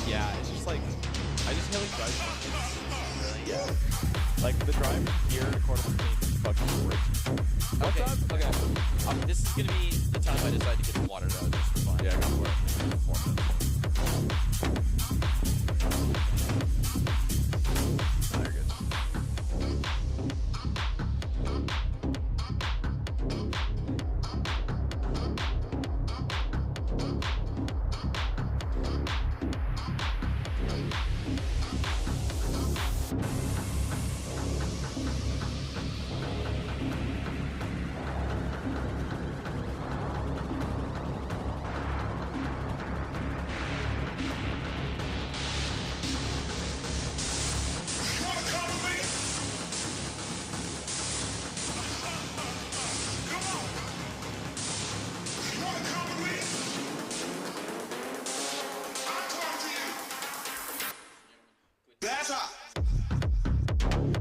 Yeah, it's just like, I just hate like drive functions. Really? Yeah. Like the drive here in quarter fucking works. Okay. Okay. This is gonna be the time I decide to get some water though, just for fun. Yeah, go for it. 4 minutes. No, you're good.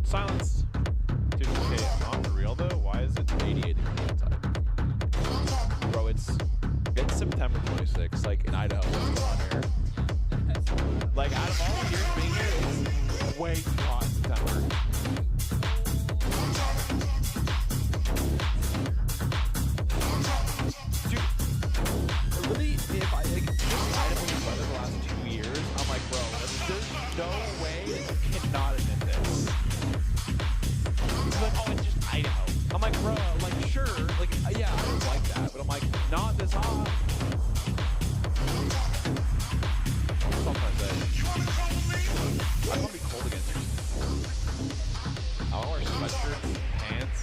Silence. Dude, okay, on the real though, why is it 88 degrees outside? Bro, it's September 26th, like in Idaho. What's going on here? Like out of all the years being here, it's way too hot in September. Dude, really, if I like just Idaho's weather the last 2 years, I'm like, bro, there's no way that you cannot admit this. He's like, oh, it's just Idaho. I'm like, bro, like, sure, like, yeah, I don't like that, but I'm like, not this hot. Sometimes I want to be cold against you. I want to wear sweatshirts, pants.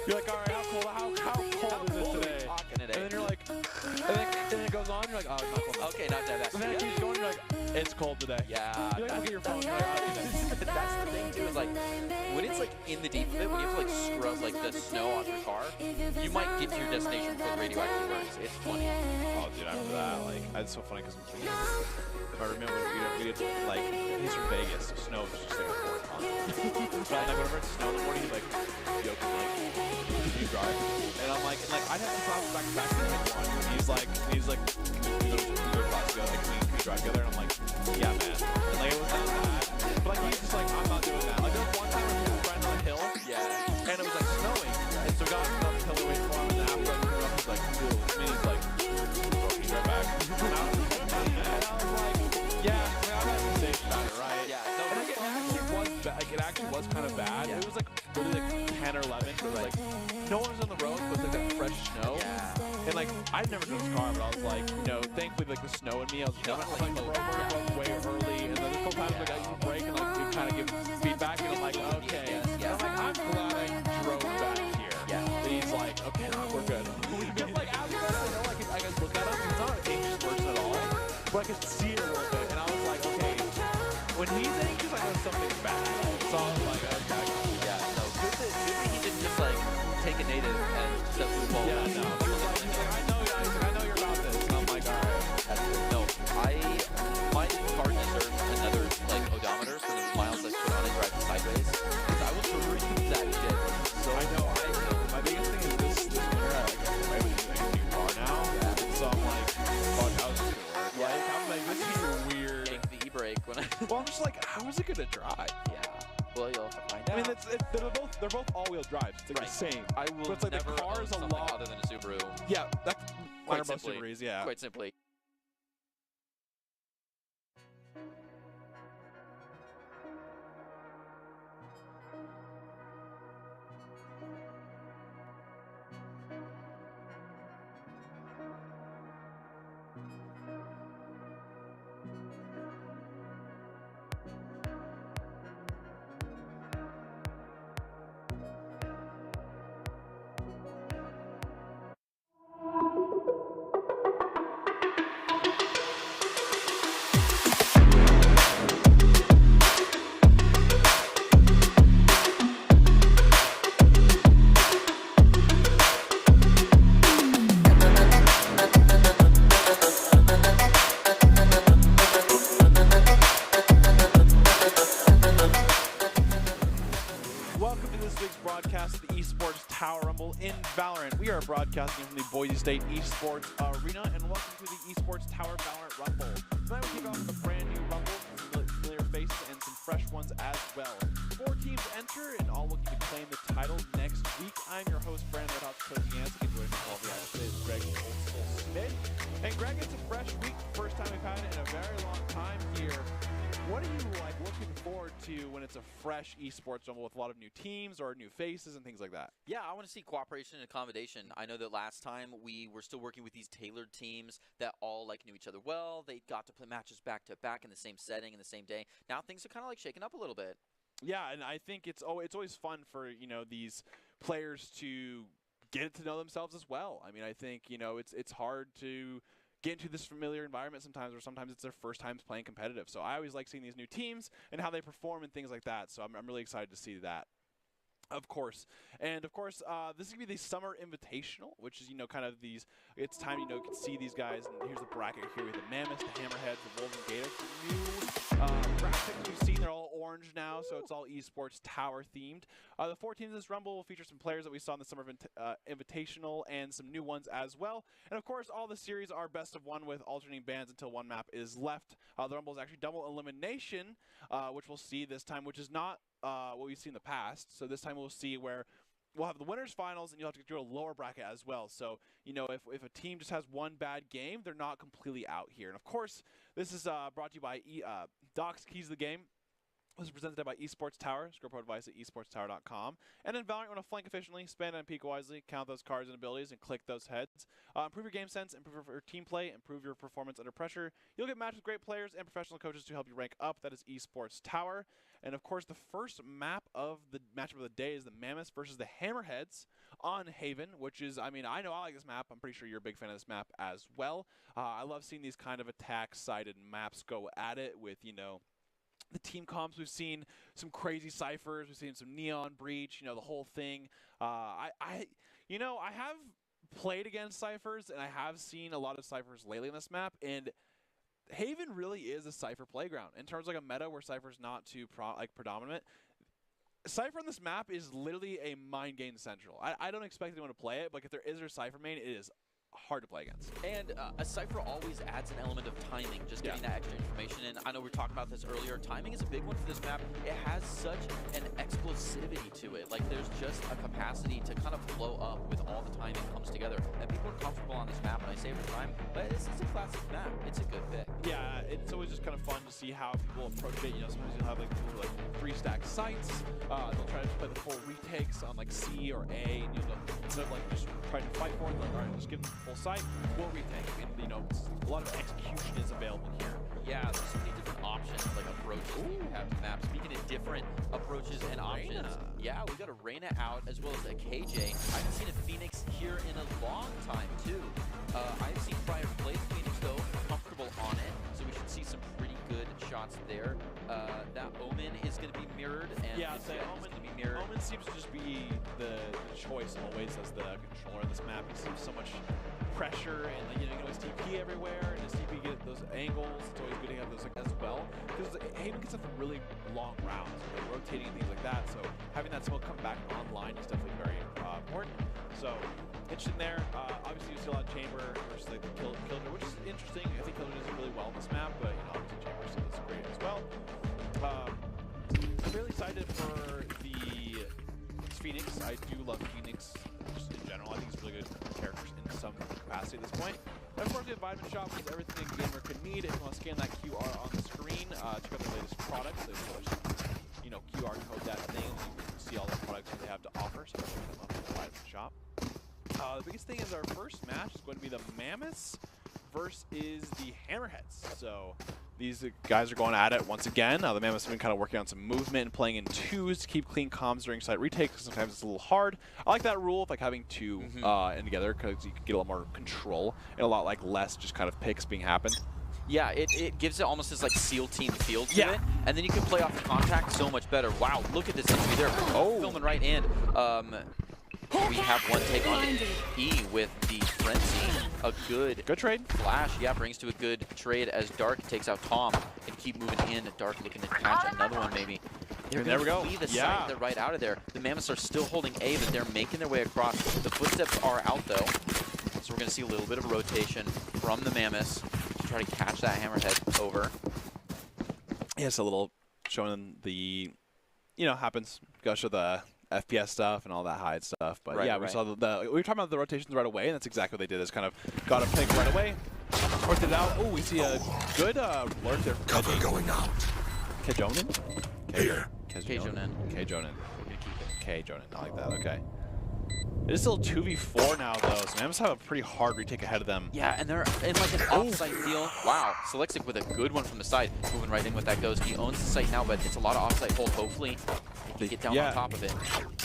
You're like, all right, how cold is it today? And then you're like, and then it goes on, you're like, oh, it's not cold. Okay, not that bad. And then it keeps going, you're like, it's cold today. Yeah. You like look at your phone, you're like, oh, That's the thing too, is like, when it's like in the deep of it, when you have to like scrub like the snow off your car, you might get to your destination before the radioactive burns. It's funny. oh, dude, after that, like, it's so funny because if I remember, we did, like, he's from Vegas, so snow is just like a fourth continent. But like, whenever it's snow in the morning, he's like, joking, like, can you drive? And I'm like, I'd have to classes back to back in Ep.1. And he's like, can we go to class together? Like, can we drive together? And I'm like, yeah, man. And like, it was not that. But like, he's just like, I'm not doing that. Like, there was one time when we were riding on a hill, Yeah. and it was like snowing. And so God got up the hill away from him, and after I turned up, he's like, cool. And he's like, bro, can you drive back? And I was like, yeah, I'm not safe about it, right? Yeah. And like, it actually was kind of bad. Yeah. It was like really like 10 or 11. So it was like no one was on the road, but it was like that fresh snow. Yeah. And like I'd never driven this car, but I was like, you know, thankfully like the snow in me, I was like, the road was way early, and then a couple times like I would brake and like it kind of give feedback, and I'm like, okay. Yeah. And I'm like, I'm glad I drove back here. Yeah. And he's like, okay, no, we're good. Because like after that, I know like I could look at him, he's not an anxious person at all, but I could see it a little bit, and I was like, okay, when he's anxious, I know something's bad. So I was like, okay. Yeah, no. Good that he didn't just like take a native and set the ball. Yeah, no. He was like, I know, guys, I know you're about this. And I'm like, all right. That's good. No, my car deserves another like odometer for the miles I put on it driving sideways. Because I will freak that shit. So I know. My biggest thing is this winter, I might be using a new car now. Yeah. So I'm like, fuck, how's this gonna work? Yeah. Like, I'm like, this is weird. take the e-brake when I. Well, I'm just like, how is it gonna drive? Yeah. Well, you'll have to find out. I mean, they're both all-wheel drives. It's like Right. the same. I will But it's like the never car own is a something lot. other than a Subaru. Yeah, that's Quite most simply. Subarus, yeah. Quite simply. broadcast the Esports Tower Rumble in Valorant. We are broadcasting from the Boise State Esports Arena, and welcome to the Esports Tower Valorant Rumble. Tonight we kick off with a brand new Rumble, some familiar faces and some fresh ones as well. 4 teams enter, and all looking to claim the title next week. I'm your host, Brandon Redhouse Kozianski, and joining me all the hours today is Greg Smith. And Greg, it's a fresh week, first time we've had it in a very long time here. What are you looking forward to when it's a fresh esports rumble with a lot of new teams or new faces and things like that? Yeah, I want to see cooperation and accommodation. I know that last time we were still working with these tailored teams that all knew each other well. They got to play matches back to back in the same setting in the same day. Now things are kind of shaking up a little bit. Yeah, and I think it's always fun for these players to get to know themselves as well. I mean, I think it's hard to get into this familiar environment sometimes, or sometimes it's their first times playing competitive. So I always like seeing these new teams and how they perform and things like that. So I'm really excited to see that. Of course. And of course, this is going to be the Summer Invitational, which is, kind of these, it's time, you can see these guys. And here's the bracket here with the Mammoths, the Hammerheads, the Wolves, and Gators. The new graphics we've seen, they're all orange now, so it's all Esports Tower themed. The 4 teams in this Rumble will feature some players that we saw in the Summer Invitational and some new ones as well. And of course, all the series are best of 1 with alternating bans until 1 map is left. The Rumble is actually double elimination, which we'll see this time, which is not what we've seen in the past. So this time we'll see where we'll have the winners finals, and you'll have to do a lower bracket as well. So if a team just has one bad game, they're not completely out here. And of course, this is brought to you by Doc's Keys to the Game. This is presented by Esports Tower. Scroll pro advice at esportstower.com. And in Valorant, you want to flank efficiently, spend and peek wisely, count those cards and abilities, and click those heads. Improve your game sense, improve your team play, improve your performance under pressure. You'll get matched with great players and professional coaches to help you rank up. That is Esports Tower. And of course, the first matchup of the day is the Mammoths versus the Hammerheads on Haven, which is, I know I like this map. I'm pretty sure you're a big fan of this map as well. I love seeing these kind of attack-sided maps go at it with, the team comps. We've seen some crazy ciphers. We've seen some neon breach. The whole thing. I have played against ciphers, and I have seen a lot of ciphers lately on this map. And Haven really is a cipher playground in terms of a meta where cipher's not too predominant. Cypher on this map is literally a mind game central. I don't expect anyone to play it, but if there is a Cypher main, it is hard to play against. And a cipher always adds an element of timing, just getting that extra information. And I know we were talking about this earlier. Timing is a big one for this map. It has such an explosivity to it. There's just a capacity to kind of flow up with all the timing comes together. And people are comfortable on this map, and I say every time, but this is a classic map. It's a good pick. Yeah, it's always just kind of fun to see how people approach it. Sometimes you'll have 3-stack sites. They'll try to play the full retakes on C or A, and instead of just trying to fight for it, all right, just give them full site, we'll retake. And a lot of execution is available here. Yeah, there's so many different options, approaches you have to the map. Speaking of different approaches and options, yeah, we got a Reyna out as well as a KJ. I haven't seen a Phoenix here in a long time too. I've seen Prior play the Phoenix though, comfortable on it, so we should see some pretty good shots there. That Omen is going to be mirrored, and yeah, Omen going to be mirrored. Omen seems to just be the choice always as the controller of this map. He seems so much pressure, and you can always TP everywhere, and as TP get those angles, it's always good to have those as well, because Haven gets up for really long rounds, rotating and things like that, so having that smoke come back online is definitely very important. So interesting there. Obviously you see a lot of Chamber versus the Killjoy, which is interesting. I think Killjoy does really well on this map, but obviously Chamber still does great as well. I'm really excited for the Phoenix. I do love Phoenix just in general. I think he's really good characters in some capacity at this point. And of course, the Vitamin Shop is everything a gamer could need. If you want to scan that QR on the screen, check out the latest products. So QR code that thing, and you can see all the products that they have to offer. So check them out on the Vitamin Shop. The biggest thing is our first match is going to be the Mammoths versus the Hammerheads. So these guys are going at it once again. The Mammoths have been kind of working on some movement and playing in twos to keep clean comms during site retakes. Sometimes it's a little hard. I like that rule of having two in together, because you can get a lot more control and a lot less just kind of picks being happened. Yeah, it gives it almost this SEAL team feel to it, and then you can play off the contact so much better. Wow, look at this injury there. Filming right in. We have one take on E with the Frenzy. A good trade. Flash, yeah, brings to a good trade as Dark takes out Tom and keep moving in. Dark looking to catch another one maybe. They're there we go. Flee the Yeah. site. They're right out of there. The Mammoths are still holding A, but they're making their way across. The footsteps are out, though. So we're going to see a little bit of a rotation from the Mammoths to try to catch that Hammerhead over. Yeah, it's a little showing the, happens. Gotta show the FPS stuff and all that hide stuff. But Right, yeah, we saw we were talking about the rotations right away, and that's exactly what they did. Is kind of got a pick right away, worked it out. Oh, we see a good lurk there. Cover going out. Kejonen? Here. Kejonen. Kejonen. We're going to keep it. Kejonen. I like that. Okay. It is still 2v4 now, though, so Mammoths have a pretty hard retake ahead of them. Yeah, and they're in like an offsite deal. Wow, Selexic with a good one from the side, moving right in with that Ghost. He owns the site now, but it's a lot of offsite hold. Hopefully, they get down on top of it.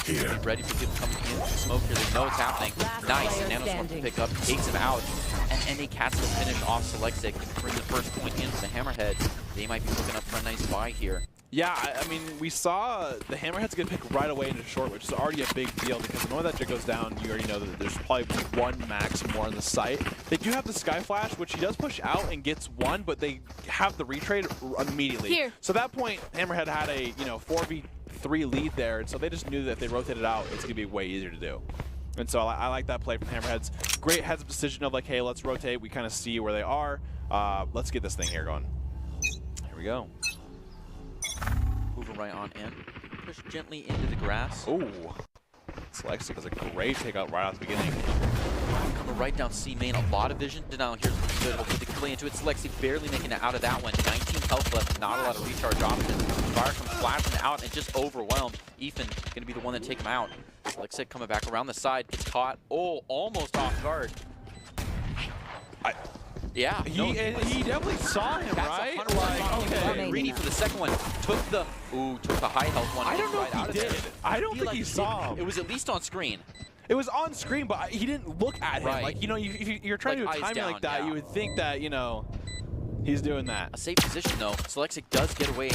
Here. Be ready for people coming in to smoke here. They know it's happening. Nice, and Nanos wants to pick up, takes him out, and NA Cats will finish off Selexic, bring the first point in for the Hammerhead. They might be looking up for a nice buy here. Yeah, I mean, we saw the Hammerheads get picked right away into short, which is already a big deal because the moment that jet goes down, you already know that there's probably one max more on the site. They do have the Sky Flash, which he does push out and gets one, but they have the retrade immediately. Here. So at that point, Hammerhead had a 4v3 lead there, and so they just knew that if they rotated out, it's gonna be way easier to do. And so I like that play from Hammerheads. Great heads-up decision of like, hey, let's rotate. We kind of see where they are. Let's get this thing here going. Here we go. Moving right on in. Push gently into the grass. Ooh. Selexic does a great takeout right out the beginning. Coming right down C main. A lot of vision. Now here's good. Hopefully they can play into it. Selexic barely making it out of that one. 19 health left. Not a lot of recharge options. Fire comes flashing out and just overwhelmed. Ethan going to be the one that take him out. Selexic coming back around the side. Gets caught. Oh, almost off guard. Yeah, He definitely saw him, that's right? 100% Okay. greedy for the second one. Took the high health one. I don't know right out if he of did. there. I don't feel think like he saw didn't. him. It was at least on screen. It was on screen, but he didn't look at him. Right. Like, if you're trying Like, to do a eyes timing like down, that, yeah. you would think that, he's doing that. A safe position though. Selexic does get away.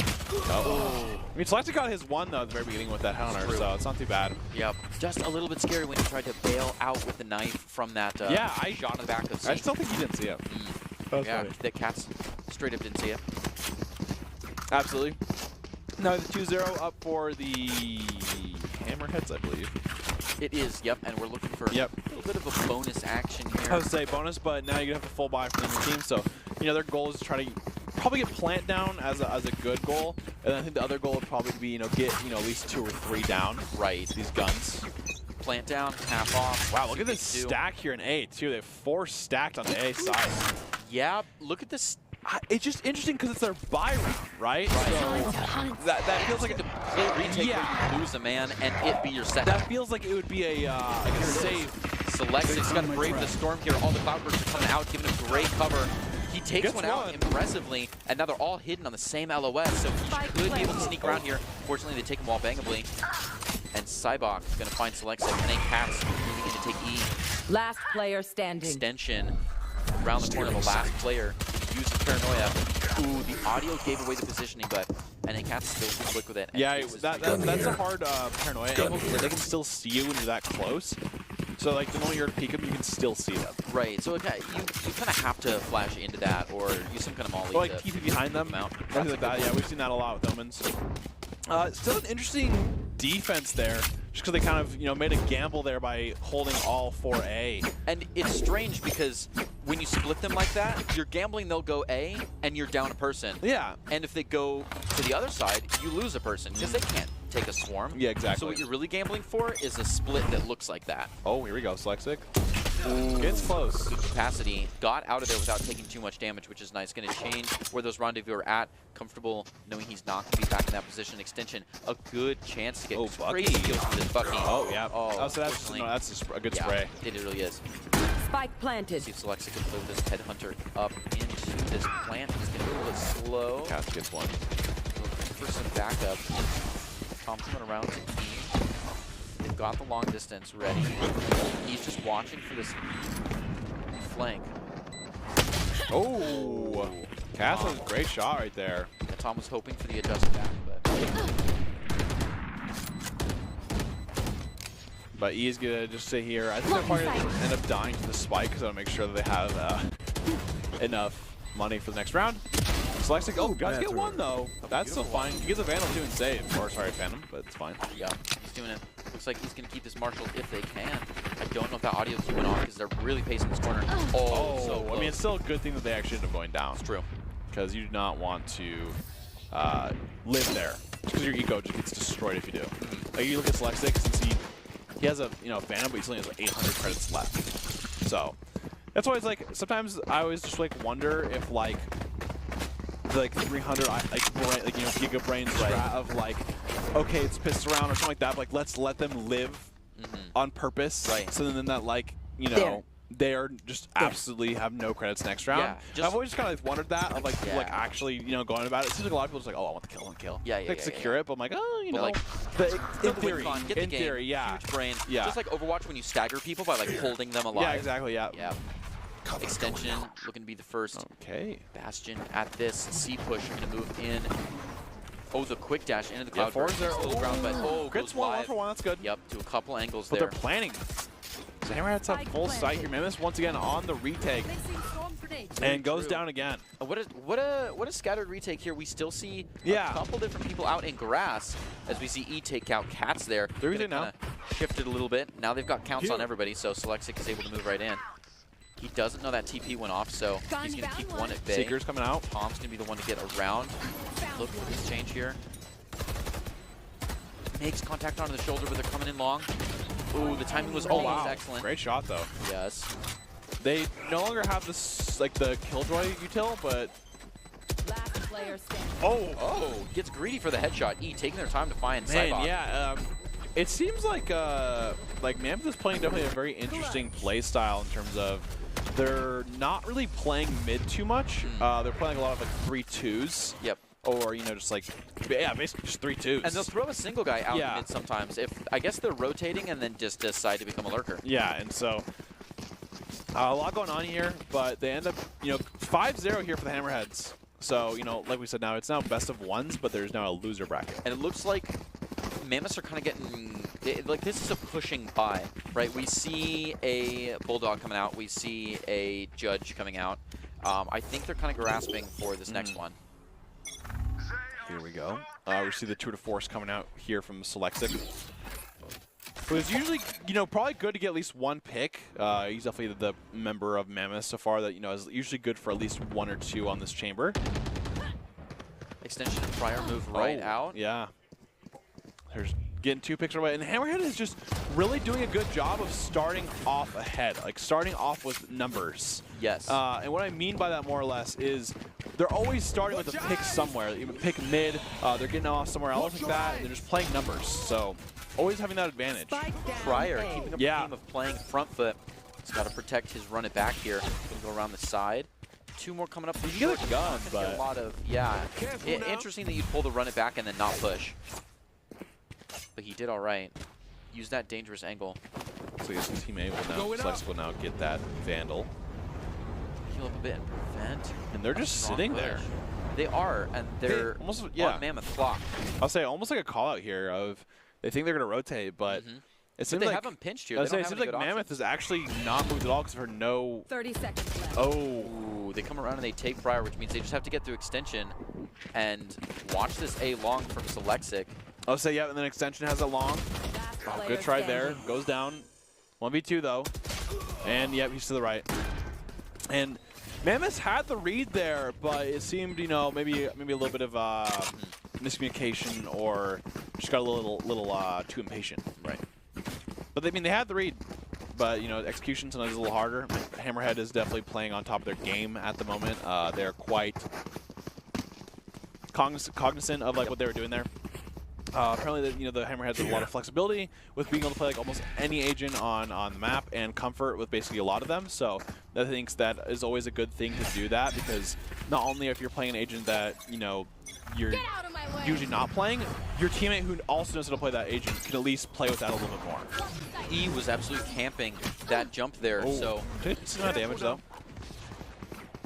Oh. I mean, Selexic got his one, though, at the very beginning with that Hunter, True. so it's not too bad. Yep. Just a little bit scary when he tried to bail out with the knife from that shot in the back of C. I still think he didn't see it. Yeah, the Cats straight up didn't see it. Absolutely. Now the 2-0 up for the Hammerheads, I believe. It is, yep, and we're looking for a little bit of a bonus action here. I would say bonus, but now you're going to have the full buy from the team, so, their goal is to try to probably get plant down as a good goal, and I think the other goal would probably be, get, at least 2 or 3 down. Right. These guns. Plant down, half off. Wow, look at this stack here in A, too. They have 4 stacked on the A side. Yeah, look at this. It's just interesting because it's their buy round, right? So that feels like the play retake where you lose a man and it be your second. that feels like it would be a save. Selexic's got to brave the storm here. All the Cloudbursts are coming out, giving him great cover. He takes one out impressively, and now they're all hidden on the same LOS, so he could be able to sneak around here. Fortunately, they take him wall bangably. And Cybok is going to find Selexic, and then Cats moving in to take E. Last player standing. Extension around the corner of the last player. Use the paranoia. Ooh, the audio gave away the positioning, but and then Cats still can click with it. Yeah, that's a hard paranoia angle because they can still see you when you're that close. So like the moment you're at peek them, you can still see them. Right. So you kind of have to flash into that or use some kind of molly. Or like TP behind them. Something like that. Yeah, we've seen that a lot with Omens. Still an interesting defense there, just because they kind of made a gamble there by holding all 4A. And it's strange because when you split them like that, you're gambling they'll go A and you're down a person. Yeah. And if they go to the other side, you lose a person because they can't take a swarm. Yeah, exactly. So what you're really gambling for is a split that looks like that. Oh, here we go, Selexic. Gets close. Good capacity. Got out of there without taking too much damage, which is nice. Going to change where those rendezvous are at. Comfortable knowing he's not going to be back in that position. Extension, a good chance to get crazy kills with this Bucky. Oh, yeah. Oh, so that's a good spray. It really is. Spike planted. See if Selexic can throw this headhunter up into this plant. He's going to be a little bit slow. Cats gets one. Looking for some backup. Thompson went around to E. They've got the long distance ready. He's just watching for this flank. Oh, Cass has a great shot right there. And Tom was hoping for the adjust back, but E's gonna just sit here. I think they're probably gonna end up dying to the spike because I want to make sure that they have enough money for the next round. Selects like, oh, guys That's get one right. though. That's still fine. He gets a Vandal too and save. Or sorry, Phantom, but it's fine. Yeah, he's doing it. Looks like he's going to keep this Marshall if they can. I don't know if that audio cue went off because they're really pacing this corner. Oh, so I mean, it's still a good thing that they actually ended up going down. it's true. Because you do not want to live there. Because your eco just gets destroyed if you do. Like you look at Selectic, since he has a Phantom, but he only has like 800 credits left. So that's why it's like sometimes I always just like wonder if like the like 300 Giga Brain strat of like, okay, it's pissed around or something like that. But like let's let them live on purpose. Right. So then that like There. they are just absolutely have no credits next round. Yeah, I've always just kind of like wondered that of like people like actually going about it. It seems like a lot of people just like, oh, I want the kill, I want the kill. Yeah, yeah, Like yeah, secure it, but I'm like, oh, you But know, like, in theory, get the in game, theory, yeah, huge brain. Yeah. Just like Overwatch when you stagger people by like holding them alive. yeah, exactly, yeah. Yeah. Extension looking to be the first. Okay. Bastion at this. C push going to move in. Oh, the quick dash into the Yeah, cloud. forward burst. there. Still ground, but Grits goes one live. for one. That's good. Yep, to a couple angles But there. they're planning. So Hammerhead's up full sight here. Memis once again on the retake and goes down again. What a scattered retake here. We still see Yeah. a couple different people out in grass as we see E take out Cats there. They're Gonna using now. kinda shifted a little bit. Now they've got counts on Here. everybody, so Selectic is able to move right in. He doesn't know that TP went off, so he's going to keep one at bay. Seeker's coming out. Tom's going to be the one to get around. Look for this change here. Makes contact onto the shoulder, but they're coming in long. Ooh, the timing was always excellent. Great shot though. Yes. They no longer have this like the Killjoy util, but Last player standing. Oh, gets greedy for the headshot. E taking their time to find man, Cybok. yeah. It seems like Mammoth is playing definitely a very interesting play style in terms of they're not really playing mid too much. They're playing a lot of like 3-2s. Yep. Or just like basically just 3-2s. And they'll throw a single guy out Yeah. in mid sometimes. If I guess they're rotating and then just decide to become a lurker. Yeah, and so a lot going on here, but they end up 5-0 here for the Hammerheads. So like we said, now it's now best of ones, but there's now a loser bracket. And it looks like Mammoths are kind of getting like this is a pushing by, right? We see a Bulldog coming out. We see a Judge coming out. I think they're kind of grasping for this next one. Here we go. We see the Tour de Force coming out here from Selectic. Who is usually, probably good to get at least one pick. He's definitely the member of Mammoth so far that, is usually good for at least 1 or 2 on this chamber. Extension and prior move right out. Yeah. There's getting 2 picks away. And Hammerhead is just really doing a good job of starting off ahead, like starting off with numbers. Yes. And what I mean by that more or less is they're always starting with a pick somewhere. You pick mid, they're getting off somewhere else like that, and they're just playing numbers. So always having that advantage. Prior keeping up the Yeah. theme of playing front foot. He's got to protect his run it back here. Gonna go around the side. 2 more coming up. You can get a gun, Get but a lot of interesting that you pull the run it back and then not push. But he did all right. Use that dangerous angle. so his teammate will now, Flex will now get that Vandal. Heal up a bit and prevent. And they're just sitting there. They are, and they're almost, on Mammoth clock. I'll say almost like a call out here of they think they're going to rotate, but it But seems they like have them pinched here. I They was saying, don't it seems have like any good Mammoth options. is actually not moved at all because of her no. 30 seconds left. Oh. Ooh, they come around and they take prior, which means they just have to get through extension and watch this A long from Selectic. I'll say and then extension has a long. Last Oh, player good try standing. there. Goes down. 1v2 though. And yep, he's to the right. And Mammoth had the read there, but it seemed, maybe a little bit of miscommunication or just got a little too impatient. Right. But they had the read. But execution sometimes is a little harder. Hammerhead is definitely playing on top of their game at the moment. They're quite cognizant of what they were doing there. Apparently, the Hammerheads have a lot of flexibility with being able to play almost any agent on the map and comfort with basically a lot of them. So I think that is always a good thing to do that because not only if you're playing an agent that you're usually not playing, your teammate who also knows how to play that agent can at least play with that a little bit more. E was absolutely camping that jump there, so It's not damage though.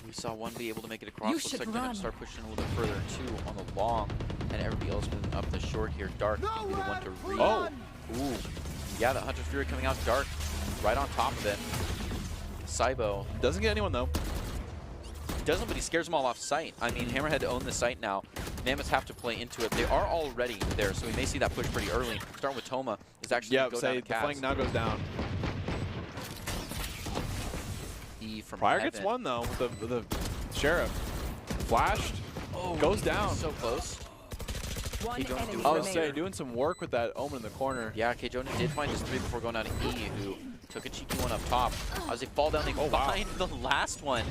we saw one be able to make it across. You Looks should like they're going run. to start pushing a little bit further too on the long, and everybody else moving up the short here. Dark can be the one to read. Oh. Ooh. Yeah, the Hunter's Fury coming out. Dark right on top of it. Cybo. Doesn't get anyone though. doesn't, but he scares them all off site. I mean, Hammerhead own the site now. Mammoths have to play into it. They are already there, so we may see that push pretty early. Starting with Toma is actually going to go down to the Cavs. flank now goes down. E from Pryor Heaven. gets one though with the Sheriff. Flashed. Oh, goes down. So close. One Keep going, enemy do it. I was remaining. saying, doing some work with that Omen in the corner. Yeah, K-Jonah did find his 3 before going down to E, who took a cheeky one up top. As they fall down, they find the last one.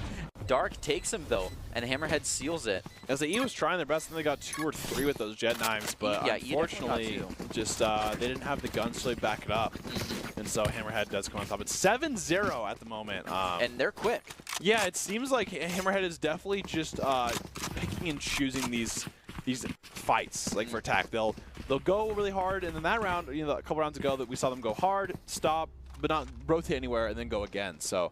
Dark takes him though, and Hammerhead seals it. As the E was trying their best, and they got 2 or 3 with those jet knives, but Yeah, E definitely unfortunately, got 2. just they didn't have the guns to back it up, and so Hammerhead does come on top. It's 7-0 at the moment, And they're quick. yeah, it seems like Hammerhead is definitely just picking and choosing these fights, like for attack. They'll go really hard, and then that round, you know, a couple rounds ago, that we saw them go hard, stop, but not rotate anywhere, and then go again. So.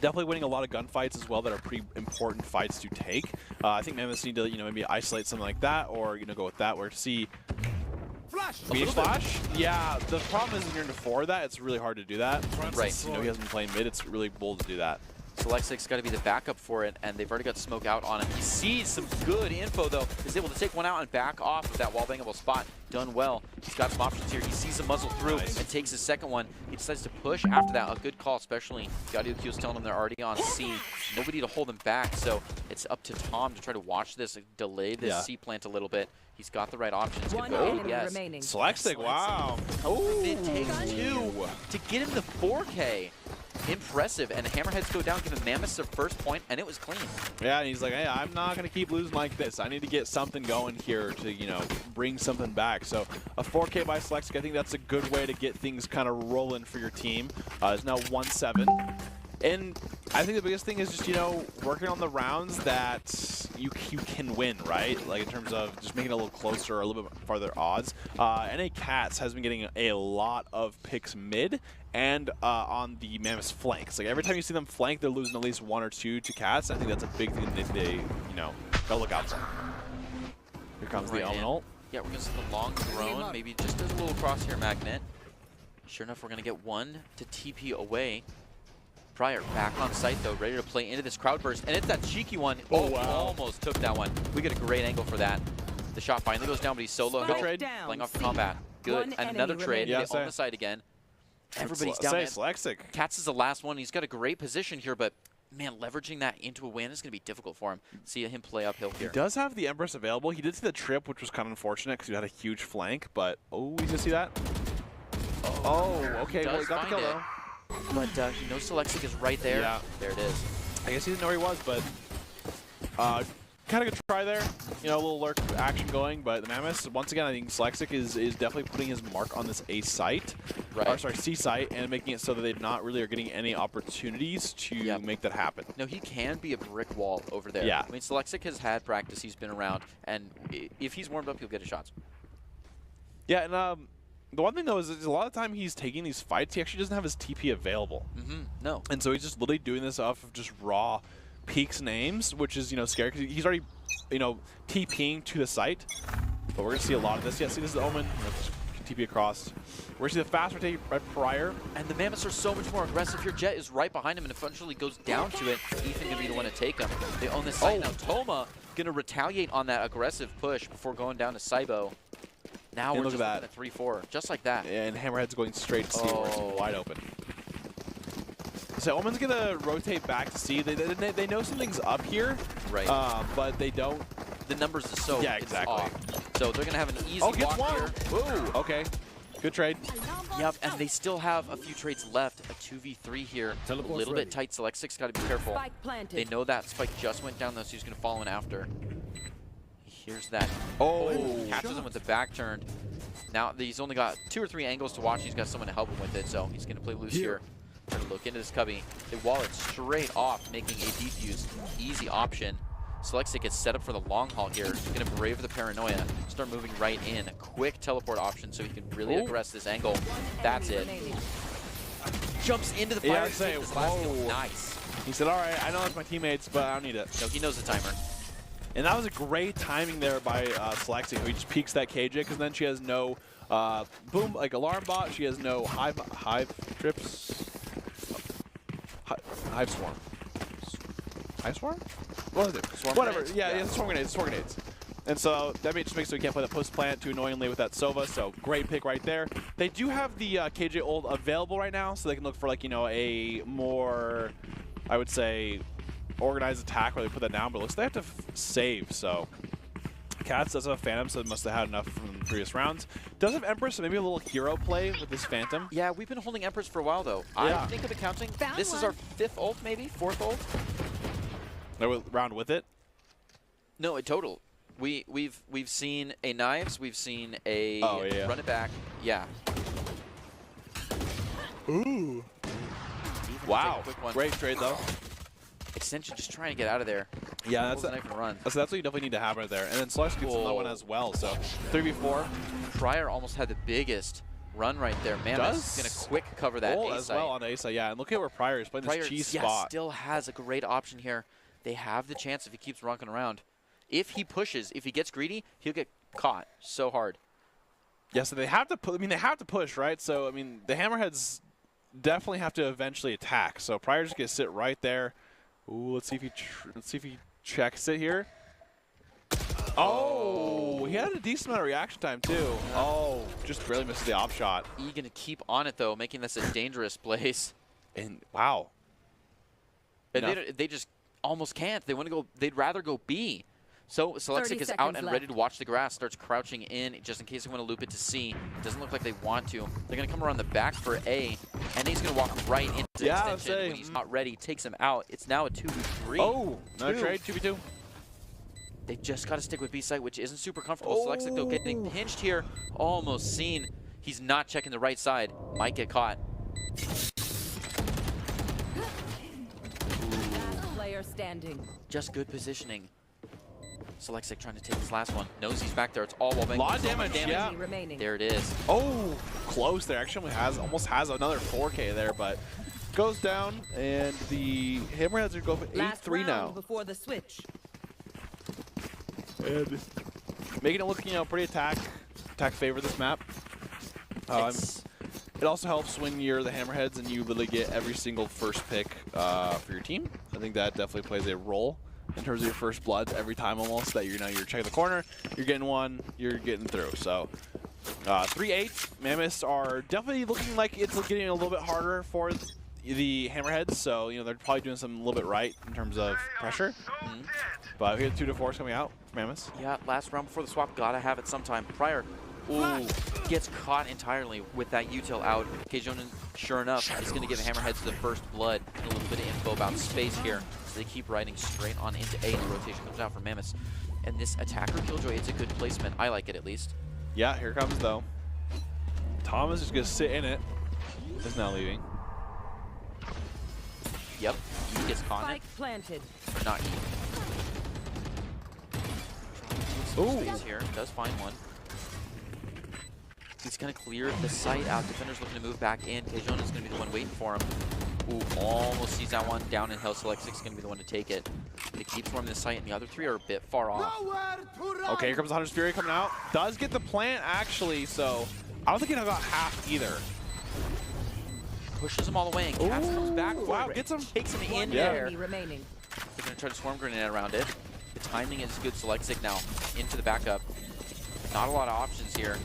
Definitely winning a lot of gunfights as well that are pretty important fights to take. I think Mammoths need to, you know, maybe isolate something like that, or go with that. Where to see BH Flash, yeah. The problem is when you're into 4 of that, it's really hard to do that. Right. Since, you know, he hasn't been playing mid, it's really bold to do that. Selexic's got to be the backup for it, and they've already got smoke out on him. He sees some good info, though. Is able to take one out and back off with that wall-bangable spot. Done well. He's got some options here. He sees him muzzle through and takes his second one. He decides to push after that. A good call, especially. Gaudio Q is telling him they're already on C. Nobody to hold him back, so it's up to Tom to try to watch this, delay this C plant a little bit. He's got the right options. One Go, enemy yes. remaining. Selextic, wow. Oh, it takes 2 to get him the 4K. Impressive, and the Hammerheads go down, giving Mammoths their first point, and it was clean. Yeah, and he's like, hey, I'm not going to keep losing like this. I need to get something going here to, you know, bring something back. So a 4K by Selextic, I think that's a good way to get things kind of rolling for your team. It's now 1-7. And I think the biggest thing is just, you know, working on the rounds that you can win, right? Like in terms of just making it a little closer or a little bit farther odds. NA Cats has been getting a lot of picks mid and on the Mammoth's flanks. Like every time you see them flank, they're losing at least 1 or 2 to Cats. I think that's a big thing that they you know, gotta look out for. Here comes the Omen ult. Yeah, we're gonna see the long drone, maybe just a little crosshair magnet. Sure enough, we're gonna get one to TP away. Pryor back on site though, ready to play into this crowd burst, and it's that cheeky one. Oh, wow. Almost took that one. We get a great angle for that. The shot finally goes down, but he's solo. Good trade. Playing off the combat. Good. And another trade. Yeah, they own the site again. Everybody's down. Selextic. Cats is the last one. He's got a great position here, but man, leveraging that into a win is going to be difficult for him. See him play uphill here. He does have the Empress available. He did see the trip, which was kind of unfortunate because he had a huge flank, but oh, you can see that? Oh, okay. Well, he got the kill though. But he knows Selextic is right there. Yeah. There it is. I guess he didn't know where he was, but kind of good try there. You know, a little lurk action going, but the Mammoths, once again, I think Selextic is definitely putting his mark on this A site, Right. or sorry, C site, and making it so that they not really are getting any opportunities to make that happen. No, he can be a brick wall over there. Yeah. I mean, Selextic has had practice. He's been around, and if he's warmed up, he'll get his shots. Yeah, and the one thing though is a lot of the time he's taking these fights, he actually doesn't have his TP available. No. And so he's just literally doing this off of just raw peaks names, which is, you know, scary because he's already, you know, TPing to the site. But we're going to see a lot of this. Yeah, see, this is the Omen. Let's TP across. We're going to see the fast rotate by Pryor. And the Mammoths are so much more aggressive here. Jet is right behind him and eventually goes down to it. Ethan going to be the one to take him. They own this site now. Toma going to retaliate on that aggressive push before going down to Saibo. Now And we're look just at looking at 3-4, just like that. And Hammerhead's going straight to C, where it's wide open. So Omen's going to rotate back to C. They know something's up here, Right. but they don't. The numbers are so exactly. off. So they're going to have an easy Gets walk one. here. Ooh, okay. Good trade. Yep, and they still have a few trades left. A 2v3 here. A little bit tight. Selexic's got to be careful. Spike planted. They know that spike just went down, though, so he's going to follow in after. Here's that. Oh. Catches him with the back turned. Now he's only got 2 or 3 angles to watch. He's got someone to help him with it, so he's going to play loose here. Try to look into this cubby. They wall it straight off, making a defuse easy option. Selextic gets set up for the long haul here. He's going to brave the paranoia, start moving right in. A quick teleport option so he can really aggress this angle. That's it. Jumps into the fire. Yeah, say, this last kill. Nice. He said, all right, I know it's my teammates, but I don't need it. No, he knows the timer. And that was a great timing there by Selextic, who just peeks that KJ, because then she has no boom, like alarm bot. She has no hive trips. Hive swarm. Ice Swarm? What is it? Swarm Whatever. grenades? Yeah, Yeah. yeah, Swarm Grenades. Swarm Grenades. And so that just makes it so we can't play the post plant too annoyingly with that Sova. So great pick right there. They do have the KJ ult available right now, so they can look for like, you know, a more, I would say, organized attack where they put that down. But it looks like they have to save. So Cats does have a Phantom, so it must have had enough from the previous rounds. Does have Empress, so maybe a little hero play with this Phantom. Yeah, we've been holding Empress for a while though. Yeah. I think of the counting. Found This is one. our 5th ult, maybe 4th ult. No round with it. No, a total. We've seen a knives. We've seen a run it back. Yeah. Ooh. Wow. Great trade though. Extension just trying to get out of there. Yeah, Pulls the knife and runs. So that's what you definitely need to have right there. And then Slush gets another one as well. So 3v4. Pryor almost had the biggest run right there. Mammoth's going to quick cover that goal A as site. well on A site. Yeah, and look at where Pryor is playing this cheese spot. Still has a great option here. They have the chance if he keeps rocking around. If he pushes, if he gets greedy, he'll get caught so hard. Yeah, so they have to put. I mean, they have to push, right? So I mean, the Hammerheads definitely have to eventually attack. So Pryor's gonna sit right there. Ooh, let's see if he checks it here. Oh, he had a decent amount of reaction time too. Oh, just barely missed the op shot. E going to keep on it though, making this a dangerous place. And wow. And they just almost can't. They want to go. They'd rather go B. So Selexic is out and ready to watch the grass. Starts crouching in just in case they want to loop it to C. Doesn't look like they want to. They're going to come around the back for A. And he's going to walk right into extension when he's not ready. Takes him out. It's now a 2v3. Oh, another trade, 2v2. They just got to stick with B site, which isn't super comfortable. Selexic though getting pinched here. Almost seen. He's not checking the right side. Might get caught. Last player standing. Just good positioning. Selexic trying to take this last one. Knows he's back there. It's all wall bang. A lot of damage, yeah. Remaining. There it is. Oh, close there. Actually almost has another 4K there, but goes down, and the Hammerheads are going for 8-3 now. Before the switch. And making it look, you know, pretty attack favor this map. It also helps when you're the Hammerheads and you literally get every single first pick for your team. I think that definitely plays a role in terms of your first bloods every time almost that you're checking the corner, you're getting one, you're getting through. So 3-8, Mammoths are definitely looking like it's getting a little bit harder for the Hammerheads. So you know they're probably doing something a little bit right in terms of pressure. But we have 2-4 coming out for Mammoths. Yeah, last round before the swap, gotta have it sometime. Pryor, ooh, gets caught entirely with that util out. Kjonen, sure enough, is going to give Hammerheads the first blood and a little bit of info about space here. So they keep riding straight on into A, and the rotation comes out for Mammoths. And this attacker Killjoy, it's a good placement. I like it at least. Yeah, here comes though. Thomas is going to sit in it. Is now leaving. Yep, E gets caught in it. Spike planted. Or not E. Ooh. Space here, does find one. He's going to clear the site out. Defender's looking to move back in. Kjonen is going to be the one waiting for him. Ooh, almost sees that one down in hell. Selexic is going to be the one to take it. They keep swarming the site, and the other three are a bit far off. Okay, here comes the Hunter's Fury coming out. Does get the plant, actually, so I don't think he got half either. Pushes him all the way, and Cats comes back for wow, it. gets him. Takes him in Yeah. there. Remaining. They're going to try to swarm grenade around it. The timing is good. Selexic now into the backup. Not a lot of options here,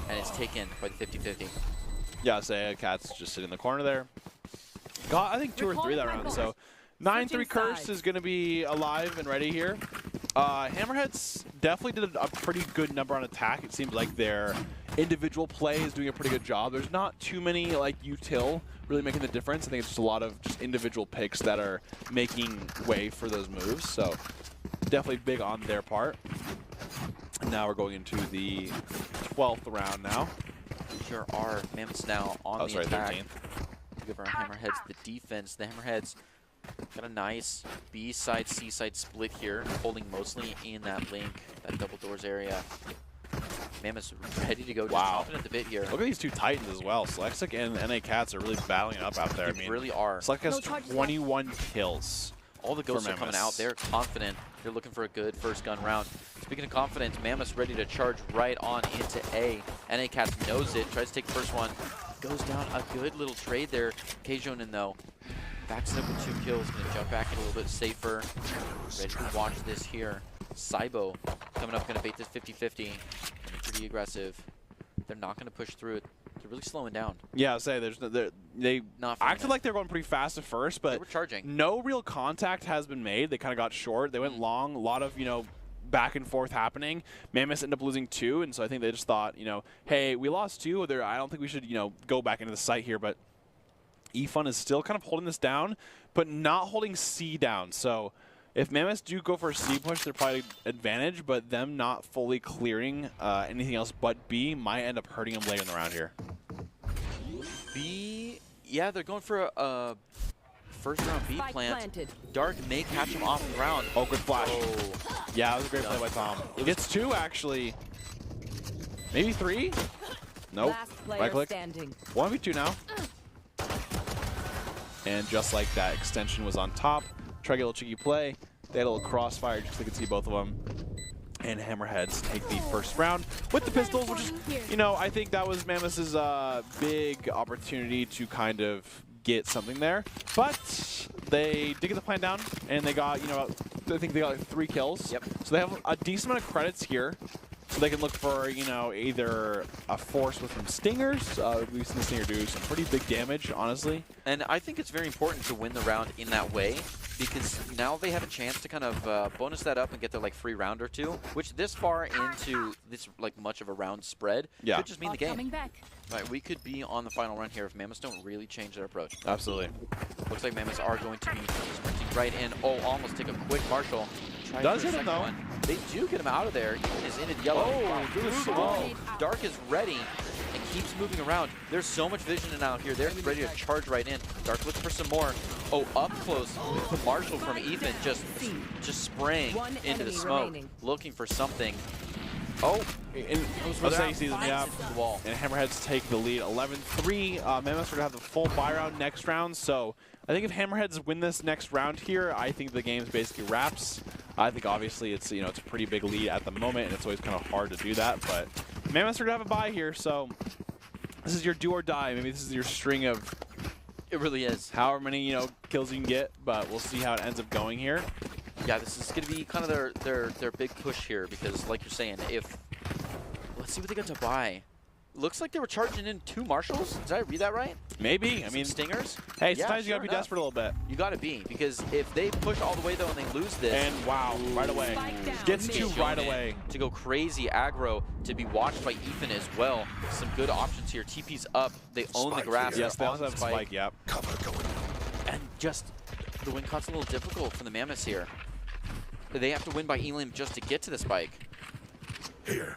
and it's taken by the 50-50. Yeah, say Cat's just sitting in the corner there. Got, I think, 2 or 3 that round, so 9-3 Curse is going to be alive and ready here. Hammerheads definitely did a pretty good number on attack. It seems like their individual play is doing a pretty good job. There's not too many, like, util really making the difference. I think it's just a lot of just individual picks that are making way for those moves, so definitely big on their part. Now we're going into the 12th round now. Sure are. Mammoths now on the attack. 13th. To give our Hammerheads the defense. The Hammerheads got a nice B side, C side split here, holding mostly in that link, that double doors area. Mammoths ready to go. Just chomping at the bit here. Look at these two Titans as well. Selexic and NA Cats are really battling it up out there. They really are. Selexic has 21 kills. All the ghosts are coming out. They're confident. They're looking for a good first gun round. Speaking of confidence, Mammoth's ready to charge right on into A. NA Cats knows it. Tries to take the first one. Goes down a good little trade there. Kjonen though. Backs it up with 2 kills. Gonna jump back in a little bit safer. Ready to watch this here. Saibo coming up, gonna bait this 50-50. Pretty aggressive. They're not gonna push through it. They're really slowing down. Yeah, I'll say they Not acted like they were going pretty fast at first, They but were charging. no real contact has been made. They kind of got short. They went long. A lot of, back and forth happening. Mammoth ended up losing 2, and so I think they just thought, hey, we lost 2. I don't think we should, go back into the site here, but Ep.1 is still kind of holding this down, but not holding C down. So if Mammoth do go for a C push, they're probably advantage, but them not fully clearing anything else but B might end up hurting them later in the round here. B, yeah, they're going for a first round B Spike plant. planted. Dark may catch him off the ground. Oh, good flash. Oh. Yeah, that was a great play by Tom. It gets 2, actually. Maybe 3? Nope. Last player Right click. standing. 1v2 now. And just like that, extension was on top. Try to get a little cheeky play. They had a little crossfire just so they could see both of them. And Hammerheads take the first round with the pistols, which is, I think that was Mammoth's big opportunity to kind of get something there. But they did get the plan down, and they got, I think they got like 3 kills. Yep. So they have a decent amount of credits here. So they can look for, either a force with some stingers. We've seen the stinger do some pretty big damage, honestly. And I think it's very important to win the round in that way, because now they have a chance to kind of bonus that up and get their free round or 2, which this far into this much of a round spread could just mean the game. Coming back. Right, we could be on the final run here if Mammoths don't really change their approach. Absolutely. Looks like Mammoths are going to be sprinting right in. Oh, almost take a quick Marshall. Try Does for a hit him, second though. one. They do get him out of there. Ethan is in it yellow. Oh, through the smoke. Dark is ready and keeps moving around. There's so much vision out here. They're ready to charge right in. Dark looking for some more. Oh, up close. Marshall from Ethan just spraying One into the enemy smoke, remaining. looking for something. Oh, and Further out. yeah. The wall. And Hammerheads take the lead 11-3. Mammoths are going to have the full buy round next round. So I think if Hammerheads win this next round here, I think the game's basically wraps. I think obviously it's it's a pretty big lead at the moment, and it's always kind of hard to do that. But Mammoths are going to have a buy here, so this is your do or die. Maybe this is your string of It really is. however many kills you can get, but we'll see how it ends up going here. Yeah, this is going to be kind of their big push here, because like you're saying, let's see what they got to buy. Looks like they were charging in 2 Marshalls. Did I read that right? Maybe. I Some mean, stingers. hey, Yeah, sometimes you got sure to be enough. desperate a little bit. You got to be, because if they push all the way though and they lose this, And wow, right away. Spike down. Gets Mid. 2 right away. to go crazy aggro, to be watched by Ethan as well. Some good options here. TP's up. They own the Spike grass. here. Yes, they They're also on have the Spike, yep. Cover going up. And just the win cut's a little difficult for the Mammoths here. They have to win by Elim just to get to the spike. Here.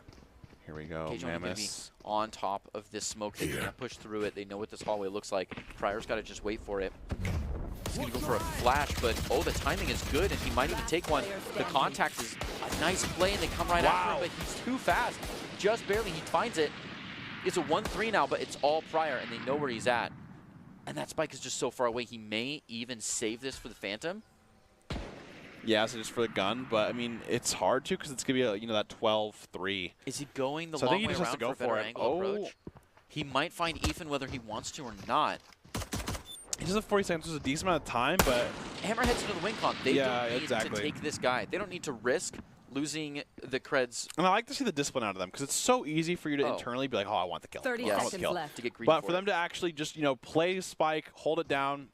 Here we go, Cage only gonna be Mammoths. on top of this smoke. They can't push through it. They know what this hallway looks like. Pryor's got to just wait for it. He's going to go for a flash, but oh, the timing is good, and he might even take one. The contact is a nice play, and they come right after him, but he's too fast. Just barely, he finds it. It's a 1-3 now, but it's all Pryor, and they know where he's at. And that spike is just so far away. He may even save this for the Phantom. Yeah, so just for the gun, but I mean, it's hard to because it's gonna be that 12-3. Is he going the So I long think he way just has around to go for a better for it. angle Oh. approach? He might find Ethan whether he wants to or not. He does have 40 seconds, which is a decent amount of time, but Hammerhead's into the win con. They Yeah, don't need exactly. to take this guy. They don't need to risk losing the creds and I like to see the discipline out of them because it's so easy for you to Oh. internally be like, oh, I want the kill. 30 I want the seconds kill. left. to get greedy But for for them to actually just play Spike, hold it down,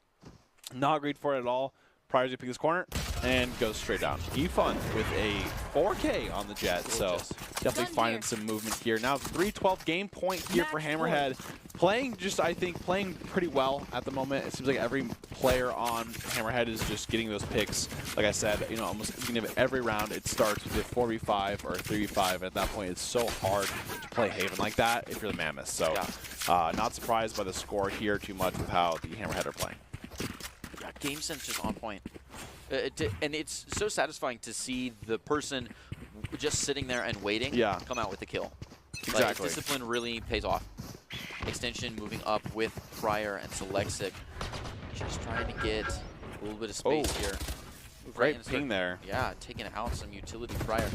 not greed for it at all. Pryor's gonna pick this corner and goes straight down. Ep.1 with a 4K on the Jet, so Gorgeous. definitely Done finding here. some movement here. Now 3-12 game point here for Match Hammerhead. Playing I think playing pretty well at the moment. It seems like every player on Hammerhead is just getting those picks. Like I said, almost at the beginning of every round it starts with a 4v5 or a 3v5, and at that point it's so hard to play Haven like that if you're the Mammoths. So not surprised by the score here too much with how the Hammerhead are playing. Yeah, game sense just on point. And it's so satisfying to see the person just sitting there and waiting come out with the kill. Exactly. Like, discipline really pays off. Extension moving up with Pryor and Selexic. Just trying to get a little bit of space here. Move Great and ping start- there. Yeah, taking out some utility Pryor.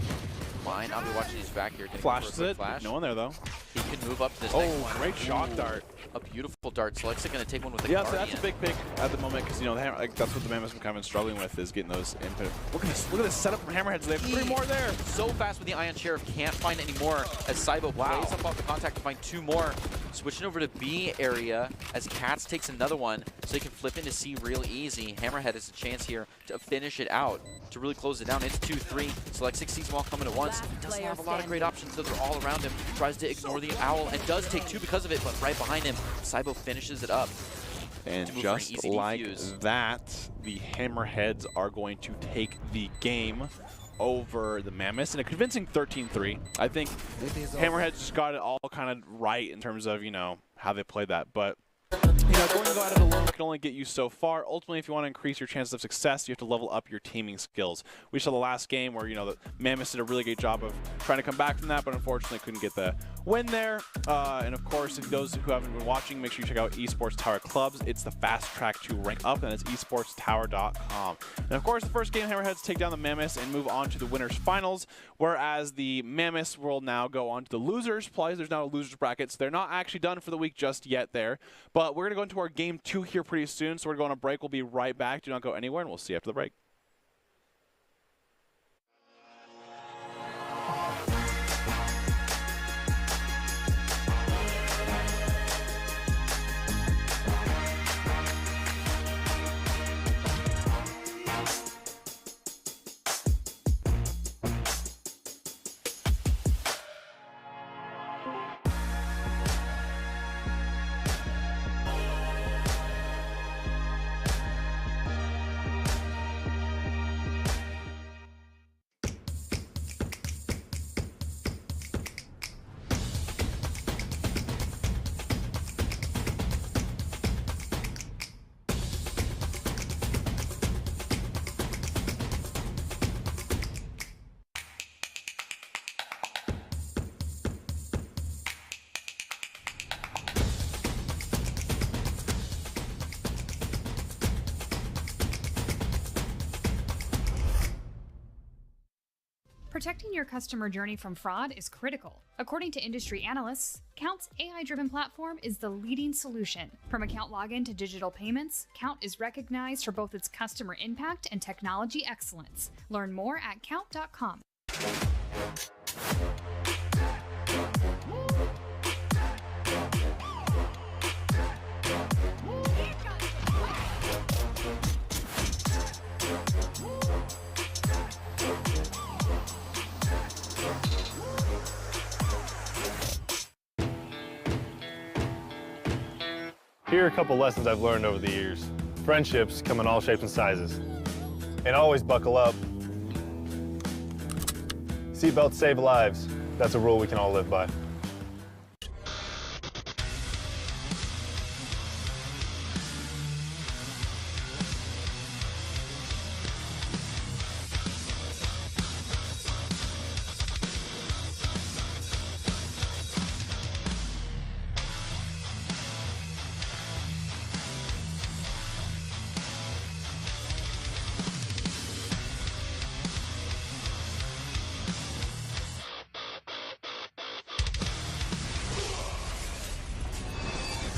Fine, I'll be watching his back here. Gonna go for a Flashes quick it. Flash. No one there though. He can move up to this next one. Great shot dart. A beautiful dart. Selexa going to take one with the Yeah, so Guardian. that's a big pick at the moment because, you know, like, that's what the Mammoths have kind of been struggling with, is getting those infinite. Look at this setup from Hammerheads. They have 3 more there. So fast with the Ion Sheriff, can't find any more as Saibo plays up off the contact to find 2 more. Switching over to B area as Cats takes another one so he can flip into C real easy. Hammerhead has a chance here to finish it out, to really close it down. It's 2-3. Select 6 sees them all coming at once. Doesn't have a lot of great options, so they're all around him. Tries to ignore the Owl and does take 2 because of it, but right behind him, Saibo finishes it up. And just like that, the Hammerheads are going to take the game over the Mammoths in a convincing 13-3. I think Hammerheads just got it all kind of right in terms of, you know, how they played that. But, you know, going to go at it alone can only get you so far. Ultimately, if you want to increase your chances of success, you have to level up your teaming skills. We saw the last game where, you know, the Mammoths did a really great job of trying to come back from that, but unfortunately couldn't get the win there. And of course, if those who haven't been watching, make sure you check out Esports Tower Clubs. It's the fast track to rank up, and it's esportstower.com. And of course, the first game, Hammerheads take down the Mammoths and move on to the winners finals, whereas the Mammoths will now go on to the losers plays. There's now a losers bracket, so they're not actually done for the week just yet there. But we're going to go into our game 2 here pretty soon, so we're going to break. We'll be right back. Do not go anywhere, and we'll see you after the break. Protecting your customer journey from fraud is critical. According to industry analysts, Count's AI-driven platform is the leading solution. From account login to digital payments, Count is recognized for both its customer impact and technology excellence. Learn more at count.com. Here are a couple lessons I've learned over the years. Friendships come in all shapes and sizes. And always buckle up. Seatbelts save lives. That's a rule we can all live by.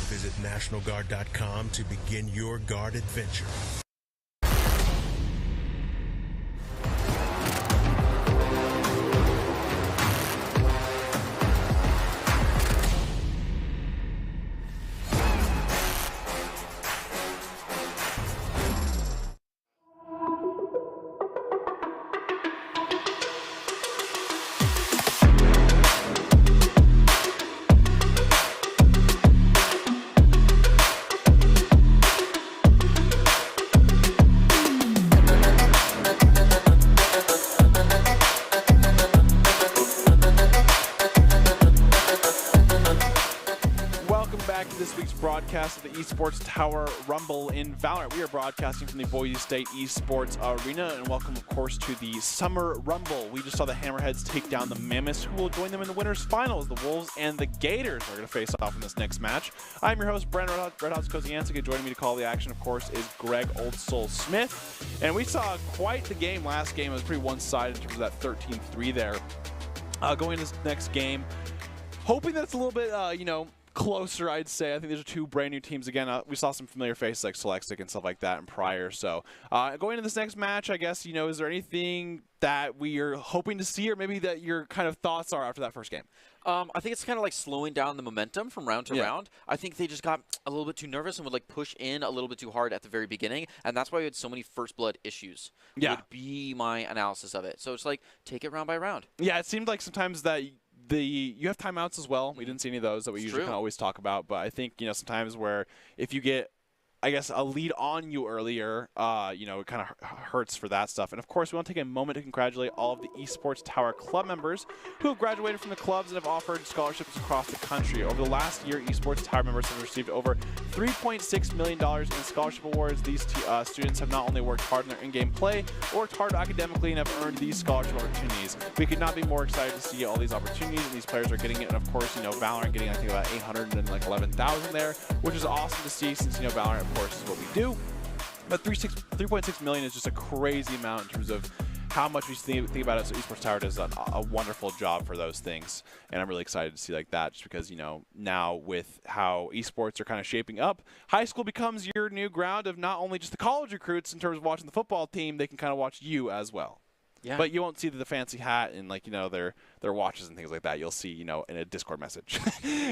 Visit NationalGuard.com to begin your guard adventure. This week's broadcast of the Esports Tower Rumble in Valorant. We are broadcasting from the Boise State Esports Arena, and welcome, of course, to the Summer Rumble. We just saw the Hammerheads take down the Mammoths, who will join them in the winners' finals. The Wolves and the Gators are going to face off in this next match. I'm your host, Brandon Red Hot Kozianczyk, and joining me to call the action, of course, is Greg Old Soul Smith. And we saw quite the game last game. It was pretty one-sided in terms of that 13-3 there. Going into this next game, hoping that it's a little bit, you know, closer, I'd say. I think these are two brand new teams again. We saw some familiar faces like Selectic and stuff like that in prior. So going into this next match, I guess, you know, is there anything that we are hoping to see, or maybe that your kind of thoughts are after that first game? I think it's kind of like slowing down the momentum from round to round. I think they just got a little bit too nervous and would like push in a little bit too hard at the very beginning, and that's why we had so many first blood issues. Yeah. Would be my analysis of it. So it's like, take it round by round. Yeah, it seemed like sometimes that you have timeouts as well. We didn't see any of those that we usually kind of always talk about, but I think, you know, sometimes where if you get, I guess, a lead on you earlier, you know, it kind of hurts for that stuff. And, of course, we want to take a moment to congratulate all of the Esports Tower Club members who have graduated from the clubs and have offered scholarships across the country. Over the last year, Esports Tower members have received over $3.6 million in scholarship awards. These students have not only worked hard in their in-game play, worked hard academically, and have earned these scholarship opportunities. We could not be more excited to see all these opportunities, and these players are getting it. And, of course, you know, Valorant getting, I think, about 811,000 there, which is awesome to see since, you know, Valorant, of course, is what we do. But 3.6 million is just a crazy amount in terms of how much we think about it. So Esports Tower does a wonderful job for those things, and I'm really excited to see like that, just because, you know, now with how esports are kind of shaping up, high school becomes your new ground of not only just the college recruits in terms of watching the football team, they can kind of watch you as well. Yeah. But you won't see the fancy hat and, like, you know, their watches and things like that. You'll see, you know, in a Discord message.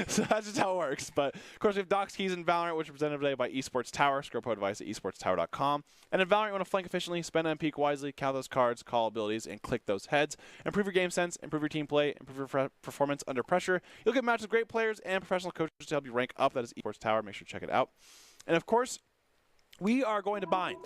So that's just how it works. But, of course, we have Docs Keys and Valorant, which are presented today by Esports Tower. Scroll pro device at esportstower.com. And in Valorant, you want to flank efficiently, spend and peek wisely, count those cards, call abilities, and click those heads. Improve your game sense, improve your team play, improve your performance under pressure. You'll get matched with great players and professional coaches to help you rank up. That is Esports Tower. Make sure to check it out. And, of course, we are going to Bind.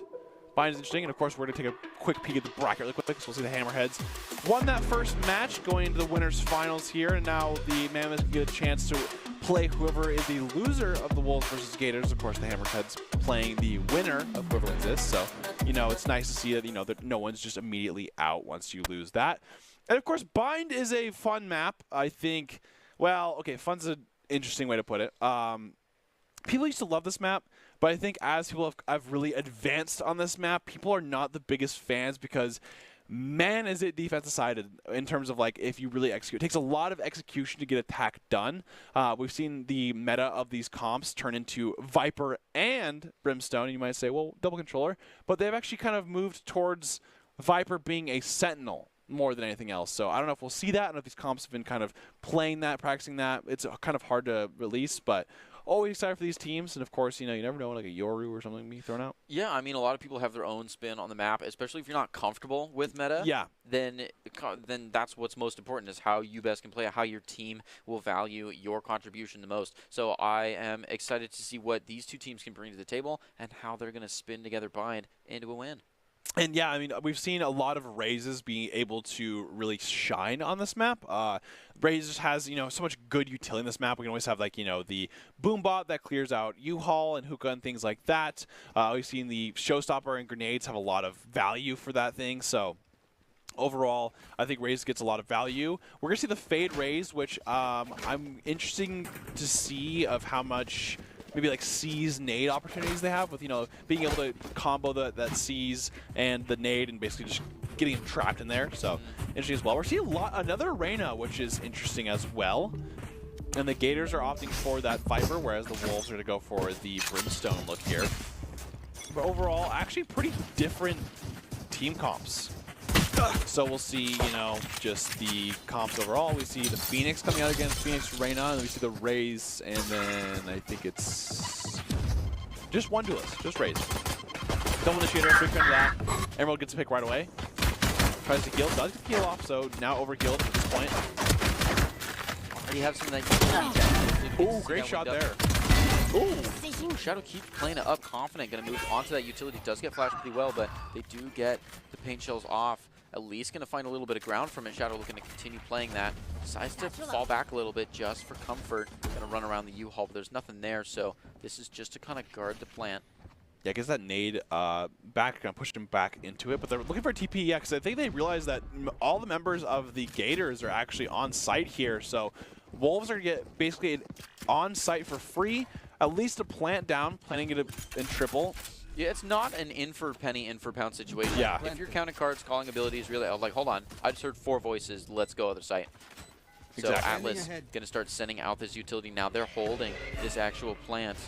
Bind is interesting, and of course, we're going to take a quick peek at the bracket really quick, so we'll see the Hammerheads won that first match going into the winners finals here, and now the Mammoths can get a chance to play whoever is the loser of the Wolves versus Gators. Of course, the Hammerheads playing the winner of whoever wins this, so, you know, it's nice to see that, you know, that no one's just immediately out once you lose that. And of course, Bind is a fun map, I think. Well, okay, fun's an interesting way to put it. People used to love this map, but I think as people have really advanced on this map, people are not the biggest fans because, man, is it defensive-sided in terms of, like, if you really execute. It takes a lot of execution to get attack done. We've seen the meta of these comps turn into Viper and Brimstone, and you might say, well, double controller. But they've actually kind of moved towards Viper being a Sentinel more than anything else. So I don't know if we'll see that. I don't know if these comps have been kind of playing that, practicing that. It's kind of hard to release, but always excited for these teams, and of course, you know, you never know, like a Yoru or something be thrown out. Yeah, I mean, a lot of people have their own spin on the map, especially if you're not comfortable with meta. Yeah. Then that's what's most important, is how you best can play, how your team will value your contribution the most. So I am excited to see what these two teams can bring to the table and how they're going to spin together Bind into a win. And yeah, I mean, we've seen a lot of Razes being able to really shine on this map. Razes has, you know, so much good utility in this map. We can always have, like, you know, the boom bot that clears out U-Haul and hookah and things like that. We've seen the Showstopper and grenades have a lot of value for that thing. So overall, I think Raze gets a lot of value. We're going to see the Fade Raze, which I'm interested to see of how much maybe like C's nade opportunities they have with, you know, being able to combo that C's and the nade and basically just getting him trapped in there. So interesting as well. We're seeing another Reyna, which is interesting as well. And the Gators are opting for that Viper, whereas the Wolves are going to go for the Brimstone look here. But overall, actually pretty different team comps. So we'll see, you know, just the comps overall. We see the Phoenix coming out against Phoenix Reyna, and then we see the Raze, and then I think it's just one duelist, just Raze. Double initiator, quick turn to that. Emerald gets a pick right away. Tries to heal, does get the heal off, so now overhealed at this point. Already have some of that. Ooh, great shot there. Ooh, Shadow keeps playing it up confident, going to move onto that utility. Does get flashed pretty well, but they do get the paint shells off. At least going to find a little bit of ground from it. Shadow looking to continue playing that. Decides to fall back a little bit just for comfort. Going to run around the U-Haul, but there's nothing there, so this is just to kind of guard the plant. Yeah, I guess that nade back kind of pushed him back into it, but they're looking for a TP, yeah, because I think they realized that all the members of the Gators are actually on site here, so Wolves are going to get basically on site for free, at least a plant down, planting it in triple. Yeah, it's not an in for penny, in for pound situation. Yeah. If you're counting cards, calling abilities, really, like, hold on, I just heard 4 voices, let's go other site. So Atlas going to start sending out this utility. Now they're holding this actual plant.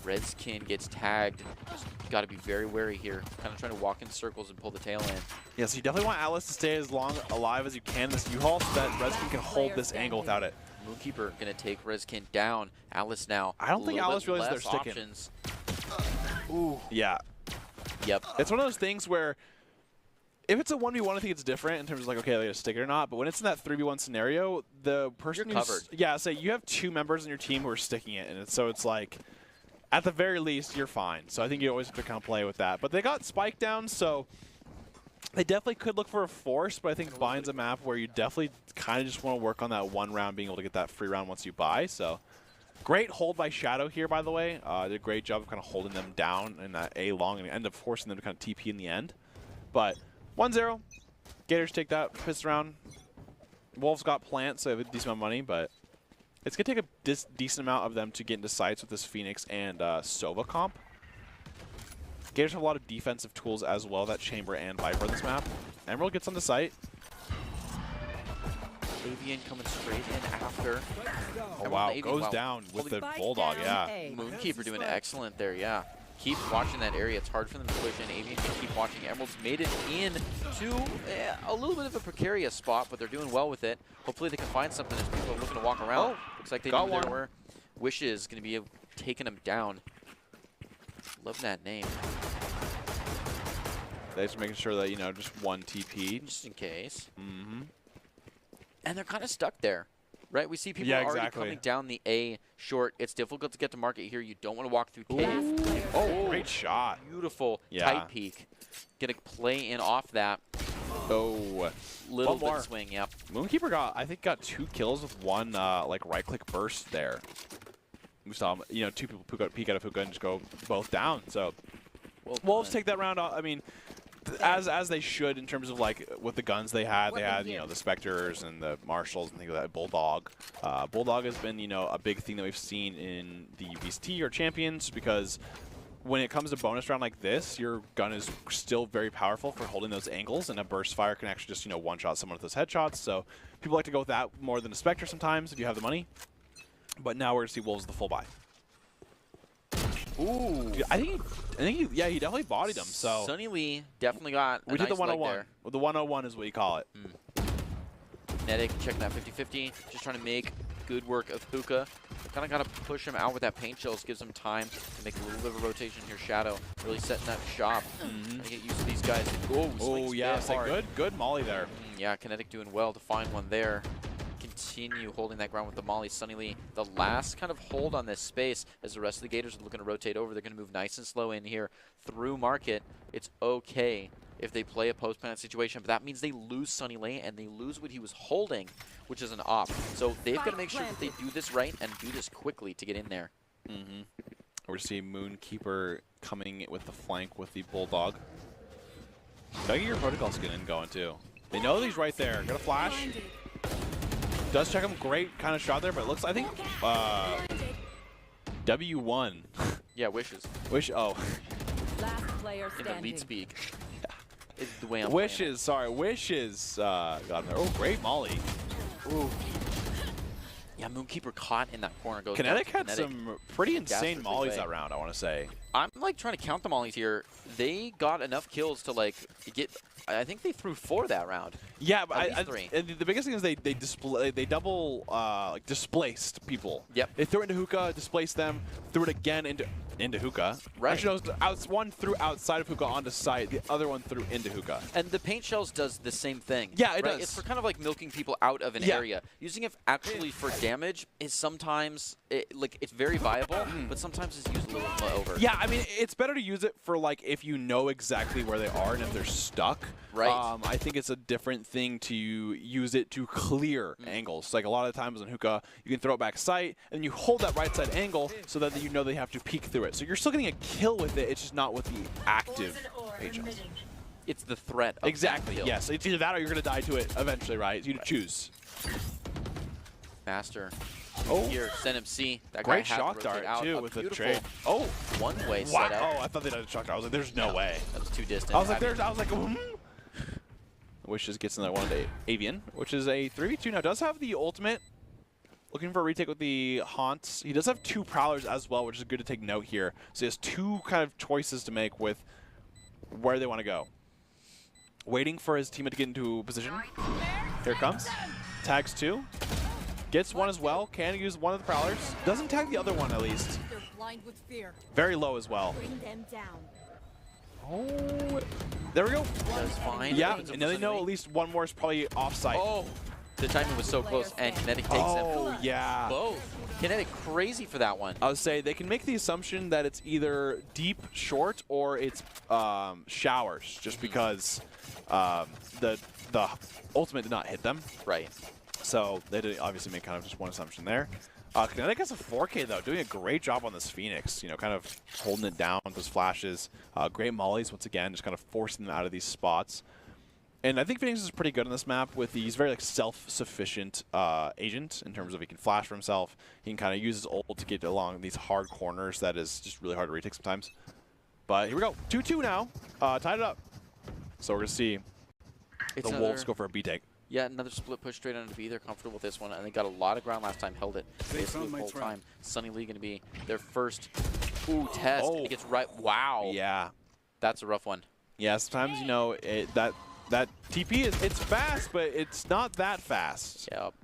Redskin gets tagged. Just got to be very wary here. Kind of trying to walk in circles and pull the tail in. Yeah, so you definitely want Atlas to stay as long alive as you can in this U-Haul so that Redskin can hold this angle without it. Moonkeeper going to take Redskin down. Atlas now. I don't think Atlas realizes they're sticking. Options. Ooh. Yeah. Yep. It's one of those things where if it's a 1v1, I think it's different in terms of like, okay, they're going to stick it or not. But when it's in that 3v1 scenario, the person You're covered. Yeah, say you have 2 members on your team who are sticking it. And so it's like, at the very least, you're fine. So I think you always have to kind of play with that. But they got Spike down, so they definitely could look for a force. But I think Bind's a map where you definitely kind of just want to work on that one round, being able to get that free round once you buy. So great hold by Shadow here, by the way. Did a great job of kind of holding them down in that A long and end up forcing them to kind of TP in the end. But 1-0. Gators take that piss round. Wolves got plants, so they have a decent amount of money, but it's going to take a decent amount of them to get into sights with this Phoenix and Sova comp. Gators have a lot of defensive tools as well, that Chamber and Viper on this map. Emerald gets on the site. Avian coming straight in after. Oh, wow. Goes down with the Bulldog, yeah. Moonkeeper doing excellent there, yeah. Keep watching that area. It's hard for them to push in. Avian can keep watching. Emerald's made it in to a little bit of a precarious spot, but they're doing well with it. Hopefully they can find something as people are looking to walk around. Looks like they knew there were. Wishes going to be taking them down. Love that name. They're just making sure that, you know, just one TP. Just in case. Mm-hmm. And they're kind of stuck there. Right, we see people already coming down the A short. It's difficult to get to market here. You don't want to walk through cave. Oh, great shot. Beautiful tight peek. Gonna play in off that. Oh, little bit of swing, yep. Moonkeeper got 2 kills with one like right-click burst there. We saw, you know, 2 people peek out of hookah and just go both down. So Wolves take that round off. I mean, as they should in terms of like with the guns they had, you know, the Spectres and the Marshals and things like that. Bulldog. Bulldog has been, you know, a big thing that we've seen in the VST or Champions, because when it comes to bonus round like this, your gun is still very powerful for holding those angles, and a burst fire can actually just, you know, one-shot someone with those headshots. So people like to go with that more than a Spectre sometimes if you have the money. But now we're going to see Wolves the full buy. Ooh, I think he definitely bodied him. So Sunny Lee definitely got a we did nice the 101. leg Well, the 101 is what you call it. Kinetic checking that 50-50, just trying to make good work of Hookah. Kind of got to push him out with that paint shells, gives him time to make a little bit of a rotation here. Shadow really setting that shop. Trying to get used to these guys. Oh yeah, it's like good molly there. Yeah, Kinetic doing well to find one there. Continue holding that ground with the molly. Sunny Lee, the last kind of hold on this space as the rest of the Gators are looking to rotate over. They're going to move nice and slow in here through market. It's okay if they play a post-plant situation, but that means they lose Sunny Lee and they lose what he was holding, which is an op. So they've got to make sure that they do this right and do this quickly to get in there. We're seeing Moonkeeper coming with the flank with the Bulldog. Gotta get your protocol skin in going too. They know he's right there. Got a flash. Does check him. Great kind of shot there, but it looks, I think, W1. Yeah, Wishes. Oh. Last player In standing. the lead speak. Is the way I'm Wishes, sorry. Wishes got him there. Oh, great molly. Ooh. Yeah, Moonkeeper caught in that corner. Goes Kinetic had some pretty insane mollies way. that round, I want to say. I'm like trying to count the mollies here. They got enough kills to like get. I think they threw 4 that round. Yeah, but and the biggest thing is they double like displaced people. Yep. They threw it into hookah, displaced them, threw it again into hookah. Right. Actually, no, one threw outside of hookah onto site, the other one threw into hookah. And the paint shells does the same thing. Yeah, it does. It's for kind of like milking people out of an area. Using it actually for damage is sometimes it's very viable, but sometimes it's used a little over. Yeah, I mean, it's better to use it for like if you know exactly where they are and if they're stuck. Right. I think it's a different thing to use it to clear angles. Like a lot of times in hookah, you can throw it back sight, and you hold that right side angle so that you know they have to peek through it. So you're still getting a kill with it. It's just not with the active agents. It's the threat of Exactly. that kill. Yes. It's either that or you're going to die to it eventually, right? You choose. Master. Oh. Here, send him C. That Great guy shock dart out. too with the trade. Oh, one-way wow. setup. Oh, I thought they had a shock dart. I was like, there's no way. That was too distant. I was like, which just gets another one to Avian, which is a 3v2. Now, does have the ultimate. Looking for a retake with the Haunts. He does have 2 Prowlers as well, which is good to take note here. So he has 2 kind of choices to make with where they want to go. Waiting for his teammate to get into position. Here it comes. Tags 2. Gets 1 as well. Can use 1 of the Prowlers. Doesn't tag the other one, at least. They're blind with fear. Very low as well. Bring them down. Oh, there we go. That's fine. Yeah, and now they know at least 1 more is probably offsite. Oh, the timing was so close, and Kinetic takes Oh, yeah. both. Kinetic crazy for that one. I would say they can make the assumption that it's either deep short or it's showers, just because the ultimate did not hit them. Right. So they did obviously make kind of just one assumption there. Kinetic has a 4K though, doing a great job on this Phoenix. You know, kind of holding it down with those flashes. Great mollies once again, just kind of forcing them out of these spots. And I think Phoenix is pretty good on this map with he's very like self-sufficient agent in terms of he can flash for himself. He can kind of use his ult to get along these hard corners that is just really hard to retake sometimes. But here we go, 2-2 now, tied it up. So we're gonna see It's the Wolves go for a B take. Yeah, another split push straight onto B. They're comfortable with this one, and they got a lot of ground last time, held it basically the whole time. Sunny Lee going to be their first test. Oh. And it gets right. Wow. Yeah. That's a rough one. Yeah, sometimes, you know, that TP, it's fast, but it's not that fast. Yep.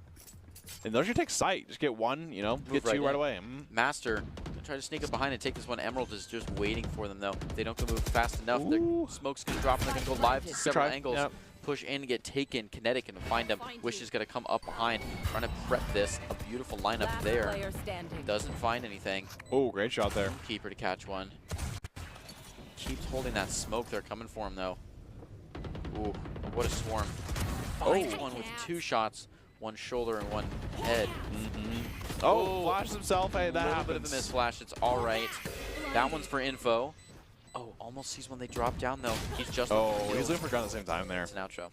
And those should take sight. Just get 1, you know, get 2 right away. Master gonna try to sneak up behind and take this one. Emerald is just waiting for them, though. They don't go move fast enough. Their smoke's going to drop, and they're going to go live to several angles. Yep. Push in, get taken. Kinetic and find him. Wish is going to come up behind, trying to prep this. A beautiful lineup there. Doesn't find anything. Oh, great shot there. Keeper to catch one. Keeps holding that smoke. They're coming for him, though. Ooh, what a swarm. Finds one with 2 shots. 1 shoulder and 1 head. Oh, flashes himself. Hey, that happens. A happens. bit of a miss flash. It's all right. That one's for info. Oh, almost sees when they drop down, though. He's just he's looking for gun at the same time there. It's an outro.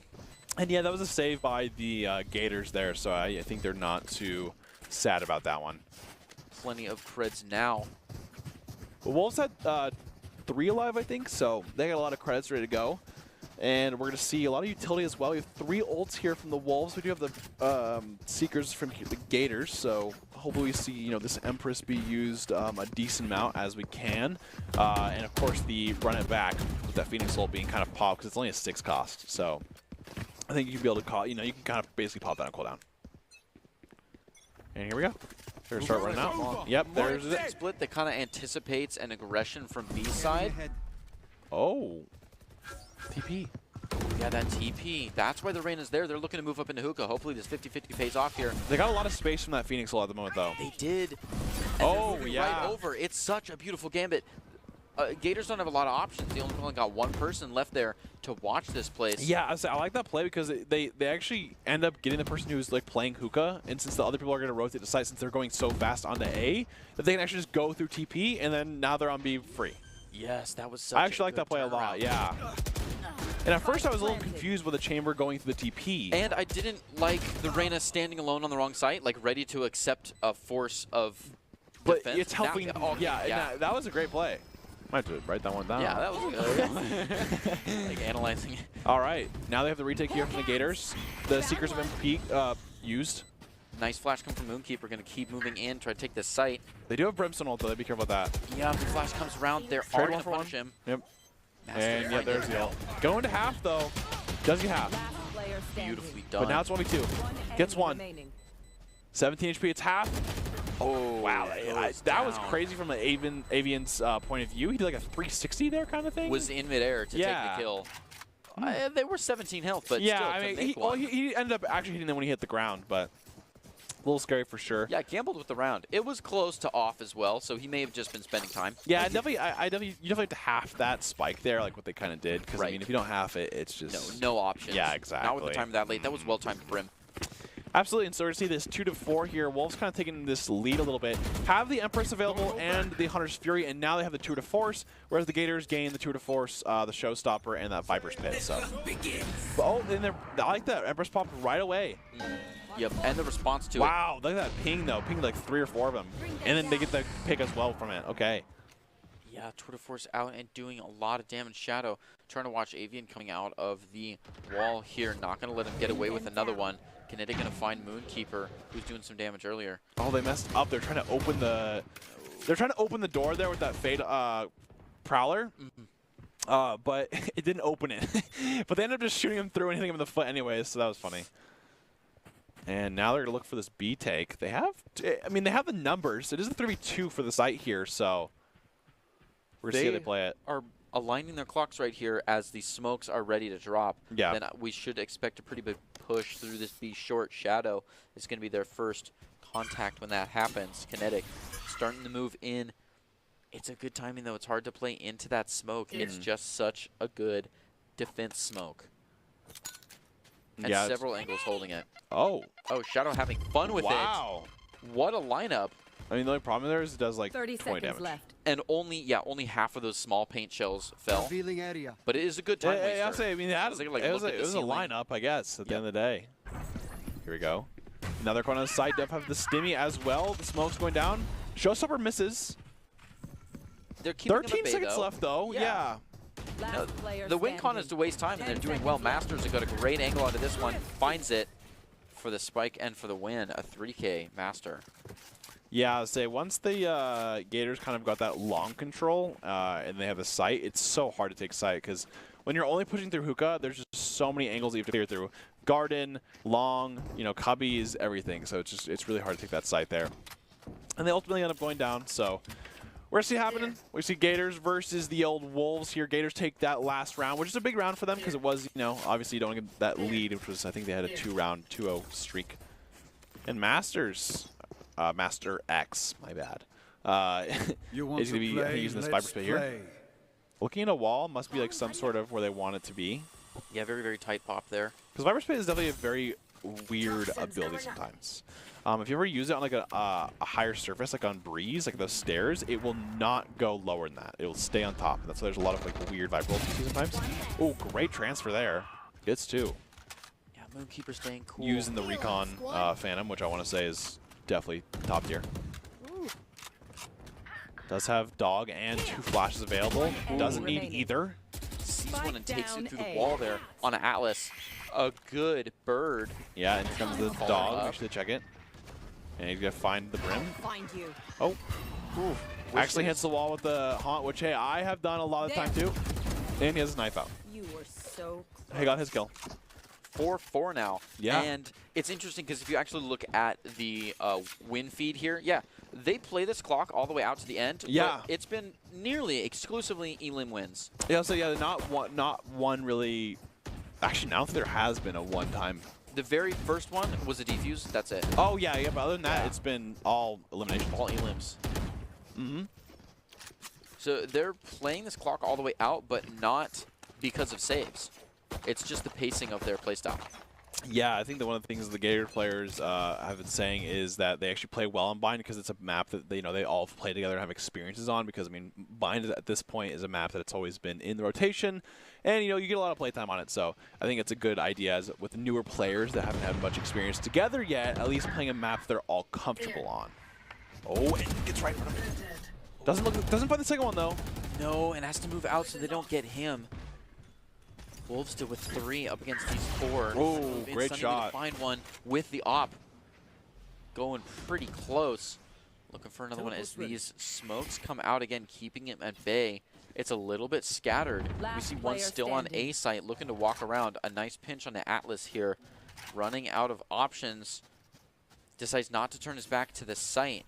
And yeah, that was a save by the Gators there, so I think they're not too sad about that one. Plenty of creds now. The Wolves had 3 alive, I think, so they got a lot of credits ready to go. And we're going to see a lot of utility as well. We have 3 ults here from the Wolves. We do have the Seekers from the Gators, so hopefully we see, you know, this Empress be used a decent amount as we can. And of course the run it back with that Phoenix ult being kind of popped because it's only a 6 cost. So I think you can be able to call, you know, you can kind of basically pop that on cooldown. And here we go. They're going to start running out. Yep, there's it. Split that kind of anticipates an aggression from B side. Oh. TP. Yeah, that TP. That's why the Reyna's there. They're looking to move up into hookah. Hopefully this 50-50 pays off here. They got a lot of space from that Phoenix ult at the moment, though. They did. And oh, yeah. Right over. It's such a beautiful gambit. Gators don't have a lot of options. They only got 1 person left there to watch this place. Yeah, I like that play because they actually end up getting the person who's like playing hookah, and since the other people are going to rotate the site since they're going so fast onto A, that they can actually just go through TP, and then now they're on B free. Yes, that was such I actually like that play a lot, yeah. And at first I was a little confused with the chamber going through the TP. And I didn't like the Reyna standing alone on the wrong site, like ready to accept a force of defense. But it's helping. That was a great play. Might have to write that one down. Yeah, that was good. Like analyzing it. All right, now they have the retake here from the Gators. The Seekers of MP used. Nice flash come from Moonkeeper, going to keep moving in, try to take this site. They do have Brimstone ult, though. Be careful about that. Yeah, the flash comes around. They're all going to punish him. Yep. Master and yeah, there's the ult. Going to half, though. Does get half. Beautifully done. But now it's 1v2. Gets 1. 17 HP, it's half. Oh, wow. That was crazy from an Avian's point of view. He did like a 360 there kind of thing. Was in midair to take the kill. They were 17 health, but still, I mean, he ended up actually hitting them when he hit the ground, but a little scary for sure. Yeah, gambled with the round. It was close to off as well, so he may have just been spending time. Yeah, you definitely have to half that spike there, like what they kind of did. Because I mean, if you don't half it, it's just no options. Yeah, exactly. Not with the time that late. That was well timed for him. Absolutely, and so we're going to see this 2-4 here. Wolves kind of taking this lead a little bit. Have the Empress available and the Hunter's Fury, and now they have the Tour de Force, whereas the Gators gain the Tour de Force, the Showstopper, and that Viper's Pit. So, and I like that. Empress popped right away. Yep, and the response to it. Wow, look at that ping, though. Ping like 3 or 4 of them. And then they get the pick as well from it. Okay. Yeah, Tour de Force out and doing a lot of damage. Shadow Trying to watch Avian coming out of the wall here. Not going to let him get away with another one. Kinetic going to find Moonkeeper, who's doing some damage earlier. Oh, they messed up. They're trying to open the... They're trying to open the door there with that Fade Prowler. But it didn't open it. But they ended up just shooting him through and hitting him in the foot anyways, so that was funny. And now they're going to look for this B take. They have... I mean, they have the numbers. It is a 3v2 for the site here, so... We're going to see how they play it. Are aligning their clocks right here as the smokes are ready to drop. Yeah. Then we should expect a pretty big push through this B short. Shadow is going to be their first contact when that happens. Kinetic starting to move in. It's a good timing, though. It's hard to play into that smoke. It's just such a good defense smoke. And yeah, several angles holding it. Oh. Oh, Shadow having fun with wow. it. What a lineup. I mean, the only problem there is it does like 30 20 seconds damage. left. And only half of those small paint shells fell. Revealing area. But it is a good time waster. Yeah, I'll say, I mean, it was a lineup, I guess, at the end of the day. Here we go. Another corner on the side. Def have the stimmy as well. The smoke's going down. Showstopper misses. They're keeping 13 seconds left, though. Yeah. No, the win con is to waste time, and they're doing well. Masters have got a great angle out of this one. Finds it for the spike and for the win. A 3K Master. Yeah, I'll say once the Gators kind of got that long control and they have the sight, it's so hard to take sight because when you're only pushing through hookah, there's just so many angles that you have to clear through. Garden, long, cubbies, everything. So it's really hard to take that sight there. And they ultimately end up going down. So we're see happening. We see Gators versus the old Wolves here. Gators take that last round, which is a big round for them because it was, obviously you don't get that lead, which was I think they had a 2-round 2-0 streak. And Masters. Master X, my bad. Is going to be using this Viper Spit here. Looking at a wall must be like some sort of where they want it to be. Yeah, very, very tight pop there. Because Viper Spit is definitely a very weird ability sometimes. If you ever use it on like a higher surface, like on Breeze, like those stairs, it will not go lower than that. It will stay on top. And that's why there's a lot of like weird Viper rolls you see sometimes. Oh, great transfer there. Gets two. Yeah, Moonkeeper staying cool. Using the Recon Phantom, which I want to say is definitely top tier. Does have dog and 2 flashes available. Doesn't need either. Sees one and takes it through the wall there on Atlas. A good bird. Yeah, and here comes the dog. Make sure to check it. And he's going to find the brim. Find you. Oh. Ooh. Actually hits the wall with the haunt, which, hey, I have done a lot of the time too. And he has his knife out. You were so close. He got his kill. 4-4 now. Yeah. And it's interesting because if you actually look at the win feed here, yeah, they play this clock all the way out to the end. Yeah. But it's been nearly exclusively Elim wins. Yeah, so yeah, not one really. Actually, now there has been a one-time. The very first one was a defuse. That's it. Oh, yeah, but other than that, it's been all elimination. All Elims. Mm-hmm. So they're playing this clock all the way out, but not because of saves. It's just the pacing of their playstyle. Yeah, I think that one of the things the Gator players have been saying is that they actually play well on Bind because it's a map that they all play together and have experiences on. Because I mean, Bind at this point is a map that it's always been in the rotation, and you get a lot of playtime on it. So I think it's a good idea as with newer players that haven't had much experience together yet, at least playing a map they're all comfortable on. Oh, and gets right in front of him. Doesn't find the second one though. No, and has to move out so they don't get him. Wolves still with 3 up against these 4. Oh, great shot. To find one with the op. Going pretty close. Looking for another one as these smokes come out again, keeping him at bay. It's a little bit scattered. We see one still on A site looking to walk around. A nice pinch on the Atlas here. Running out of options. Decides not to turn his back to the site.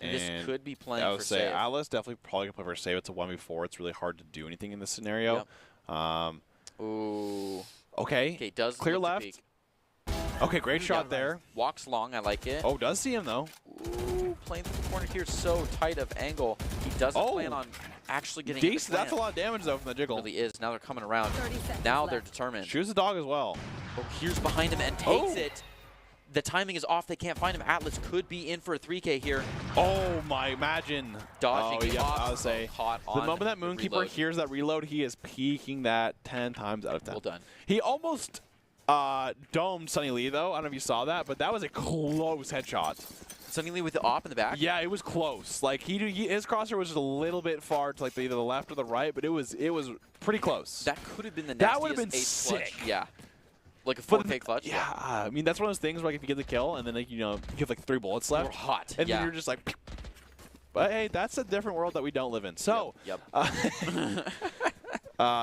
And this could be playing for save. I would say Atlas definitely probably going to play for a save. It's a 1v4. It's really hard to do anything in this scenario. Yep. Ooh. Okay. Does clear left. Okay, great shot there. Walks long, I like it. Oh, does see him though. Ooh, playing through the corner here, so tight of angle. He doesn't plan on actually getting decent. That's a lot of damage though from the jiggle. It really is. Now they're coming around. Now they're determined. Shoots the dog as well. Oh, here's behind him and takes it. The timing is off. They can't find him. Atlas could be in for a 3K here. Oh my! Imagine dodging. Oh, yeah, I would say the moment that Moonkeeper hears that reload, he is peeking that 10 times out of 10. Well done. He almost domed Sunny Lee though. I don't know if you saw that, but that was a close headshot. Sunny Lee with the op in the back? Yeah, it was close. Like his crosshair was just a little bit far to like either the left or the right, but it was pretty close. That could have been the That would nastiest have been ace sick. clutch. Yeah. Like a 4K clutch? Yeah, I mean, that's one of those things where like, if you get the kill and then like, you have like 3 bullets left. We're hot. And yeah. then you're just like, but hey, that's a different world that we don't live in. So, Yep.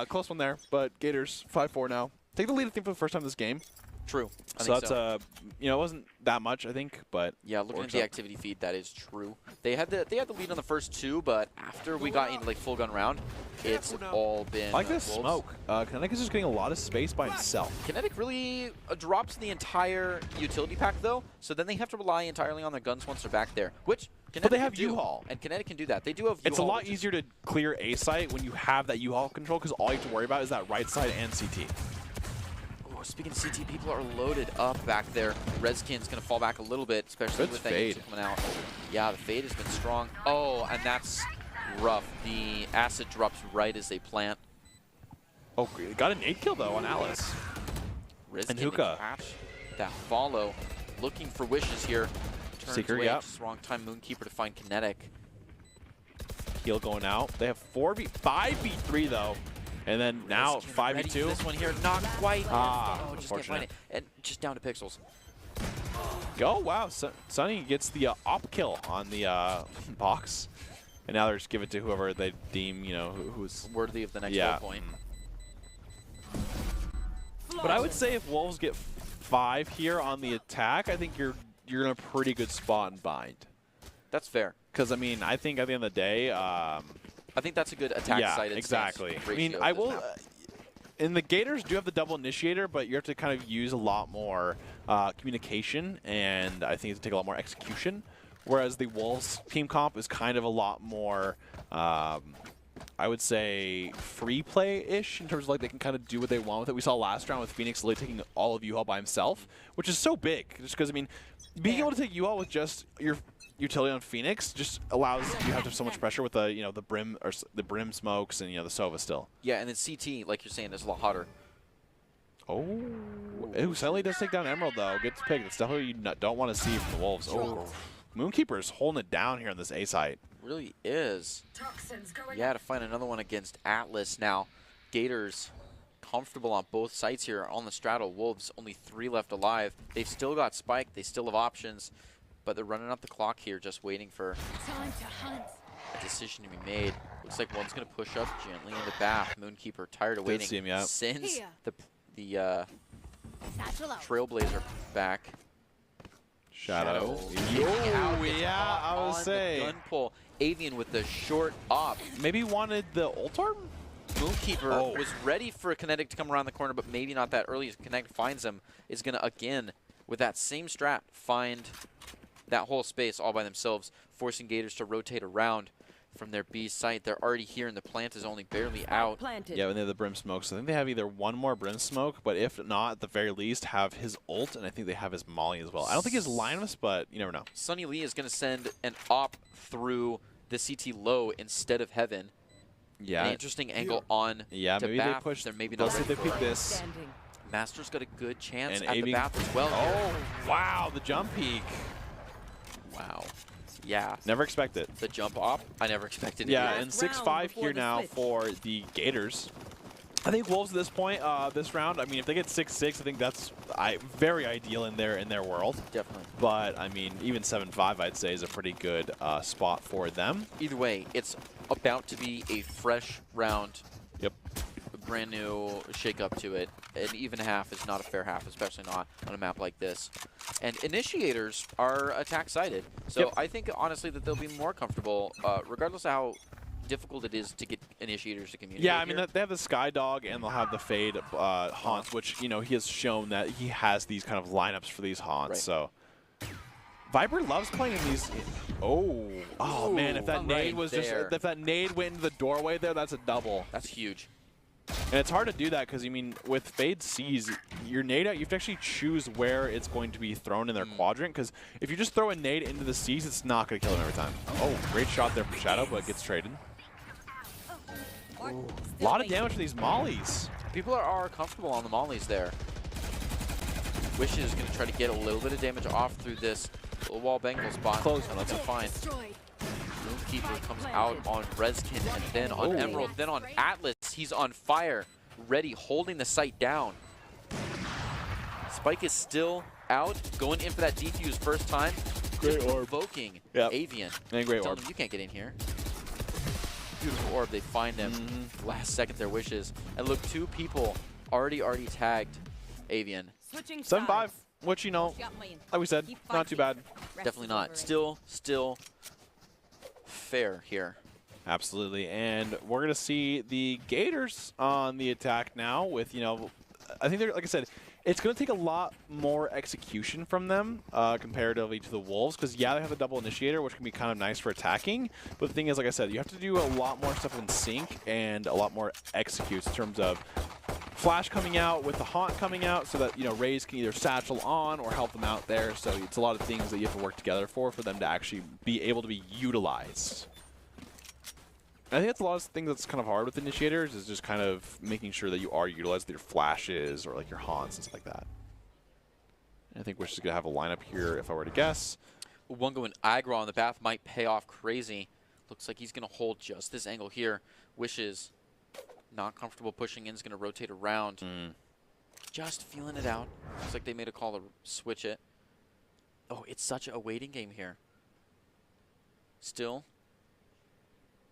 close one there, but Gators 5-4 now. Take the lead, I think, for the first time this game. True. I So think that's it wasn't that much, I think, but yeah, looking at works the out. activity feed, that is true. They had the lead on the first 2, but after we got into like full gun round, it's all been I like this Wolves. smoke. Kinetic is just getting a lot of space by himself. Kinetic really drops the entire utility pack though, so then they have to rely entirely on their guns once they're back there, which Kinetic they have can do. U-Haul. And Kinetic can do that. They do have U-Haul. It's a lot which is- easier to clear A site when you have that U-Haul control because all you have to worry about is that right side and CT. Oh, speaking of CT, people are loaded up back there. Rezkin's going to fall back a little bit, especially Good with that fade. Util coming out. Yeah, the fade has been strong. Oh, and that's rough. The acid drops right as they plant. Oh, got an 8 kill though on Alice. Rezkin And to Hookah. catch that follow. Looking for wishes here. Turns Seeker, away, yep. just wrong time. Moonkeeper to find Kinetic. Heal going out. They have 5v3 though, and then now Rezkin ready for 5v2. this one here, not quite. Ah, oh, just can't find unfortunate. it. And just down to pixels. Go! Wow, Sunny gets the op kill on the box, and now they're just give it to whoever they deem who's. Worthy of the next Yeah. goal point. But I would say if Wolves get 5 here on the attack, I think you're in a pretty good spot in bind. That's fair. Because I mean, I think at the end of the day, I think that's a good attack yeah, side. exactly. I mean, ratio I of this will. map. And the Gators do have the double initiator, but you have to kind of use a lot more communication, and I think it's take a lot more execution. Whereas the Wolves team comp is kind of a lot more, I would say, free play-ish in terms of like they can kind of do what they want with it. We saw last round with Phoenix literally taking all of U-Haul by himself, which is so big. Just because I mean, being able to take U-Haul with just your utility on Phoenix just allows you have so much pressure with the the brim smokes and the Sova still. Yeah, and then CT, like you're saying, is a lot hotter. Oh, ooh, Sally does take down Emerald though. Gets picked. That's definitely you don't want to see from the Wolves. Oh, Moonkeeper is holding it down here on this A site. Really is. Yeah, to find another one against Atlas now. Gators comfortable on both sides here on the straddle. Wolves only 3 left alive. They've still got Spike. They still have options, but they're running out the clock here, just waiting for Time to hunt. a decision to be made. Looks like one's going to push up gently into bath. Moonkeeper tired of waiting see him, yeah. since Here. the Satchel out. Trailblazer back. Shadow. Kicking out, Oh, gets yeah, caught I was on saying. the gun pull. Avian with the short op. Maybe wanted the ult arm? Moonkeeper was ready for a Kinetic to come around the corner, but maybe not that early. As Kinetic finds him, is going to, again, with that same strat, find that whole space all by themselves, forcing Gators to rotate around from their B site. They're already here, and the plant is only barely out. Planted. Yeah, and they have the Brim Smoke. So I think they have either one more Brim Smoke, but if not, at the very least, have his ult, and I think they have his Molly as well. I don't think his Linus, but you never know. Sunny Lee is going to send an op through the CT low instead of Heaven. Yeah. An interesting angle on Yeah, to maybe Bath. they push. They're maybe not Let's see if ready they for pick it. this. Standing. Master's got a good chance And at the Avian- Bath as well. Oh, wow, the jump peek. Wow. Yeah. Never expect it. The jump op, I never expected it. Yeah, either. and Last 6-5 round here before the now switch. for the Gators. I think Wolves at this point, this round, I mean, if they get 6-6, I think that's very ideal in their world. Definitely. But, I mean, even 7-5, I'd say, is a pretty good spot for them. Either way, it's about to be a fresh round. Yep. A brand new shake-up to it. An even half is not a fair half, especially not on a map like this. And initiators are attack-sided. So Yep. I think, honestly, that they'll be more comfortable, regardless of how difficult it is to get initiators to communicate. Yeah, I mean, here. they have the Sky Dog and they'll have the Fade haunts, which, he has shown that he has these kind of lineups for these haunts. Right. So Viper loves playing in these. Oh man! If that Ooh, nade right was there. if that nade went into the doorway there, that's a double. That's huge. And it's hard to do that because, I mean, with Fade C's, your nade out, you have to actually choose where it's going to be thrown in their quadrant. Because if you just throw a nade into the C's, it's not going to kill them every time. Oh, great shot there from Shadow, but it gets traded. A lot of damage for these mollies. People are comfortable on the mollies there. Wish is going to try to get a little bit of damage off through this wall bangle spot. Close. And that's a fine. Destroyed. Moonkeeper comes out on Reskin and then on Emerald, then on Atlas. He's on fire, ready, holding the site down. Spike is still out, going in for that defuse first time. Great just orb. Provoking Yep. Avian. And great Telling orb. him, you can't get in here. Beautiful orb, they find him. Last second, their wishes. And look, 2 people already tagged Avian. Switching 7-5, sides. which, you know, Got lane. like we said, Keep not too fighting. bad. Rest Definitely is not. over. Still fair here. Absolutely, and we're going to see the Gators on the attack now with, you know, I think they're, like I said, it's going to take a lot more execution from them comparatively to the Wolves, because, yeah, they have a double initiator, which can be kind of nice for attacking, but the thing is, like I said, you have to do a lot more stuff in sync and a lot more executes in terms of Flash coming out with the Haunt coming out so that, you know, Raze can either satchel on or help them out there, so it's a lot of things that you have to work together for them to actually be able to be utilized. I think that's a lot of things that's kind of hard with initiators, is just kind of making sure that you are utilized with your flashes or like your haunts and stuff like that. And I think we're just going to have a lineup here if I were to guess. One going aggro on the Bath might pay off crazy. Looks like he's going to hold just this angle here. Wishes not comfortable pushing in, is going to rotate around. Just feeling it out. Looks like they made a call to switch it. Oh, it's such a waiting game here. Still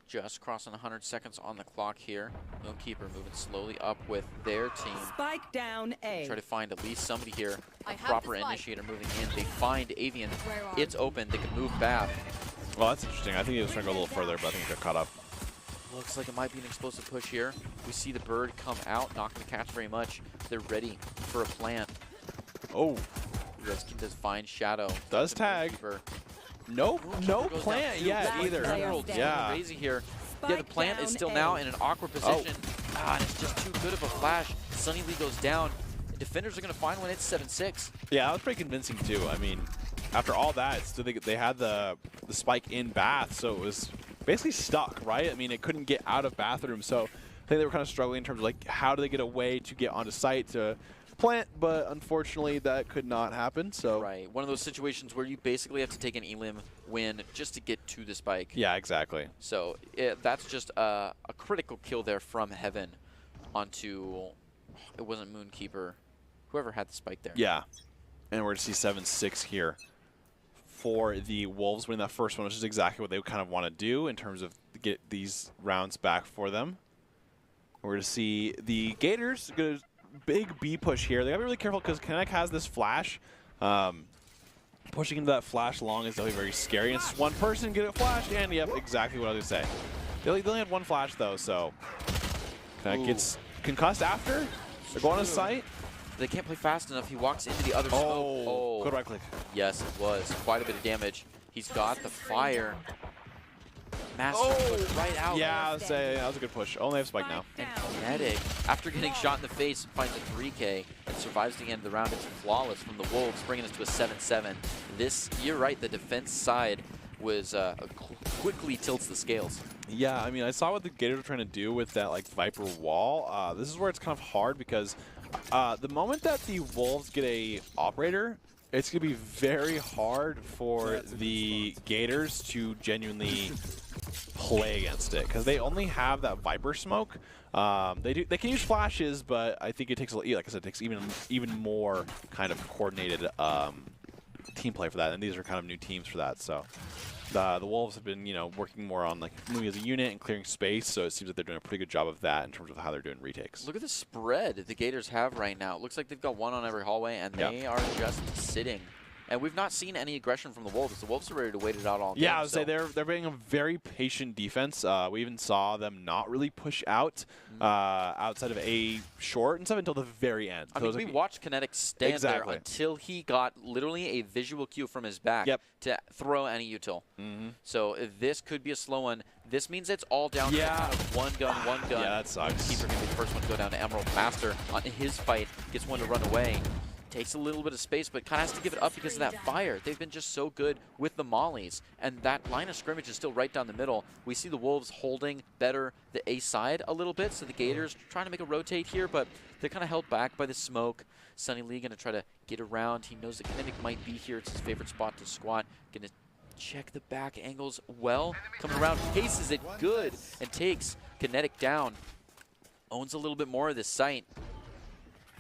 just crossing 100 seconds on the clock here. Moonkeeper moving slowly up with their team. Spike down A. Try to find at least somebody here. I A have proper the spike. initiator moving in. They find Avian. Where are It's open. They can move Bath. Well, that's interesting. I think he was trying to go a little further, but I think he got caught up. Looks like it might be an explosive push here. We see the bird come out. Not going to catch very much. They're ready for a plant. Oh, Reskin does find Shadow. Does The tag. Moonkeeper. no Goes plant down yet Last either. player Emerald standing. Yeah. crazy here. Yeah, the Spike plant is down still A. now in an awkward position. And it's just too good of a flash. Sunny Lee goes down. Defenders are going to find one. It's 7-6. Yeah, that was pretty convincing too. I mean, after all that, still they had the spike in Bath, so it was basically stuck, right? I mean, it couldn't get out of Bathroom, so I think they were kind of struggling in terms of like how do they get a way to get onto site to plant, but unfortunately that could not happen. So Right. One of those situations where you basically have to take an elim win just to get to the spike. yeah, exactly. So that's just a critical kill there from Heaven onto, it wasn't Moonkeeper, whoever had the spike there. Yeah, and we're going to see 7-6 here for the Wolves winning that first one, which is exactly what they kind of want to do in terms of get these rounds back for them. We're going to see the Gators get a big B push here. They got to be really careful because Kinetic has this flash. Pushing into that flash long is definitely very scary. It's one person get a flash, and yep, exactly what I was going to say. They only had one flash though, so Kinetic gets concussed after. They're going to site. They can't play fast enough. He walks into the other smoke. Oh, good right click. Yes, it was. Quite a bit of damage. He's got the fire. Master push right out. Yeah, I would say that was a good push. Only have spike now. And Kinetic, after getting shot in the face, finds a 3K and survives the end of the round. It's flawless from the Wolves, bringing us to a 7-7. This, you're right, the defense side was quickly tilts the scales. Yeah, I mean, I saw what the Gators were trying to do with that like Viper wall. This is where it's kind of hard because the moment that the Wolves get a operator, it's going to be very hard for the Gators to genuinely play against it because they only have that Viper smoke. They can use flashes, but I think it takes, like I said, it takes even more kind of coordinated team play for that, and these are kind of new teams for that. So the Wolves have been, working more on like moving as a unit and clearing space. So it seems like they're doing a pretty good job of that in terms of how they're doing retakes. Look at the spread the Gators have right now. It looks like they've got one on every hallway, and they are just sitting. And we've not seen any aggression from the Wolves. The Wolves are ready to wait it out all game. Yeah, I would say they're being a very patient defense. We even saw them not really push out outside of a short and stuff until the very end. I So mean, we watched Kinetic stand there Exactly. until he got literally a visual cue from his back to throw any util. So this could be a slow one. This means it's all down to kind of one gun. Yeah, that sucks. Keeper going to be the first one to go down to Emerald. Master on his fight gets one to run away. Takes a little bit of space, but kind of has to give it up because of that fire. They've been just so good with the mollies, and that line of scrimmage is still right down the middle. We see the Wolves holding better the A side a little bit, so the Gators trying to make a rotate here, but they're kind of held back by the smoke. Sunny Lee going to try to get around. He knows that Kinetic might be here. It's his favorite spot to squat. Going to check the back angles well. Coming around, paces it good, and takes Kinetic down. Owns a little bit more of this site.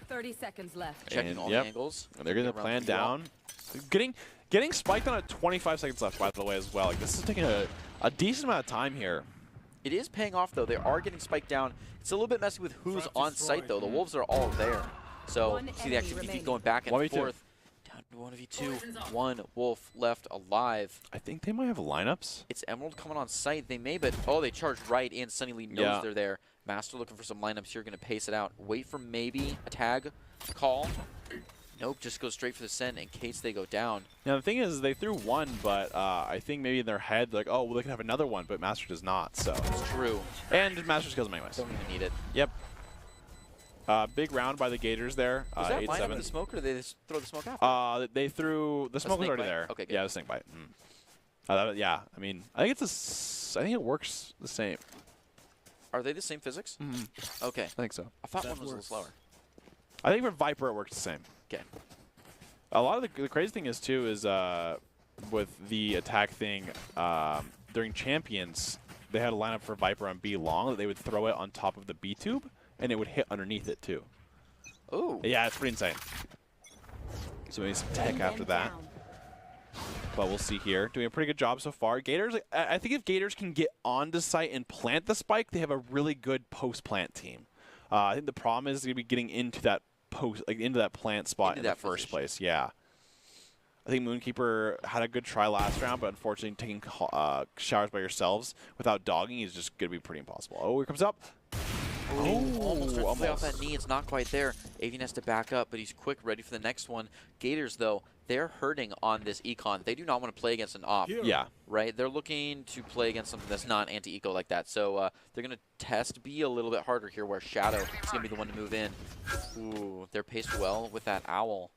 30 seconds left. Checking all the angles. And they're going to plan down. Getting spiked on at 25 seconds left, by the way, as well. Like, this is taking a decent amount of time here. It is paying off, though. They are getting spiked down. It's a little bit messy with who's on site, though. The Wolves are all there. So, see the activity going back and forth. Down to 1v2. One Wolf left alive. I think they might have lineups. It's Emerald coming on site. They may, but oh, they charged right in. Sunny Lee knows they're there. Master looking for some lineups here, going to pace it out. Wait for maybe a tag call. Nope, just go straight for the send in case they go down. Now, the thing is, they threw one, but I think maybe in their head, like, oh, well, they can have another one, but Master does not, so. It's true. And Master kills them anyways. Don't even need it. Yep. Big round by the Gators there. Was that line up the smoke, or did they just throw the smoke after? They threw the smoke was already bite? there. Okay, good. Yeah, the snake bite. Yeah, I mean, I think I think it works the same. Are they the same physics? Okay. I think so. I thought one was a little slower. I think for Viper it works the same. Okay. A lot of the crazy thing is too is with the attack thing during Champions, they had a lineup for Viper on B long that they would throw it on top of the B tube and it would hit underneath it too. Oh. Yeah, it's pretty insane. So maybe some tech after that. But we'll see here. Doing a pretty good job so far. Gators, I think if Gators can get onto site and plant the spike, they have a really good post-plant team. I think the problem is going to be getting into that into that plant spot in the first place. Yeah. I think Moonkeeper had a good try last round, but unfortunately taking showers by yourselves without dogging is just going to be pretty impossible. Oh, here comes up. Almost play off that knee. It's not quite there. Avian has to back up, but he's quick, ready for the next one. Gators, though, they're hurting on this econ. They do not want to play against an op. Yeah. Right? They're looking to play against something that's not anti-eco like that. So they're going to test B a little bit harder here, where Shadow is going to be the one to move in. Ooh, they're paced well with that Owl.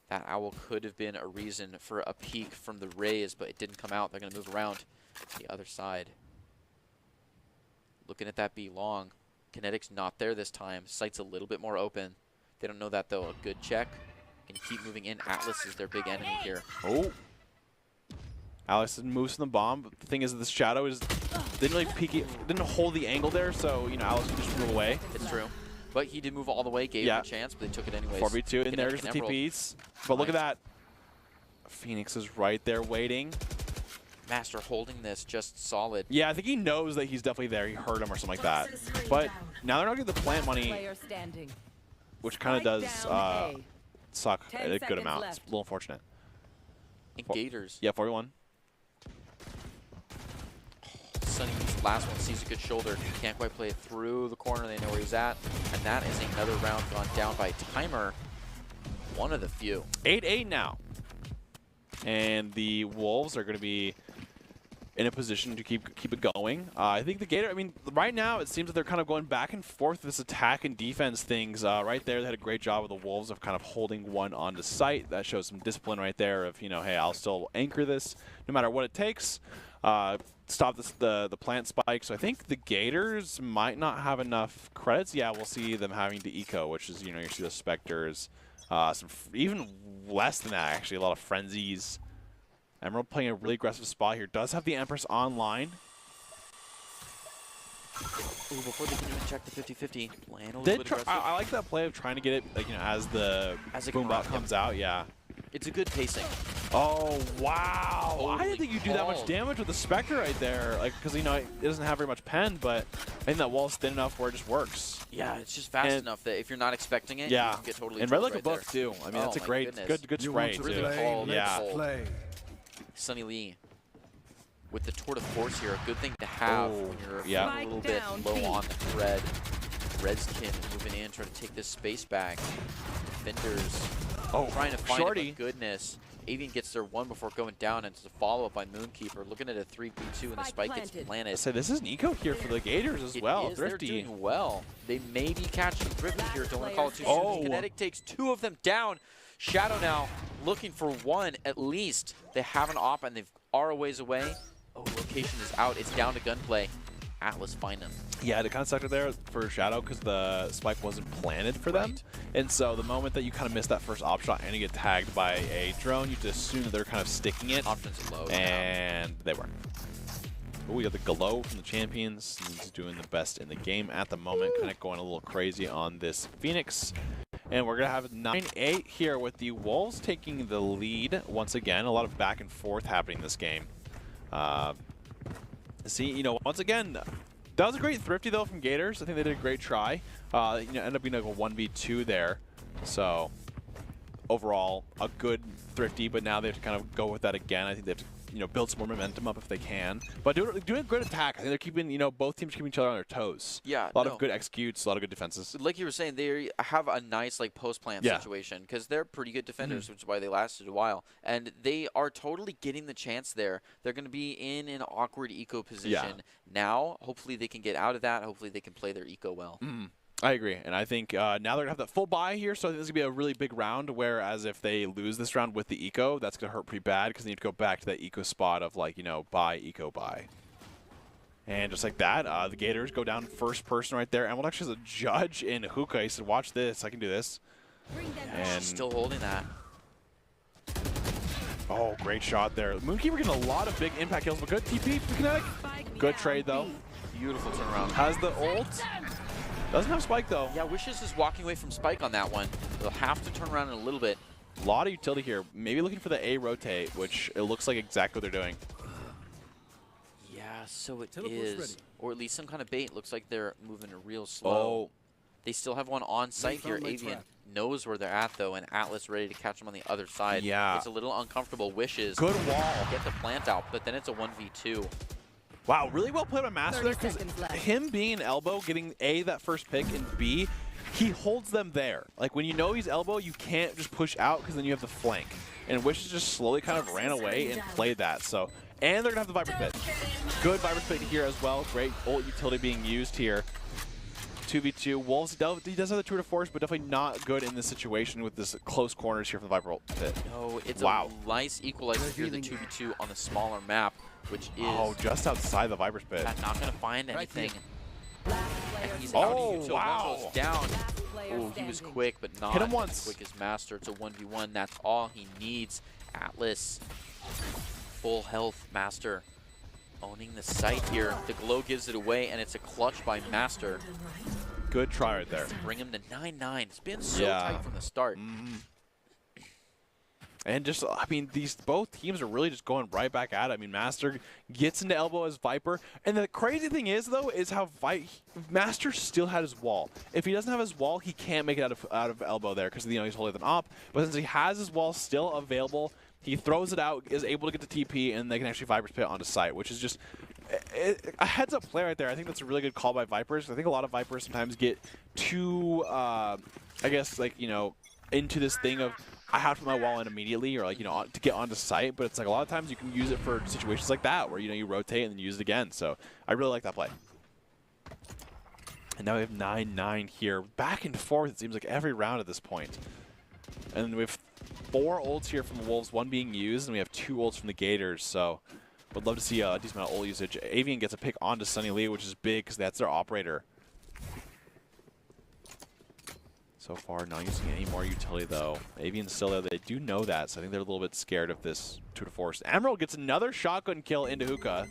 That Owl could have been a reason for a peek from the Rays, but it didn't come out. They're going to move around to the other side. Looking at that B long. Kinetic's not there this time. Site's a little bit more open. They don't know that, though. A good check. Can keep moving in. Atlas is their big enemy here. Oh. Alex moves from the bomb. But the thing is, this Shadow didn't really peek it, didn't hold the angle there, so, you know, Alex can just move away. It's true. But he did move all the way, gave him a chance, but they took it anyways. 4v2, and there's the TPs. But look at that. Phoenix is right there waiting. Master holding this just solid. Yeah, I think he knows that he's definitely there. He heard him or something like that. But now they're not getting the plant money, which kind of does suck a good amount. It's a little unfortunate. And Gators. Yeah, 41. Sunny's last one sees a good shoulder. Can't quite play it through the corner. They know where he's at. And that is another round gone down by Timer. One of the few. 8-8 now. And the Wolves are going to be in a position to keep it going. I think the Gator, I mean, right now it seems that they're kind of going back and forth this attack and defense things. Right there, they had a great job with the Wolves of kind of holding one onto site. That shows some discipline right there of, you know, hey, I'll still anchor this no matter what it takes. Stop the plant spike. So I think the Gators might not have enough credits. Yeah, we'll see them having the eco, which is, you know, you see the Spectres. Even less than that, actually. A lot of frenzies. Emerald playing a really aggressive spot here. Does have the Empress online. Ooh, before they can even check the 50-50, playing a little bit aggressive. I like that play of trying to get it, like, you know, as the boom bot comes out. Yeah. It's a good pacing. Oh, wow. Holy I didn't think you'd do that much damage with the Spectre right there. Like, because, you know, it doesn't have very much pen, but I think that wall's thin enough where it just works. Yeah, it's just fast enough that if you're not expecting it, yeah, you can get totally and read like right a book, there. too. I mean, that's a great, good spray, too. Really called. Yeah. Sunny Lee with the Tour de Force here, a good thing to have when you're a little bit low on the thread. Redskin moving in, trying to take this space back. Defenders trying to find it, but goodness. Avian gets their one before going down, and it's a follow-up by Moonkeeper. Looking at a 3v2, and the spike gets planted. So this is an eco here for the Gators as well. Thrifty. They're doing well. They may be catching Thrifty here. Don't want to call it too soon. Kinetic takes two of them down. Shadow now looking for one at least. They have an op and they are a ways away. Oh, location is out. It's down to gunplay. Atlas find him. Yeah, it kind of sucked there for Shadow because the spike wasn't planted for them. And so the moment that you kind of miss that first op shot and you get tagged by a drone, you just assume that they're kind of sticking it. Options low. And they weren't. But we got the Glow from the champions. He's doing the best in the game at the moment. Kind of going a little crazy on this Phoenix. And we're going to have 9-8 here with the Wolves taking the lead once again. A lot of back and forth happening in this game. See, you know, once again, that was a great thrifty, though, from Gators. I think they did a great try. You know, ended up being like a 1v2 there. So, overall, a good thrifty, but now they have to kind of go with that again. I think they have to, you know, build some more momentum up if they can. But doing a good attack. I think they're keeping, you know, both teams keeping each other on their toes. Yeah, a lot of good executes, a lot of good defenses. Like you were saying, they have a nice like post-plant situation because they're pretty good defenders, which is why they lasted a while. And they are totally getting the chance there. They're going to be in an awkward eco position now. Hopefully they can get out of that. Hopefully they can play their eco well. I agree, and I think now they're going to have that full buy here, so I think this is going to be a really big round, whereas if they lose this round with the eco, that's going to hurt pretty bad because they need to go back to that eco spot of, like, you know, buy, eco, buy. And just like that, the Gators go down first person right there, and we'll actually has a judge in Hookah. He said, watch this, I can do this. And Still holding that. oh, great shot there. Moonkeeper getting a lot of big impact kills, but good TP for Kinetic. Good trade, though. Beautiful turnaround. Has the ult. Doesn't have Spike, though. Yeah, Wishes is walking away from Spike on that one. They'll have to turn around in a little bit. A lot of utility here. Maybe looking for the A rotate, which it looks like exactly what they're doing. Yeah, so it is. Ready. Or at least some kind of bait. Looks like they're moving real slow. Oh. They still have one on site here. found my Avian trap. knows where they're at, though, and Atlas ready to catch them on the other side. Yeah. It's a little uncomfortable. Wishes. Good wall. Get the plant out, but then it's a 1v2. Wow, really well played by Master there 30 because seconds left. him being an elbow, getting A, that first pick, and B, he holds them there. Like, when you know he's elbow, you can't just push out because then you have the flank. And Wishes just slowly kind of ran away and played that. So, and they're going to have the Viper Pit. Good Viper Pit here as well. Great ult utility being used here. 2v2. Wolves, he does have the tour de force, but definitely not good in this situation with this close corners here from the Viper Pit. No, it's Wow. a nice equalizer here, the 2v2 on the smaller map, which is Oh, just outside the Viper's Pit. not going to find anything. And he's Oh, out of util. wow. One goes down. Last player Oh, he was standing. quick, but not Hit him as once. quick as Master. It's a 1v1. That's all he needs. Atlas, full health. Master owning the site here. The Glow gives it away, and it's a clutch by Master. Good try right there. Bring him to 9-9. It's been so Yeah. tight from the start. And just, I mean, these both teams are really just going right back at it. I mean, Master gets into elbow as Viper. And the crazy thing is, though, is how Master still had his wall. If he doesn't have his wall, he can't make it out of elbow there because, you know, he's holding an op. But since he has his wall still available, he throws it out, is able to get the TP, and they can actually Viper's Pit onto site, which is just a heads-up play right there. I think that's a really good call by Vipers. I think a lot of Vipers sometimes get too, I guess, like, you know, into this thing of, I have to put my wall in immediately, or, like, you know, to get onto site. But it's like a lot of times you can use it for situations like that where, you know, you rotate and then use it again. So I really like that play. And now we have 9-9 here. Back and forth, it seems like every round at this point. And we have 4 ults here from the Wolves, 1 being used, and we have 2 ults from the Gators. So would love to see a decent amount of ult usage. Avian gets a pick onto Sunny Lee, which is big because that's their operator. So far, not using any more utility, though. Avian's still there. They do know that, so I think they're a little bit scared of this tour de force. Emerald gets another shotgun kill into Hookah.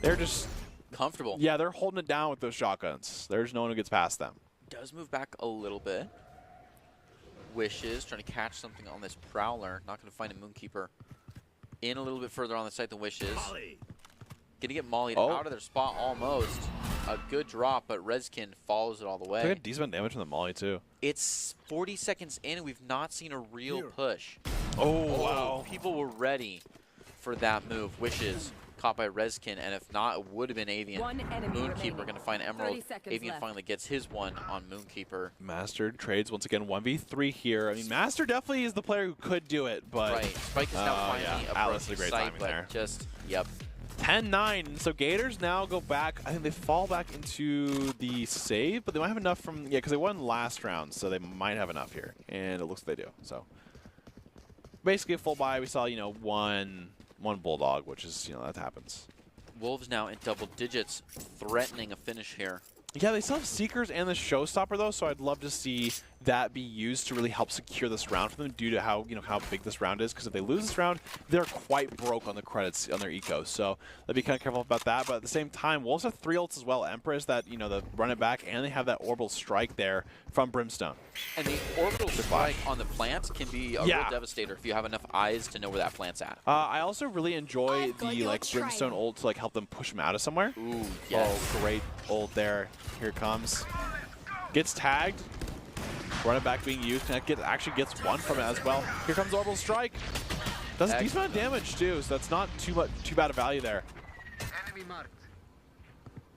They're just Comfortable. yeah, they're holding it down with those shotguns. There's no one who gets past them. Does move back a little bit. Wishes, trying to catch something on this Prowler. Not going to find a Moonkeeper. In a little bit further on the site than Wishes. Going to get mollied out of their spot almost. A good drop, but Rezkin follows it all the way. They got decent amount of damage from the molly, too. It's 40 seconds in, and we've not seen a real push. Oh, wow. People were ready for that move. Wishes caught by Rezkin, and if not, it would have been Avian. One enemy Moonkeeper remaining. going to find 30 Emerald. seconds Avian left. finally gets his one on Moonkeeper. Master trades once again 1v3 here. I mean, Master definitely is the player who could do it, but Right. Spike is now finally yeah. approaching Atlas did a great site, timing but there. just, yep. 10-9. So Gators now go back. I think they fall back into the save, but they might have enough from, yeah, because they won last round, so they might have enough here. And it looks like they do. So basically a full buy. We saw, you know, one Bulldog, which is, you know, that happens. Wolves now in double digits, threatening a finish here. Yeah, they still have Seekers and the Showstopper though, so I'd love to see that be used to really help secure this round for them due to how, you know, how big this round is. Because if they lose this round, they're quite broke on the credits on their eco. So they'll be kind of careful about that. But at the same time, Wolves have 3 ults as well. Empress that, you know, the run it back, and they have that orbital strike there from Brimstone. And the orbital strike on the plant can be a real Yeah. devastator if you have enough eyes to know where that plant's at. I also really enjoy I've got the your Brimstone trail. ult to like help them push them out of somewhere. Ooh, yes. Oh, great ult there. Here it comes. Gets tagged. Run it back being used. Actually gets one from it as well. Here comes orbital strike. Does a decent amount of damage too, so that's not too bad a value there.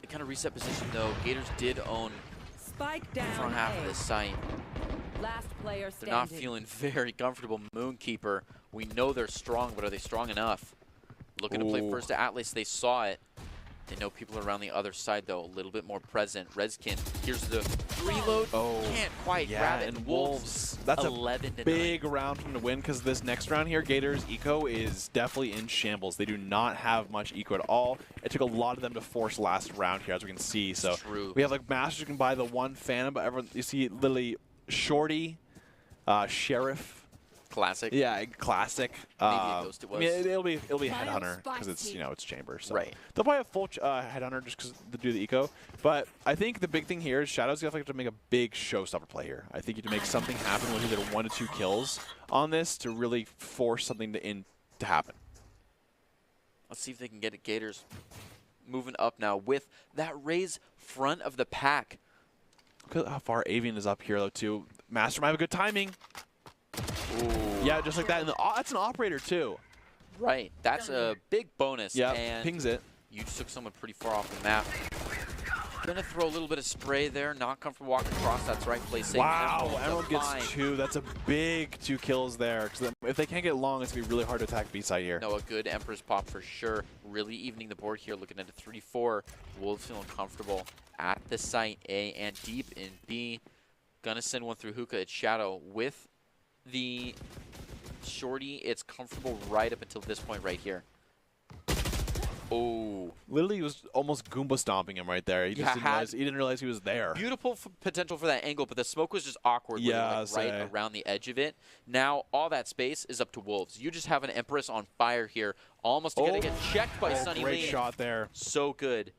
They kind of reset position though. Gators did own Spike the down. front half of A. this site. Last player They're standing. not feeling very comfortable. Moonkeeper, we know they're strong, but are they strong enough? Looking to play Ooh. first to Atlas. They saw it. They know people around the other side, though, a little bit more present. Rezkin, here's the reload. Oh, can't quite yeah, grab it. and Wolves, that's 11 a to big round for them to win because this next round here, Gators eco is definitely in shambles. They do not have much eco at all. It took a lot of them to force last round here, as we can see. So True. we have like Masters who can buy the one Phantom, but everyone, you see literally Shorty, Sheriff. Classic. Yeah, classic. Maybe a Ghost it was. I mean, it'll be Final Headhunter spot because it's, you know, it's Chamber. So Right. they'll probably have full Headhunter just because they do the eco. But I think the big thing here is Shadow's gonna have to make a big showstopper play here. I think you have to make something happen with either 1 to 2 kills on this to really force something to happen. Let's see if they can get it. Gators moving up now with that raise front of the pack. Look at how far Avian is up here though too. Master might have a good timing. Ooh. Yeah, just like that. And that's an operator too. Right. That's a big bonus. Yeah, and pings it. you just took someone pretty far off the map. Gonna throw a little bit of spray there. Not comfortable walking across. That's right. Play safe. Wow, Emerald They're gets fine. 2. That's a big 2 kills there. Because if they can't get long, it's going to be really hard to attack B-side here. No, a good Emperor's pop for sure. Really evening the board here. Looking at a 3-4. Wolves feeling comfortable at the site A and deep in B. Gonna send one through Hookah at Shadow with the Shorty. It's comfortable right up until this point right here. Oh, Literally, he was almost Goomba stomping him right there. He just didn't realize he was there. beautiful potential for that angle, but the smoke was just awkward. Yeah, like right around the edge of it. Now all that space is up to Wolves. You just have an Empress on fire here, almost gonna get checked by Sunny Great Lee. shot there. So good.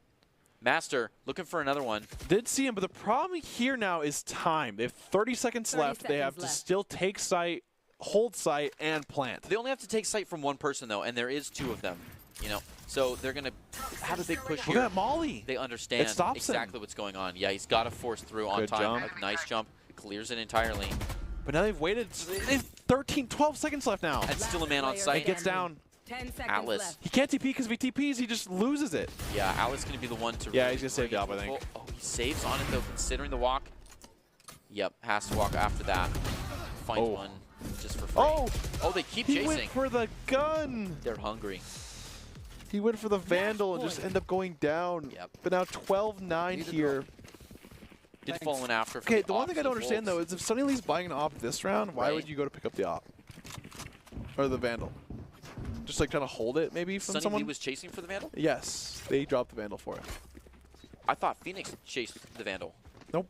Master looking for another one. Did see him, but the problem here now is time. They have 30 seconds 30 left. They have seconds to left. still take site, hold site, and plant. They only have to take sight from one person though, and there is 2 of them. You know, so they're gonna have a big push Look here. at Molly. They understand It stops him. exactly what's going on. Yeah, he's got to force through on Good time. jump. A nice jump, clears it entirely, But now they've waited. They have 12 seconds left now. and still a man on Player site. It gets down. 10 seconds Atlas. left. He can't TP because if he TPs, he just loses it. Yeah, Atlas gonna be the one to. Yeah, really he's gonna save bring the it op, I think. full- Oh, he saves on it though, considering the walk. Yep, has to walk after that. Finds Oh. one just for free. Oh, they keep he chasing. went for the gun. They're hungry. He went for the Vandal and just ended up going down. Yep. But now 12-9 here. Did fall in after. Okay, the one thing I don't understand though Wolves. is if Sunny Lee's buying an op this round, why Right. would you go to pick up the op? Or the Vandal? Just like trying to hold it maybe from Sunny someone? Lee was chasing for the Vandal. Yes, they dropped the Vandal for it. I thought Phoenix chased the Vandal. Nope.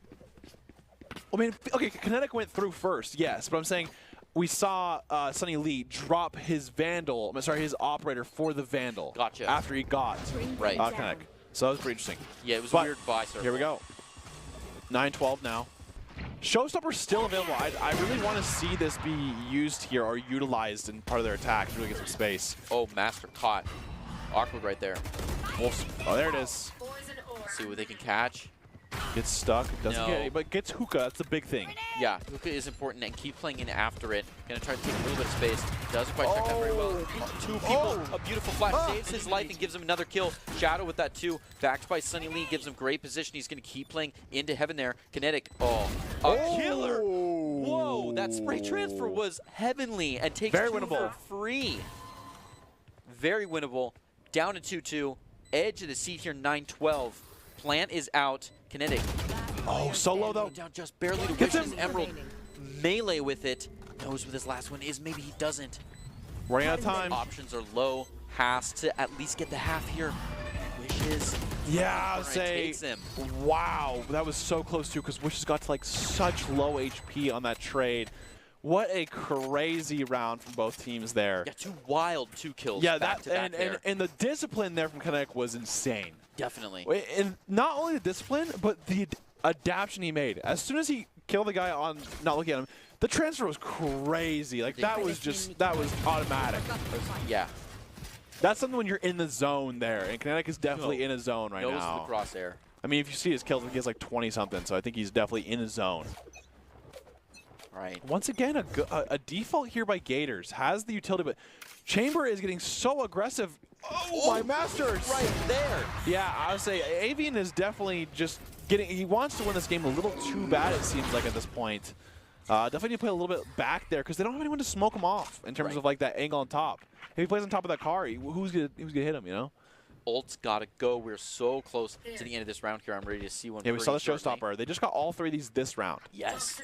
I mean, okay, Kinetic went through first, yes, but I'm saying we saw Sunny Lee drop his Vandal, his operator for the Vandal. Gotcha. After he got Right. Kinetic. So that was pretty interesting. Yeah, it was But a weird buy circle. Here we go. 9-12 now. Showstopper's still available. I really want to see this be used here or utilized in part of their attack to really get some space. Oh, Master caught. Awkward right there. Wolves. Oh, there it is. See what they can catch. Gets stuck. Doesn't No. get it, but gets Hookah. That's the big thing. Yeah, Hookah is important and keep playing in after it. Gonna try to take a little bit of space. Doesn't quite check that very well. 2 people. Oh. A beautiful flash saves his life and gives him another kill. Shadow with that 2. Backed by Sunny Lee gives him great position. He's gonna keep playing into heaven there. Kinetic. Oh, a killer. Whoa, that spray transfer was heavenly and takes Very 2 winnable. for free. Very winnable. Down to 2-2. Edge of the seat here, 9-12. Plant is out. Kinetic. Oh, solo though. Down just barely to Gets reach him. his emerald. Melee with it. Knows what his last one is. Maybe he doesn't. Running out of time. Options are low. Has to at least get the half here. Wishes. Yeah, I'll Corner say, takes him. wow, that was so close too, because Wishes got to like such low HP on that trade. What a crazy round from both teams there. Yeah, two kills. Yeah, back to back there. and the discipline there from Kinetic was insane. Definitely. And not only the discipline, but the adaptation he made. As soon as he killed the guy on not looking at him, the transfer was crazy. Like that was automatic. Yeah. That's something when you're in the zone there, and Kinetic is definitely in a zone right Nose now. to the crosshair. I mean, if you see his kills, he has like 20 something, so I think he's definitely in a zone. Right. Once again, a default here by Gators has the utility, but Chamber is getting so aggressive. Oh, my masters! Right there. Yeah, I would say Avian is definitely just getting. He wants to win this game a little too bad, it seems like at this point. Definitely need to play a little bit back there because they don't have anyone to smoke him off in terms of like that angle on top. If he plays on top of that car, who's gonna hit him? You know. Ult's gotta go. We're so close to the end of this round here. I'm ready to see one. Yeah, we saw the pretty shortly. showstopper. They just got all 3 of these this round. Yes.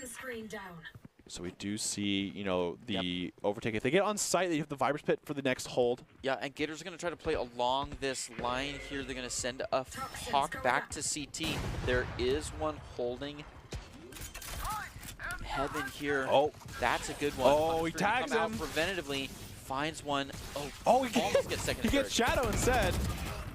So we do see, you know, the overtake. If they get on site, they have the Viper's Pit for the next hold. Yeah, and Gators are going to try to play along this line here. They're going to send a Hawk back to CT. There is one holding Heaven here. Oh. That's a good one. Oh, he Hunter's tags gonna come him. out preventatively, finds one. Oh, he almost gets second he and gets third. Shadow instead.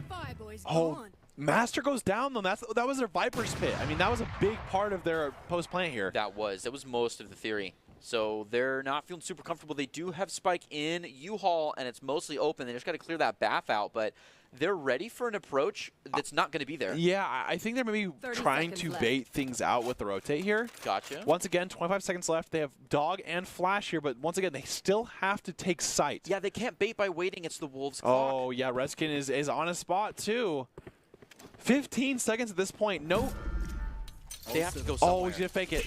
Bye, boys. Oh, Go on. Master goes down though. That was their Viper's Pit. I mean, that was a big part of their post plan here. That was most of the theory. So they're not feeling super comfortable. They do have Spike in U-Haul, and it's mostly open. They just got to clear that bath out, but they're ready for an approach that's not going to be there. Yeah, I think they're maybe 30 trying seconds to left. bait things out with the rotate here. Gotcha. Once again, 25 seconds left. They have Dog and Flash here, but once again, they still have to take sight. Yeah, they can't bait by waiting. It's the Wolves' clock. Oh, yeah, Redskin is on a spot, too. 15 seconds at this point. No. They have to go somewhere. Oh, he's going to fake it.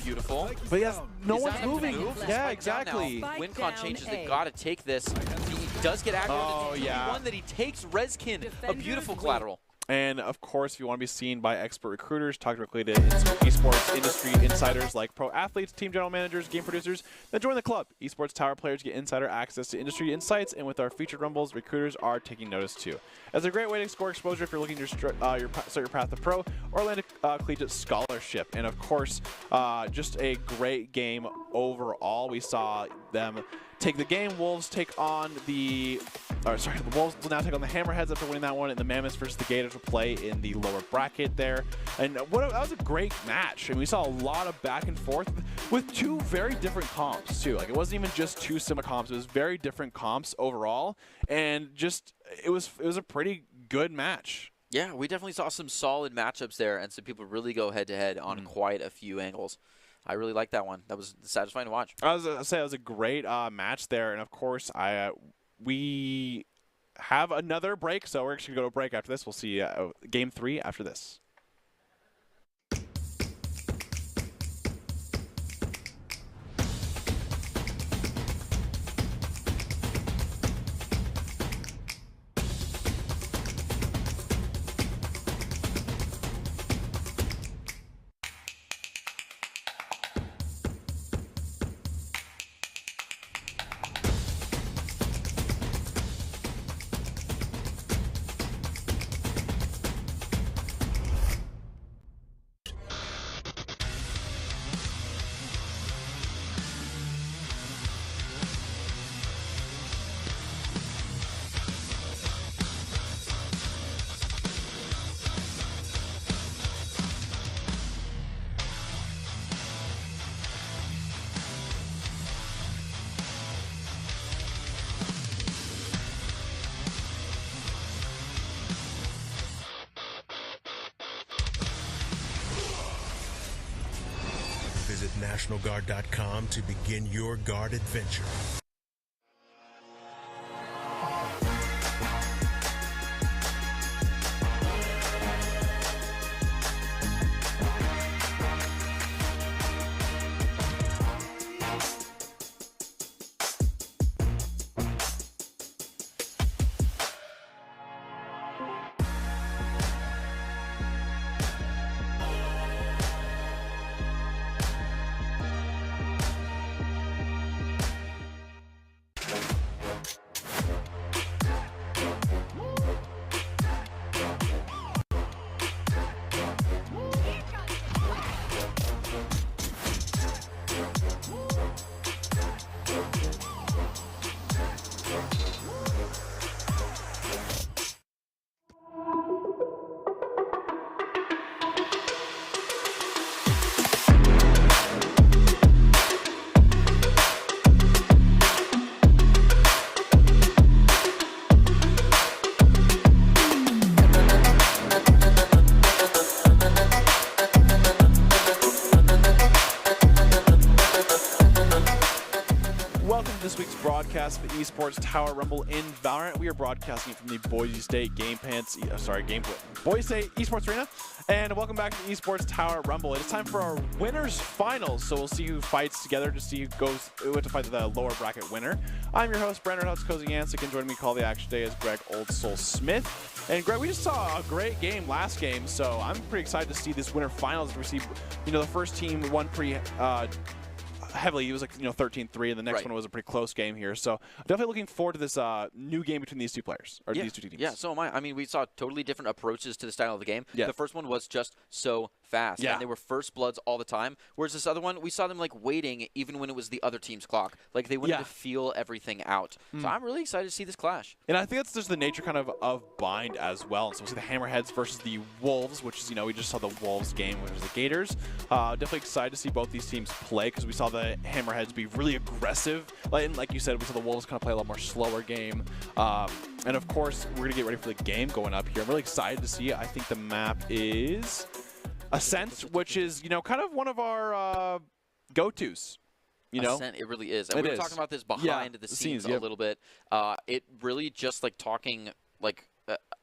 Beautiful. But yes, no Is one's that gonna moving. move? Yeah, Spike down now. exactly. Spike WinCon down changes. A. They've got to take this. He does get aggro. Oh, yeah. One that he takes Reskin. A Defenders beautiful win. collateral. And of course, if you want to be seen by expert recruiters, talk directly to esports industry insiders like pro athletes, team general managers, game producers, then join the club. Esports Tower players get insider access to industry insights, and with our featured rumbles, recruiters are taking notice too. It's a great way to score exposure if you're looking to start your path to pro or land a collegiate scholarship. And of course, just a great game overall. We saw them take the game. Wolves take on the Wolves will now take on the Hammerheads after winning that one, and the Mammoths versus the Gators will play in the lower bracket there. And that was a great match. And we saw a lot of back and forth with 2 very different comps too. Like it wasn't even just 2 similar comps; it was very different comps overall, and just it was a pretty good match. Yeah, we definitely saw some solid matchups there, and some people really go head-to-head on quite a few angles. I really like that one. That was satisfying to watch. I was gonna say it was a great match there, and of course we have another break, so we're actually going to go to a break after this. We'll see Game 3 after this. Visit NationalGuard.com to begin your guard adventure. Esports Tower Rumble in Valorant. We are broadcasting from the Boise State Boise State Esports Arena. And welcome back to the Esports Tower Rumble. It is time for our winners finals. So we'll see who fights together to see who to fight the lower bracket winner. I'm your host, Brandon Hutzkozy-Yancik, and joining me call the action today is Greg Old Soul Smith. And Greg, we just saw a great game last game, so I'm pretty excited to see this winner finals. We see, the first team won pretty heavily. It was 13-3, and the next one was a pretty close game here. So definitely looking forward to this new game between these two players, or these two teams. Yeah, so am I. I mean, we saw totally different approaches to the style of the game. Yeah. The first one was just so fast, and they were first bloods all the time. Whereas this other one, we saw them waiting even when it was the other team's clock. They wanted to feel everything out. So I'm really excited to see this clash. And I think that's just the nature kind of bind as well. And so we'll see the Hammerheads versus the Wolves, which is, we just saw the Wolves game versus the Gators. Definitely excited to see both these teams play because we saw the Hammerheads be really aggressive. Like you said, we saw the Wolves kind of play a lot more slower game. And of course, we're going to get ready for the game going up here. I'm really excited to see it. I think the map is Ascent, which is, kind of one of our go-tos. Ascent, it really is. And we were talking about this behind the scenes a little bit. It really just talking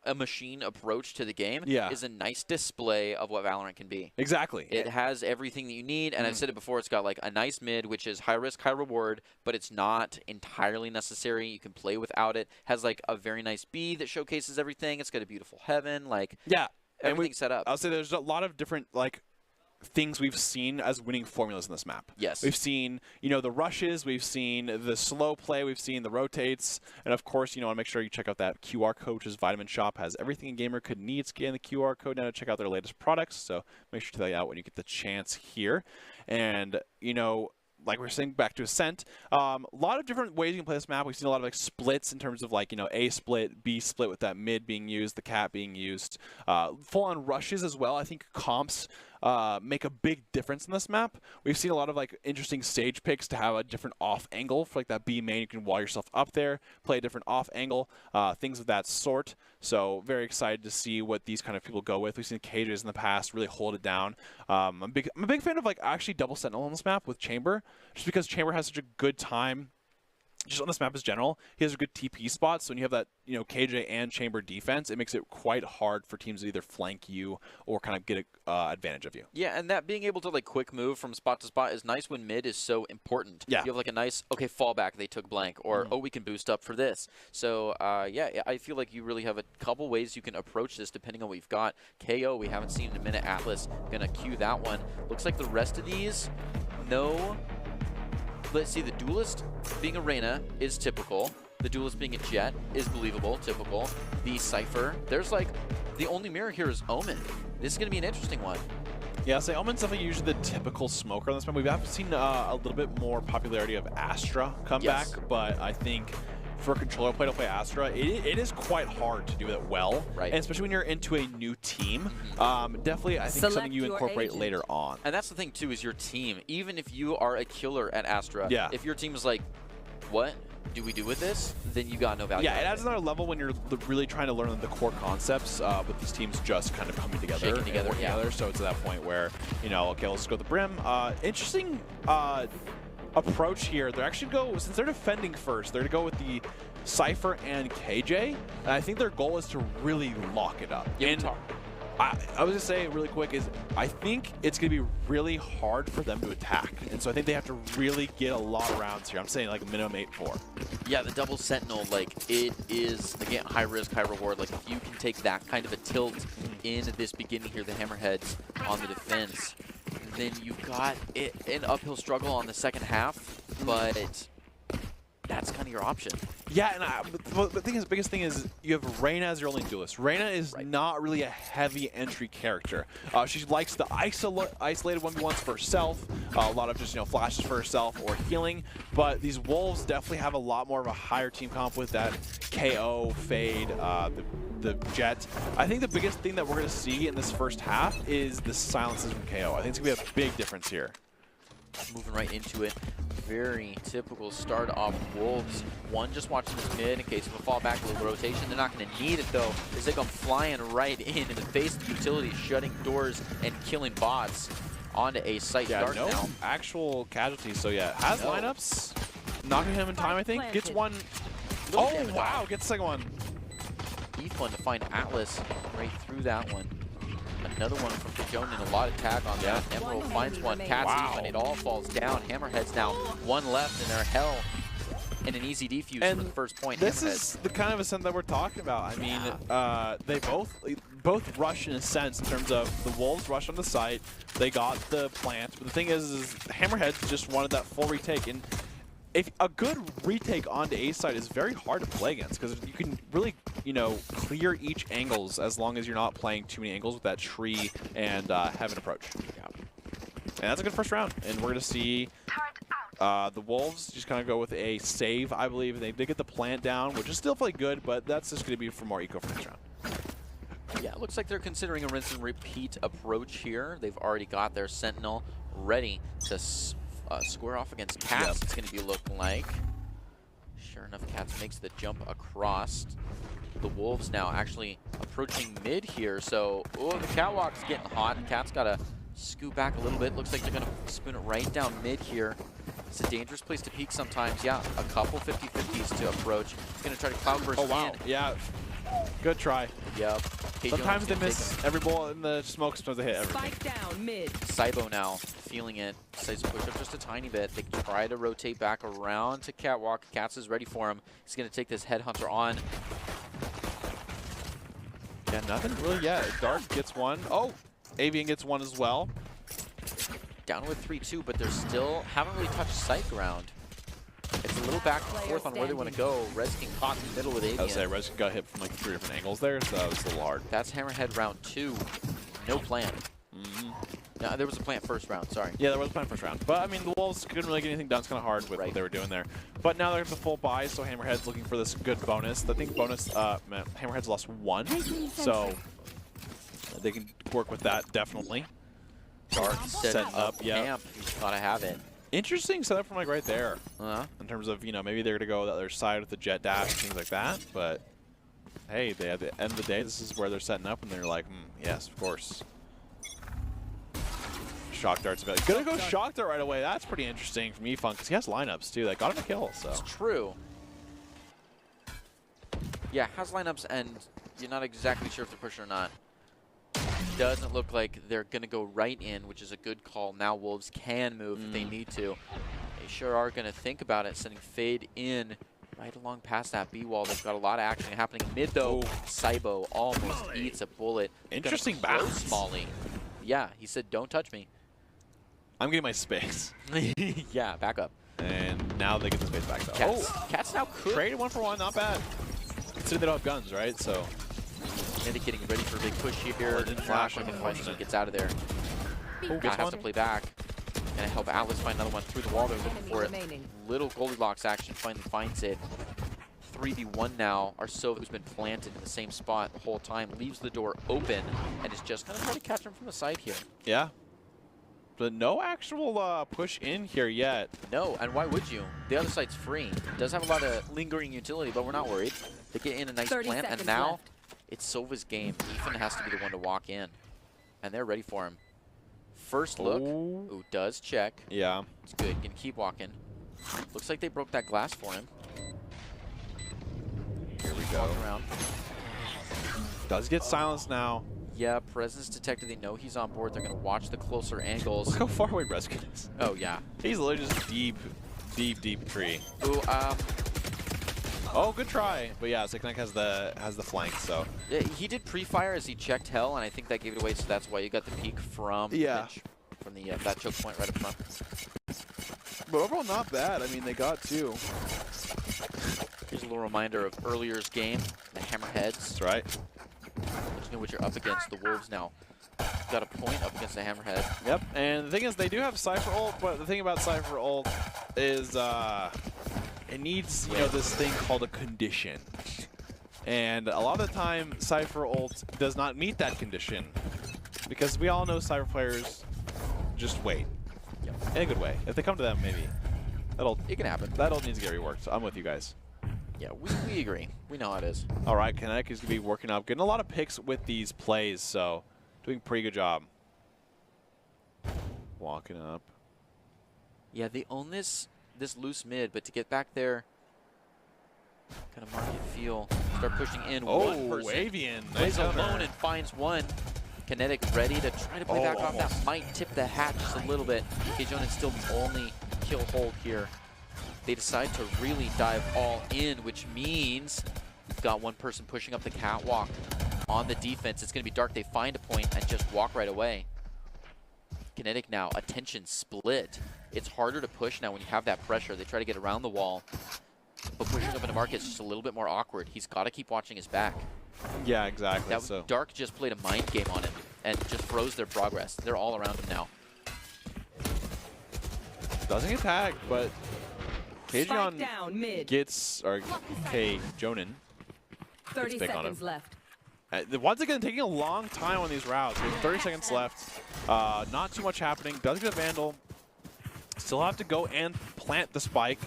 a machine approach to the game is a nice display of what Valorant can be. Exactly. It has everything that you need, and I've said it before, it's got a nice mid, which is high risk, high reward, but it's not entirely necessary. You can play without it. Has a very nice B that showcases everything. It's got a beautiful heaven. Everything's set up. I'll say there's a lot of different things we've seen as winning formulas in this map. Yes. We've seen, the rushes, we've seen the slow play, we've seen the rotates, and of course, want to make sure you check out that QR code, which is Vitamin Shop, has everything a gamer could need. Scan the QR code now to check out their latest products, so make sure to tell you out when you get the chance here. And, like we're saying, back to Ascent, a lot of different ways you can play this map. We've seen a lot of splits in terms of A split, B split with that mid being used, the cat being used, full-on rushes as well. I think comps make a big difference in this map. We've seen a lot of interesting stage picks to have a different off angle for that B main. You can wall yourself up there, play a different off angle, things of that sort. So very excited to see what these kind of people go with. We've seen KJs in the past really hold it down. I'm a big fan of actually double sentinel on this map with Chamber, just because Chamber has such a good time. Just on this map as general, he has a good TP spot. So when you have that, KJ and Chamber defense, it makes it quite hard for teams to either flank you or kind of get advantage of you. Yeah, and that being able to quick move from spot to spot is nice when mid is so important. Yeah. You have a nice, fallback, they took blank, or, we can boost up for this. So, I feel like you really have a couple ways you can approach this depending on what you've got. KO, we haven't seen in a minute. Atlas, gonna queue that one. Looks like the rest of these, no. Let's see, the Duelist being a Reyna is typical. The Duelist being a Jet is believable, typical. The Cypher, there's the only mirror here is Omen. This is going to be an interesting one. Yeah, so Omen's definitely usually the typical smoker on this map. We have seen a little bit more popularity of Astra come back, but I think for a controller play to play Astra, it is quite hard to do it well, and especially when you're into a new team. Definitely, I think something you incorporate later on. And that's the thing too, is your team. Even if you are a killer at Astra, if your team is what do we do with this? Then you got no value. Yeah, it adds another level when you're really trying to learn the core concepts with these teams just kind of coming together, working together. So it's at that point where okay, let's go to the brim. Interesting. Approach here. They're actually since they're defending first, they're to go with the Cypher and KJ. And I think their goal is to really lock it up. And I was gonna say really quick is I think it's gonna be really hard for them to attack, and so I think they have to really get a lot of rounds here. I'm saying a minimum 8-4. Yeah, the double sentinel, it is again high risk, high reward. If you can take that kind of a tilt in this beginning here, the Hammerheads on the defense, then you've got an uphill struggle on the second half, but that's kind of your option. Yeah, and the biggest thing is you have Reyna as your only duelist. Reyna is not really a heavy entry character. She likes the isolated 1v1s for herself, a lot of just flashes for herself or healing. But these Wolves definitely have a lot more of a higher team comp with that KO, Fade, the Jet. I think the biggest thing that we're going to see in this first half is the silences from KO. I think it's going to be a big difference here. Moving right into it. Very typical start off Wolves. One just watching this mid in case of a fallback, a little rotation. They're not going to need it though, as they come flying right in the face of utility, shutting doors and killing bots onto a site dark no now. Actual casualties. So yeah, has lineups, knocking him in time. I think gets one Little Oh, damage wow. off. Get the second one. Ep.1 to find Atlas right through that one. Another one from Kajonin, a lot of tag on that. Emerald finds one, Cats even, it all falls down. Hammerheads now one left in their hell. And an easy defuse for the first point. This is the kind of ascent that we're talking about. I mean, they both rush in a sense in terms of the Wolves rush on the site. They got the plant. But the thing is Hammerheads just wanted that full retake. And if a good retake onto A side is very hard to play against because you can really, you know, clear each angles as long as you're not playing too many angles with that tree and heaven approach. Yeah. And that's a good first round. And we're going to see the Wolves just kind of go with a save, I believe. They did get the plant down, which is still pretty good, but that's just going to be for more eco for next round. Yeah, it looks like they're considering a rinse and repeat approach here. They've already got their Sentinel ready to square off against Cats. Yep. It's going to be looking like. Sure enough, Cats makes the jump across. The Wolves now actually approaching mid here. So, oh, the catwalk's getting hot. Cats got to scoot back a little bit. Looks like they're going to spoon it right down mid here. It's a dangerous place to peek sometimes. Yeah, a couple 50-50s to approach. He's going to try to cloud burst in. Yeah. Good try. Yep. Sometimes they miss every bullet in the smoke, supposed to hit everything. Spike down mid. Saibo now feeling it. Decides to push up just a tiny bit. They try to rotate back around to Catwalk. Cats is ready for him. He's going to take this Headhunter on. Yeah, nothing really yet. Dark gets one. Oh, Avian gets one as well. Down with 3-2, but they're still haven't really touched site ground. It's a little back and forth on where they want to go. Rezkin caught in the middle with Avian. I was say Rezkin got hit from like 3 different angles there, so that was a little hard. That's Hammerhead round 2. No plant. No, there was a plant first round, sorry. Yeah, there was a plant first round. But I mean, the Wolves couldn't really get anything done. It's kind of hard with what they were doing there. But now they're at the full buy, so Hammerhead's looking for this good bonus. I think bonus, Hammerhead's lost 1, so they can work with that definitely. Dark setting up, yeah. Camp. He's got to have it. Interesting setup from like right there. In terms of, you know, maybe they're going to go the other side with the jet dash and things like that. But hey, they at the end of the day, this is where they're setting up, and they're like, yes, of course. Shock dart's about gonna go shock dart right away. That's pretty interesting from E-Funk because he has lineups too. That got him a kill. So it's true. Yeah, has lineups, and you're not exactly sure if they're pushing or not. Doesn't look like they're going to go right in, which is a good call. Now Wolves can move if they need to. They sure are going to think about it, sending Fade in right along past that B wall. They've got a lot of action happening mid, though. Saibo almost eats a bullet. Interesting bounce. Smalley. Yeah, he said, don't touch me. I'm getting my space. Yeah, back up. And now they get the space back, though. Cats now could. Traded 1 for 1, not bad. Considering they don't have guns, right? So. Getting ready for a big push here. Didn't flash. Gets out of there. Now has to play back. Gonna help Atlas find another one through the wall. They're looking for it. Little Goldilocks action finally finds it. 3v1 now. Arsova, who's been planted in the same spot the whole time, leaves the door open and is just gonna try to catch him from the side here. Yeah. But no actual push in here yet. No, and why would you? The other side's free. It does have a lot of lingering utility, but we're not worried. They get in a nice plant, and now left. It's Sova's game. Ethan has to be the one to walk in. And they're ready for him. First look. Ooh, does check. Yeah. It's good. Can keep walking. Looks like they broke that glass for him. Here we go. Around. Does get silenced now. Yeah, presence detected. They know he's on board. They're going to watch the closer angles. Look how far away Rezkin is. Oh, yeah. He's literally just deep tree. Ooh, oh, good try. But yeah, Ziknek has the flank, so. Yeah, he did pre-fire as he checked hell, and I think that gave it away, so that's why you got the peek from Mitch, from the that choke point right up front. But overall, not bad. I mean, they got 2. Here's a little reminder of earlier's game, the Hammerheads. That's right. You know what you're up against. The Wolves now got a point up against the Hammerhead. Yep, and the thing is, they do have Cypher ult, but the thing about Cypher ult is it needs, you know, this thing called a condition. And a lot of the time, Cypher ult does not meet that condition. Because we all know Cypher players just wait. Yep. In a good way. If they come to them, maybe. It can happen. That ult needs to get reworked. So I'm with you guys. Yeah, we agree. We know how it is. All right, Kinetic is going to be working up. Getting a lot of picks with these plays, so doing a pretty good job. Walking up. Yeah, they own this loose mid, but to get back there, Gonna market feel. Start pushing in. Oh, One person Avian. plays Nice alone counter. and finds one. Kinetic ready to try to play back off. That might tip the hat just a little bit. Kjonin still the only kill hold here. They decide to really dive all in, which means we've got one person pushing up the catwalk on the defense. It's going to be Dark. They find a point and just walk right away. Kinetic now, attention split. It's harder to push now when you have that pressure. They try to get around the wall, but pushing up into Market is just a little bit more awkward. He's got to keep watching his back. Yeah, exactly. That so Dark just played a mind game on him and just froze their progress. They're all around him now. doesn't get tagged, but Spike Kjonin down mid. gets, or Kjonin 30 pick on seconds him. left. Once again, taking a long time on these routes. We have 30 seconds left. Not too much happening. Does get a Vandal. Still have to go and plant the spike.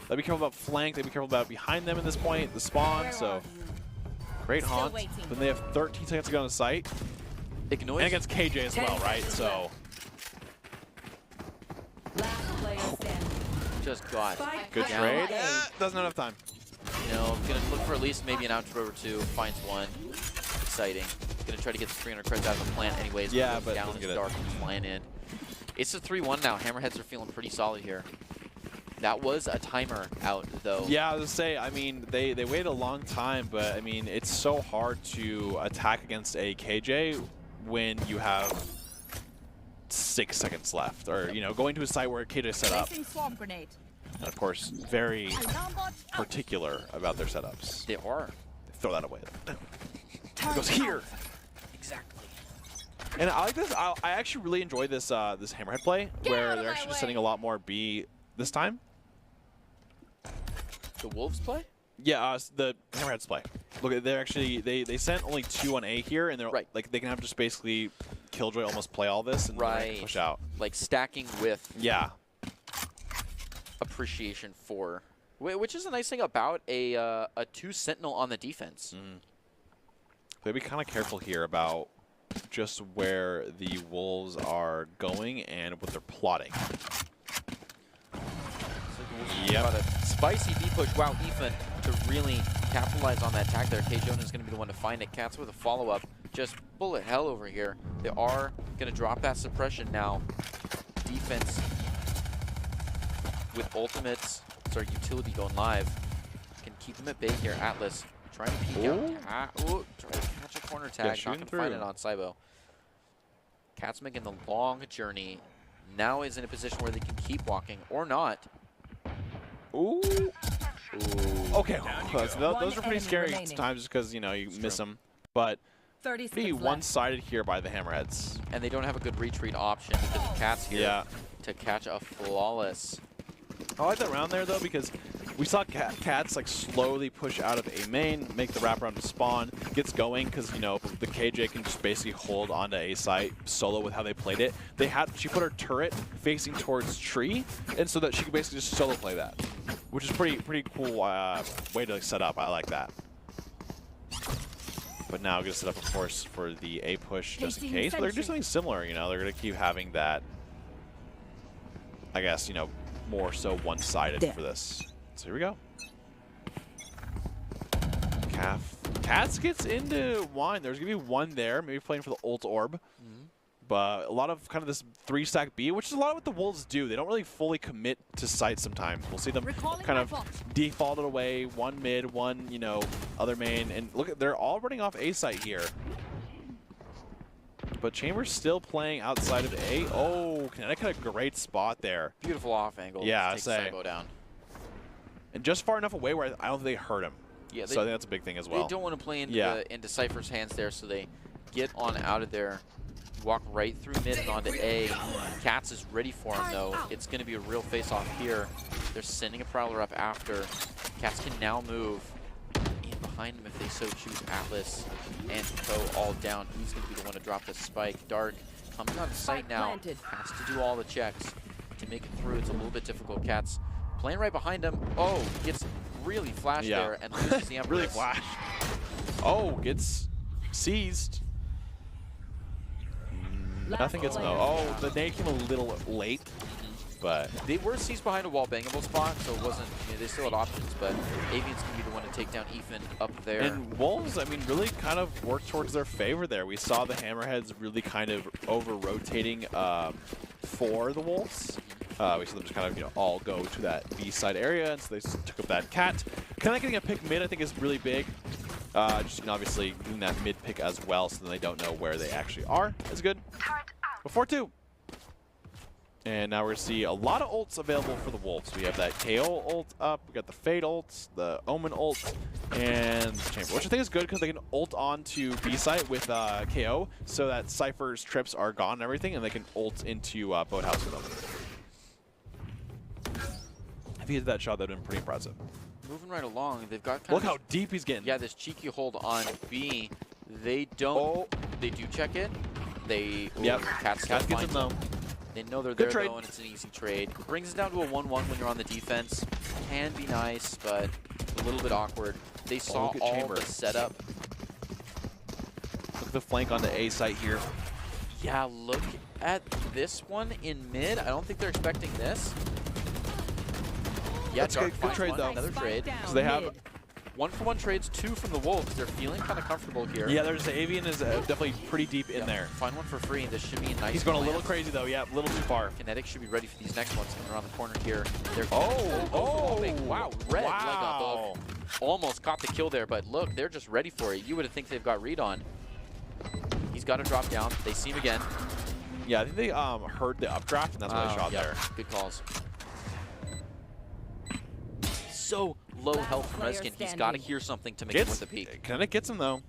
They be careful about flank. They be careful about behind them at this point. The spawn. So great haunt. Then they have 13 seconds to go on the site. Ignore And against KJ as well, right? So Last player standing. just got Spike good down trade. A. Doesn't have enough time. You know, gonna look for at least maybe an outro or two. Finds one. Exciting. Gonna try to get the 300 creds out of the plant anyways. Yeah, goes but down doesn't is get it. Dark and flying in. It's a 3-1 now. Hammerheads are feeling pretty solid here. That was a timer out though. Yeah, I was gonna say, I mean, they waited a long time, but I mean, it's so hard to attack against a KJ when you have 6 seconds left, or you know, going to a site where KJ set up. Placing swarm grenade. And of course, very Alarm bot out. particular about their setups. They are. Throw that away. It Turret goes here. out. Exactly. And I like this. I actually really enjoy this this Hammerhead play, Get where out of they're my actually way. sending a lot more B this time. The Wolves play? Yeah, the Hammerheads play. Look, they're actually they sent only 2 on A here, and they're Right. like they can have just basically Killjoy almost play all this and then Right. push out. Like stacking with Yeah, appreciation for, which is a nice thing about a 2 Sentinel on the defense. they'd be kind of careful here about just where the Wolves are going and what they're plotting. Yep. Got a spicy B push. Wow, Ethan to really capitalize on that attack there. Kjonin is going to be the one to find it. Cats with a follow-up. Just bullet hell over here. They are going to drop that suppression now. Defense with ultimates. Sorry, utility going live. Can keep them at bay here. Atlas trying to peek out. Trying to catch a corner tag. Not shooting going to find through. it on Cybo. Cats making the long journey. Now is in a position where they can keep walking or not. Ooh. Okay, so those are pretty enemy scary remaining. times just because, you know, you miss them. But 30 pretty seconds left. one-sided here by the Hammerheads. And they don't have a good retreat option because of Cats here Yeah. to catch a flawless. I like that round there, though, because we saw Cats like slowly push out of A main, make the wraparound to spawn, gets going because, you know, the KJ can just basically hold onto A site solo with how they played it. She put her turret facing towards tree, and so that she could basically just solo play that, which is pretty cool way to like, set up. I like that. But now gonna set up, of course, for the A push just in Placing case. But they're gonna do sentry. something similar, you know. They're gonna keep having that, I guess, you know, more so one-sided for this. So here we go. Cats gets into one. There's gonna be one there, maybe playing for the ult orb. But a lot of kind of this 3-stack B, which is a lot of what the Wolves do. They don't really fully commit to sight sometimes. We'll see them Recalling kind my of bot. defaulted away, one mid, one, you know, other main. And look, at they're all running off A site here. But Chamber's still playing outside of A. Oh, Kinetic had a great spot there. Beautiful off angle. Yeah, Takes I say. Cybo down. And just far enough away where I don't think they hurt him. Yeah, So I think that's a big thing as well. They don't want to play into, Yeah. into Cypher's hands there, so they get on out of there. Walk right through mid and onto A. Cats is ready for him, though. It's going to be a real face-off here. They're sending a Prowler up after. Cats can now move in behind him if they so choose. Atlas and Co all down. Who's going to be the one to drop the spike? Dark coming on site now. planted. Has to do all the checks to make it through. It's a little bit difficult. Cats playing right behind him. Oh, gets really flashed Yeah. there and loses the Empress. Really flash. Oh, gets seized. Last Nothing gets no. player Oh, the nade came a little late, but They were seized behind a wall bangable spot, so it wasn't, you know, they still had options, but Avian's going to be the one to take down Ethan up there. And Wolves, I mean, really kind of worked towards their favor there. We saw the Hammerheads really kind of over-rotating for the Wolves. We saw them just kind of, you know, all go to that B side area, and so they just took up that cat. Kind of getting a pick mid, I think, is really big. Just, you know, obviously doing that mid pick as well, so then they don't know where they actually are is good. But 4-2. And now we're going to see a lot of ults available for the Wolves. We have that KO ult up, we got the Fade ults, the Omen ult, and Chamber, which I think is good because they can ult onto B site with KO, so that Cypher's trips are gone and everything, and they can ult into Boathouse with them. If he hit that shot, that would have been pretty impressive. Moving right along, they've got kind Look of how deep he's getting. yeah, this cheeky hold on B. They don't. They do check it. They Yep. Cat Cat gets him though. They know they're Good there trade. though, and it's an easy trade. Brings us down to a 1-1 when you're on the defense. Can be nice, but a little bit awkward. They saw look at all Chamber. the setup. Look at the flank on the A site here. Yeah, look at this one in mid. I don't think they're expecting this. Yeah, That's Dark good finds trade, one, though. Another trade. So they have 1-for-1 trades, 2 from the Wolves. They're feeling kind of comfortable here. Yeah, there's Avian is definitely pretty deep in there. Find one for free. This should be a nice. He's going a plan. little crazy though. Yeah, a little too far. Kinetic should be ready for these next ones coming around the corner here. They're Oh, big. Wow, red leg wow. up. Almost caught the kill there, but look, they're just ready for it. You would think they've got read on. He's got to drop down. They see him again. Yeah, I think they heard the updraft and that's why they shot yeah, there. Good calls. So low health from player Reskin. He's got to standing. Oh, hear something to make it worth the peak. Kinetic gets him though.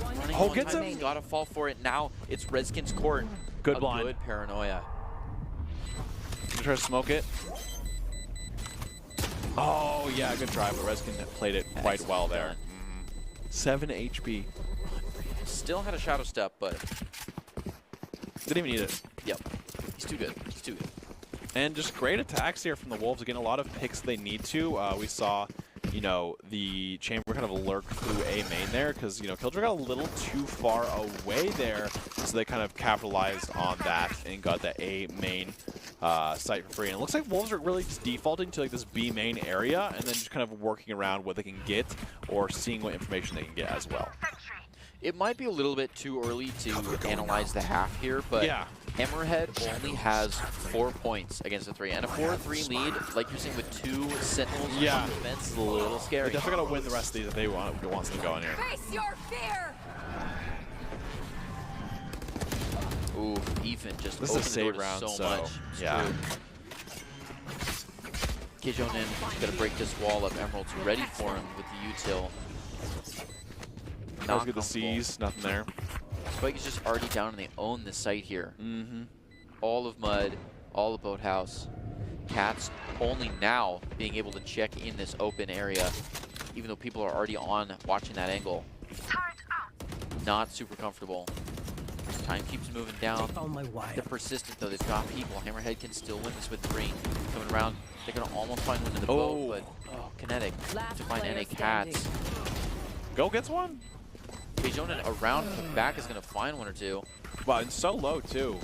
Running Oh, long gets time, him. He's got to fall for it. Now it's Redskin's court. Good A blind. Good paranoia. Gonna try to smoke it. Oh, yeah, good try, but Reskin played it quite Excellent well there. done. 7 HP. Still had a shadow step, but Didn't even need it. yep. He's too good. He's too good. And just great attacks here from the Wolves. Again, a lot of picks they need to. We saw, you know, the Chamber kind of lurk through A main there because, you know, Killjoy got a little too far away there. So they kind of capitalized on that and got the A main site for free. And it looks like Wolves are really just defaulting to like this B main area and then just kind of working around what they can get or seeing what information they can get as well. It might be a little bit too early to analyze the half here, but Yeah. Hammerhead only has 4 points against the 3. And a 4-3 lead, like you're saying, with 2 Sentinels Yeah. on defense is a little They scary. definitely got to win the rest of these if they want to go in here. Face your fear! Ooh, Ethan just This is a opened the door save to round, so so, much. It's yeah. true. Kijonin got to break this wall up. Emerald's ready for him with the util. That was good to seize. Nothing there. Spike is just already down and they own the site here. Mm-hmm. All of Mud, all of Boathouse. Cats only now being able to check in this open area, even though people are already on watching that angle. Not super comfortable. Time keeps moving down. They're persistent though. They've got people. Hammerhead can still win this with 3. Coming around, they're gonna almost find one in the boat, but Kinetic Last to find player NA Cats. Go gets one. Kijonin around back is gonna find 1 or 2. Wow, and so low too.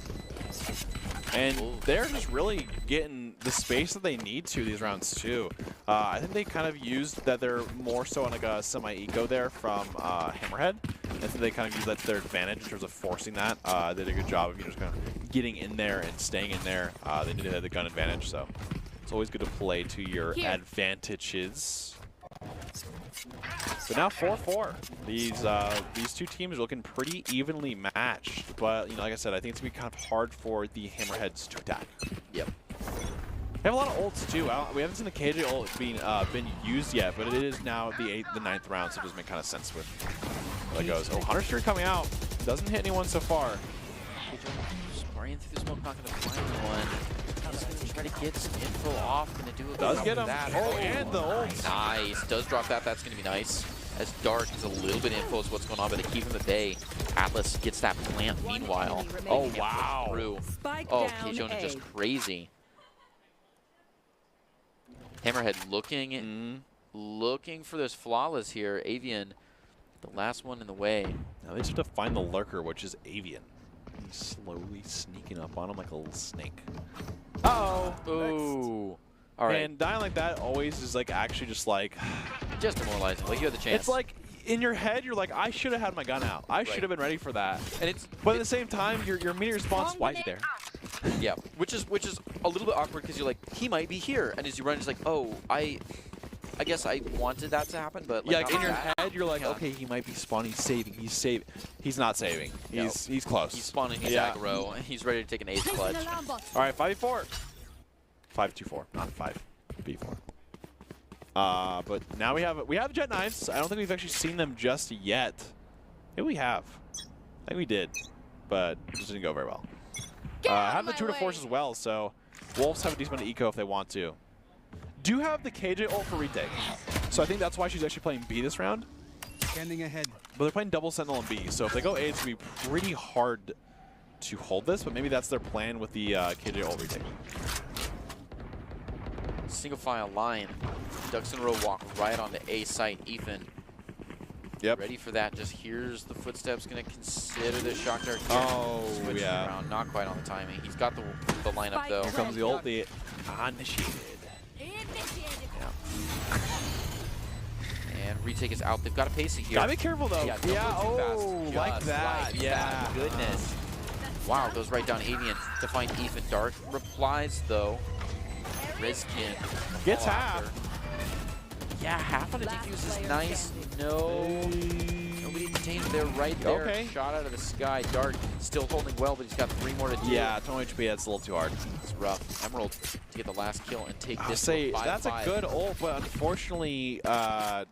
And Ooh. they're just really getting the space that they need to these rounds too. I think they kind of used that they're more so on like a semi-eco there from Hammerhead. I think they kind of used that to their advantage in terms of forcing that. They did a good job of just kind of getting in there and staying in there. They did have the gun advantage, so it's always good to play to your advantages. So now 4-4. These two teams are looking pretty evenly matched, but you know, like I said, I think it's gonna be kind of hard for the Hammerheads to attack. Yep. They have a lot of ults too. We haven't seen the KJ ult been used yet, but it is now the 9th round, so it does make kind of sense with how it goes. Oh, Hunter Streak coming out. Doesn't hit anyone so far. Spraying through the smoke, not gonna find one. He's gonna try to get some info off. Gonna do a good Does job get with him. that. Oh, and the ult. Nice. Does drop that. That's gonna be nice. As Dark is a little bit info as what's going on, but they keep him at bay. Atlas gets that plant meanwhile. Oh, remaining. wow. Through. Spike Oh, down Kijonin A. just crazy. Hammerhead looking for those flawless here. Avian, the last one in the way. Now they just have to find the lurker, which is Avian. he's slowly sneaking up on him like a little snake. Ooh. All right. And dying like that always is like actually just like Just demoralizing. Like you had the chance. it's like in your head you're like, I should have had my gun out. I should have been ready for that. And it's But at the same time, your immediate response, why is he there? yeah, which is a little bit awkward because you're like, he might be here, and as you run, it's like, oh, I guess I wanted that to happen, but like, Yeah, like in your that. head, you're like, Yeah. okay, he might be spawning, he's saving, he's saving. He's not saving. No. He's close. He's spawning his Yeah. aggro, and he's ready to take an ace clutch. All right, 5v4. 5-2-4, not 5v4. But now we have Jet 9s. I don't think we've actually seen them just yet. Maybe we have. I think we did, but it just didn't go very well. Have the Tour de Force as well, so Wolves have a decent amount of eco if they want to. Do have the KJ ult for retake, so I think that's why she's actually playing B this round. Scanning ahead. But they're playing double Sentinel and B, so if they go A, it's going to be pretty hard to hold this, but maybe that's their plan with the KJ ult retake. Single file line. Ducks in a row walk right onto A site. Ethan. Yep. Ready for that. Just hears the footsteps. Going to consider the shock dart. Oh, Switching yeah. around. Not quite on the timing. He's got the lineup though. Here comes the ult, the initiated. And retake is out. They've got to pace it here. Gotta be careful though. Yeah, don't go too oh, fast. like Just that. Yeah. Goodness. Wow, goes right down Avian to find Ethan. Dark replies though. Riskin Gets half. Yeah, half on a defuse is nice. No. Nobody contained there right there. Okay. Shot out of the sky. Dark still holding well, but he's got 3 more to do. Yeah, 20 HP, that's a little too hard. It's rough. Emerald to get the last kill and take I'll this say to a 5-5. that's a good ult, but unfortunately,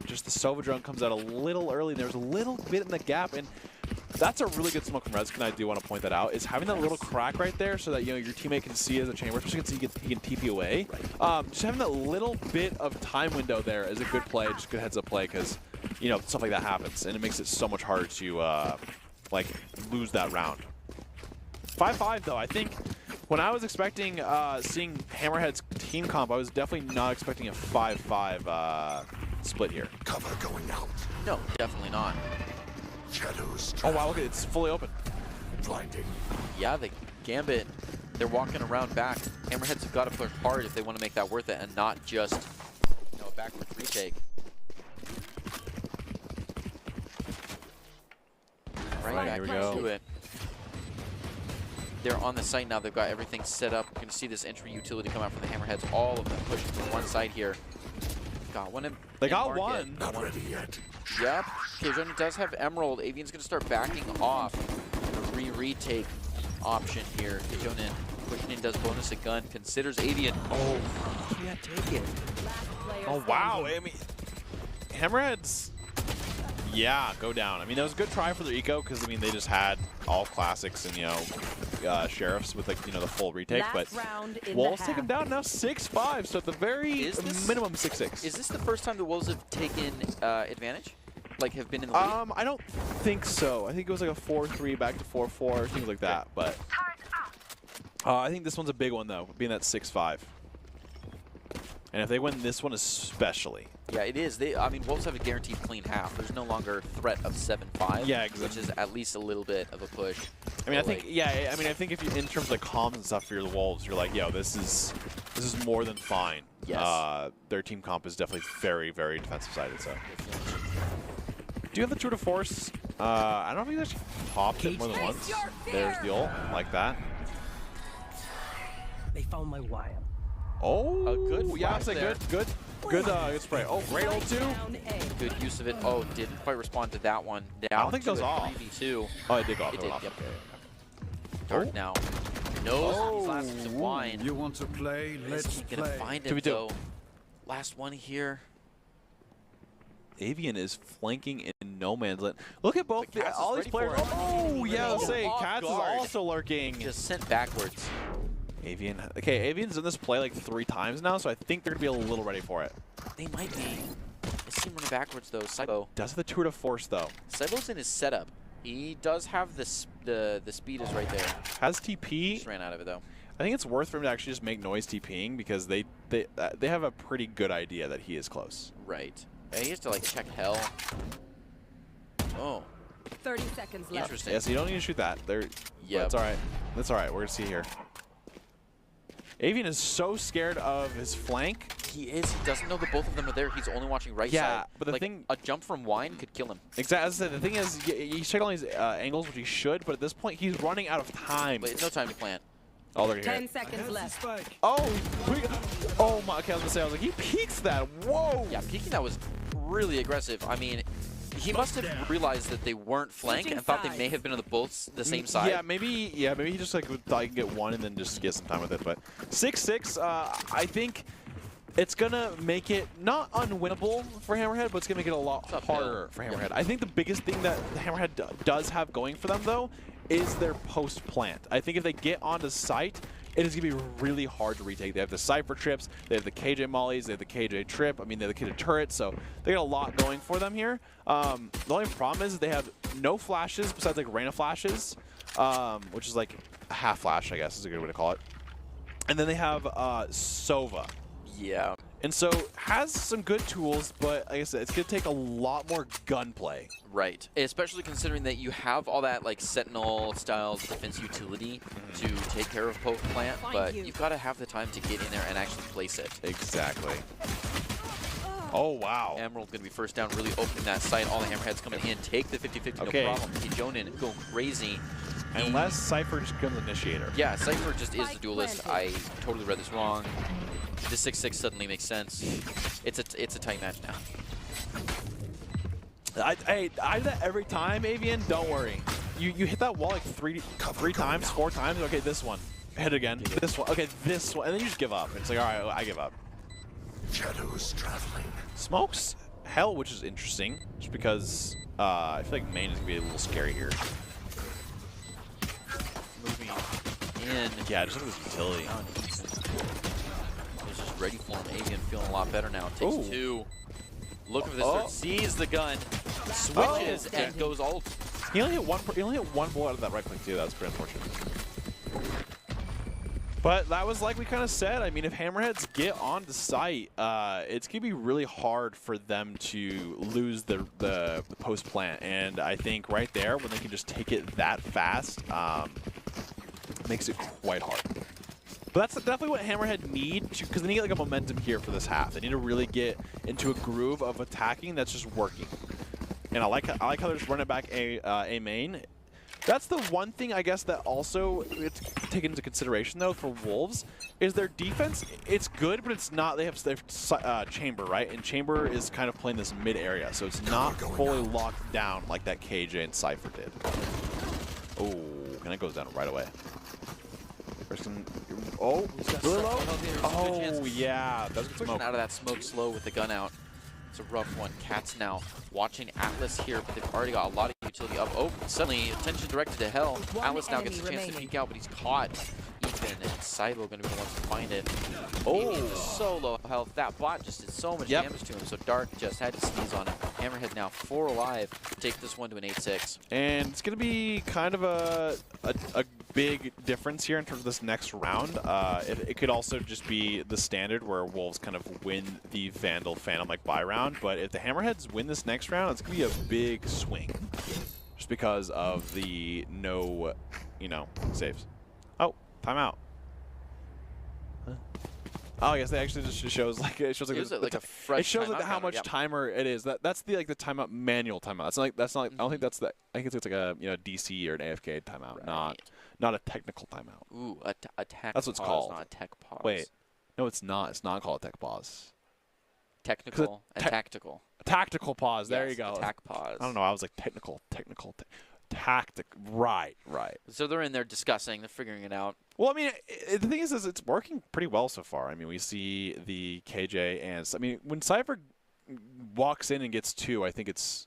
just the Sova drone comes out a little early. There's a little bit in the gap, and that's a really good smoke from Redskin. I do want to point that out. Is having that little crack right there, so that your teammate can see as a chamber, especially because he can TP away. Just having that little bit of time window there is a good play, just good heads up play, because stuff like that happens, and it makes it so much harder to like lose that round. 5-5 though, I think. When I was expecting seeing Hammerhead's team comp, I was definitely not expecting a 5-5 split here. Cover going out. No, definitely not. Shadows. Oh wow, look, it's fully open. Blinding. Yeah, the Gambit, they're walking around back. Hammerheads have got to push hard if they want to make that worth it and not just, a backwards retake. Right back here we go. to it. They're on the site now. They've got everything set up. You're going to see this entry utility come out from the Hammerheads. All of them pushing to one side here. Got one in They got market. one. Not ready yet. Yep. Kjoni does have Emerald. Avian's going to start backing off. Retake option here. Kjoni pushing in, does bonus a gun, considers Avian. Oh, can't take it. Oh wow, I mean, Hammerheads, yeah, go down. I mean, that was a good try for their eco, because I mean, they just had all classics and sheriffs with like the full retake, but Wolves take them down now 6-5, so at the very minimum 6-6. Is this the first time the Wolves have taken advantage? Like have been in the lead? I don't think so. I think it was like a 4-3 back to 4-4, things like that. But I think this one's a big one though, being that 6-5. And if they win this one especially. Yeah, it is. I mean, Wolves have a guaranteed clean half. There's no longer threat of 7-5. Yeah, exactly. Which is at least a little bit of a push. I mean, I think I think if you, in terms of like comms and stuff for your Wolves, you're like, yo, this is more than fine. Yes. Their team comp is definitely very, very defensive sided. So. Do you have the Tour de Force? I don't know if you actually popped it more than once. There's the ult, like that. They found my wire. Oh, a good yeah, flash say there. good spray. Oh, great ult too. Good use of it. Oh, didn't quite respond to that one. Down I don't think to it goes a off. 3v2. Oh, it did go off. It It did, went off. yep. Okay. Dark now knows these last to wine. You want to play? Let's Is he gonna play. find it 2v2. though? Last one here. Avian is flanking in no man's land. Look at both But Katz all is these ready players. for it. Oh, yeah, I'll say Off Katz is guard. also lurking. Just sent backwards. Avian. Okay, Avian's done this play like 3 times now, so I think they're gonna be a little ready for it. They might be. I see him running backwards though. Cybo. Does the Tour de Force though? Cybo's in his setup. He does have the speed is right there. Has TP? Just ran out of it though. I think it's worth for him to actually just make noise TPing, because they have a pretty good idea that he is close. Right. Yeah, he has to like check hell. Oh. 30 seconds left. Interesting. Yeah, so you don't need to shoot that. There. Yeah. That's all right. That's all right. We're gonna see here. Avian is so scared of his flank. He is. He doesn't know that both of them are there. He's only watching right side. Yeah, but the like, thing, a jump from wine could kill him. exactly. As I said, the thing is, he's checking all these angles, which he should, but at this point, he's running out of time. But no time to plant. Oh, they're 10 here. seconds left. Oh my! Okay, I was gonna say, I was like, he peeks that. Whoa! Yeah, peeking that was really aggressive. I mean, he must have realized that they weren't flanked and thought they may have been on the same side. Yeah, maybe. Yeah, maybe he just like thought he could get one and then just get some time with it. But 6-6, I think it's gonna make it not unwinnable for Hammerhead, but it's gonna make it a lot harder for Hammerhead. I think the biggest thing that the Hammerhead does have going for them though is their post plant. I think if they get onto site, it is going to be really hard to retake. They have the Cypher trips, they have the KJ mollies, they have the KJ trip, I mean, they have the KJ turret, so they got a lot going for them here. The only problem is they have no flashes besides like Reyna flashes, which is like a half flash, I guess is a good way to call it. And then they have Sova. Yeah. And so has some good tools, but like I said, it's going to take a lot more gunplay. Right. Especially considering that you have all that like Sentinel style defense utility to take care of poke plant, but you've got to have the time to get in there and actually place it. Exactly. Oh, wow. Emerald going to be first down, really opening that site. All the Hammerheads coming in, take the 50-50, Okay. no problem. Jonin go crazy. Unless Cypher just becomes initiator. Yeah, Cypher just is the duelist. I totally read this wrong. The 6-6 suddenly makes sense. It's a tight match now. I do that every time, Avian. Don't worry. You hit that wall like three times, 4 times. Okay, this one. Hit it again. This one. Okay, this one. And then you just give up. It's like, all right, I give up. Shadows traveling. Smokes hell, which is interesting, just because I feel like main is gonna be a little scary here. Moving in. Yeah, just look at this utility. He's just ready for him. Avian feeling a lot better now. Takes Ooh. 2. Looking for this third. Sees the gun. Switches and goes ult. He only hit one. He only hit one bullet out of that right click too. That's pretty unfortunate. But that was like we kind of said. I mean, if Hammerheads get onto site, it's gonna be really hard for them to lose the post plant. And I think right there, when they can just take it that fast, makes it quite hard. But that's definitely what Hammerhead need to, because they need like a momentum here for this half. They need to really get into a groove of attacking that's just working. And I like how they're just running back a main. That's the one thing I guess that also it's taken into consideration though for Wolves is their defense. It's good, but it's not. They have Chamber, right? And Chamber is kind of playing this mid area, so it's not fully locked down like that KJ and Cypher did. Oh, and it goes down right away. Oh, really low? Oh, yeah. That's Pushing out of that smoke slow with the gun out. It's a rough one. Cats now watching Atlas here, but they've already got a lot of utility up. Oh, suddenly attention directed to hell. Atlas now gets a chance to peek out, but he's caught. Ethan and Cybo going to be the ones to find it. Oh, so low health. That bot just did so much damage to him, so Dark just had to sneeze on it. Hammerhead now 4 alive. Take this one to an 8-6. And it's going to be kind of a big difference here in terms of this next round. It could also just be the standard where Wolves kind of win the Vandal Phantom like buy round, but if the Hammerheads win this next round, it's going to be a big swing just because of the no, saves. Oh, timeout. Huh? Oh, I guess they actually just shows like it shows like a fresh. It shows timeout how much timer it is. That's the the timeout manual timeout. That's not. I don't think that's that. I think it's like a DC or an AFK timeout, not a technical timeout. Ooh, a tech. That's what it's pause, called. Not a tech pause. Wait, no, it's not. It's not called a tech pause. Technical and tactical. Tactical pause. There Yes, you go. Attack pause. I don't know. I was like technical, tactic. Right. So they're in there discussing. They're figuring it out. Well, I mean, the thing is it's working pretty well so far. I mean, we see the KJ and I mean, when Cypher walks in and gets 2, I think it's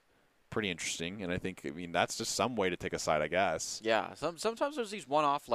pretty interesting, and I mean that's just some way to take a side, I guess. Yeah. Sometimes there's these one-off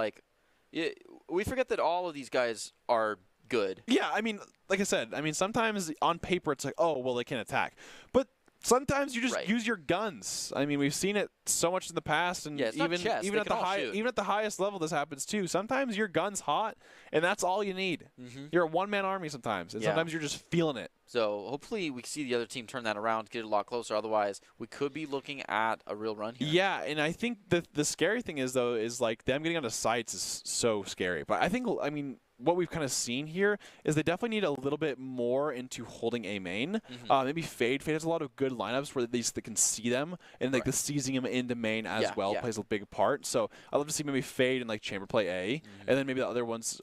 we forget that all of these guys are good. Yeah, I mean, like I said, sometimes on paper it's like, oh, well, they can attack, but sometimes you just use your guns. I mean, we've seen it so much in the past, and Yeah, it's not chess. even at the even at the highest level, this happens too. Sometimes your gun's hot, and that's all you need. You're a one-man army sometimes, and sometimes you're just feeling it. So hopefully we see the other team turn that around, get it a lot closer. Otherwise, we could be looking at a real run here. Yeah, and I think the scary thing is though is like them getting onto sites is so scary. But I mean. What we've kind of seen here is they definitely need a little bit more into holding a main. Maybe Fade. Fade has a lot of good lineups where they can see them, and like the seizing them into main as well plays a big part. So I'd love to see maybe Fade and like Chamber play A, and then maybe the other ones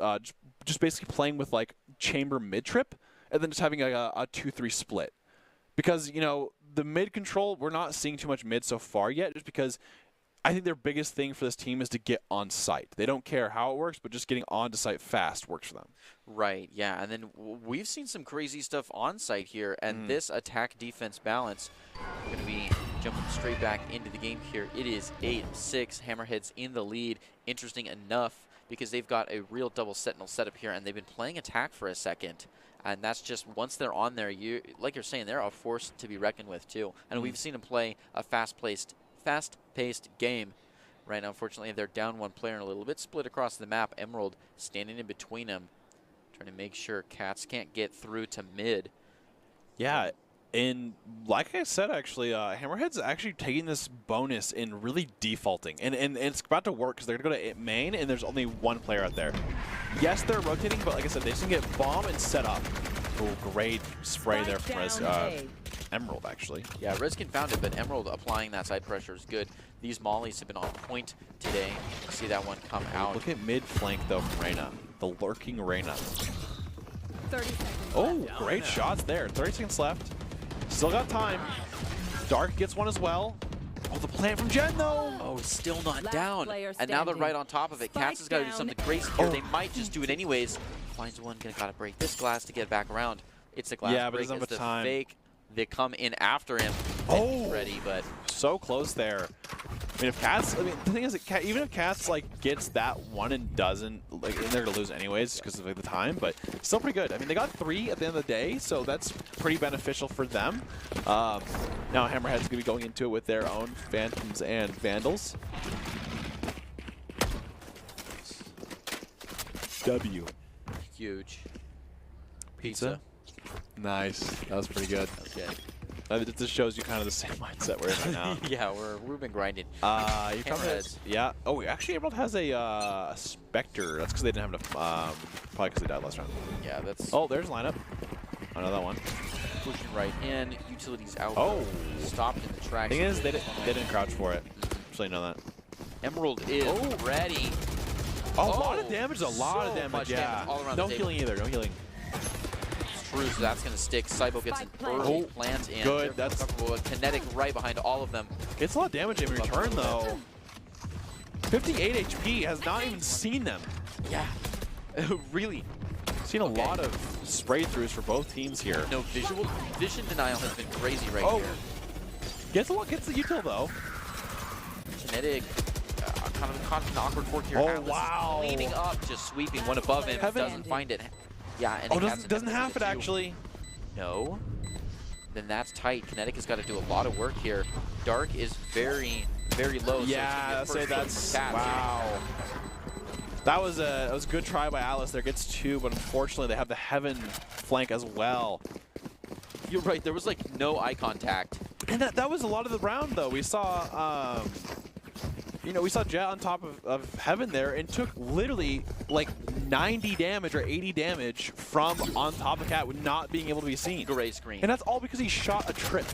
just basically playing with like Chamber mid trip, and then just having like a 2-3 split. Because you know the mid control, we're not seeing too much mid so far yet, just because. I think their biggest thing for this team is to get on site. They don't care how it works, but just getting onto site fast works for them. Right, yeah. And then we've seen some crazy stuff on site here, and this attack-defense balance going to be jumping straight back into the game here. It is 8-6, Hammerheads in the lead. Interesting enough, because they've got a real double Sentinel setup here, and they've been playing attack for a second. And that's just, once they're on there, like you're saying, they're a force to be reckoned with, too. And we've seen them play a fast-paced game. Right now, unfortunately, they're down one player and a little bit split across the map. Emerald standing in between them, trying to make sure Cats can't get through to mid. Yeah, and like I said, actually, Hammerhead's actually taking this bonus and really defaulting. And it's about to work because they're going to go to main, and there's only one player out there. Yes, they're rotating, but like I said, they just can get bomb and set up. Oh, great spray there from Emerald, actually. Yeah, Rezkin found it, but Emerald applying that side pressure is good. These mollies have been on point today. See that one come out. Look at mid flank, though, from Reyna. The lurking Reyna. 30 seconds Oh, great shots there. 30 seconds left. Still got time. Dark gets one as well. Oh, the plant from Jen, though. Oh, still not Last down. player And now they're standing. right on top of it. Cats has got to do something crazy here. They might just do it anyways. Finds one, gotta break this glass to get back around. It's a glass break. But It's the time. fake. They come in after him. Oh, ready, but so close there. I mean, if Cats, I mean, the thing is, that even if Cats like gets that one and doesn't, like, and they're gonna lose anyways because of like, the time, but still pretty good. I mean, they got 3 at the end of the day, so that's pretty beneficial for them. Now Hammerhead's gonna be going into it with their own Phantoms and Vandals. W. huge. Pizza. Nice. That was pretty good. Okay. It just shows you kind of the same mindset we're in right now. Yeah, we've been grinding. You Hammerheads. Yeah. Oh, actually, Emerald has a Spectre. That's because they didn't have enough. Probably because they died last round. Yeah, that's. Oh, there's lineup. I know that one. Pushing right in. Utilities out. Oh. Stopped in the tracks. Thing is, they didn't crouch for it. Just so you know that. Emerald is ready. Oh, a lot of damage. A lot of so damage. much Yeah. damage all around No the table. healing either. No healing. True, so that's going to stick. Cybo gets an early plant in. Good. They're comfortable with Kinetic right behind all of them. It's a lot of damage in return, though. 58 HP has not even seen them. Yeah. Really. Seen a lot of spray throughs for both teams here. No, vision denial has been crazy right here. Gets the util, though. Kinetic kind of caught an awkward fork here. Oh, Atlas wow. Cleaning up, just sweeping one above him. Heaven. Doesn't find it. Yeah, and doesn't have it, actually. No. Then that's tight. Kinetic has got to do a lot of work here. Dark is very, very low. Yeah, so that's wow. That was a good try by Atlas. There gets 2, but unfortunately they have the Heaven flank as well. You're right. There was like no eye contact. And that was a lot of the round though. We saw we saw Jet on top of Heaven there and took literally like 90 damage or 80 damage from on top of Cat with not being able to be seen. Gray screen. And that's all because he shot a trip.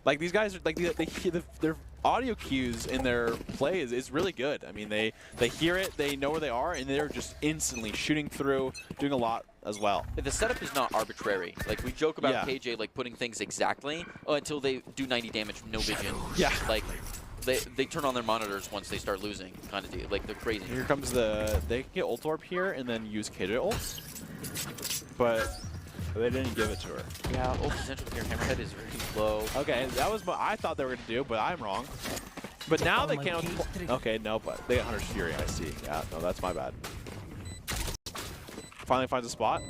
Like these guys are like their audio cues in their play is really good. I mean they hear it, they know where they are, and they're just instantly shooting through, doing a lot as well. The setup is not arbitrary. Like we joke about KJ like putting things exactly until they do 90 damage, no vision. Yeah. Like they turn on their monitors once they start losing, kind of deal. Like they're crazy. Here comes they can get ult orb here and then use KJ ults, but they didn't give it to her. Yeah, ult potential here. Hammerhead is really low. Okay, that was what I thought they were gonna do, but I'm wrong. But now they can't. Okay, no, but they got Hunter's Fury. I see. Yeah, no, that's my bad. Finally finds a spot.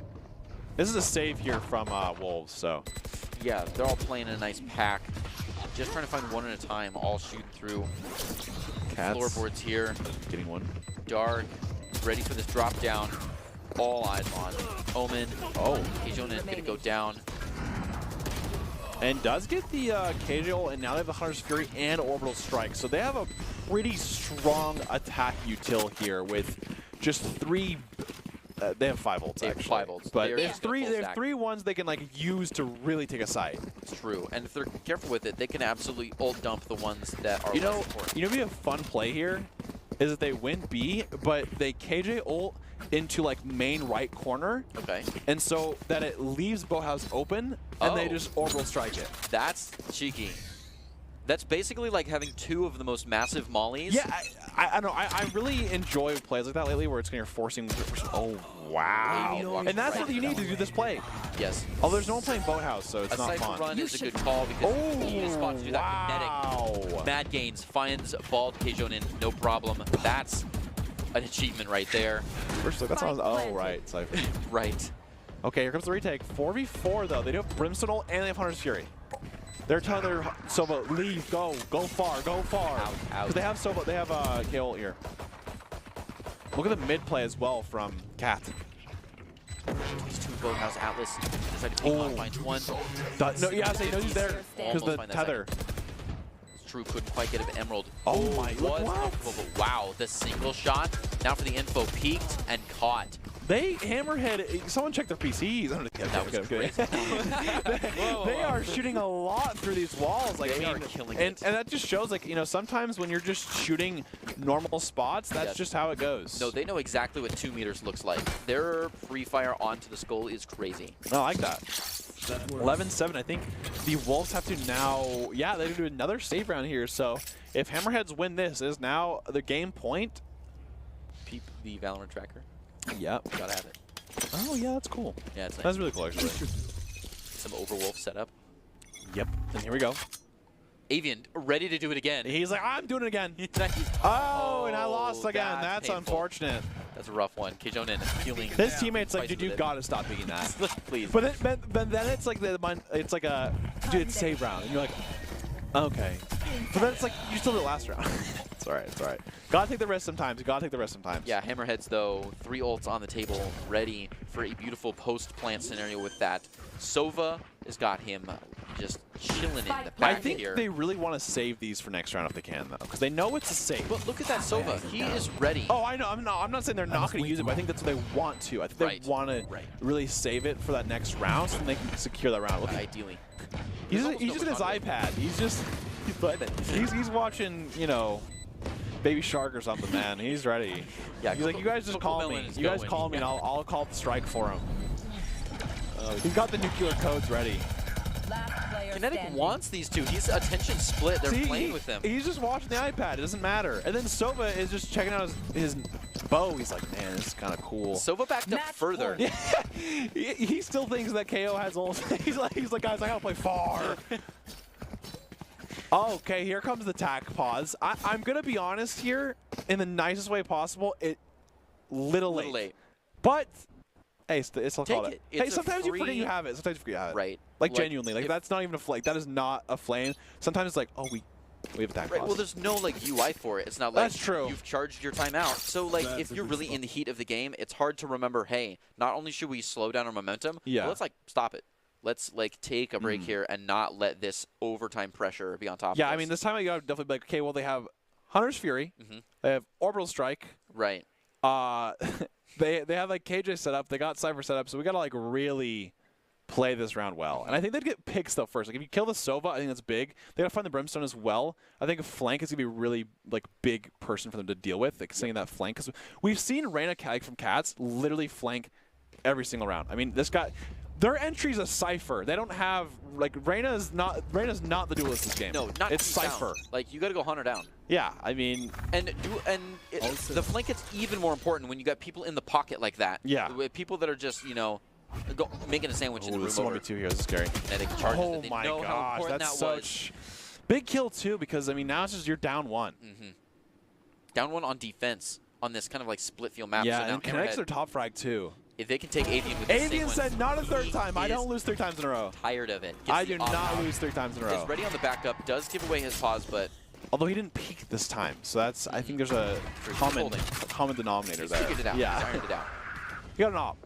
This is a save here from Wolves, so. Yeah, they're all playing in a nice pack. Just trying to find one at a time, all shooting through. Cats. Floorboards here. Getting one. Dark, ready for this drop down. All eyes on Omen. Oh. Kjonin gonna go down. And does get the KJ ult, and now they have the Hunter's Fury and Orbital Strike. So they have a pretty strong attack util here with just 3. They have 5 ults, They have actually. 5 ults. But They're there's just three. full There's stack. 3 ones they can like use to really take a site. It's true. And if they're careful with it, they can absolutely ult dump the ones that are less important. You know, be a fun play here is that they win B, but they KJ ult into like main right corner. Okay. And so that it leaves Boathouse open, and they Oh. just orbital strike it. That's cheeky. That's basically like having 2 of the most massive mollies. Yeah, I know. I really enjoy plays like that lately, where it's kind of forcing. Oh wow! And that's what you need to do this play. Yes. Oh, there's no one playing Boathouse, so it's A not cypher fun. run is a good call because he is spot to do that wow! kinetic. Mad Gains finds bald Kjonin, no problem. That's an achievement right there. That sounds. Oh right, Cypher. Right. Okay, here comes the retake. 4v4 though. They do have Brimstone ult and they have Hunter's Fury. They're telling their Sova, leave, go far, go far. Out. Because they have Sova, they have KO ult here. Look at the mid play as well from Cat. These 2 Boathouse Atlas decide to take on, finds one. No, yeah, he knows he's there because the Almost find that tether. It's true, couldn't quite get an emerald. Oh my, Was look what? comfortable, but wow, the single shot. Now for the info, peeked and caught. They Hammerhead. Someone check their PCs. That was They are shooting a lot through these walls. Like They I are mean, killing and it. and that just shows, like, you know, sometimes when you're just shooting normal spots, that's Yes. just how it goes. No, they know exactly what 2 meters looks like. Their free fire onto the skull is crazy. I like that. 11-7. I think the Wolves have to now. Yeah, they do another save round here. So if Hammerheads win this, is now the game point. Peep the Valorant tracker. Yep. Gotta have it. Oh yeah, that's cool. Yeah, it's nice. That's really cool, actually. Some Overwolf setup. Yep. And here we go. Avian ready to do it again. He's like, I'm doing it again. Oh, and I lost again. That's painful. unfortunate. That's a rough one. Kjonin feeling. His teammate's like, Spice dude, with you it. gotta stop picking that. Please. But then it's like it's like a dude, it's save round, and you're like, okay. But then it's like you still did it last round. It's alright. It's alright. Gotta take the risk sometimes. You gotta take the risk sometimes. Yeah, Hammerheads though, 3 ults on the table, ready for a beautiful post-plant scenario with that. Sova has got him just chilling in the I back think here. they really want to save these for next round if they can, though, because they know it's a save. But look at that Sova. He is ready. Oh, I know. I'm not saying they're not going to use it, but I think that's what they want to. I think Right. they want to really save it for that next round, so they can secure that round. Look, Ideally. he's There's just in his almost no iPad. He's watching, you know, Baby Shark or something, man. He's ready. Yeah, He's like, you guys just call me. Cocomelon is You guys going. call me, and I'll call the strike for him. He's got the nuclear codes ready. Last player Kinetic standing. wants these 2. He's attention split. They're playing with him. He's just watching the iPad. It doesn't matter. And then Sova is just checking out his bow. He's like, man, this is kind of cool. Sova backed up Match further. point. he still thinks that KO has ult. he's like, guys, I gotta play far. Okay, here comes the tack pause. I'm gonna be honest here, in the nicest way possible. Little late. But hey, it's still Take called it. Hey, It's a sometimes you forget free- you have it. Sometimes you forget you have it. Right. Like, Like, genuinely, like if- that's not even a flame. That is not a flame. Sometimes it's like, oh, we have attack Right, pause. well, there's no like UI for it. It's not like That's true. you've charged your timeout. So like if you're really in the heat of the game, it's hard to remember, hey, not only should we slow down our momentum, Yeah. but let's like stop it. Let's like take a break here and not let this overtime pressure be on top Yeah, of us. I mean, this time you gotta definitely be like, okay, well, they have Hunter's Fury, they have Orbital Strike, right. they have like KJ set up, they got Cypher set up, so we gotta like really play this round well. And I think they'd get picks though first. Like if you kill the Sova, I think that's big. They gotta find the Brimstone as well. I think a flank is gonna be a really like big person for them to deal with, like sitting that flank. Because we've seen Reyna from Cats literally flank every single round. I mean, this guy. Their entry's a Cypher. They don't have like Reyna's not the duelist this game. No, not it's keep down. Cypher. Like you got to go hunter down. Yeah, I mean, The flank gets even more important when you got people in the pocket like that. Yeah. With people that are just making a sandwich in the room this over 1v2 here. This is scary. kinetic charges. Oh that they my know how gosh, important that's that was. such big kill too. Because I mean, now it's just you're down one. Down one on defense on this kind of like split field map. Yeah, so now and Kinetics Hammerhead- are top frag too. If they can take Avian with this Avian said not a third time. I don't lose 3 times in a row. Tired of it. I do not lose 3 times in a row. Is ready on the backup. Does give away his pause, but although he didn't peek this time, so that's I think there's a common denominator he's there. figured it out. Yeah, He's ironed it out. he got an op.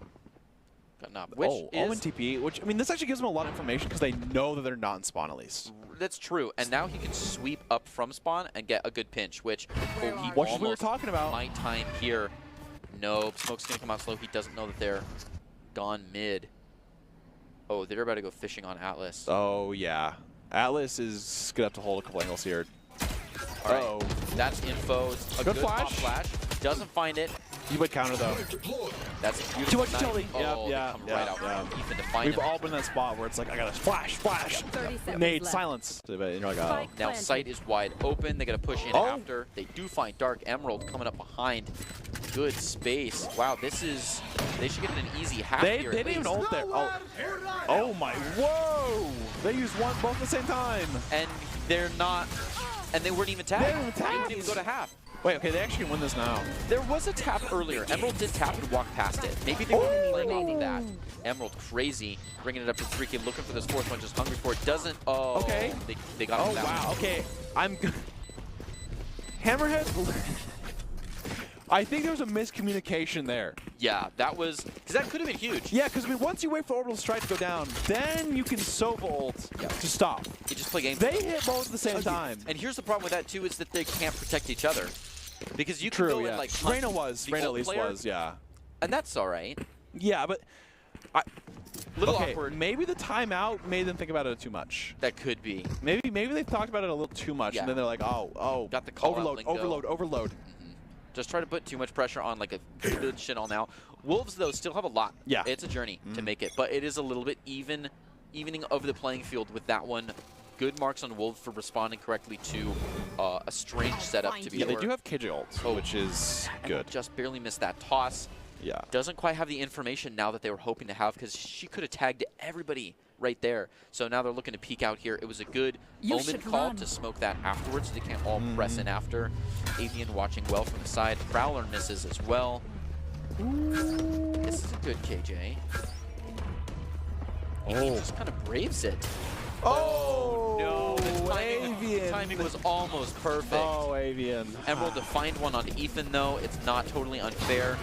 Got an op, which Omen is TP, which I mean, this actually gives them a lot of information because they know that they're not in spawn at least. that's true. And now he can sweep up from spawn and get a good pinch, which he What we were almost talking about. might time here. Nope, Smoke's gonna come out slow. He doesn't know that they're gone mid. Oh, they're about to go fishing on Atlas. Oh yeah, Atlas is gonna have to hold a couple angles here. All right, that's info. A Good good pop flash. flash. Doesn't find it. You would counter though. That's a Too beautiful much knife. utility. Oh, they Yeah, come yeah, right out yeah. from Ethan to find We've him. all been in that spot where it's like I gotta flash, 30 seconds nade, left. silence. And you're like, oh. Spike Now planted. sight is wide open. They got to push in after. They do find Dark Emerald coming up behind. Good space. Wow, this is. They should get an easy half They here. didn't even ult there. Oh my! Whoa! They used both at the same time. And they're not. And they weren't even tapped. They weren't tapped. didn't even go to half. Wait, okay, they actually win this now. There was a tap earlier. Emerald did tap and walk past it. Maybe they weren't playing off that. Emerald crazy, bringing it up to 3K, looking for this fourth one, just hungry for it. Doesn't. Oh. Okay. They got him that wow. one. Okay, I'm. Hammerhead. I think there was a miscommunication there. Yeah, that was because that could have been huge. Yeah, because I mean, once you wait for orbital strike to go down, then you can Sova ult to stop. You just play games. They hit both at the same time. And here's the problem with that too is that they can't protect each other. Because you can True, go yeah. and like Reyna hunt the at ult least player, was, yeah. and that's all right. Yeah, but Little okay, awkward. maybe the timeout made them think about it too much. That could be. Maybe they talked about it a little too much, Yeah. and then they're like, oh, Got the call out overload, lingo. overload. Just try to put too much pressure on like a good shit all now. Wolves though still have a lot. Yeah. It's a journey to make it, but it is a little bit evening of the playing field with that one. Good marks on Wolves for responding correctly to a strange setup to be Yeah, sure. they do have KJ ult, which is good. Just barely missed that toss. Yeah. Doesn't quite have the information now that they were hoping to have because she could have tagged everybody right there. So now they're looking to peek out here. It was a good Omen call to smoke that afterwards so they can't all press in after. Avian watching well from the side. Prowler misses as well. This is a good KJ. Avian just kind of braves it. Oh, no. The Avian. timing was almost perfect. Oh, Avian. Emerald to find one onto Ethan, though. It's not totally unfair.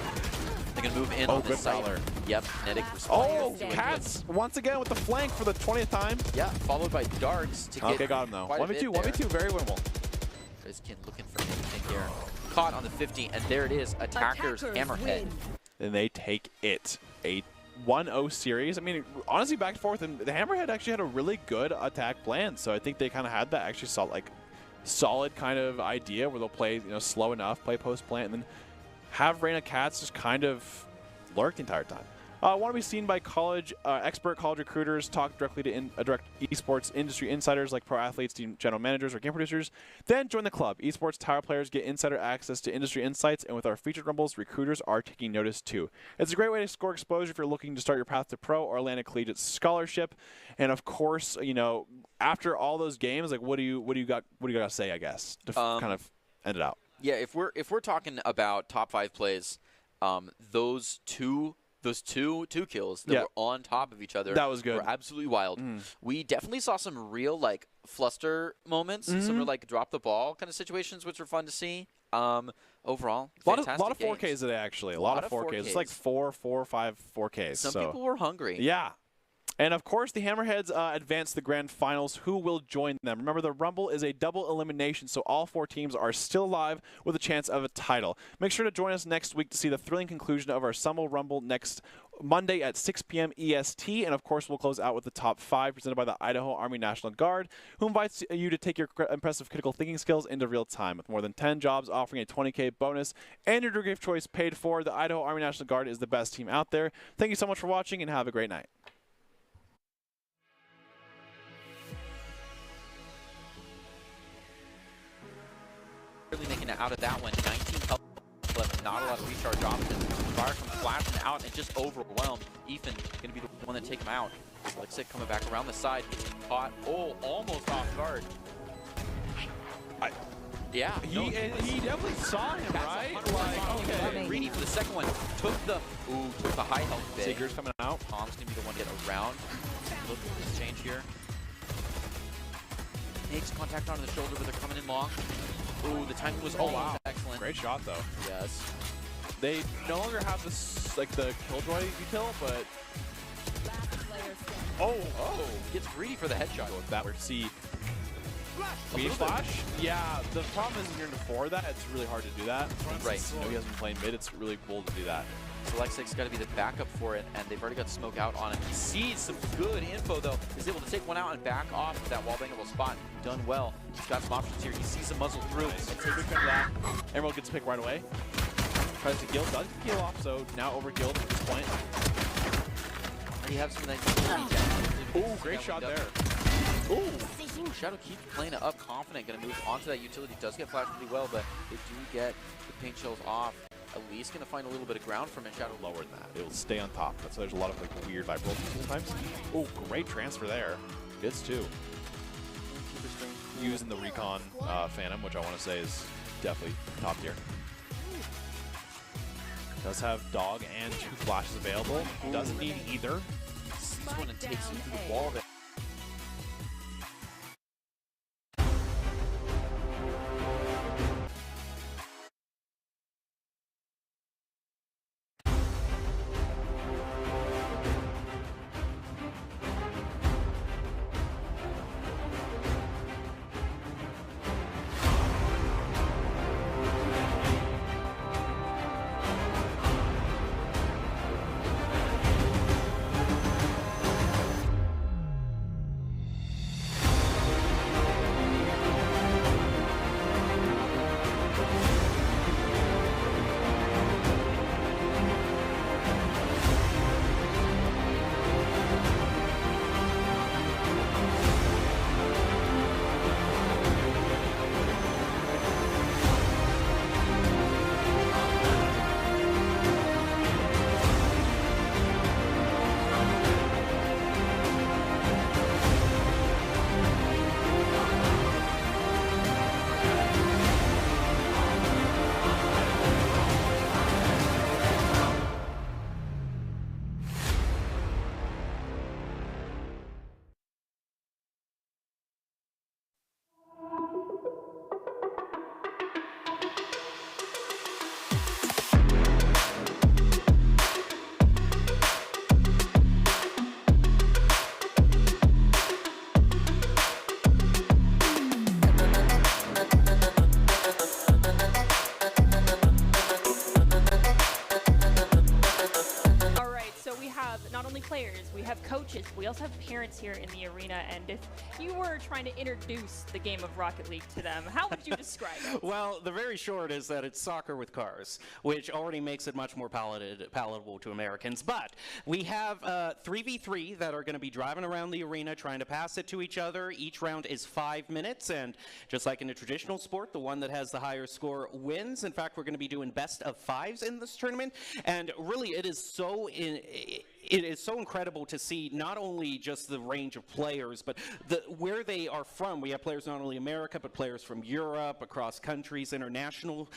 They're going to move in on this side. Prowler. Yep, Kinetic responding. Oh, Cats once again with the flank for the 20th time. Yeah, followed by Darks to get. Okay, got him though. quite a 1v2, bit there. 1v2, very winnable. Rizkin looking for anything here. Caught on the 50, and there it is. Attackers Hammerhead. win. And they take it. A 1-0 series. I mean, honestly, back and forth, and the Hammerhead actually had a really good attack plan. So I think they kind of had that actually solid kind of idea where they'll play, slow enough, play post plant, and then have Reyna Cats just kind of lurk the entire time. Want to be seen by expert college recruiters, talk directly to direct esports industry insiders like pro athletes, team general managers, or game producers. Then join the club. Esports Tower players get insider access to industry insights, and with our featured rumbles, recruiters are taking notice too. It's a great way to score exposure if you're looking to start your path to pro or land a collegiate scholarship. And of course, after all those games, like what do you got to say? I guess to kind of end it out. Yeah, if we're talking about top 5 plays, those two kills that were on top of each other, that was good. Were absolutely wild. We definitely saw some real fluster moments, some real drop the ball kind of situations, which were fun to see. Overall, a lot of fantastic 4Ks games. today actually. A lot of 4Ks. It's like 4, 5 4Ks. Some people were hungry. Yeah. And of course, the Hammerheads advance to the grand finals. Who will join them? Remember, the Rumble is a double elimination, so all 4 teams are still alive with a chance of a title. Make sure to join us next week to see the thrilling conclusion of our Summer Rumble next Monday at 6 p.m. EST. And of course, we'll close out with the top 5 presented by the Idaho Army National Guard, who invites you to take your impressive critical thinking skills into real time. With more than 10 jobs offering a 20K bonus and your degree of choice paid for, the Idaho Army National Guard is the best team out there. Thank you so much for watching, and have a great night. Really making it out of that one. 19 health left, not a lot of recharge options. Fire comes flashing out and just overwhelmed. Ethan going to be the one to take him out. Lexic coming back around the side, caught. Oh, almost off guard. Yeah. He definitely saw him, right? Like, Okay. Greedy for the second one. Took the high health bit. Seeker's coming out. Tom's gonna be the one to get around. Look at this change here. Makes contact onto the shoulder, but they're coming in long. Ooh, the timing was almost excellent. Great shot though. Yes. They no longer have this like the killjoy util, but Gets greedy for the headshot. go with that. We're see. Speed flash? Yeah, the problem is when you're into 4 of that, it's really hard to do that. Right. You know he hasn't been playing mid, it's really cool to do that. So Lexic's got to be the backup for it, and they've already got smoke out on it. He sees some good info, though. He's able to take one out and back off of that wall-bangable spot. Done well. He's got some options here. He sees some muzzle through. Nice. And take good care of that. Emerald gets picked right away. Tries to gill, doesn't heal off, so now over gilled at this point. And you have some of that utility damage. Ooh, great shot there. Ooh, Shadow keeps playing it up confident. Going to move onto that utility. Does get flashed pretty well, but they do get the paint shells off. At least going to find a little bit of ground from it. Shadow Lower than that. It will stay on top. That's why there's a lot of like weird vibe rolls sometimes. Oh, great transfer there. Gets 2. Using the Recon Phantom, which I want to say is definitely top tier. Does have dog and 2 flashes available. Doesn't need either. This one and takes him through the wall there. players, we have coaches, we also have parents here in the arena, and if you were trying to introduce the game of Rocket League to them, how would you describe it? Well, the very short is that it's soccer with cars, which already makes it much more palatable to Americans. But we have 3v3 that are going to be driving around the arena trying to pass it to each other. Each round is 5 minutes, and just like in a traditional sport, the one that has the higher score wins. In fact, we're going to be doing best of fives in this tournament, and really it is so incredible to see not only just the range of players, but where they are from. We have players not only America, but players from Europe, across countries, international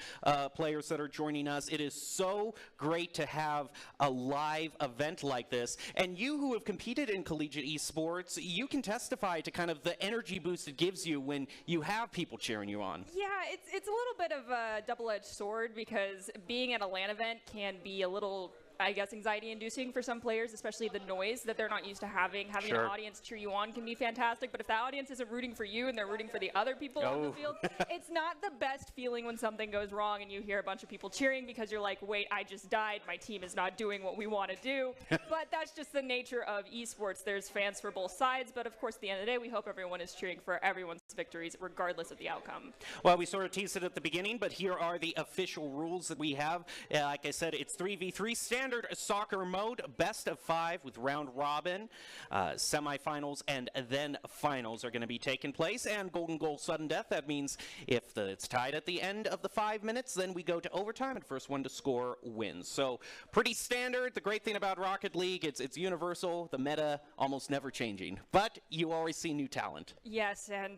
players that are joining us. It is so great to have a live event like this. And you who have competed in collegiate esports, you can testify to kind of the energy boost it gives you when you have people cheering you on. Yeah, it's a little bit of a double-edged sword, because being at a LAN event can be a little, I guess, anxiety-inducing for some players, especially the noise that they're not used to having. Having an audience cheer you on can be fantastic, but if the audience isn't rooting for you and they're rooting for the other people on the field, it's not the best feeling when something goes wrong and you hear a bunch of people cheering because you're like, wait, I just died, my team is not doing what we want to do. But that's just the nature of esports. There's fans for both sides, but of course, at the end of the day, we hope everyone is cheering for everyone's victories, regardless of the outcome. Well, we sort of teased it at the beginning, but here are the official rules that we have. Like I said, it's 3v3 standard. standard soccer mode, best of 5 with round robin, semifinals, and then finals are going to be taking place, and golden goal sudden death. That means if it's tied at the end of the 5 minutes, then we go to overtime, and first one to score wins. So pretty standard. The great thing about Rocket League, it's universal, the meta almost never changing, but you always see new talent. Yes, and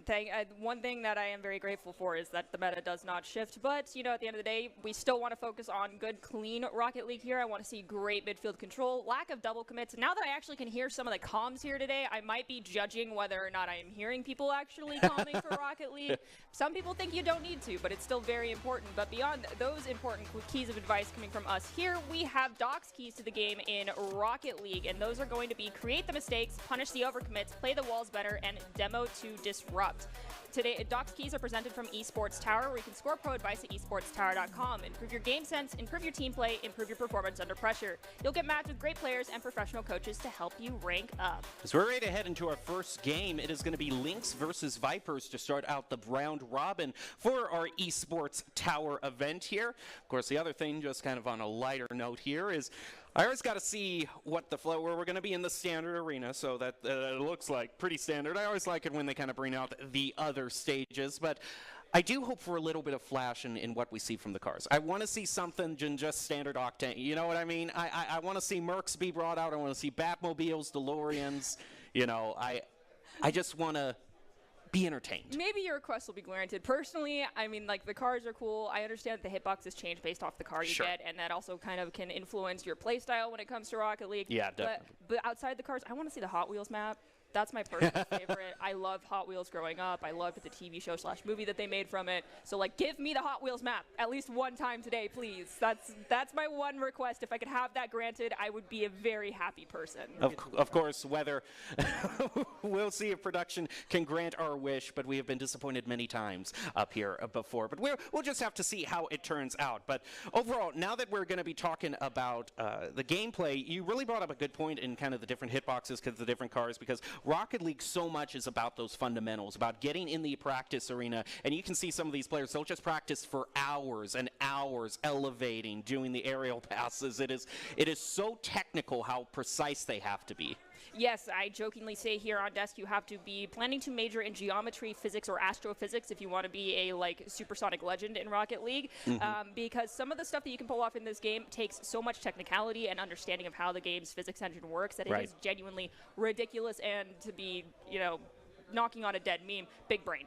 one thing that I am very grateful for is that the meta does not shift, but, you know, at the end of the day, we still want to focus on good, clean Rocket League here. I want to see great midfield control, lack of double commits. Now that I actually can hear some of the comms here today, I might be judging whether or not I am hearing people actually calming for Rocket League. Some people think you don't need to, but it's still very important. But beyond those important keys of advice coming from us here, we have Doc's keys to the game in Rocket League, and those are going to be create the mistakes, punish the overcommits, play the walls better, and demo to disrupt. Today, Doc's keys are presented from Esports Tower, where you can score pro advice at esportstower.com. Improve your game sense, improve your team play, improve your performance under pressure. You'll get matched with great players and professional coaches to help you rank up. As we're ready to head into our first game, it is going to be Lynx versus Vipers to start out the round robin for our Esports Tower event here. Of course, the other thing, just kind of on a lighter note here, is I always got to see what the flow, where we're going to be in the standard arena, so that it looks like pretty standard. I always like it when they kind of bring out the other stages, but I do hope for a little bit of flash in what we see from the cars. I want to see something than just standard Octane. You know what I mean? I want to see Mercs be brought out. I want to see Batmobiles, DeLoreans. You know, I just want to be entertained. Maybe your request will be granted. Personally, I mean, like, the cars are cool. I understand that the hitboxes change based off the car you get, and that also kind of can influence your playstyle when it comes to Rocket League. Yeah, definitely. But outside the cars, I want to see the Hot Wheels map. That's my personal favorite. I loved Hot Wheels growing up. I loved the TV show / movie that they made from it. So, like, give me the Hot Wheels map at least one time today, please. That's my one request. If I could have that granted, I would be a very happy person. Of course, whether we'll see if production can grant our wish, but we have been disappointed many times up here before. But we'll just have to see how it turns out. But overall, now that we're going to be talking about the gameplay, you really brought up a good point in kind of the different hitboxes because the different cars, because Rocket League so much is about those fundamentals, about getting in the practice arena, and you can see some of these players, they'll just practice for hours and hours, elevating, doing the aerial passes. It is so technical how precise they have to be. Yes, I jokingly say here on desk you have to be planning to major in geometry, physics, or astrophysics if you want to be a, like, supersonic legend in Rocket League, because some of the stuff that you can pull off in this game takes so much technicality and understanding of how the game's physics engine works that it is genuinely ridiculous, and to be, you know, knocking on a dead meme, big brain.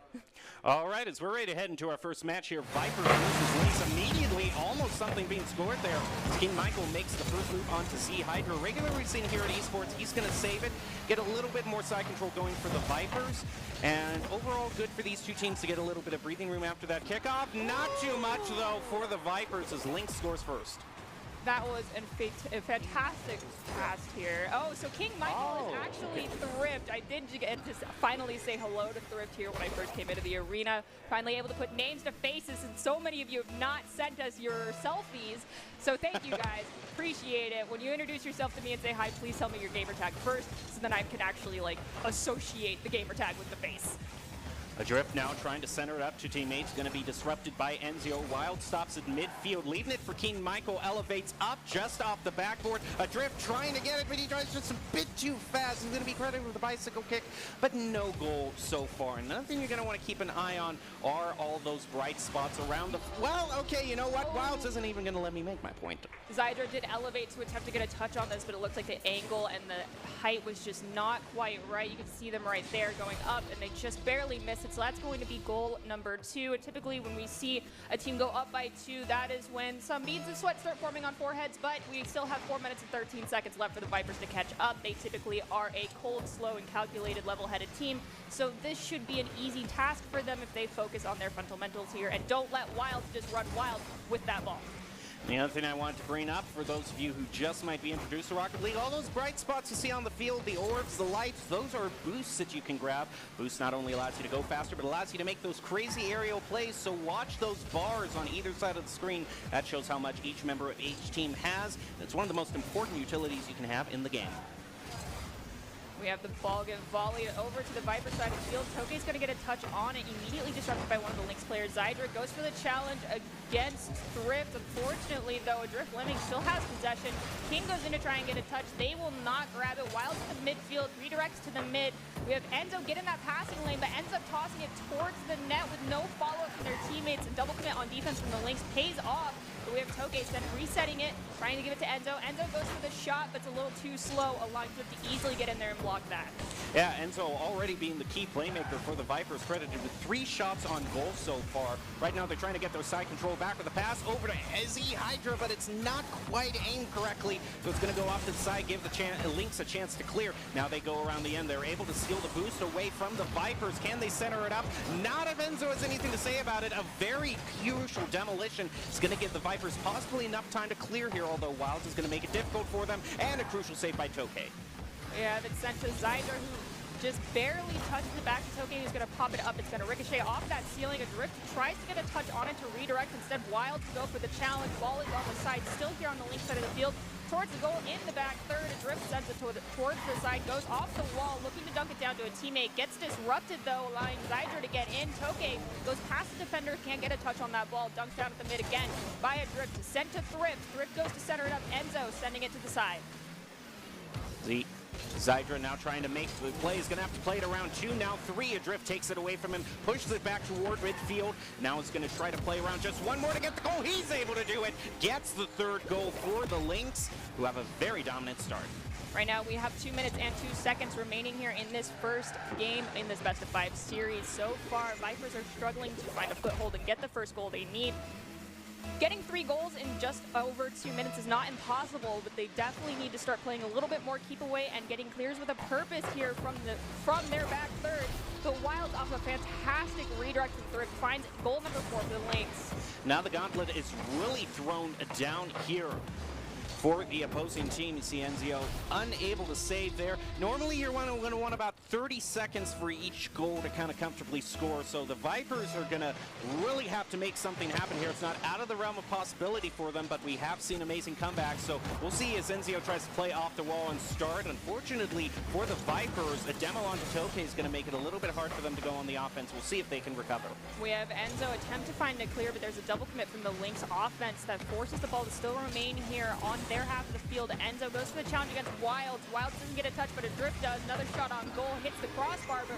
All right, as we're ready to head into our first match here, Viper versus Lynx immediately, almost something being scored there. King Michael makes the first move onto Z Hydra. Regularly seen here at Esports, he's going to save it, get a little bit more side control going for the Vipers, and overall good for these two teams to get a little bit of breathing room after that kickoff. Not too much, though, for the Vipers as Lynx scores first. That was a fantastic pass here. Oh, so King Michael is actually Thrift. I did get to finally say hello to Thrift here when I first came into the arena. Finally able to put names to faces, and so many of you have not sent us your selfies. So thank you guys. Appreciate it. When you introduce yourself to me and say hi, please tell me your gamer tag first, so then I can actually, like, associate the gamer tag with the face. Adrift now trying to center it up to teammates, going to be disrupted by Enzio. Wild stops at midfield, leaving it for King Michael, elevates up just off the backboard. Adrift trying to get it, but he tries just a bit too fast. He's going to be credited with a bicycle kick, but no goal so far. Another thing you're going to want to keep an eye on are all those bright spots around the... Well, okay, you know what? Wilds isn't even going to let me make my point. Zydra did elevate to attempt to get a touch on this, but it looked like the angle and the height was just not quite right. You can see them right there going up, and they just barely missed it. So that's going to be goal number 2. And typically when we see a team go up by 2, that is when some beads of sweat start forming on foreheads, but we still have 4 minutes and 13 seconds left for the Vipers to catch up. They typically are a cold, slow, and calculated, level-headed team, so this should be an easy task for them if they focus on their fundamentals here and don't let Wilds just run wild with that ball. The other thing I wanted to bring up for those of you who just might be introduced to Rocket League, all those bright spots you see on the field, the orbs, the lights, those are boosts that you can grab. Boost not only allows you to go faster, but allows you to make those crazy aerial plays, so watch those bars on either side of the screen. That shows how much each member of each team has. It's one of the most important utilities you can have in the game. We have the ball get volleyed over to the Viper side of the field. Tokei's going to get a touch on it, immediately disrupted by one of the Lynx players. Zydra goes for the challenge against Thrift. Unfortunately, though, Adrift Lemming still has possession. King goes in to try and get a touch. They will not grab it. Wild to the midfield, redirects to the mid. We have Enzo get in that passing lane, but ends up tossing it towards the net with no follow-up from their teammates. A double commit on defense from the Lynx pays off. But we have Tokei then resetting it, trying to give it to Enzo. Enzo goes for the shot, but it's a little too slow, allowing Thrift to easily get in there and block that. Yeah, Enzo already being the key playmaker for the Vipers, credited with 3 shots on goal so far. Right now they're trying to get their side control back with a pass over to Ezzy Hydra, but it's not quite aimed correctly, so it's going to go off to the side, give the Lynx a chance to clear. Now they go around the end. They're able to steal the boost away from the Vipers. Can they center it up? Not if Enzo has anything to say about it. A very crucial demolition is going to give the Vipers possibly enough time to clear here, although Wilds is going to make it difficult for them, and a crucial save by Tokei. Yeah, it's sent to Zydra, who just barely touches it back to Tokei, who's going to pop it up. It's going to ricochet off that ceiling. Adrift tries to get a touch on it to redirect. Instead, Wild to go for the challenge. Ball is on the side, still here on the Lynx side of the field. Towards the goal in the back third. Adrift sends it towards the side, goes off the wall, looking to dunk it down to a teammate. Gets disrupted, though, allowing Zydra to get in. Tokei goes past the defender, can't get a touch on that ball. Dunks down at the mid again by Adrift. Sent to Thrift. Thrift goes to center it up. Enzo sending it to the side. Zydra now trying to make the play. He's going to have to play it around 2, now 3. Adrift takes it away from him, pushes it back toward midfield. Now he's going to try to play around just one more to get the goal. He's able to do it. Gets the 3rd goal for the Lynx, who have a very dominant start. Right now we have 2 minutes and 2 seconds remaining here in this first game in this best of 5 series. So far, Vipers are struggling to find a foothold and get the first goal they need. Getting 3 goals in just over 2 minutes is not impossible, but they definitely need to start playing a little bit more keep away and getting clears with a purpose here from their back third. The Wilds off a fantastic redirect from Thrift finds goal number 4 for the Lynx. Now the gauntlet is really thrown down here for the opposing team. You see Enzio unable to save there. Normally you're going to want about 30 seconds for each goal to kind of comfortably score, so the Vipers are going to really have to make something happen here. It's not out of the realm of possibility for them, but we have seen amazing comebacks, so we'll see as Enzio tries to play off the wall and start. Unfortunately for the Vipers, a demo onto Tokei is going to make it a little bit hard for them to go on the offense. We'll see if they can recover. We have Enzo attempt to find a clear, but there's a double commit from the Lynx offense that forces the ball to still remain here on their half of the field. Enzo goes for the challenge against Wilds. Wilds doesn't get a touch, but Adrift does. Another shot on goal, hits the crossbar, but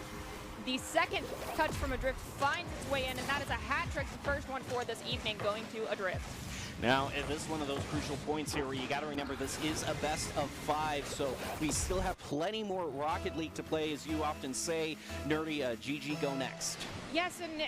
the second touch from Adrift finds its way in, and that is a hat trick, the first one for this evening, going to Adrift. Now, this is one of those crucial points here where you got to remember this is a best of 5, so we still have plenty more Rocket League to play, as you often say. Nerdy, GG, go next. Yes, and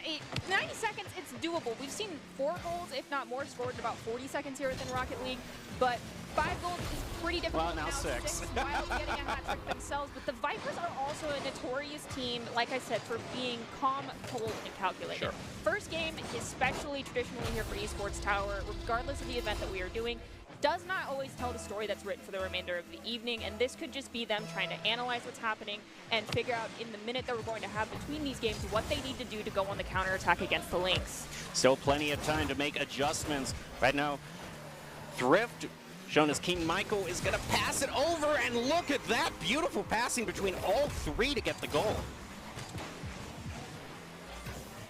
90 seconds, it's doable. We've seen 4 goals, if not more, scored in about 40 seconds here within Rocket League, but 5 goals is pretty difficult. Well, now 6. Wild getting a hat trick themselves, but the Vipers are also a notorious team, like I said, for being calm, cold, and calculated. Sure. First game, especially traditionally here for Esports Tower, regardless of the event that we are doing, does not always tell the story that's written for the remainder of the evening, and this could just be them trying to analyze what's happening and figure out in the minute that we're going to have between these games what they need to do to go on the counterattack against the Lynx. Still plenty of time to make adjustments. Right now, Thrift, shown as King Michael, is going to pass it over, and look at that beautiful passing between all 3 to get the goal.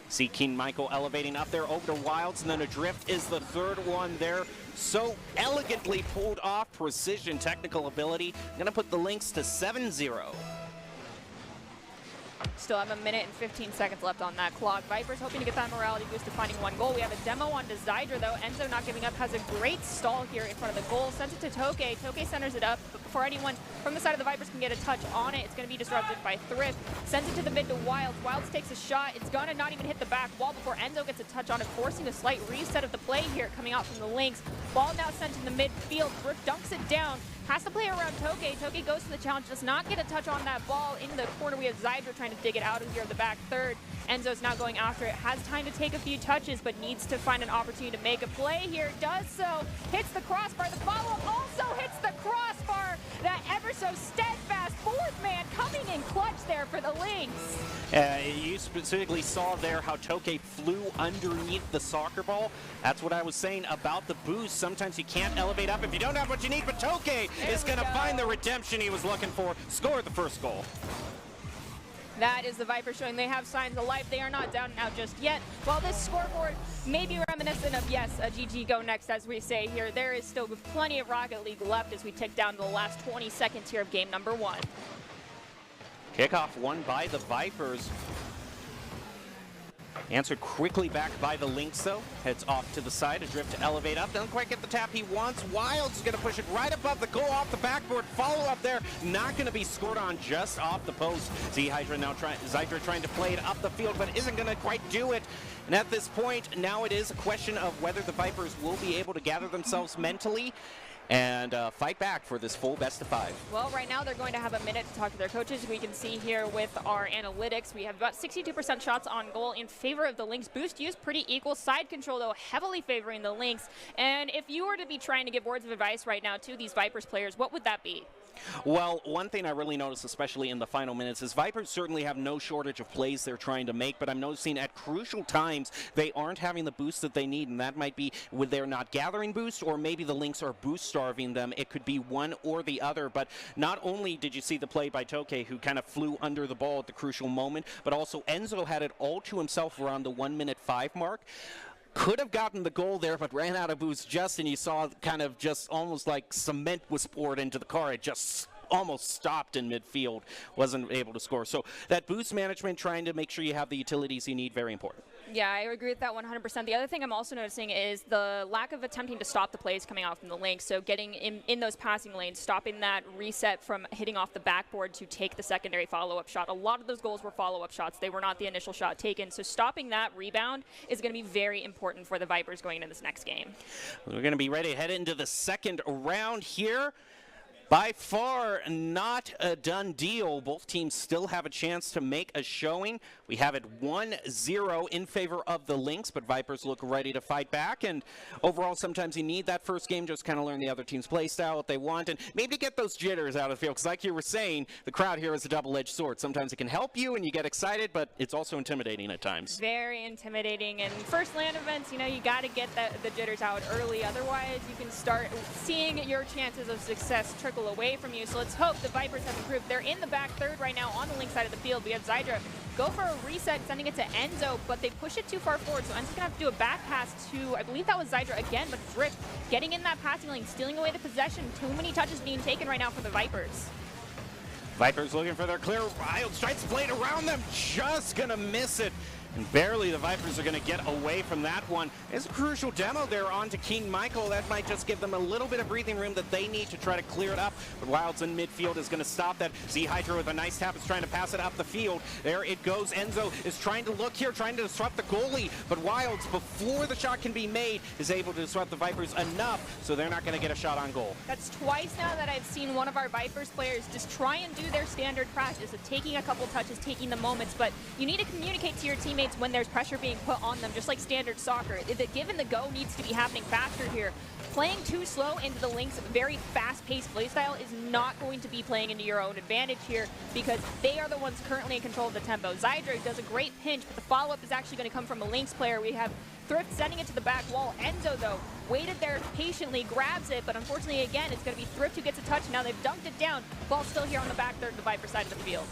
See King Michael elevating up there over to Wilds, and then Adrift is the 3rd one there. So elegantly pulled off, precision, technical ability. Going to put the Lynx to 7-0. Still have 1 minute and 15 seconds left on that clock. Vipers hoping to get that morality boost to finding 1 goal. We have a demo on to Zydra, though. Enzo not giving up, has a great stall here in front of the goal. Sends it to Tokei. Tokei centers it up, but before anyone from the side of the Vipers can get a touch on it, it's going to be disrupted by Thrift. Sends it to the mid to Wilds. Wilds takes a shot. It's going to not even hit the back wall before Enzo gets a touch on it, forcing a slight reset of the play here coming out from the Lynx. Ball now sent in the midfield. Thrift dunks it down. Has to play around Tokei. Tokei goes for the challenge, does not get a touch on that ball. In the corner, we have Zydra trying to dig it out of here, the back third. Enzo's now going after it. Has time to take a few touches, but needs to find an opportunity to make a play here. Does so. Hits the crossbar. The follow-up also hits the crossbar. That ever so steadfast 4th man coming in clutch there for the Lynx. You specifically saw there how Toke flew underneath the soccer ball. That's what I was saying about the boost. Sometimes you can't elevate up if you don't have what you need, but Toke is going to find the redemption he was looking for, score the first goal. That is the Vipers showing they have signs of life. They are not down and out just yet. While this scoreboard may be reminiscent of, yes, a GG go next, as we say here, there is still plenty of Rocket League left as we tick down to the last 20 seconds here of game number 1. Kickoff won by the Vipers. Answered quickly back by the Lynx, though. Heads off to the side. Adrift to elevate up. Doesn't quite get the tap he wants. Wilds is going to push it right above the goal off the backboard. Follow up there. Not going to be scored on, just off the post. Zydra now Zydra trying to play it up the field, but isn't going to quite do it. And at this point, now it is a question of whether the Vipers will be able to gather themselves mentally and fight back for this full best of 5. Well, right now they're going to have a minute to talk to their coaches. We can see here with our analytics, we have about 62% shots on goal in favor of the Lynx. Boost use pretty equal. Side control, though, heavily favoring the Lynx. And if you were to be trying to give words of advice right now to these Vipers players, what would that be? Well, one thing I really noticed, especially in the final minutes, is Vipers certainly have no shortage of plays they're trying to make, but I'm noticing at crucial times they aren't having the boost that they need, and that might be when they're not gathering boost, or maybe the Lynx are boost starving them. It could be one or the other, but not only did you see the play by Toke, who kind of flew under the ball at the crucial moment, but also Enzo had it all to himself around the 1:05 mark. Could have gotten the goal there, but ran out of boost just, and you saw kind of just almost like cement was poured into the car. It just almost stopped in midfield, wasn't able to score. So that boost management, trying to make sure you have the utilities you need, very important. Yeah, I agree with that 100%. The other thing I'm also noticing is the lack of attempting to stop the plays coming out from the Lynx. So getting in those passing lanes, stopping that reset from hitting off the backboard to take the secondary follow-up shot. A lot of those goals were follow-up shots. They were not the initial shot taken. So stopping that rebound is going to be very important for the Vipers going into this next game. We're going to be ready to head into the second round here. By far not a done deal. Both teams still have a chance to make a showing. We have it 1-0 in favor of the Lynx, but Vipers look ready to fight back. And overall, sometimes you need that first game just kind of learn the other team's play style, what they want, and maybe get those jitters out of the field. Because like you were saying, the crowd here is a double-edged sword. Sometimes it can help you and you get excited, but it's also intimidating at times. Very intimidating. And first LAN events, you know, you got to get the jitters out early. Otherwise, you can start seeing your chances of success trickle away from you. So let's hope the Vipers have improved. They're in the back third right now on the Lynx side of the field. We have Zydra go for a reset, sending it to Enzo, but they push it too far forward. So Enzo's gonna have to do a back pass to, I believe that was Zydra again, but Drift getting in that passing lane, stealing away the possession. Too many touches being taken right now for the Vipers. Vipers looking for their clear. Wild strikes blade around them, just gonna miss it. And barely the Vipers are going to get away from that one. It's a crucial demo there onto King Michael. That might just give them a little bit of breathing room that they need to try to clear it up. But Wilds in midfield is going to stop that. Z-Hydra with a nice tap is trying to pass it up the field. There it goes. Enzo is trying to look here, trying to disrupt the goalie. But Wilds, before the shot can be made, is able to disrupt the Vipers enough, so they're not going to get a shot on goal. That's twice now that I've seen one of our Vipers players just try and do their standard practice of taking a couple touches, taking the moments. But you need to communicate to your teammates when there's pressure being put on them, just like standard soccer. The give and the go needs to be happening faster here. Playing too slow into the Lynx very fast-paced playstyle is not going to be playing into your own advantage here because they are the ones currently in control of the tempo. Zydra does a great pinch, but the follow-up is actually going to come from a Lynx player. We have Thrift sending it to the back wall. Enzo, though, waited there patiently, grabs it, but unfortunately, again, it's going to be Thrift who gets a touch. Now they've dunked it down. Ball still here on the back third of the Viper side of the field.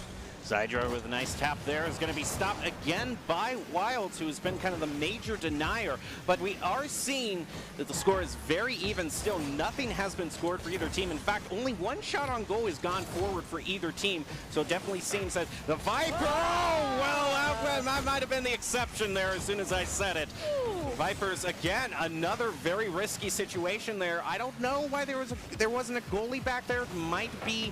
Zydra with a nice tap there is going to be stopped again by Wilds, who has been kind of the major denier. But we are seeing that the score is very even still. Nothing has been scored for either team. In fact, only one shot on goal has gone forward for either team. So it definitely seems that the Viper, oh, well, that might have been the exception there as soon as I said it. Vipers, again, another very risky situation there. I don't know why there wasn't a goalie back there. It might be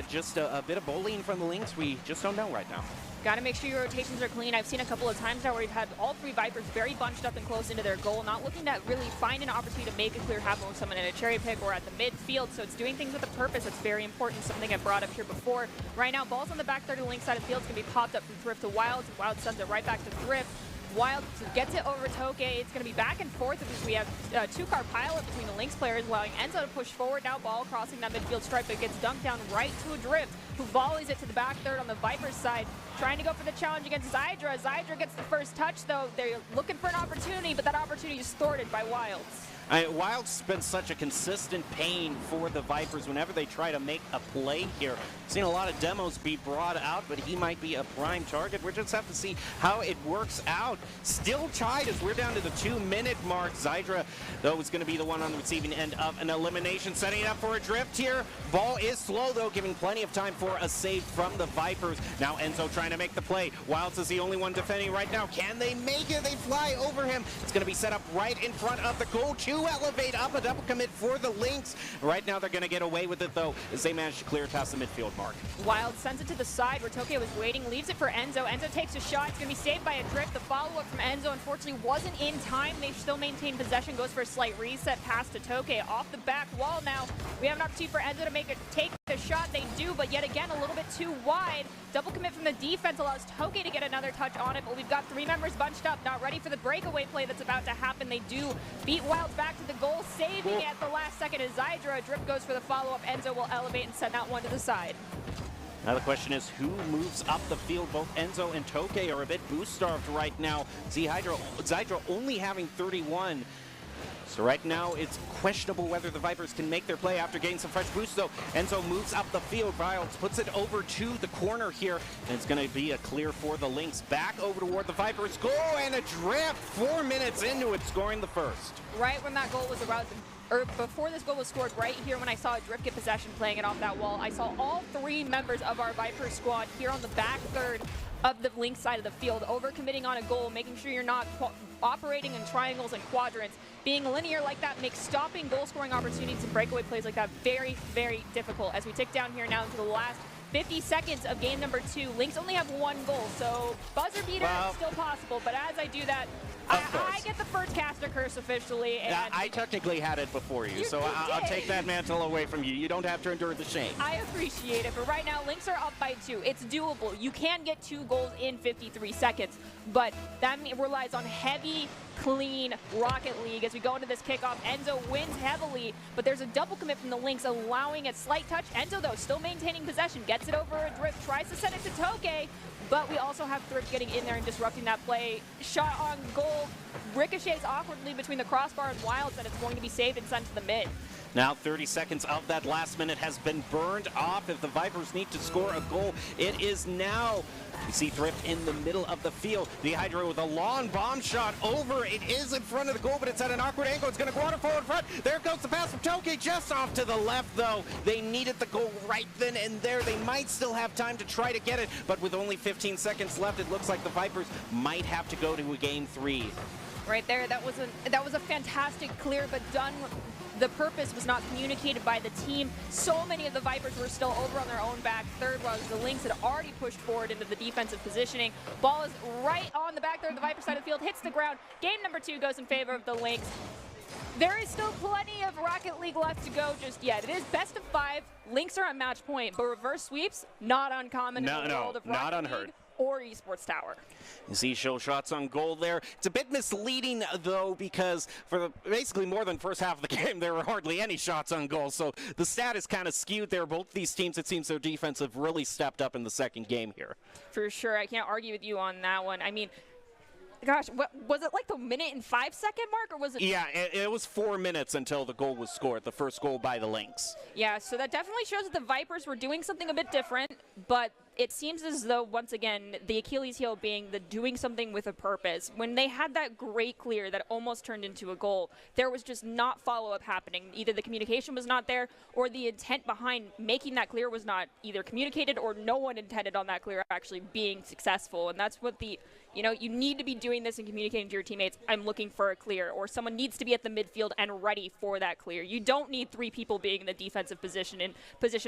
just a bit of bullying from the Lynx. We just don't know right now. Got to make sure your rotations are clean. I've seen a couple of times now where we've had all three Vipers very bunched up and close into their goal, not looking to really find an opportunity to make a clear happen with someone in a cherry pick or at the midfield. So it's doing things with a purpose. That's very important, something I brought up here before. Right now, ball's on the back third of the Lynx side of the field. It's going to be popped up from Thrift to Wilds. Wilds sends it right back to Thrift. Wild gets it over Toke. It's going to be back and forth because we have a two-car pileup between the Lynx players, allowing Enzo to push forward. Now ball crossing that midfield stripe, but it gets dunked down right to Adrift. who volleys it to the back third on the Viper's side, trying to go for the challenge against Zydra. Zydra gets the first touch, though. They're looking for an opportunity, but that opportunity is thwarted by Wilds. Wild's been such a consistent pain for the Vipers whenever they try to make a play here. Seen a lot of demos be brought out, but he might be a prime target. We'll just have to see how it works out. Still tied as we're down to the 2-minute mark. Zydra, though, is going to be the one on the receiving end of an elimination, setting it up for a drift here. Ball is slow, though, giving plenty of time for a save from the Vipers. Now Enzo trying to make the play. Wilds is the only one defending right now. Can they make it? They fly over him. It's going to be set up right in front of the goal. Elevate up, a double commit for the Lynx. Right now they're going to get away with it, though, as they manage to clear past the midfield mark. Wild sends it to the side where Tokyo was waiting, leaves it for Enzo. Enzo takes a shot. It's going to be saved by a drift. The follow-up from Enzo, unfortunately, wasn't in time. They still maintain possession. Goes for a slight reset pass to Tokyo. Off the back wall now. We have an opportunity for Enzo to take the shot. They do, but yet again, a little bit too wide. Double commit from the defense allows Tokyo to get another touch on it, but we've got 3 members bunched up, not ready for the breakaway play that's about to happen. They do beat Wilds back to the goal, saving at the last second as Zydra. Drift goes for the follow-up. Enzo will elevate and send that one to the side. Now the question is, who moves up the field? Both Enzo and Tokyo are a bit boost-starved right now. Zydra only having 31. So right now, it's questionable whether the Vipers can make their play after getting some fresh boosts, though. Enzo moves up the field. Wilds puts it over to the corner here, and it's going to be a clear for the Lynx. Back over toward the Vipers. Goal and a drift. 4 minutes into it, scoring the first. Right when that goal was about or before this goal was scored, right here when I saw a drift get possession playing it off that wall, I saw all 3 members of our Viper squad here on the back third of the Lynx side of the field, overcommitting on a goal, making sure you're not operating in triangles and quadrants. Being linear like that makes stopping goal-scoring opportunities and breakaway plays like that very, very difficult. As we tick down here now into the last 50 seconds of game number 2, Lynx only have 1 goal, so buzzer beater is still possible, but as I do that, I get the first caster curse officially. And I technically had it before you, so I'll take that mantle away from you. You don't have to endure the shame. I appreciate it, but right now, Lynx are up by 2. It's doable. You can get 2 goals in 53 seconds, but that relies on heavy, clean Rocket League. As we go into this kickoff, Enzo wins heavily, but there's a double commit from the Lynx, allowing a slight touch. Enzo, though, still maintaining possession, gets it over a drift, tries to send it to Toke, but we also have Thrift getting in there and disrupting that play. Shot on goal, ricochets awkwardly between the crossbar and Wilds, and it's going to be saved and sent to the mid. Now 30 seconds of that last minute has been burned off. If the Vipers need to score a goal, it is now. We see Thrift in the middle of the field. The Hydra with a long bomb shot over. It is in front of the goal, but it's at an awkward angle. It's going to go waterfall in front. There goes the pass from Toke, just off to the left, though. They needed the goal right then and there. They might still have time to try to get it, but with only 15 seconds left, it looks like the Vipers might have to go to a game 3. Right there, that was a fantastic clear, but done. The purpose was not communicated by the team. So many of the Vipers were still over on their own back third, while the Lynx had already pushed forward into the defensive positioning. Ball is right on the back third of the Viper side of the field, hits the ground. Game number 2 goes in favor of the Lynx. There is still plenty of Rocket League left to go just yet. It is best of 5. Lynx are at match point, but reverse sweeps, not uncommon in the world of Rocket not unheard. League or Esports Tower. You see show shots on goal there. It's a bit misleading, though, because for basically more than first half of the game, there were hardly any shots on goal. So the stat is kind of skewed there. Both these teams, it seems their defense have really stepped up in the second game here. For sure. I can't argue with you on that one. I mean, gosh, what was it, like the 1:05 mark, or was it? Yeah, it was 4 minutes until the goal was scored, the first goal by the Lynx. Yeah, so that definitely shows that the Vipers were doing something a bit different, but it seems as though, once again, the Achilles heel being the doing something with a purpose. When they had that great clear that almost turned into a goal, there was just not follow-up happening. Either the communication was not there, or the intent behind making that clear was not either communicated, or no one intended on that clear actually being successful. And that's what the, you need to be doing this and communicating to your teammates, I'm looking for a clear, or someone needs to be at the midfield and ready for that clear. You don't need 3 people being in the defensive position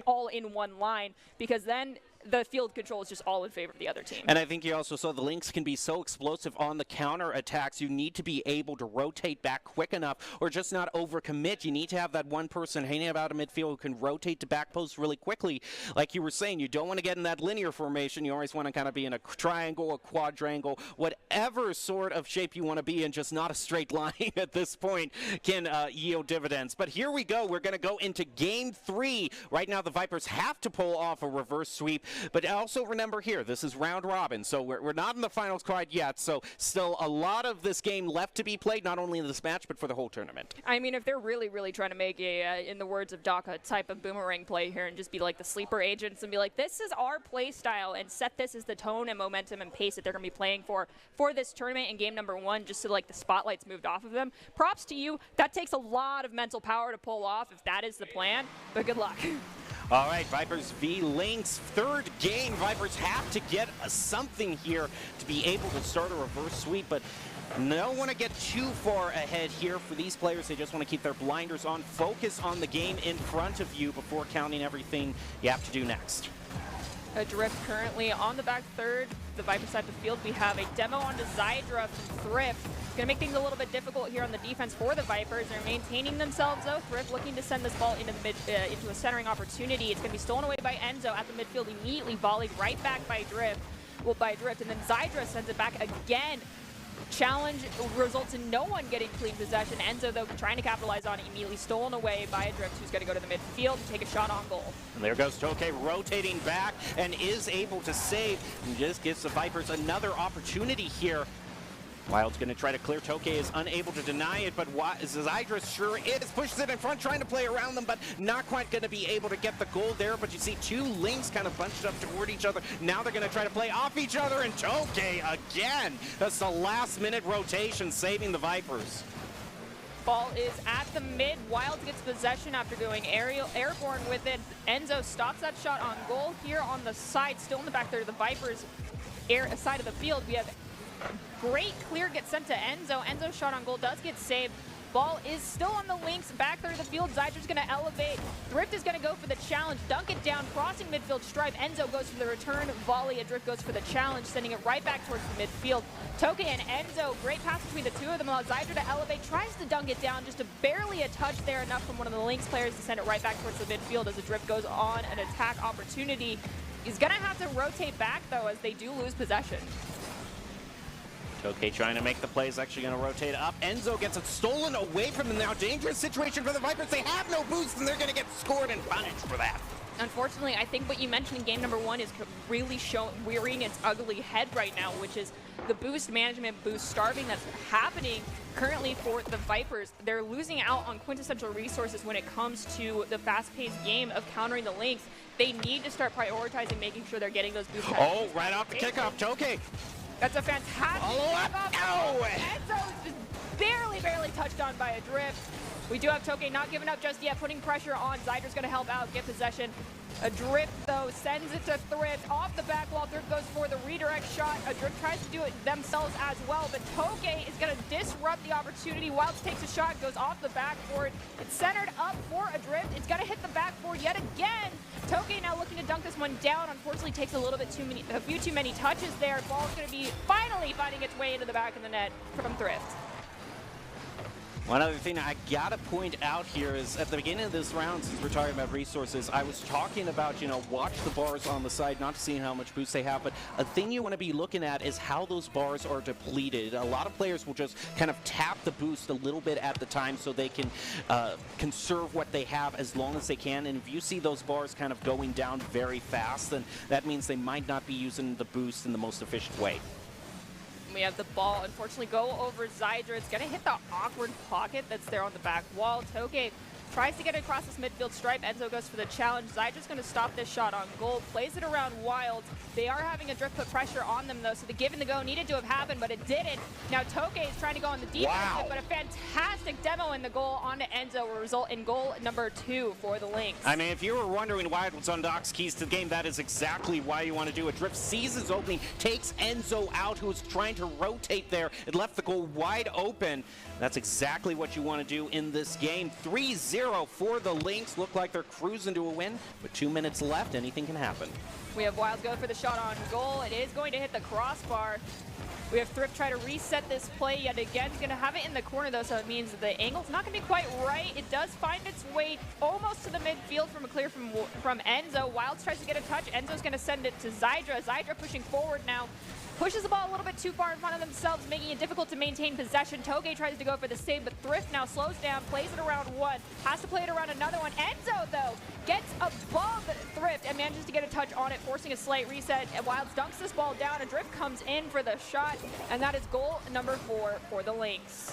all in one line, because then the field control is just all in favor of the other team. And I think you also saw the Lynx can be so explosive on the counter attacks. You need to be able to rotate back quick enough or just not overcommit. You need to have that one person hanging about a midfield who can rotate to back post really quickly. Like you were saying, you don't want to get in that linear formation. You always want to kind of be in a triangle, a quadrangle, whatever sort of shape you want to be in, just not a straight line at this point can yield dividends. But here we go. We're going to go into game 3. Right now the Vipers have to pull off a reverse sweep. But also remember here, this is round robin, so we're not in the finals quite yet, so still a lot of this game left to be played, not only in this match, but for the whole tournament. I mean, if they're really trying to make a, in the words of Doc, a type of boomerang play here and just be like the sleeper agents and be like, this is our play style, and set this as the tone and momentum and pace that they're going to be playing for this tournament in game number 1, just so like the spotlight's moved off of them. Props to you. That takes a lot of mental power to pull off if that is the plan, but good luck. All right, Vipers v Lynx, third game. Vipers have to get something here to be able to start a reverse sweep, but don't want to get too far ahead here for these players. They just want to keep their blinders on, focus on the game in front of you before counting everything you have to do next. Adrift currently on the back third. The Viper side of the field, we have a demo onto Zydra from Thrift. It's going to make things a little bit difficult here on the defense for the Vipers. They're maintaining themselves, though. Thrift looking to send this ball into the into a centering opportunity. It's going to be stolen away by Enzo at the midfield, immediately volleyed right back by Drift. And then Zydra sends it back again. Challenge results in no one getting clean possession. Enzo, though, trying to capitalize on it, immediately stolen away by Adrift, who's going to go to the midfield and take a shot on goal. And there goes Toke rotating back and is able to save, and just gives the Vipers another opportunity here. Wild's going to try to clear. Toke is unable to deny it, but Zydra sure is. Pushes it in front, trying to play around them, but not quite going to be able to get the goal there. But you see two Lynx kind of bunched up toward each other. Now they're going to try to play off each other, and Toke again. That's the last-minute rotation, saving the Vipers. Ball is at the mid. Wild gets possession after going airborne with it. Enzo stops that shot on goal here on the side, still in the back there. The Vipers side of the field. We have great clear gets sent to Enzo. Enzo's shot on goal does get saved. Ball is still on the Lynx, back there to the field. Zydra's going to elevate. Drift is going to go for the challenge, dunk it down, crossing midfield stripe. Enzo goes for the return volley. Drift goes for the challenge, sending it right back towards the midfield. Toke and Enzo, great pass between the two of them. Allows Zydra to elevate, tries to dunk it down, just barely a touch there, enough from one of the Lynx players to send it right back towards the midfield as the Drift goes on an attack opportunity. He's going to have to rotate back, though, as they do lose possession. Toke trying to make the plays, actually going to rotate up. Enzo gets it stolen away from them now. Dangerous situation for the Vipers. They have no boost, and they're going to get scored and punished for that. Unfortunately, I think what you mentioned in game number 1 is really rearing its ugly head right now, which is the boost management, boost starving that's happening currently for the Vipers. They're losing out on quintessential resources when it comes to the fast-paced game of countering the Lynx. They need to start prioritizing making sure they're getting those boost packs. Oh, right off the kickoff, Toke. That's a fantastic kickoff. Oh, Enzo is just barely touched on by a Drift. We do have Toke not giving up just yet, putting pressure on. Zydra's going to help out, get possession. Adrift, though, sends it to Thrift. Off the back wall, Thrift goes for the redirect shot. Adrift tries to do it themselves as well, but Toke is going to disrupt the opportunity. Wilds takes a shot, goes off the backboard. It's centered up for Adrift. It's going to hit the backboard yet again. Toke now looking to dunk this one down. Unfortunately, takes a few too many touches there. Ball's going to be finally finding its way into the back of the net from Thrift. One other thing I gotta point out here is at the beginning of this round, since we're talking about resources, I was talking about, watch the bars on the side, not seeing how much boost they have, but a thing you want to be looking at is how those bars are depleted. A lot of players will just kind of tap the boost a little bit at the time so they can conserve what they have as long as they can, and if you see those bars kind of going down very fast, then that means they might not be using the boost in the most efficient way. We have the ball, unfortunately, go over Zydra. It's going to hit the awkward pocket that's there on the back wall. Toke tries to get across this midfield stripe. Enzo goes for the challenge. Zydra's going to stop this shot on goal. Plays it around Wild. They are having a Drift put pressure on them, though, so the give and the go needed to have happened, but it didn't. Now Toke is trying to go on the defensive, but a fantastic demo in the goal onto Enzo will result in goal number 2 for the Lynx. I mean, if you were wondering why it was on Doc's keys to the game, that is exactly why you want to do it. Drift sees his opening, takes Enzo out, who was trying to rotate there. It left the goal wide open. That's exactly what you want to do in this game. 3-0. 0 for the Lynx. Look like they're cruising to a win. With 2 minutes left, anything can happen. We have Wild go for the shot on goal. It is going to hit the crossbar. We have Thrift try to reset this play yet again. He's going to have it in the corner, though, so it means that the angle's not going to be quite right. It does find its way almost to the midfield from a clear from Enzo. Wilds tries to get a touch. Enzo's going to send it to Zydra. Zydra pushing forward now. Pushes the ball a little bit too far in front of themselves, making it difficult to maintain possession. Toge tries to go for the save, but Thrift now slows down, plays it around one, has to play it around another one. Enzo, though, gets above Thrift and manages to get a touch on it, forcing a slight reset. And Wilds dunks this ball down. Adrift comes in for the shot, and that is goal number 4 for the Lynx.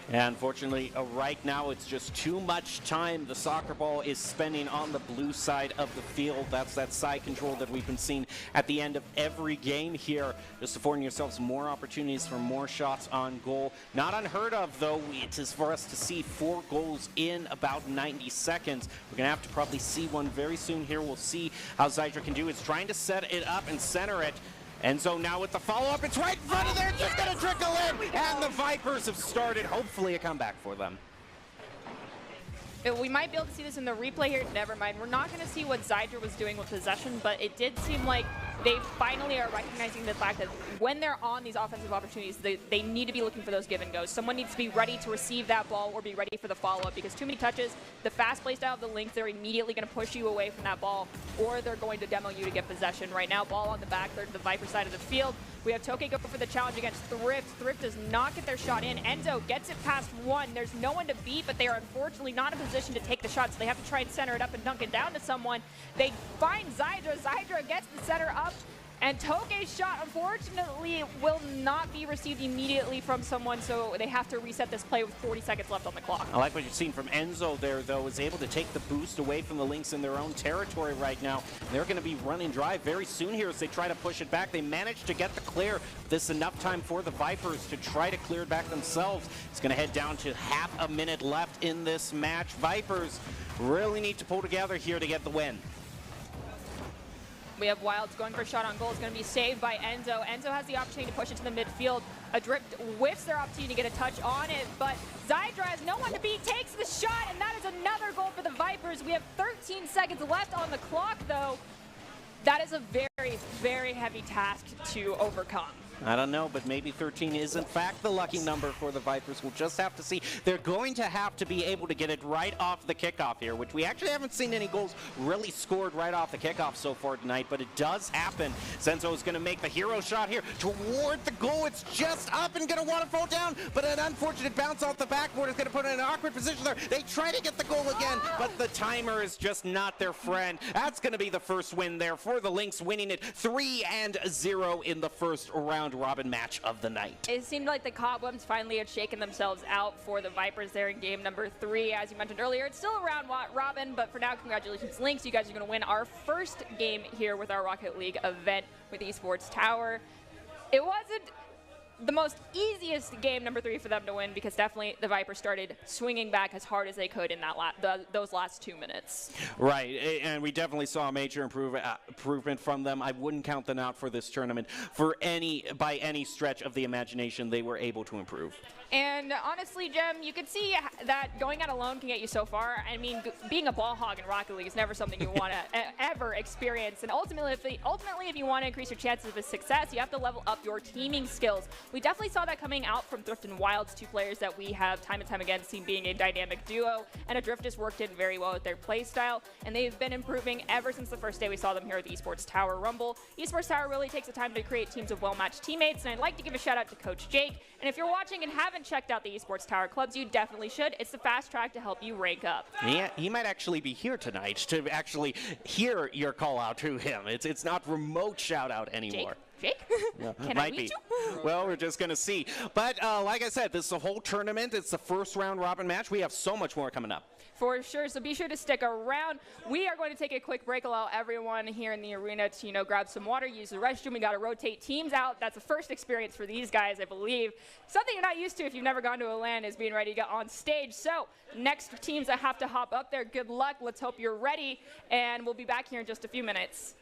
And unfortunately, right now, it's just too much time the soccer ball is spending on the blue side of the field. That's that side control that we've been seeing at the end of every game here, just affording yourselves more opportunities for more shots on goal. Not unheard of, though, it is for us to see 4 goals in about 90 seconds. We're going to have to probably see one very soon here. We'll see how Zydra can do. It's trying to set it up and center it. And so now with the follow-up, it's right in front of there, it's just gonna trickle in, and the Vipers have started, hopefully a comeback for them. We might be able to see this in the replay here. Never mind. We're not going to see what Zydra was doing with possession, but it did seem like they finally are recognizing the fact that when they're on these offensive opportunities, they need to be looking for those give and goes. Someone needs to be ready to receive that ball or be ready for the follow-up, because too many touches, the fast play style of the Lynx, they're immediately going to push you away from that ball, or they're going to demo you to get possession. Right now, ball on the back third to the Viper side of the field. We have Toke go for the challenge against Thrift. Thrift does not get their shot in. Enzo gets it past one. There's no one to beat, but they are unfortunately not in position to take the shot, so they have to try and center it up and dunk it down to someone. They find Zydra. Zydra gets the center up, and Toge's shot, unfortunately, will not be received immediately from someone, so they have to reset this play with 40 seconds left on the clock. I like what you've seen from Enzo there, though, is able to take the boost away from the Lynx in their own territory right now. They're going to be running dry very soon here as they try to push it back. They managed to get the clear. This enough time for the Vipers to try to clear it back themselves. It's going to head down to half a minute left in this match. Vipers really need to pull together here to get the win. We have Wilds going for a shot on goal. It's going to be saved by Enzo. Enzo has the opportunity to push it to the midfield. Adrift whiffs their opportunity to get a touch on it, but Zydra has no one to beat, takes the shot, and that is another goal for the Vipers. We have 13 seconds left on the clock, though. That is a very, very heavy task to overcome. I don't know, but maybe 13 is in fact the lucky number for the Vipers. We'll just have to see. They're going to have to be able to get it right off the kickoff here, which we actually haven't seen any goals really scored right off the kickoff so far tonight, but it does happen. Senzo is going to make the hero shot here toward the goal. It's just up and going to want to fall down, but an unfortunate bounce off the backboard is going to put it in an awkward position there. They try to get the goal again, but the timer is just not their friend. That's going to be the first win there for the Lynx, winning it 3-0 in the first round robin match of the night. It seemed like the cobwebs finally had shaken themselves out for the Vipers there in game number 3. As you mentioned earlier, it's still a round robin, but for now, congratulations, Lynx. You guys are going to win our first game here with our Rocket League event with Esports Tower. It wasn't the most easiest game number 3 for them to win, because definitely the Vipers started swinging back as hard as they could in that those last 2 minutes. Right, and we definitely saw a major improvement from them. I wouldn't count them out for this tournament by any stretch of the imagination. They were able to improve. And honestly, Jem, you can see that going out alone can get you so far. I mean, being a ball hog in Rocket League is never something you want to ever experience. And ultimately, if you want to increase your chances of success, you have to level up your teaming skills. We definitely saw that coming out from Thrift and Wilds, 2 players that we have time and time again seen being a dynamic duo. And Adrift has worked in very well with their play style, and they've been improving ever since the first day we saw them here at the Esports Tower Rumble. Esports Tower really takes the time to create teams of well-matched teammates, and I'd like to give a shout out to Coach Jake. And if you're watching and haven't checked out the Esports Tower clubs, you definitely should. It's the fast track to help you rank up. Yeah, he might actually be here tonight to actually hear your call out to him. It's not remote shout out anymore. Jake? Yeah, Can I meet you? Well, we're just going to see. But like I said, this is a whole tournament. It's the first round robin match. We have so much more coming up. For sure, so be sure to stick around. We are going to take a quick break, allow everyone here in the arena to, grab some water, use the restroom. We got to rotate teams out. That's the first experience for these guys, I believe. Something you're not used to if you've never gone to a LAN is being ready to get on stage. So next teams that have to hop up there, good luck. Let's hope you're ready, and we'll be back here in just a few minutes.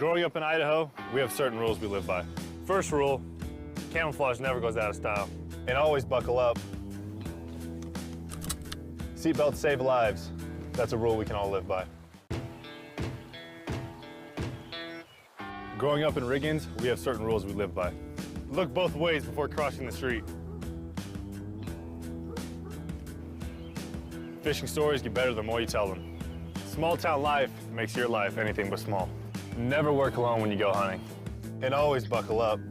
Growing up in Idaho, we have certain rules we live by. First rule, camouflage never goes out of style. And always buckle up. Seatbelts save lives. That's a rule we can all live by. Growing up in Riggins, we have certain rules we live by. Look both ways before crossing the street. Fishing stories get better the more you tell them. Small town life makes your life anything but small. Never work alone when you go hunting. And always buckle up.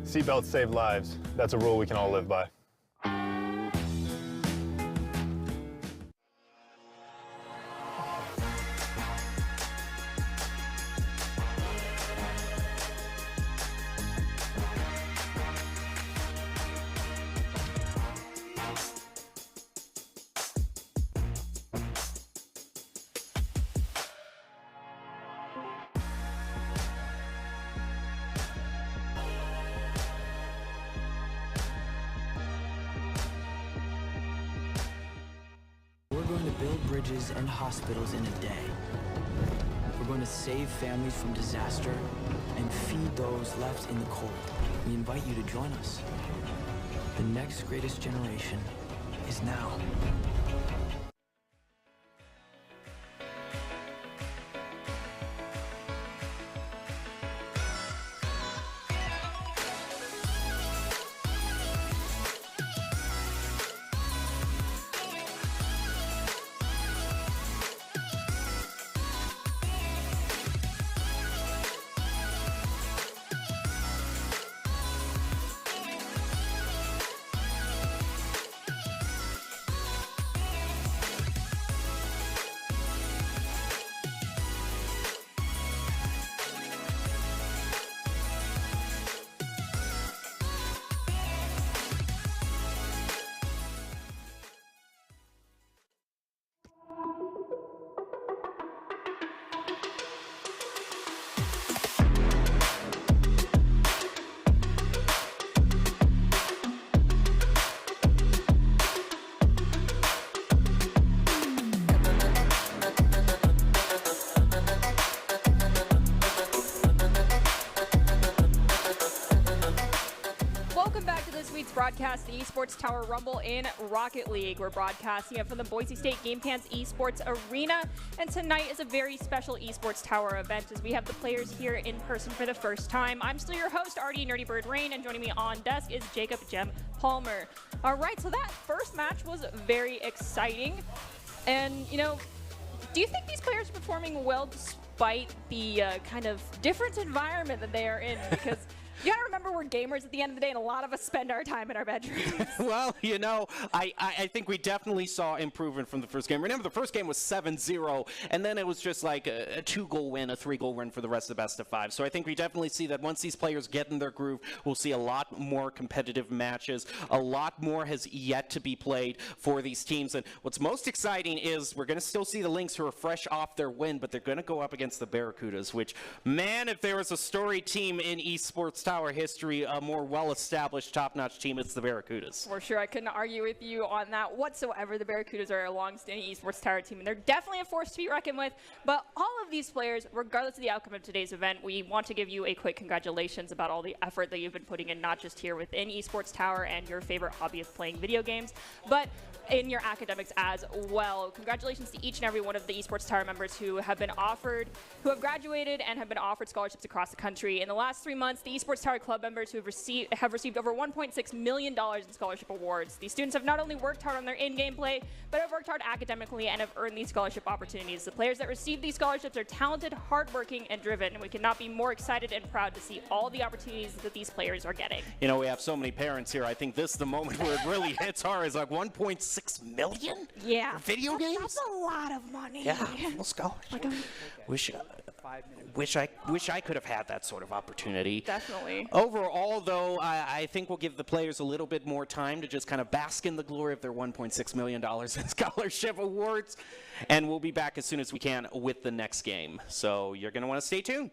Seatbelts save lives. That's a rule we can all live by. We're going to build bridges and hospitals in a day. We're going to save families from disaster and feed those left in the cold. We invite you to join us. The next greatest generation is now. Broadcast the Esports Tower Rumble in Rocket League. We're broadcasting it from the Boise State Game Pants Esports Arena, and tonight is a very special Esports Tower event as we have the players here in person for the first time. I'm still your host, Artie Nerdy Bird Rain, and joining me on desk is Jacob Jem Palmer. All right, so that first match was very exciting, and you know, do you think these players are performing well despite the kind of different environment that they are in? Because you gotta remember, we're gamers at the end of the day, and a lot of us spend our time in our bedrooms. Well, you know, I think we definitely saw improvement from the first game. Remember, the first game was 7-0, and then it was just like a 2-goal win, a 3-goal win for the rest of the best of 5. So I think we definitely see that once these players get in their groove, we'll see a lot more competitive matches. A lot more has yet to be played for these teams. And what's most exciting is we're going to still see the Lynx who are fresh off their win, but they're going to go up against the Barracudas, which, man, if there was a story team in Esports Tower history, a more well-established, top-notch team, it's the Barracudas. For sure, I couldn't argue with you on that whatsoever. The Barracudas are a long-standing Esports Tower team, and they're definitely a force to be reckoned with. But all of these players, regardless of the outcome of today's event, we want to give you a quick congratulations about all the effort that you've been putting in, not just here within Esports Tower and your favorite hobby of playing video games, but in your academics as well. Congratulations to each and every one of the Esports Tower members who have graduated and have been offered scholarships across the country. In the last 3 months, the Esports Tower Club members who have received over $1.6 million in scholarship awards. These students have not only worked hard on their in-game play, but have worked hard academically and have earned these scholarship opportunities. The players that receive these scholarships are talented, hardworking, and driven, and we could not be more excited and proud to see all the opportunities that these players are getting. You know, we have so many parents here. I think this is the moment where it really hits hard. Is like 1.6 million? Yeah. For video games? That's a lot of money. Yeah, full scholarship. Wish I could have had that sort of opportunity. Definitely. Overall, though, I think we'll give the players a little bit more time to just kind of bask in the glory of their $1.6 million in scholarship awards. And we'll be back as soon as we can with the next game. So you're going to want to stay tuned.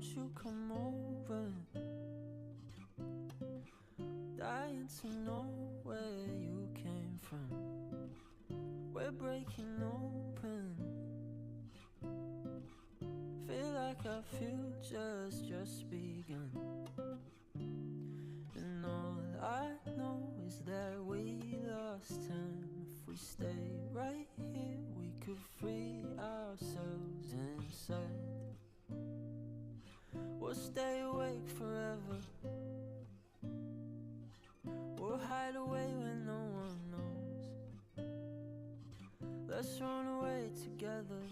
won't you come over? Dying to know where you came from. We're breaking open. Feel like our future's just begun. And all I know is that we lost time. If we stay right here, we could free ourselves inside. We'll stay awake forever. We'll hide away when no one knows. Let's run away together.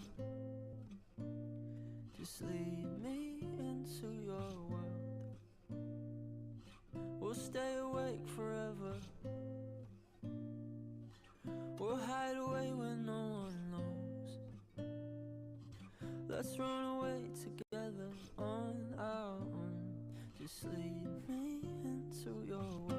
Just lead me into your world. We'll stay awake forever. We'll hide away when no one knows. Let's run away together on our own. Just lead me into your world.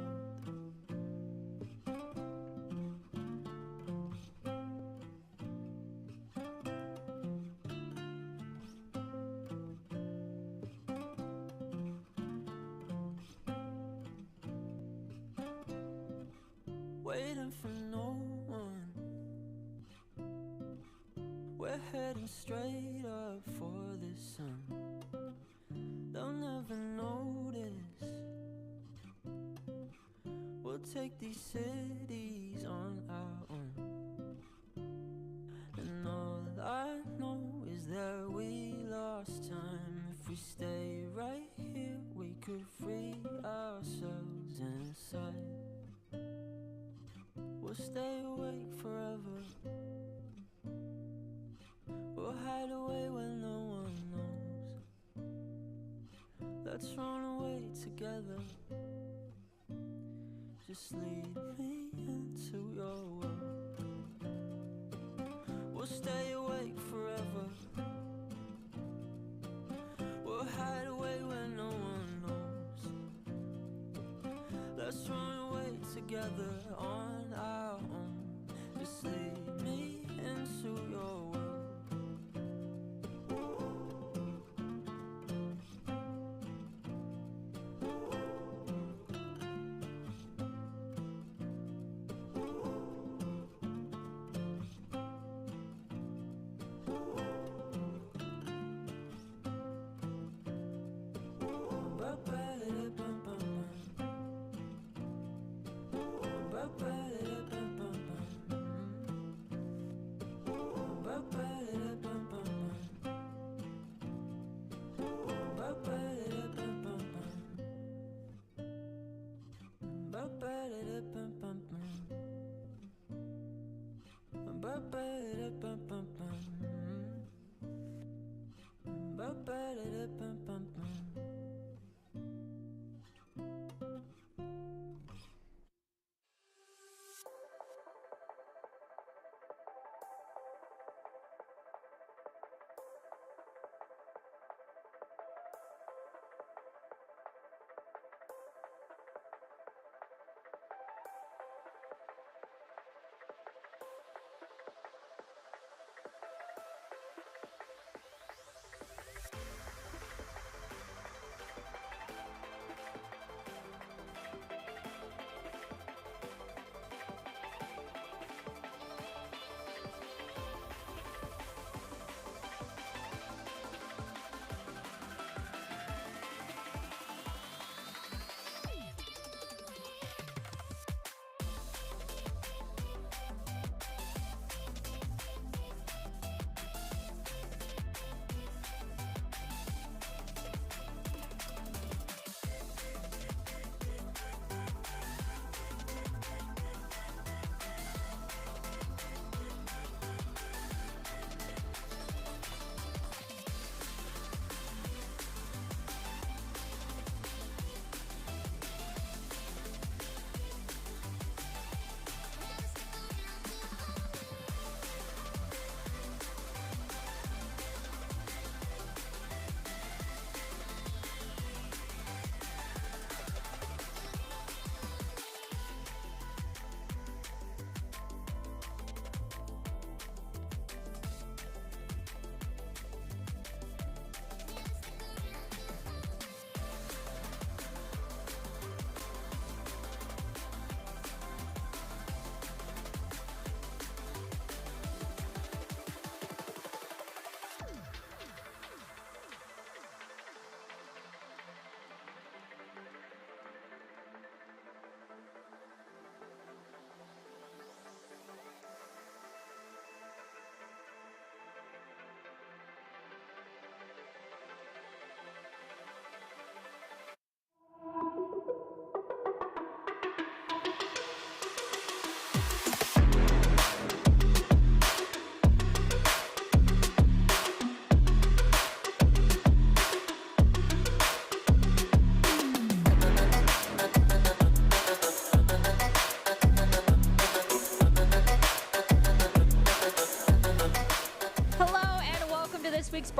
Waiting for no one. We're heading straight up for the sun. They'll never notice. We'll take these cities on our own. And all I know is that we lost time. If we stay right here, we could free ourselves inside. We'll stay awake forever. We'll hide away when no one knows. Let's run away together. Just lead me into your world. We'll stay awake forever. We'll hide away when no one knows. Let's run away together on our own. Just lead me into your world.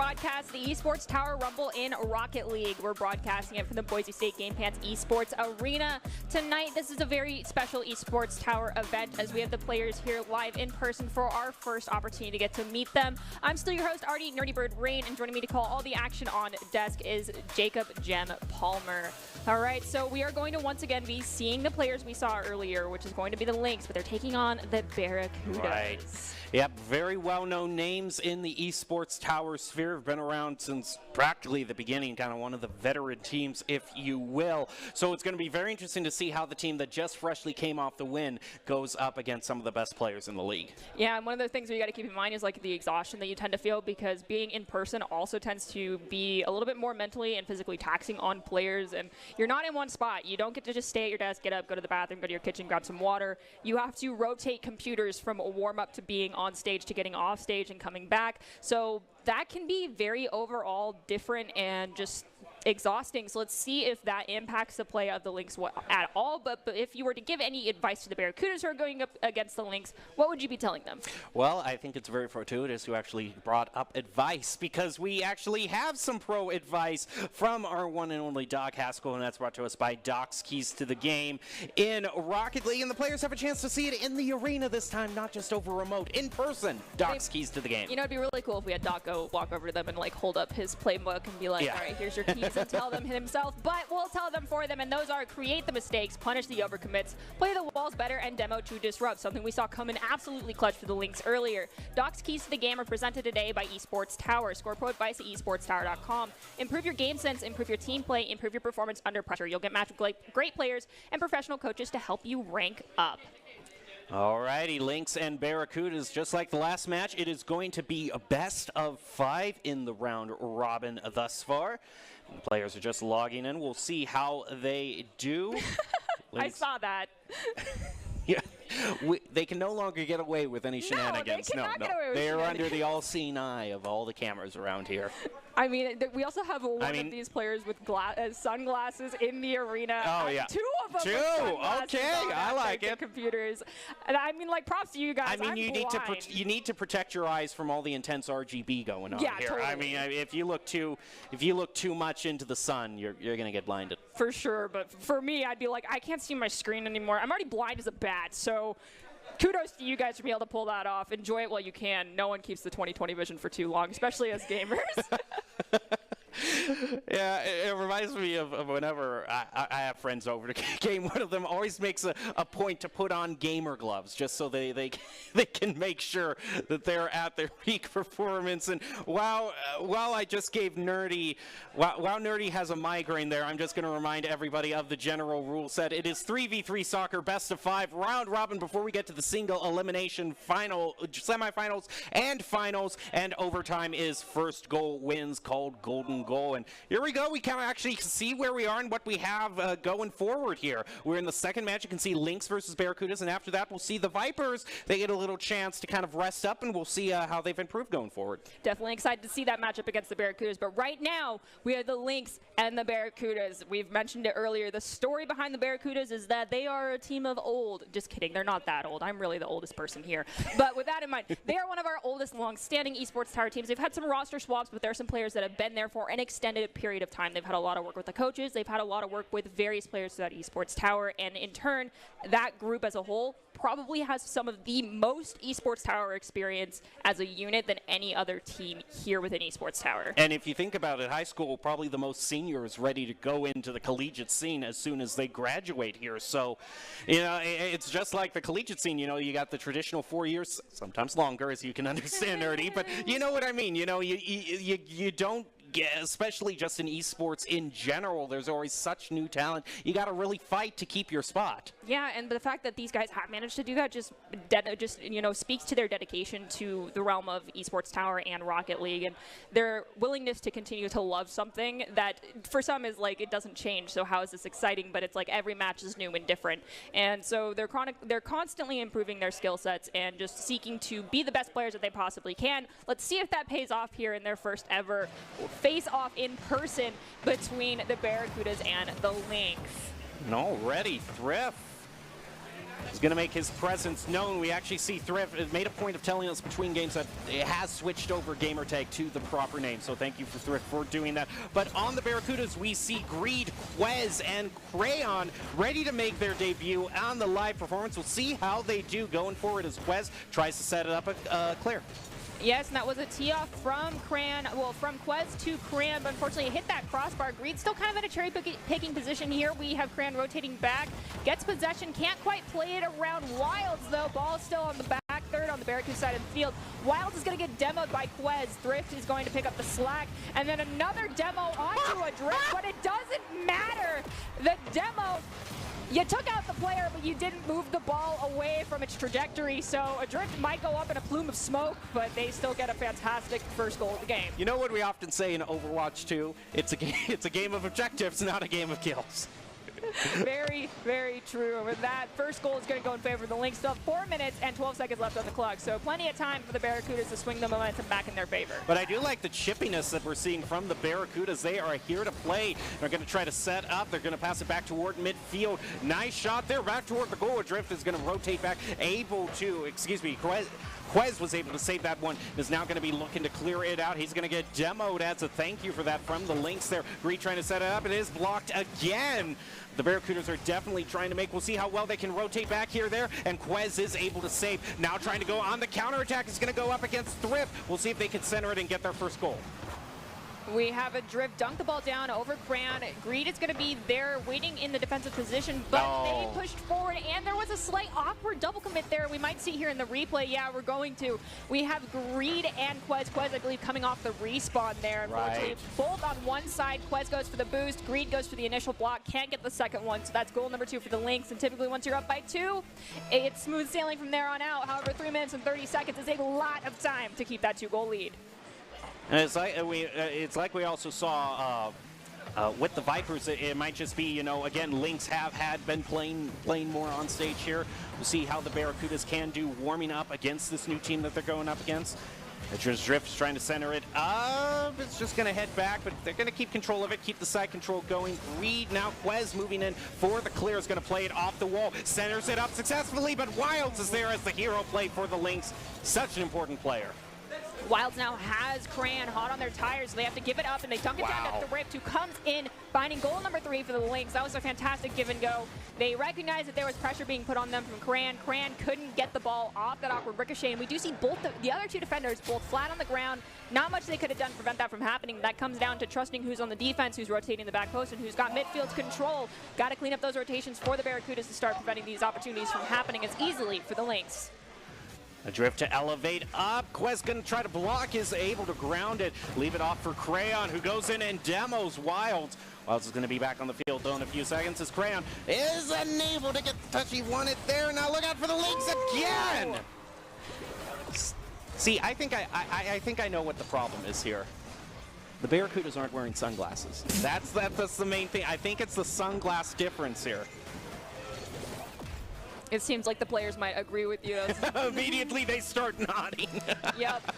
broadcast the Esports Tower Rumble in Rocket League. We're broadcasting it from the Boise State Game Pants Esports Arena. Tonight, this is a very special Esports Tower event as we have the players here live in person for our first opportunity to get to meet them. I'm still your host, Artie Nerdy Bird Rain, and joining me to call all the action on desk is Jacob Gem Palmer. All right, so we are going to once again be seeing the players we saw earlier, which is going to be the Lynx, but they're taking on the Barracudas. Right. Yep, very well-known names in the Esports Tower sphere. Have been around since practically the beginning, kind of one of the veteran teams, if you will. So it's going to be very interesting to see how the team that just freshly came off the win goes up against some of the best players in the league. Yeah, and one of the things that you got to keep in mind is like the exhaustion that you tend to feel, because being in person also tends to be a little bit more mentally and physically taxing on players, and you're not in one spot. You don't get to just stay at your desk, get up, go to the bathroom, go to your kitchen, grab some water. You have to rotate computers from a warm-up to being on stage to getting off stage and coming back. So that can be very overall different and just exhausting. So let's see if that impacts the play of the Lynx at all. But if you were to give any advice to the Barracudas who are going up against the Lynx, what would you be telling them? Well, I think it's very fortuitous you actually brought up advice, because we actually have some pro advice from our one and only Doc Haskell, and that's brought to us by Doc's Keys to the Game in Rocket League. And the players have a chance to see it in the arena this time, not just over remote, in person. Doc's Keys to the Game. You know, it'd be really cool if we had Doc go walk over to them and like hold up his playbook and be like, all right, here's your keys, and tell them himself. But we'll tell them for them, and those are: create the mistakes, punish the overcommits, play the walls better, and demo to disrupt, something we saw come in absolutely clutch for the Lynx earlier. Doc's Keys to the Game are presented today by Esports Tower. Score pro advice at esportstower.com. Improve your game sense, improve your team play, improve your performance under pressure. You'll get matched with great players and professional coaches to help you rank up. Alrighty, Lynx and Barracudas, just like the last match, it is going to be a best of 5 in the round robin thus far. The players are just logging in. We'll see how they do. I saw that. Yeah, they can no longer get away with any shenanigans. No, they they are under the all-seeing eye of all the cameras around here. I mean, we also have one of these players with sunglasses in the arena. Oh, yeah. 2 of them. Okay, I like it. Computers. And I mean, like, props to you guys. I mean, you need to protect your eyes from all the intense RGB going on here. Totally. I mean, if you look too much into the sun, you're going to get blinded. For sure, but for me, I'd be like, I can't see my screen anymore. I'm already blind as a bat, so kudos to you guys for being able to pull that off. Enjoy it while you can. No one keeps the 20/20 vision for too long, especially as gamers. Yeah, it reminds me of whenever I have friends over to game. One of them always makes a point to put on gamer gloves just so they can make sure that they're at their peak performance. And while I just gave Nerdy, while Nerdy has a migraine there, I'm just going to remind everybody of the general rule set. It is 3v3 soccer, best of 5, round robin before we get to the single elimination final, semifinals and finals, and overtime is first goal wins, called golden goal. And here we go. We can actually see where we are and what we have going forward here. We're in the second match. You can see Lynx versus Barracudas, and after that we'll see the Vipers. They get a little chance to kind of rest up, and we'll see how they've improved going forward. Definitely excited to see that matchup against the Barracudas, but right now we have the Lynx and the Barracudas. We've mentioned it earlier. The story behind the Barracudas is that they are a team of old. Just kidding. They're not that old. I'm really the oldest person here. But with that in mind, they are one of our oldest long-standing Esports Tower teams. They've had some roster swaps, but there are some players that have been there for an extended period of time. They've had a lot of work with the coaches. They've had a lot of work with various players throughout Esports Tower, and in turn, that group as a whole probably has some of the most Esports Tower experience as a unit than any other team here within Esports Tower. And if you think about it, high school, probably the most seniors ready to go into the collegiate scene as soon as they graduate here. So, you know, it's just like the collegiate scene. You know, you got the traditional 4 years, sometimes longer, as you can understand, Nerdy, but you know what I mean. You know, you don't, especially just in esports in general, there's always such new talent. You got to really fight to keep your spot. Yeah, and the fact that these guys have managed to do that just you know, speaks to their dedication to the realm of Esports Tower and Rocket League, and their willingness to continue to love something that for some is like, it doesn't change, so how is this exciting? But it's like every match is new and different, and so they're constantly improving their skill sets and just seeking to be the best players that they possibly can. Let's see if that pays off here in their first ever face-off in person between the Barracudas and the Lynx. And already Thrift He's going to make his presence known. We actually see Thrift has made a point of telling us between games that it has switched over gamertag to the proper name. So thank you for Thrift for doing that. But on the Barracudas, we see Greed, Quez, and Crayon ready to make their debut on the live performance. We'll see how they do going forward as Quez tries to set it up clear. Yes, and that was a tee-off from Cran, well, from Quez to Cran, but unfortunately it hit that crossbar. Greed still kind of in a cherry-picking position here. We have Cran rotating back, gets possession, can't quite play it around Wilds, though. Ball still on the back third on the Barracuda side of the field. Wilds is going to get demoed by Quez. Thrift is going to pick up the slack, and then another demo onto a Drift, but it doesn't matter. The demo... You took out the player, but you didn't move the ball away from its trajectory, so Adrift might go up in a plume of smoke, but they still get a fantastic first goal of the game. You know what we often say in Overwatch 2? It's a game of objectives, not a game of kills. Very, very true. And with that, first goal is going to go in favor of the Lynx. Still have 4 minutes and 12 seconds left on the clock, so plenty of time for the Barracudas to swing the momentum back in their favor. But I do like the chippiness that we're seeing from the Barracudas. They are here to play. They're going to try to set up. They're going to pass it back toward midfield. Nice shot there, back toward the goal. Adrift is going to rotate back, Quez was able to save that one. Is now going to be looking to clear it out. He's going to get demoed as a thank you for that from the Lynx there. Greed trying to set it up. It is blocked again. The Barracudas are definitely trying to make. We'll see how well they can rotate back here, there. And Quez is able to save. Now trying to go on the counterattack. Is going to go up against Thrift. We'll see if they can center it and get their first goal. We have a Drift dunk the ball down over Cran. Greed is going to be there waiting in the defensive position, but they pushed forward, and there was a slight awkward double commit there. We might see here in the replay. Yeah, we're going to. We have Greed and Quez. Quez, I believe, coming off the respawn there. Unfortunately, both on one side. Quez goes for the boost. Greed goes for the initial block. Can't get the second one, so that's goal number 2 for the Lynx. And typically, once you're up by 2, it's smooth sailing from there on out. However, 3 minutes and 30 seconds is a lot of time to keep that 2-goal lead. And it's like we also saw with the Vipers. It might just be, again, Lynx have been playing more on stage here. We'll see how the Barracudas can do warming up against this new team that they're going up against. Drift's trying to center it up. It's just going to head back, but they're going to keep control of it, keep the side control going. Greed now, Quez moving in for the clear, is going to play it off the wall. Centers it up successfully, but Wilds is there as the hero play for the Lynx. Such an important player. Wilds now has Cran hot on their tires, so they have to give it up, and they dunk it down to Thrift, who comes in, finding goal number 3 for the Lynx. That was a fantastic give and go. They recognized that there was pressure being put on them from Cran. Cran couldn't get the ball off that awkward ricochet, and we do see both the other 2 defenders both flat on the ground. Not much they could have done to prevent that from happening. That comes down to trusting who's on the defense, who's rotating the back post, and who's got midfield control. Got to clean up those rotations for the Barracudas to start preventing these opportunities from happening as easily for the Lynx. Adrift to elevate up. Quez going to try to block, is able to ground it. Leave it off for Crayon, who goes in and demos Wilds. Wilds is going to be back on the field, though, in a few seconds, as Crayon is unable to get the touch he wanted there. Now look out for the Lynx again! See, I think I know what the problem is here. The Barracudas aren't wearing sunglasses. That's the main thing. I think it's the sunglass difference here. It seems like the players might agree with you. Immediately they start nodding. Yep.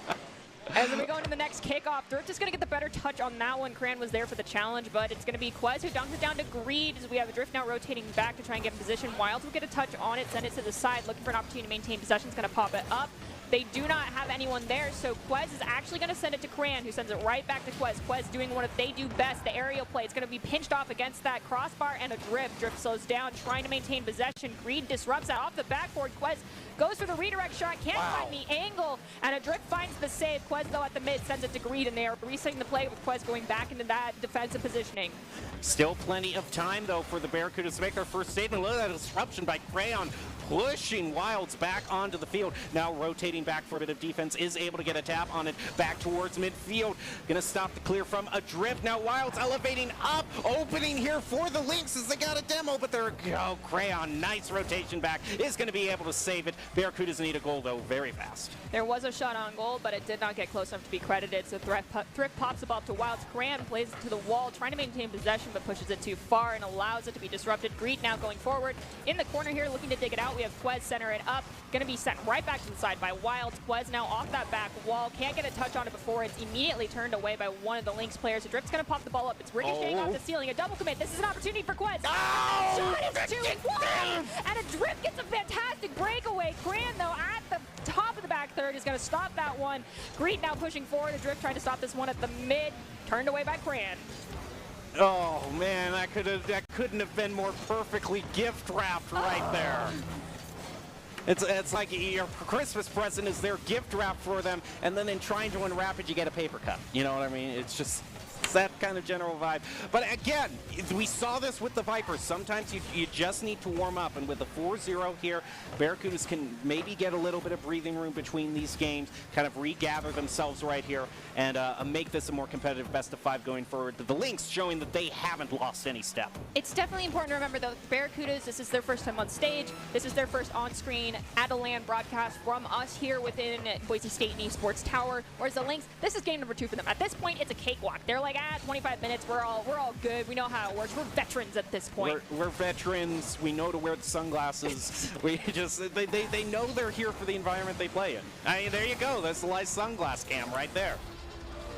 As we go into the next kickoff, Drift is going to get the better touch on that one. Cran was there for the challenge, but it's going to be Quez who dunks it down to Greed, as we have Drift now rotating back to try and get in position. Wilds will get a touch on it, send it to the side, looking for an opportunity to maintain possession. Is going to pop it up. They do not have anyone there, so Quez is actually going to send it to Cran, who sends it right back to Quez. Quez doing what they do best, the aerial play. It's going to be pinched off against that crossbar and a Drift. Drift slows down, trying to maintain possession. Greed disrupts that off the backboard. Quez goes for the redirect shot, can't find the angle, and a Drift finds the save. Quez, though, at the mid, sends it to Greed, and they are resetting the play with Quez going back into that defensive positioning. Still plenty of time, though, for the Barracudas to make their first statement. Look at that disruption by Crayon, pushing Wilds back onto the field. Now rotating back for a bit of defense, is able to get a tap on it back towards midfield. Gonna stop the clear from Adrift. Now Wilds elevating up, opening here for the Lynx as they got a demo, but there we go. Crayon, nice rotation back, is gonna be able to save it. Barracudas need a goal, though, very fast. There was a shot on goal, but it did not get close enough to be credited, so Thrift pops the ball to Wilds. Cran plays it to the wall, trying to maintain possession, but pushes it too far and allows it to be disrupted. Greed now going forward in the corner here, looking to dig it out. We have Quez center it up, going to be sent right back to the side by Wild. Quez now off that back wall. Can't get a touch on it before it's immediately turned away by one of the Lynx players. Drift's going to pop the ball up. It's ricocheting off the ceiling. A double commit. This is an opportunity for Quez. Oh! Shot is 2-1! And a Drift gets a fantastic breakaway. Cran, though, at the top of the back third is going to stop that one. Greed now pushing forward. A Drift trying to stop this one at the mid. Turned away by Cran. Oh man, that couldn't have been more perfectly gift wrapped right there. It's like your Christmas present is their gift wrap for them, and then in trying to unwrap it, you get a paper cut. You know what I mean? It's that kind of general vibe. But again, we saw this with the Vipers. Sometimes you just need to warm up, and with the 4-0 here, Barracudas can maybe get a little bit of breathing room between these games, kind of regather themselves right here, and make this a more competitive best-of-5 going forward. The Lynx showing that they haven't lost any step. It's definitely important to remember, though, Barracudas, this is their first time on stage. This is their first on-screen at-a-LAN broadcast from us here within Boise State and Esports Tower. Whereas the Lynx, this is game number 2 for them. At this point, it's a cakewalk. They're like, 25 minutes, we're all good. We know how it works. We're veterans at this point. We're veterans. We know to wear the sunglasses. They know they're here for the environment they play in. I mean, there you go. That's the live sunglass cam right there.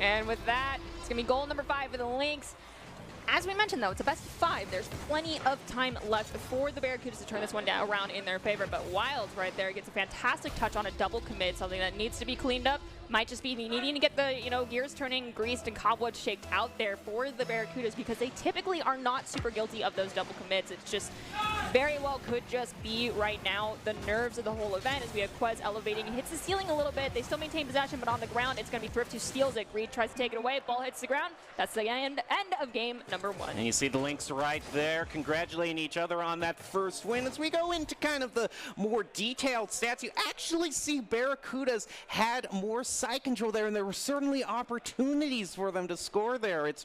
And with that, it's going to be goal number 5 for the Lynx. As we mentioned, though, it's a best of 5. There's plenty of time left for the Barracudas to turn this one around in their favor. But Wild right there gets a fantastic touch on a double commit, something that needs to be cleaned up. Might just be needing to get the gears turning, greased, and cobwebs shaked out there for the Barracudas, because they typically are not super guilty of those double commits. It's just very well could just be right now the nerves of the whole event, as we have Quez elevating. He hits the ceiling a little bit. They still maintain possession, but on the ground, it's going to be Thrift who steals it. Greed tries to take it away. Ball hits the ground. That's the end of game number 1. And you see the Lynx right there congratulating each other on that first win. As we go into kind of the more detailed stats, you actually see Barracudas had more side control there, and there were certainly opportunities for them to score there. It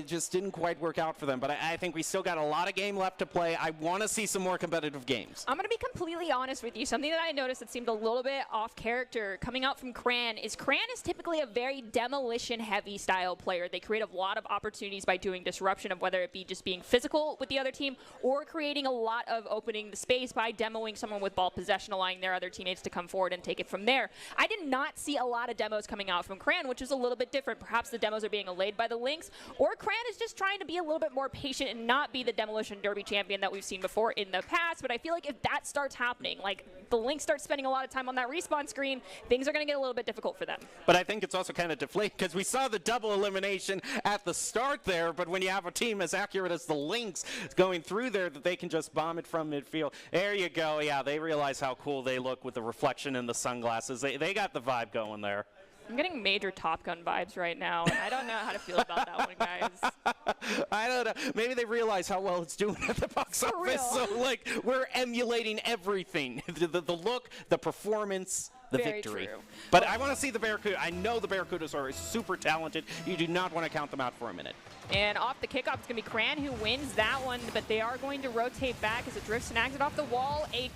just didn't quite work out for them. But I think we still got a lot of game left to play. I want to see some more competitive games. I'm going to be completely honest with you. Something that I noticed that seemed a little bit off character coming out from Cran is typically a very demolition-heavy style player. They create a lot of opportunities by doing disruption, of whether it be just being physical with the other team or creating a lot of opening the space by demoing someone with ball possession, allowing their other teammates to come forward and take it from there. I did not see a lot of demos coming out from Cran, which is a little bit different. Perhaps the demos are being allayed by the Lynx, or Cran is just trying to be a little bit more patient and not be the demolition derby champion that we've seen before in the past. But I feel like if that starts happening, like the Lynx starts spending a lot of time on that respawn screen, things are going to get a little bit difficult for them. But I think it's also kind of deflating, because we saw the double elimination at the start there, but when you have a team as accurate as the Lynx going through there, that they can just bomb it from midfield. There you go. Yeah, they realize how cool they look with the reflection in the sunglasses. They got the vibe going there. I'm getting major Top Gun vibes right now. I don't know how to feel about that one, guys. I don't know. Maybe they realize how well it's doing at the box For office. real. So, like, we're emulating everything. The look, the performance, the Very victory. true. But I want to see the Barracuda. I know the Barracudas are super talented. You do not want to count them out for a minute. And off the kickoff, it's going to be Cran who wins that one, but they are going to rotate back as a Drift snags it off the wall. A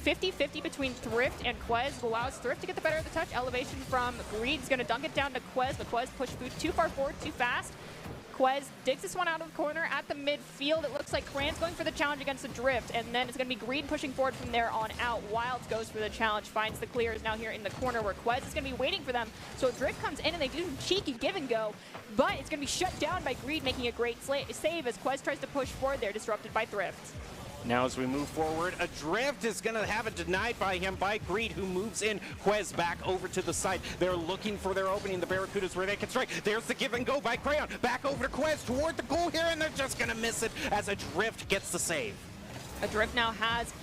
50-50 between Thrift and Quez allows Thrift to get the better of the touch. Elevation from Greed's going to dunk it down to Quez, but Quez pushed too far forward, too fast. Quez digs this one out of the corner at the midfield. It looks like Cran's going for the challenge against the Drift, and then it's going to be Greed pushing forward from there on out. Wilds goes for the challenge, finds the clear, is now here in the corner where Quez is going to be waiting for them. So Drift comes in and they do some cheeky give and go, but it's going to be shut down by Greed, making a great save as Quez tries to push forward there, disrupted by Thrift. Now as we move forward, a Drift is going to have it denied by him, by Greed, who moves in Quez back over to the side. They're looking for their opening, the Barracudas, where they can strike. There's the give and go by Crayon. Back over to Quez toward the goal here, and they're just going to miss it as a Drift gets the save. A Drift now has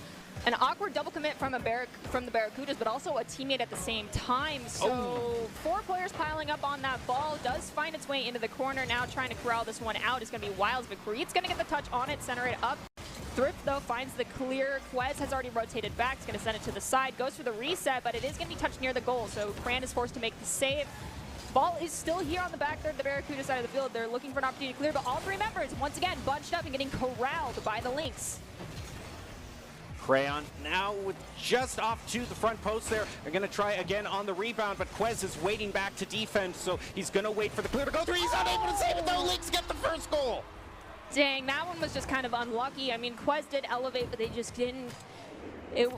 an awkward double commit from the Barracudas, but also a teammate at the same time. So 4 players piling up on that ball. Does find its way into the corner. Now trying to corral this one out is going to be Wilds, but Greed's going to get the touch on it, center it up. Thrift, though, finds the clear. Quez has already rotated back. He's going to send it to the side. Goes for the reset, but it is going to be touched near the goal. So Cran is forced to make the save. Ball is still here on the back third, the Barracuda side of the field. They're looking for an opportunity to clear, but all 3 members, once again, bunched up and getting corralled by the Lynx. Crayon now with just off to the front post there. They're going to try again on the rebound, but Quez is waiting back to defend, so he's going to wait for the clear to go through. He's unable to save it, though. Lynx get the first goal. Dang, that one was just kind of unlucky. I mean, Quez did elevate, but they just didn't It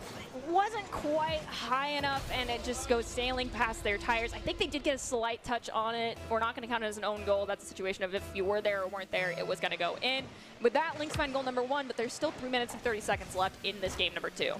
wasn't quite high enough, and it just goes sailing past their tires. I think they did get a slight touch on it. We're not going to count it as an own goal. That's a situation of if you were there or weren't there, it was going to go in. With that, Lynx find goal number 1, but there's still 3 minutes and 30 seconds left in this game number 2.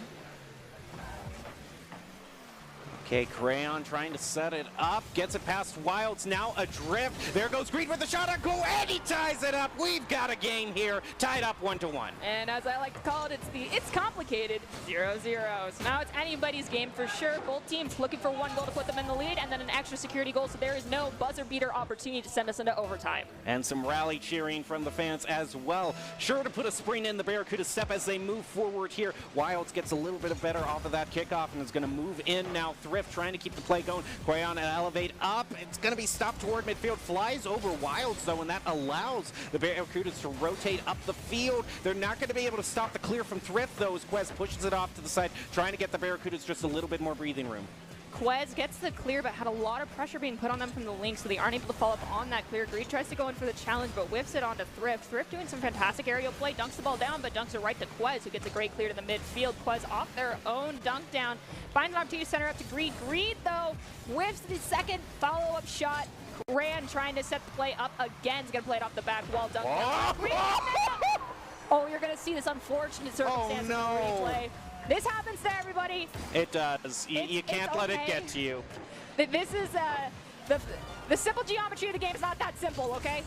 Okay, Crayon trying to set it up, gets it past Wilds, now Adrift. There goes Greed with the shot on goal, and he ties it up. We've got a game here, tied up 1-1. And as I like to call it, it's complicated 0-0. So now it's anybody's game for sure. Both teams looking for 1 goal to put them in the lead, and then an extra security goal, so there is no buzzer beater opportunity to send us into overtime. And some rally cheering from the fans as well. Sure to put a spring in the Barracuda step as they move forward here. Wilds gets a little bit better off of that kickoff and is going to move in now. Thrift trying to keep the play going. Crayon elevate up. It's going to be stopped toward midfield. Flies over Wilds, though, and that allows the Barracudas to rotate up the field. They're not going to be able to stop the clear from Thrift, though, as Quez pushes it off to the side, trying to get the Barracudas just a little bit more breathing room. Quez gets the clear, but had a lot of pressure being put on them from the Lynx, so they aren't able to follow up on that clear. Greed tries to go in for the challenge, but whiffs it onto Thrift. Thrift doing some fantastic aerial play, dunks the ball down, but dunks it right to Quez, who gets a great clear to the midfield. Quez off their own dunk down, finds an opportunity to center up to Greed. Greed, though, whiffs the second follow-up shot. Ran trying to set the play up again. He's going to play it off the back wall. Dunk down. Oh, you're going to see this unfortunate circumstance in the replay. This happens to everybody. It does. You can't let it get to you. This is the simple geometry of the game is not that simple, okay?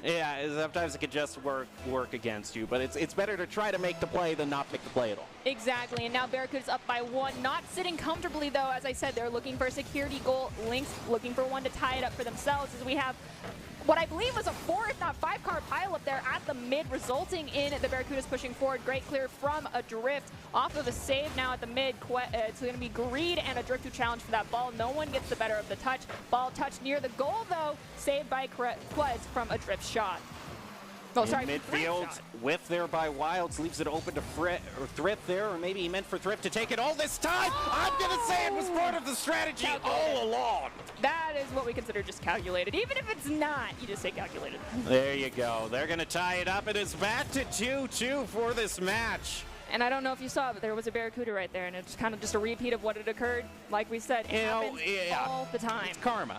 Yeah, sometimes it can just work against you, but it's better to try to make the play than not make the play at all. Exactly, and now Barracuda's up by 1. Not sitting comfortably, though. As I said, they're looking for a security goal. Lynx looking for 1 to tie it up for themselves, as we have what I believe was a 4, if not 5-car pile up there at the mid, resulting in the Barracudas pushing forward. Great clear from Adrift off of a save now at the mid. It's going to be Greed and Adrift who challenge for that ball. No one gets the better of the touch. Ball touched near the goal, though. Saved by Quez from Adrift's shot. Oh, sorry, midfield, whiff there by Wilds, leaves it open to Thrift there, or maybe he meant for Thrift to take it all this time. Oh! I'm going to say it was part of the strategy all along. That is what we consider just calculated. Even if it's not, you just say calculated. There you go. They're going to tie it up. It is back to 2-2 for this match. And I don't know if you saw, but there was a Barracuda right there, and it's kind of just a repeat of what had occurred. Like we said, it happens all the time. It's karma.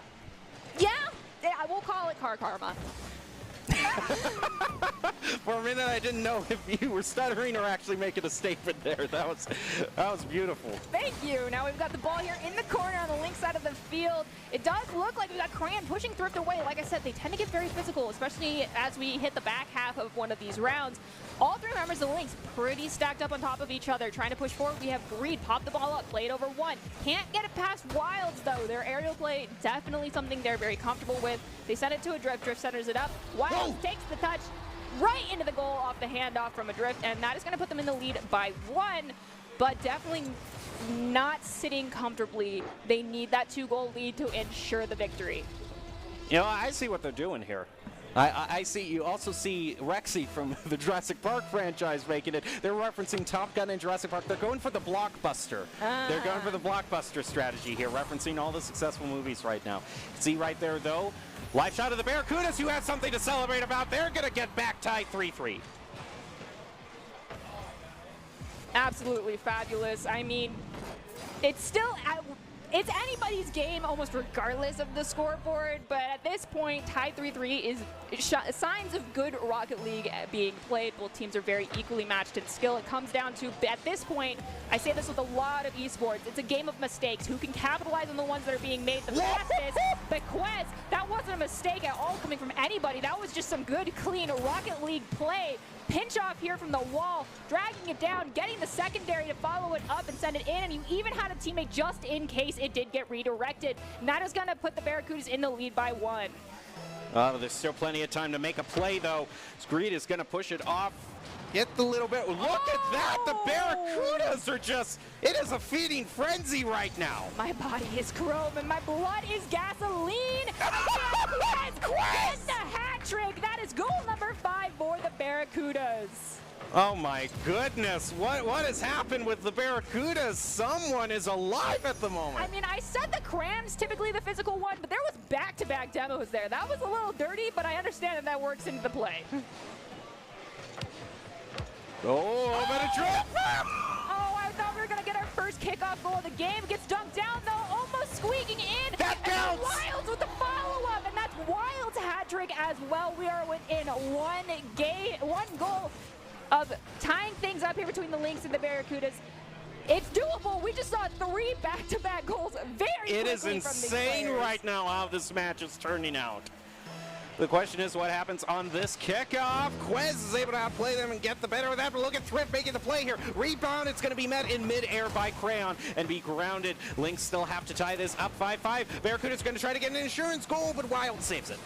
Yeah, I will call it karma. For a minute, I didn't know if you were stuttering or actually making a statement there. That was beautiful. Thank you. Now we've got the ball here in the corner on the Lynx side of the field. It does look like we've got Crayon pushing Thrift away. Like I said, they tend to get very physical, especially as we hit the back half of one of these rounds. All 3 members of the Lynx pretty stacked up on top of each other, trying to push forward. We have Greed pop the ball up, play it over 1. Can't get it past Wilds, though. Their aerial play, definitely something they're very comfortable with. They send it to Adrift. Drift centers it up. Wilds takes the touch right into the goal off the handoff from Adrift, and that is going to put them in the lead by 1, but definitely not sitting comfortably. They need that 2-goal lead to ensure the victory. You know, I see what they're doing here. I see. You also see Rexy from the Jurassic Park franchise making it. They're referencing Top Gun and Jurassic Park. They're going for the blockbuster. They're going for the blockbuster strategy here, referencing all the successful movies right now. See right there, though, live shot of the Barracudas, who has something to celebrate about. They're going to get back tied 3-3. Absolutely fabulous. I mean, it's still... It's anybody's game almost regardless of the scoreboard, but at this point, tied 3-3 is signs of good Rocket League being played. Both teams are very equally matched in skill. It comes down to, at this point, I say this with a lot of esports, it's a game of mistakes. Who can capitalize on the ones that are being made the fastest? But Quez, that wasn't a mistake at all coming from anybody. That was just some good, clean Rocket League play. Pinch off here from the wall, dragging it down, getting the secondary to follow it up and send it in, and you even had a teammate just in case it did get redirected. And that is going to put the Barracudas in the lead by 1. There's still plenty of time to make a play, though. Greed is going to push it off. Get the little bit. Look at that. The Barracudas are just, it is a feeding frenzy right now. My body is chrome and my blood is gasoline. Quez! Get the hat trick. That is goal number 5 for the Barracudas. Oh my goodness, what has happened with the Barracudas? Someone is alive at the moment. I mean, I said the Cram's typically the physical one, but there was back-to-back demos there. That was a little dirty, but I understand that works into the play. Oh, but a trip! Oh, I thought we were going first kickoff goal of the game. Gets dunked down though, almost squeaking in. That counts! And Wilds with the follow-up, and that's Wilds' hat trick as well. We are within one goal of tying things up here between the Lynx and the Barracudas. It's doable. We just saw 3 back-to-back goals very quickly. It is from these insane players. right now how this match is turning out. The question is what happens on this kickoff. Quez is able to outplay them and get the better of that, but look at Thrift making the play here. Rebound, it's going to be met in mid-air by Crayon and be grounded. Lynx still have to tie this up 5-5. Barracuda's going to try to get an insurance goal, but Wild saves it.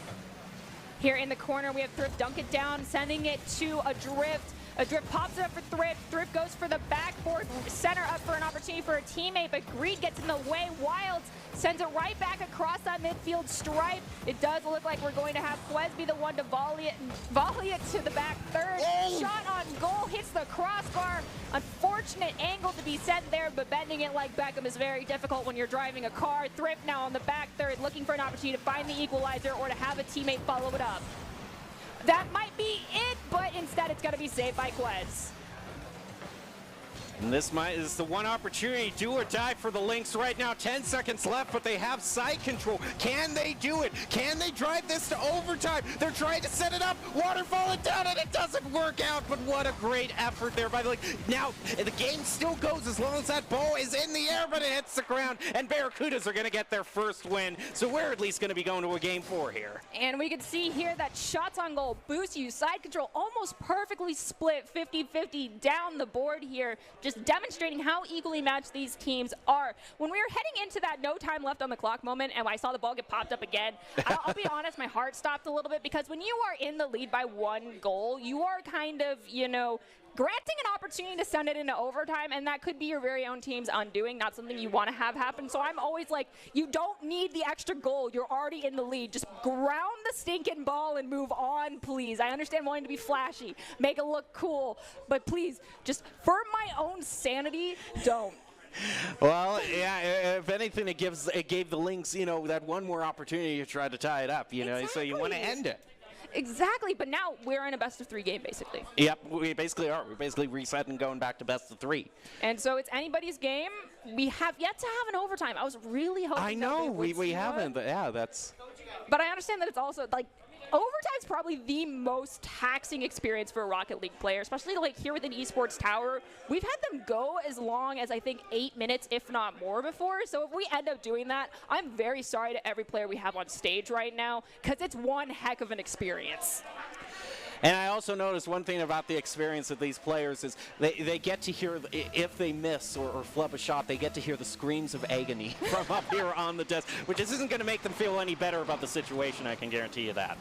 Here in the corner, we have Thrift dunk it down, sending it to Adrift. Adrift pops it up for Thrift. Thrift goes for the backboard, center up for an opportunity for a teammate, but Greed gets in the way. Wilds sends it right back across that midfield stripe. It does look like we're going to have Quez be the one to volley it to the back third. Oh. Shot on goal, hits the crossbar. Unfortunate angle to be sent there, but bending it like Beckham is very difficult when you're driving a car. Thrift now on the back third, looking for an opportunity to find the equalizer or to have a teammate follow it up. That might be it, but instead it's going to be saved by Quez. And this is the one opportunity, do or die for the Lynx right now. 10 seconds left, but they have side control. Can they do it? Can they drive this to overtime? They're trying to set it up. Waterfall it down, and it doesn't work out, but what a great effort there by the Lynx. Now, the game still goes as long as that ball is in the air, but it hits the ground, and Barracudas are going to get their first win. So we're at least going to be going to a game 4 here. And we can see here that shots on goal boost you. Side control almost perfectly split 50-50 down the board here. Just demonstrating how equally matched these teams are. When we were heading into that no time left on the clock moment and I saw the ball get popped up again, I'll be honest, my heart stopped a little bit because when you are in the lead by 1 goal, you are kind of, you know, granting an opportunity to send it into overtime, and that could be your very own team's undoing, not something you want to have happen. So I'm always like, you don't need the extra goal. You're already in the lead. Just ground the stinking ball and move on, please. I understand wanting to be flashy, make it look cool, but please, just for my own sanity, don't. Well, yeah, if anything, it gave the Lynx, you know, that one more opportunity to try to tie it up, you know, so you want to end it. Exactly, but now we're in a best-of-3 game, basically. Yep, we basically are. We're basically resetting, going back to best-of-3. And so it's anybody's game. We have yet to have an overtime. I was really hoping I know, we haven't, but yeah, that's... But I understand that it's also, like, overtime's probably the most taxing experience for a Rocket League player, especially like here within Esports Tower. We've had them go as long as I think 8 minutes, if not more before. So if we end up doing that, I'm very sorry to every player we have on stage right now because it's one heck of an experience. And I also noticed one thing about the experience of these players is they get to hear, if they miss or flub a shot, they get to hear the screams of agony from up here on the desk, which isn't going to make them feel any better about the situation, I can guarantee you that.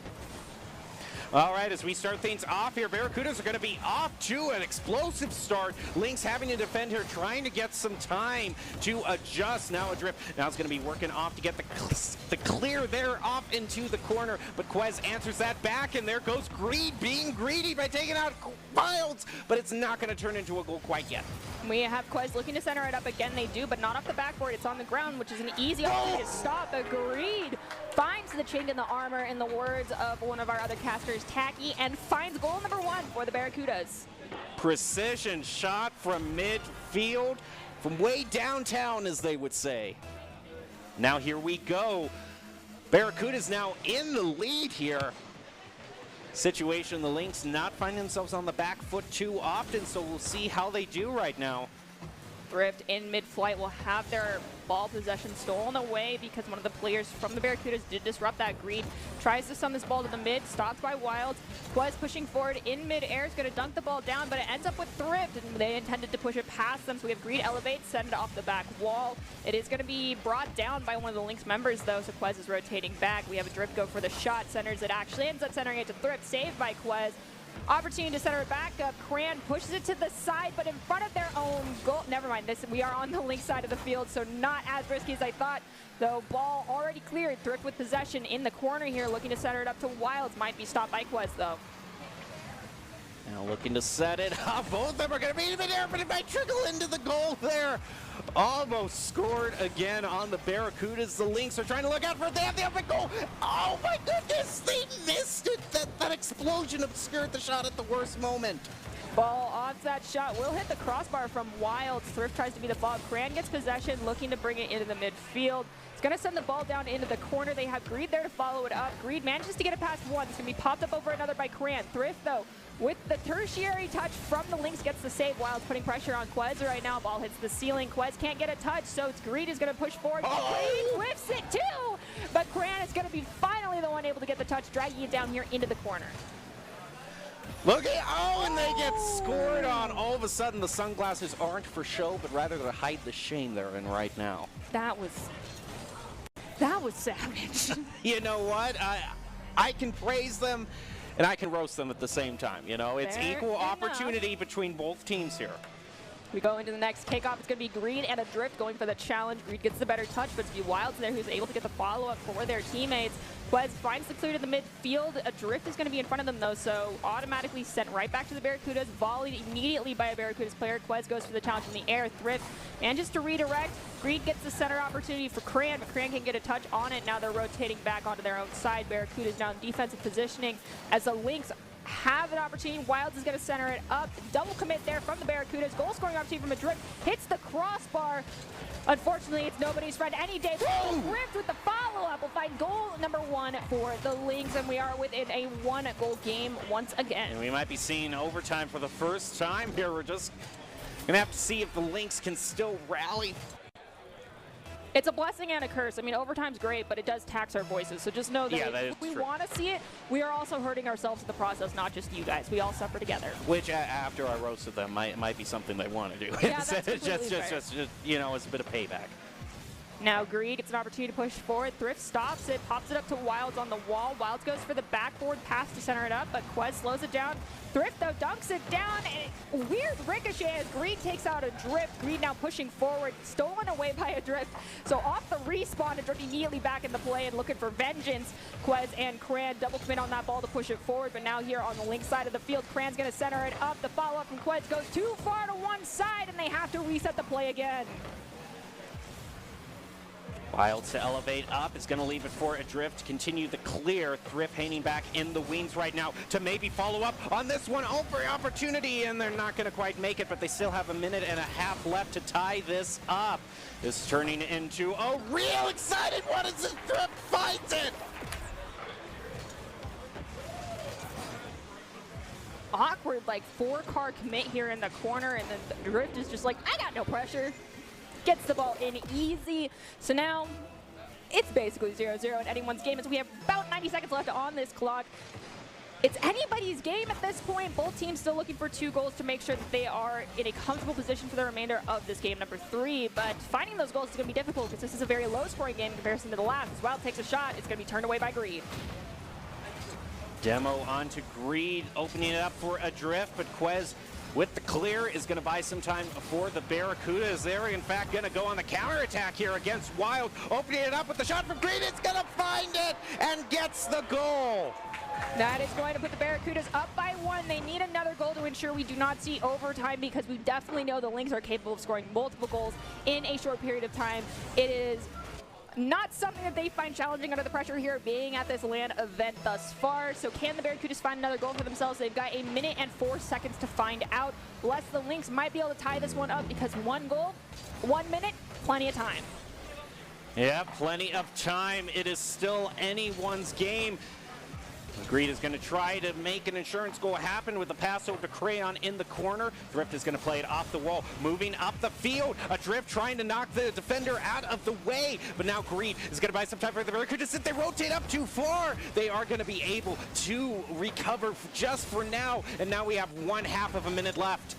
All right, as we start things off here, Barracudas are going to be off to an explosive start. Lynx having to defend here, trying to get some time to adjust. Now Adrift, now it's going to be working off to get the clear there off into the corner, but Quez answers that back, and there goes Greed being greedy by taking out Wilds, but it's not going to turn into a goal quite yet. We have Quez looking to center it up again. They do, but not off the backboard. It's on the ground, which is an easy opportunity to stop. Greed finds the chink in the armor, in the words of one of our other casters, Tacky, and finds goal number 1 for the Barracudas. Precision shot from midfield, from way downtown, as they would say. Now here we go. Barracuda's now in the lead here. Situation, the Lynx not finding themselves on the back foot too often, so we'll see how they do right now. Thrift in mid-flight will have their ball possession stolen away because one of the players from the Barracudas did disrupt that. Greed tries to send this ball to the mid, stopped by Wilds. Quez pushing forward in mid-air, is going to dunk the ball down, but it ends up with Thrift, and they intended to push it past them, so we have Greed elevate, send it off the back wall. It is going to be brought down by one of the Lynx members, though, so Quez is rotating back. We have Adrift go for the shot, centers it, actually ends up centering it to Thrift, saved by Quez. Opportunity to center it back up. Cran pushes it to the side, but in front of their own goal. Never mind, we are on the Lynx side of the field, so not as risky as I thought. Though ball already cleared. Thrift with possession in the corner here, looking to center it up to Wilds. Might be stopped by Quez, though. Now looking to set it up. Both of them are going to be in midair, but it might trickle into the goal there. Almost scored again on the Barracudas. The Lynx are trying to look out for it. They have the open goal. Oh my goodness, they missed it. That explosion obscured the shot at the worst moment. Ball off that shot will hit the crossbar from Wild. Thrift tries to be the ball. Cran gets possession, looking to bring it into the midfield. It's going to send the ball down into the corner. They have Greed there to follow it up. Greed manages to get it past one. It's going to be popped up over another by Cran. Thrift, though, with the tertiary touch from the Lynx, gets the save. Wild's putting pressure on Quez right now. Ball hits the ceiling. Quez can't get a touch, so it's Greed is going to push forward. Greed whiffs it too, but Cran is going to be finally the one able to get the touch, dragging it down here into the corner. Look at, and they get scored on. All of a sudden, the sunglasses aren't for show, but rather to hide the shame they're in right now. That was savage. You know what? I can praise them, and I can roast them at the same time. You know, it's Fair equal enough. opportunity between both teams here. We go into the next kickoff. It's going to be Greed and a Drift going for the challenge. Greed gets the better touch, but it's going to be Wilds there who's able to get the follow-up for their teammates. Quez finds the clear to the midfield. A Drift is going to be in front of them, though, so automatically sent right back to the Barracudas. Volleyed immediately by a Barracudas player. Quez goes for the challenge in the air. Thrift manages to redirect. Greed gets the center opportunity for Cran, but Cran can get a touch on it. Now they're rotating back onto their own side. Barracudas now in defensive positioning as the Lynx have an opportunity. Wilds is going to center it up. Double commit there from the Barracudas. Goal scoring opportunity from a Drift. Hits the crossbar. Unfortunately, it's nobody's friend any day. Drift with the follow-up will find goal number 1 for the Lynx, and we are within a 1-goal game once again. And we might be seeing overtime for the first time here. We're just going to have to see if the Lynx can still rally. It's a blessing and a curse. I mean, overtime's great, but it does tax our voices. So just know that if we want to see it, we are also hurting ourselves in the process, not just you guys. We all suffer together. Which, after I roasted them, might be something they want to do. Yeah, that's just, you know, it's a bit of payback. Now Greed gets an opportunity to push forward. Thrift stops it, pops it up to Wilds on the wall. Wilds goes for the backboard pass to center it up, but Quez slows it down. Thrift, though, dunks it down, and weird ricochet as Greed takes out a Drift. Greed now pushing forward, stolen away by a Drift. So off the respawn, a Drift immediately back in the play and looking for vengeance. Quez and Cran double commit on that ball to push it forward, but now here on the Lynx side of the field, Cran's going to center it up. The follow-up from Quez goes too far to one side, and they have to reset the play again. Wilds to elevate up. It's going to leave it for a Drift. Continue the clear. Thrift hanging back in the wings right now to maybe follow up on this one. Oh, for opportunity, and they're not going to quite make it, but they still have a minute and a half left to tie this up. This is turning into a real excited one as the Thrift finds it. Awkward, like 4-car commit here in the corner, and then the Drift is just like, I got no pressure. Gets the ball in easy. So now it's basically 0-0 in anyone's game as we have about 90 seconds left on this clock. It's anybody's game at this point. Both teams still looking for 2 goals to make sure that they are in a comfortable position for the remainder of this game number 3. But finding those goals is going to be difficult because this is a very low-scoring game in comparison to the last. As Wild takes a shot, it's going to be turned away by Greed. Demo onto Greed, opening it up for a Drift, but Quez with the clear is going to buy some time for the Barracudas. They're in fact going to go on the counterattack here against Wild. Opening it up with the shot from Greed. It's going to find it and gets the goal. That is going to put the Barracudas up by 1. They need another goal to ensure we do not see overtime because we definitely know the Lynx are capable of scoring multiple goals in a short period of time. It is not something that they find challenging under the pressure here being at this LAN event thus far. So can the Barracudas find another goal for themselves? They've got 1 minute and 4 seconds to find out. Bless the Lynx might be able to tie this one up because 1 goal, 1 minute, plenty of time. Yeah, plenty of time. It is still anyone's game. Greed is going to try to make an insurance goal happen with the pass over to Crayon in the corner. Drift is going to play it off the wall, moving up the field. A Drift trying to knock the defender out of the way, but now Greed is going to buy some time for the Barracudas. If they rotate up too far, they are going to be able to recover just for now, and now we have 1/2 of a minute left.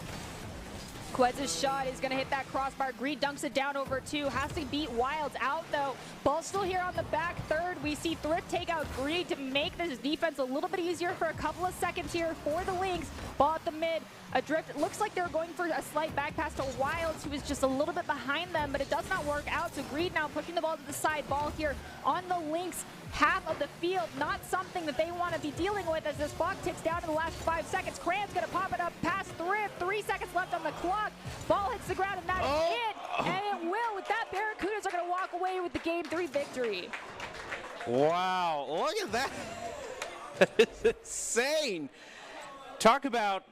Quez's shot is going to hit that crossbar. Greed dunks it down over 2. Has to beat Wilds out, though. Ball still here on the back third. We see Thrift take out Greed to make this defense a little bit easier for a couple of seconds here for the Lynx. Ball at the mid. A Drift. It looks like they're going for a slight back pass to Wilds, who is just a little bit behind them, but it does not work out. So Greed now pushing the ball to the side. Ball here on the Lynx half of the field. Not something that they want to be dealing with as this clock ticks down to the last 5 seconds. Cran's going to pop it up past Thrift. 3 seconds left on the clock. Ball hits the ground, and that is it. And it will. With that, Barracudas are going to walk away with the Game 3 victory. Wow, look at that. That is insane. Talk about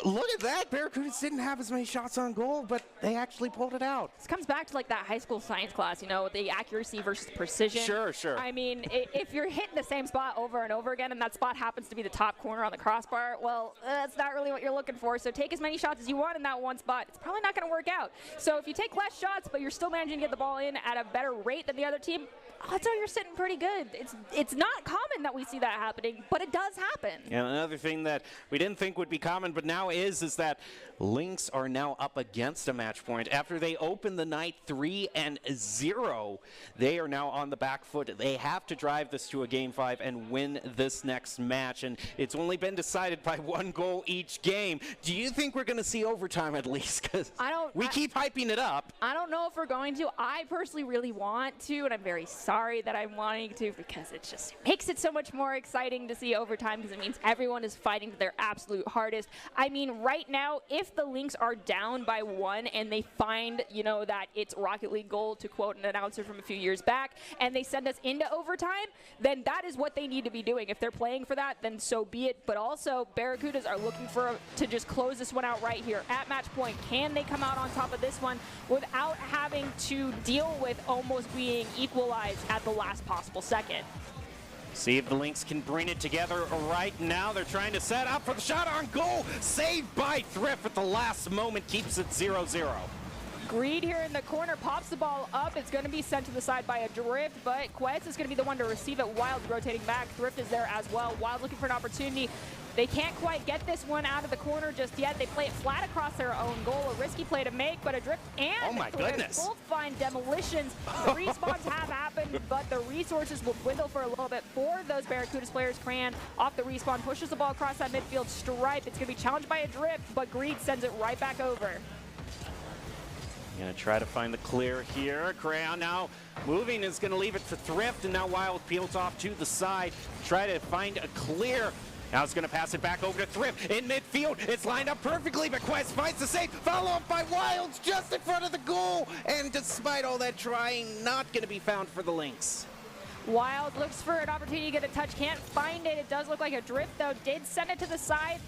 look at that. Barracudas didn't have as many shots on goal, but they actually pulled it out. This comes back to like that high school science class, you know, the accuracy versus precision. Sure, sure. I mean, if you're hitting the same spot over and over again and that spot happens to be the top corner on the crossbar, well, that's not really what you're looking for. So take as many shots as you want in that one spot. It's probably not going to work out. So if you take less shots, but you're still managing to get the ball in at a better rate than the other team, odds are you're sitting pretty good. It's not common that we see that happening, but it does happen. And another thing that we didn't think would be common, but now is that Lynx are now up against a match point. After they opened the night 3-0, they are now on the back foot. They have to drive this to a Game 5 and win this next match, and it's only been decided by 1 goal each game. Do you think we're going to see overtime at least? Because we keep hyping it up. I don't know if we're going to. I personally really want to, and I'm very sorry that I'm wanting to, because it just makes it so much more exciting to see overtime, because it means everyone is fighting their absolute hardest. I mean, right now, if the Lynx are down by 1 and they find, you know, that it's Rocket League gold, to quote an announcer from a few years back, and they send us into overtime, then that is what they need to be doing. If they're playing for that, then so be it. But also, Barracudas are looking to just close this one out right here at match point. Can they come out on top of this one without having to deal with almost being equalized at the last possible second? See if the Lynx can bring it together right now. They're trying to set up for the shot on goal. Saved by Thrift at the last moment. Keeps it 0-0. Greed here in the corner pops the ball up. It's going to be sent to the side by a Drift, but Quez is going to be the one to receive it. Wild rotating back. Thrift is there as well. Wild looking for an opportunity. They can't quite get this one out of the corner just yet. They play it flat across their own goal. A risky play to make, but a Drift and Thrift both find demolitions. The respawns have happened, but the resources will dwindle for a little bit for those Barracudas players. Cran off the respawn, pushes the ball across that midfield stripe. It's going to be challenged by a Drift, but Greed sends it right back over. Gonna try to find the clear here. Crayon now moving, is gonna leave it for Thrift, and now Wild peels off to the side. Try to find a clear. Now it's gonna pass it back over to Thrift in midfield. It's lined up perfectly, but Quest finds the save. Follow up by Wilds just in front of the goal. And despite all that trying, not gonna be found for the Lynx. Wild looks for an opportunity to get a touch, can't find it. It does look like a Drift though, did send it to the side.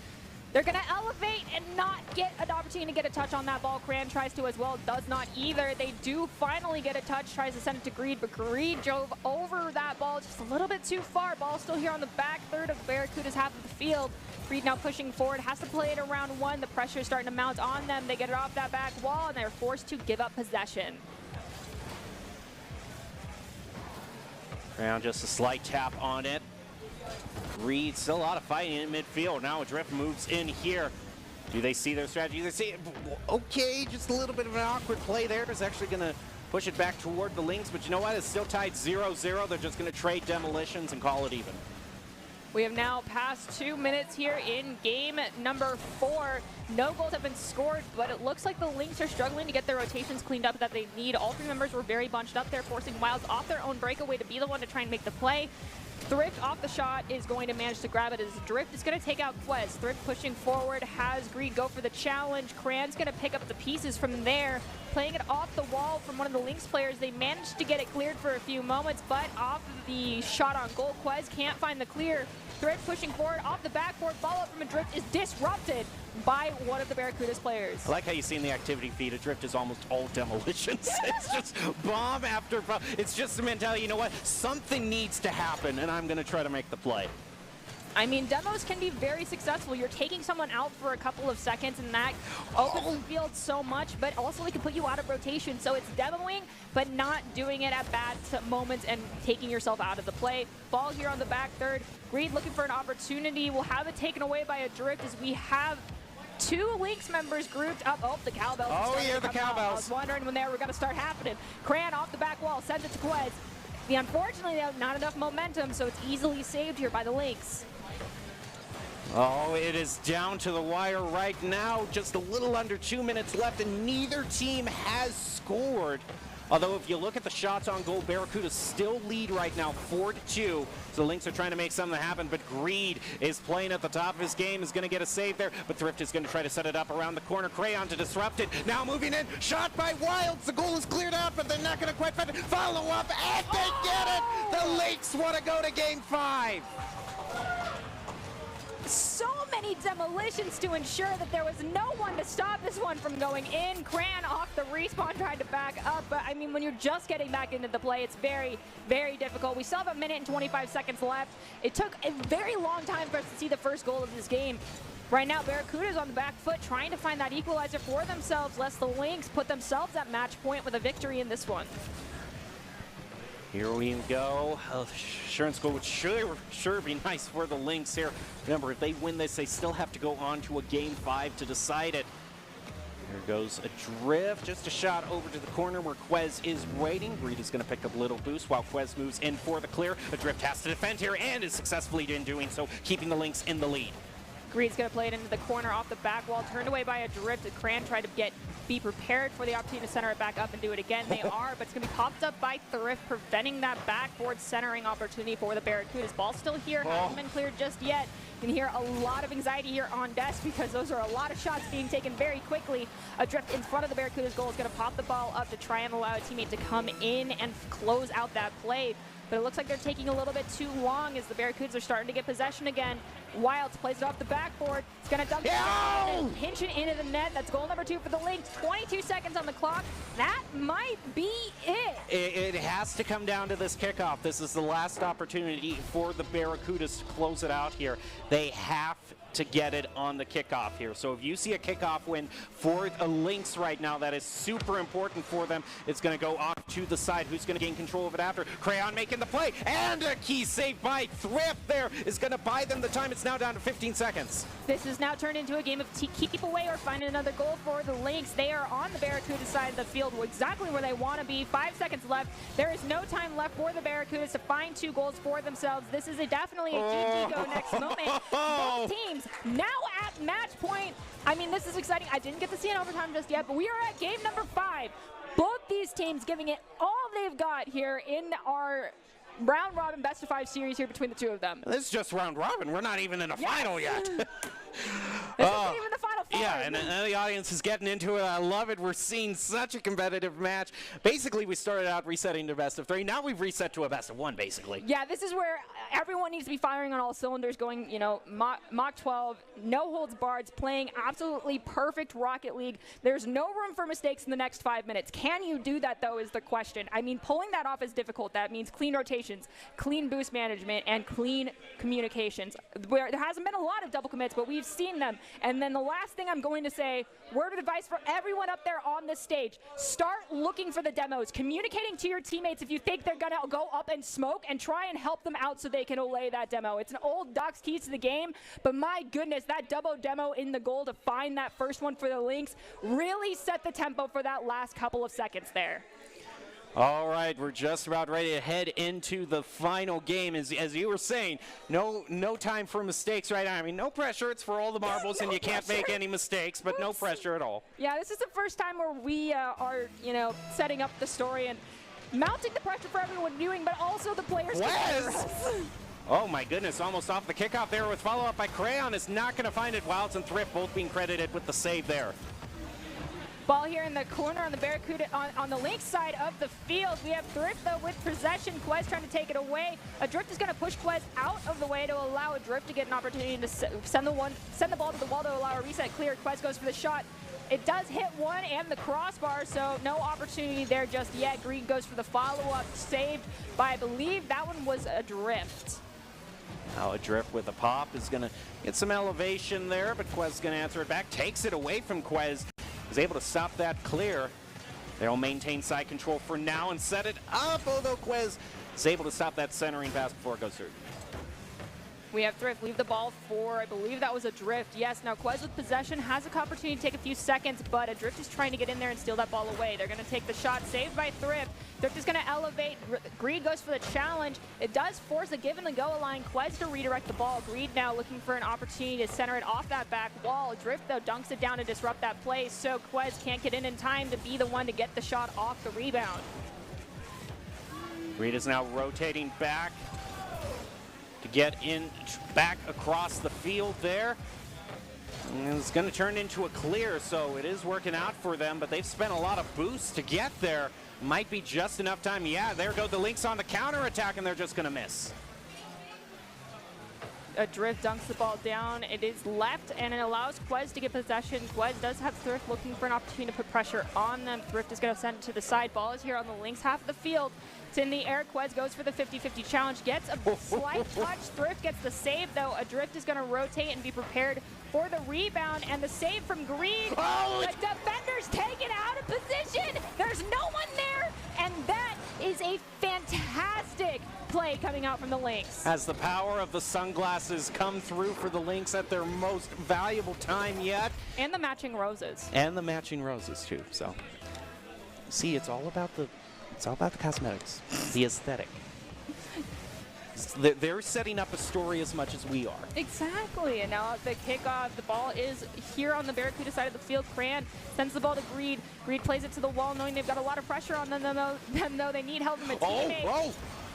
They're going to elevate and not get an opportunity to get a touch on that ball. Cran tries to as well, does not either. They do finally get a touch, tries to send it to Greed, but Greed drove over that ball just a little bit too far. Ball still here on the back third of Barracuda's half of the field. Greed now pushing forward, has to play it around 1. The pressure is starting to mount on them. They get it off that back wall, and they're forced to give up possession. Crayon just a slight tap on it. Greed, still a lot of fighting in midfield. Now a Drift moves in here. Do they see their strategy? They see, okay, just a little bit of an awkward play there. It's actually going to push it back toward the Lynx, but you know what? It's still tied 0-0. They're just going to trade demolitions and call it even. We have now passed 2 minutes here in game number 4. No goals have been scored, but it looks like the Lynx are struggling to get their rotations cleaned up that they need. All 3 members were very bunched up there, forcing Wilds off their own breakaway to be the one to try and make the play. Thrift off the shot is going to manage to grab it as Drift is going to take out Quez. Thrift pushing forward, has Greed go for the challenge. Cran's going to pick up the pieces from there, playing it off the wall from one of the Lynx players. They managed to get it cleared for a few moments, but off of the shot on goal, Quez can't find the clear. Thrift pushing forward, off the backboard, follow-up from a Drift is disrupted by one of the Barracudas players. I like how you see in the activity feed, a Drift is almost all demolitions. It's just bomb after bomb. It's just the mentality, you know what? Something needs to happen, and I'm going to try to make the play. I mean, demos can be very successful. You're taking someone out for a couple of seconds, and that opens the field so much, but also they can put you out of rotation. So it's demoing, but not doing it at bad moments and taking yourself out of the play. Ball here on the back third. Greed looking for an opportunity. We'll have it taken away by a Drift as we have 2 Lynx members grouped up. Oh, the cowbells. Oh, yeah, the cowbells. I was wondering when they were going to start happening. Cran off the back wall, sends it to Quez. Unfortunately, they have not enough momentum, so it's easily saved here by the Lynx. Oh, it is down to the wire right now. Just a little under 2 minutes left, and neither team has scored. Although if you look at the shots on goal, Barracuda still lead right now, 4-2. So the Lynx are trying to make something happen, but Greed is playing at the top of his game, is going to get a save there, but Thrift is going to try to set it up around the corner. Crayon to disrupt it. Now moving in, shot by Wilds. The goal is cleared out, but they're not going to quite find it. Follow up, and they get it! The Lynx want to go to game 5. so many demolitions to ensure that there was no one to stop this one from going in. Cran off the respawn tried to back up, but I mean, when you're just getting back into the play, it's very, very difficult. We still have 1 minute and 25 seconds left. It took a very long time for us to see the first goal of this game. Right now, Barracuda's on the back foot trying to find that equalizer for themselves, lest the Lynx put themselves at match point with a victory in this one. Here we go. Insurance goal would sure be nice for the Lynx here. Remember, if they win this, they still have to go on to a Game 5 to decide it. Here goes Adrift, just a shot over to the corner where Quez is waiting. Greed is going to pick up a little boost while Quez moves in for the clear. Adrift has to defend here and is successfully in doing so, keeping the Lynx in the lead. Greed's going to play it into the corner off the back wall, turned away by Adrift. Cran tried to be prepared for the opportunity to center it back up and do it again. They are, but it's going to be popped up by Thrift, preventing that backboard centering opportunity for the Barracudas. Ball still here, hasn't been cleared just yet. You can hear a lot of anxiety here on desk because those are a lot of shots being taken very quickly. Adrift in front of the Barracudas goal is going to pop the ball up to try and allow a teammate to come in and close out that play. But it looks like they're taking a little bit too long as the Barracudas are starting to get possession again. Wilds plays it off the backboard. It's going to dump it and pinch it into the net. That's goal number 2 for the Lynx. 22 seconds on the clock. That might be it. It has to come down to this kickoff. This is the last opportunity for the Barracudas to close it out here. They have to get it on the kickoff here. So if you see a kickoff win for a Lynx right now, that is super important for them. It's going to go off to the side. Who's going to gain control of it after? Crayon making the play, and a key save by Thrift there is going to buy them the time. It's now down to 15 seconds. This is now turned into a game of keep away or find another goal for the Lynx. They are on the Barracuda side of the field, exactly where they want to be. 5 seconds left. There is no time left for the Barracudas to find 2 goals for themselves. This is definitely a GG go next moment. Both teams now at match point. I mean, this is exciting. I didn't get to see an overtime just yet, but we are at game number 5. Both these teams giving it all they've got here in our round robin best of 5 series here between the two of them. This is just round robin. We're not even in a final yet. This isn't even the final four. Yeah, and the audience is getting into it. I love it. We're seeing such a competitive match. Basically, we started out resetting to best of 3. Now we've reset to a best of 1, basically. Yeah, this is where everyone needs to be firing on all cylinders, going, you know, Mach 12, no holds barred, playing absolutely perfect Rocket League. There's no room for mistakes in the next 5 minutes. Can you do that, though, is the question. I mean, pulling that off is difficult. That means clean rotations, clean boost management, and clean communications. There hasn't been a lot of double commits, but we've seen them. And then the last thing I'm going to say, word of advice for everyone up there on this stage, start looking for the demos, communicating to your teammates if you think they're going to go up and smoke, and try and help them out so they can allay that demo. It's an old Doc's keys to the game, but my goodness, that double demo in the goal to find that first one for the Lynx really set the tempo for that last couple of seconds there. All right, we're just about ready to head into the final game. As you were saying, no time for mistakes right now. I mean, no pressure. It's for all the marbles, and you can't make any mistakes, but no pressure at all. Yeah, this is the first time where we are, you know, setting up the story and mounting the pressure for everyone viewing, but also the players. Oh my goodness, almost off the kickoff there with follow-up by Crayon. Is not going to find it. Wilds and Thrift both being credited with the save there. Ball here in the corner on the Barracuda, on the Lynx side of the field. We have Thrift, though, with possession. Quez trying to take it away. Adrift is going to push Quez out of the way to allow Adrift to get an opportunity to send the ball to the wall to allow a reset clear. Quez goes for the shot. It does hit one and the crossbar, so no opportunity there just yet. Green goes for the follow-up, saved by, I believe, that one was Adrift. Now Adrift with a pop is going to get some elevation there, but Quez is going to answer it back. Takes it away from Quez. Is able to stop that clear. They'll maintain side control for now and set it up, although Quez is able to stop that centering pass before it goes through. We have Thrift leave the ball for, I believe that was Adrift. Yes, now Quez with possession has an opportunity to take a few seconds, but Adrift is trying to get in there and steal that ball away. They're going to take the shot, saved by Thrift. Thrift is going to elevate. Greed goes for the challenge. It does force a give and go, allowing Quez to redirect the ball. Greed now looking for an opportunity to center it off that back wall. Adrift, though, dunks it down to disrupt that play, so Quez can't get in time to be the one to get the shot off the rebound. Greed is now rotating back to get in back across the field there. And it's going to turn into a clear, so it is working out for them, but they've spent a lot of boosts to get there. Might be just enough time. Yeah, there go the Lynx on the counter attack, and they're just going to miss. Drift dunks the ball down. It is left, and it allows Quez to get possession. Quez does have Thrift looking for an opportunity to put pressure on them. Thrift is going to send it to the side. Ball is here on the Lynx half of the field. It's in the air. Quez goes for the 50-50 challenge, gets a slight touch. Thrift gets the save, though. Adrift is going to rotate and be prepared for the rebound, and the save from Green. Oh, the defender's taken out of position. There's no one there, and that is a fantastic play coming out from the Lynx. As the power of the sunglasses come through for the Lynx at their most valuable time yet. And the matching roses. And the matching roses, too. So, see, it's all about the cosmetics, the aesthetic. They're setting up a story as much as we are. Exactly, and now the kickoff, the ball is here on the Barracuda side of the field. Cran sends the ball to Greed. Greed plays it to the wall, knowing they've got a lot of pressure on them, though they need help from a teammate.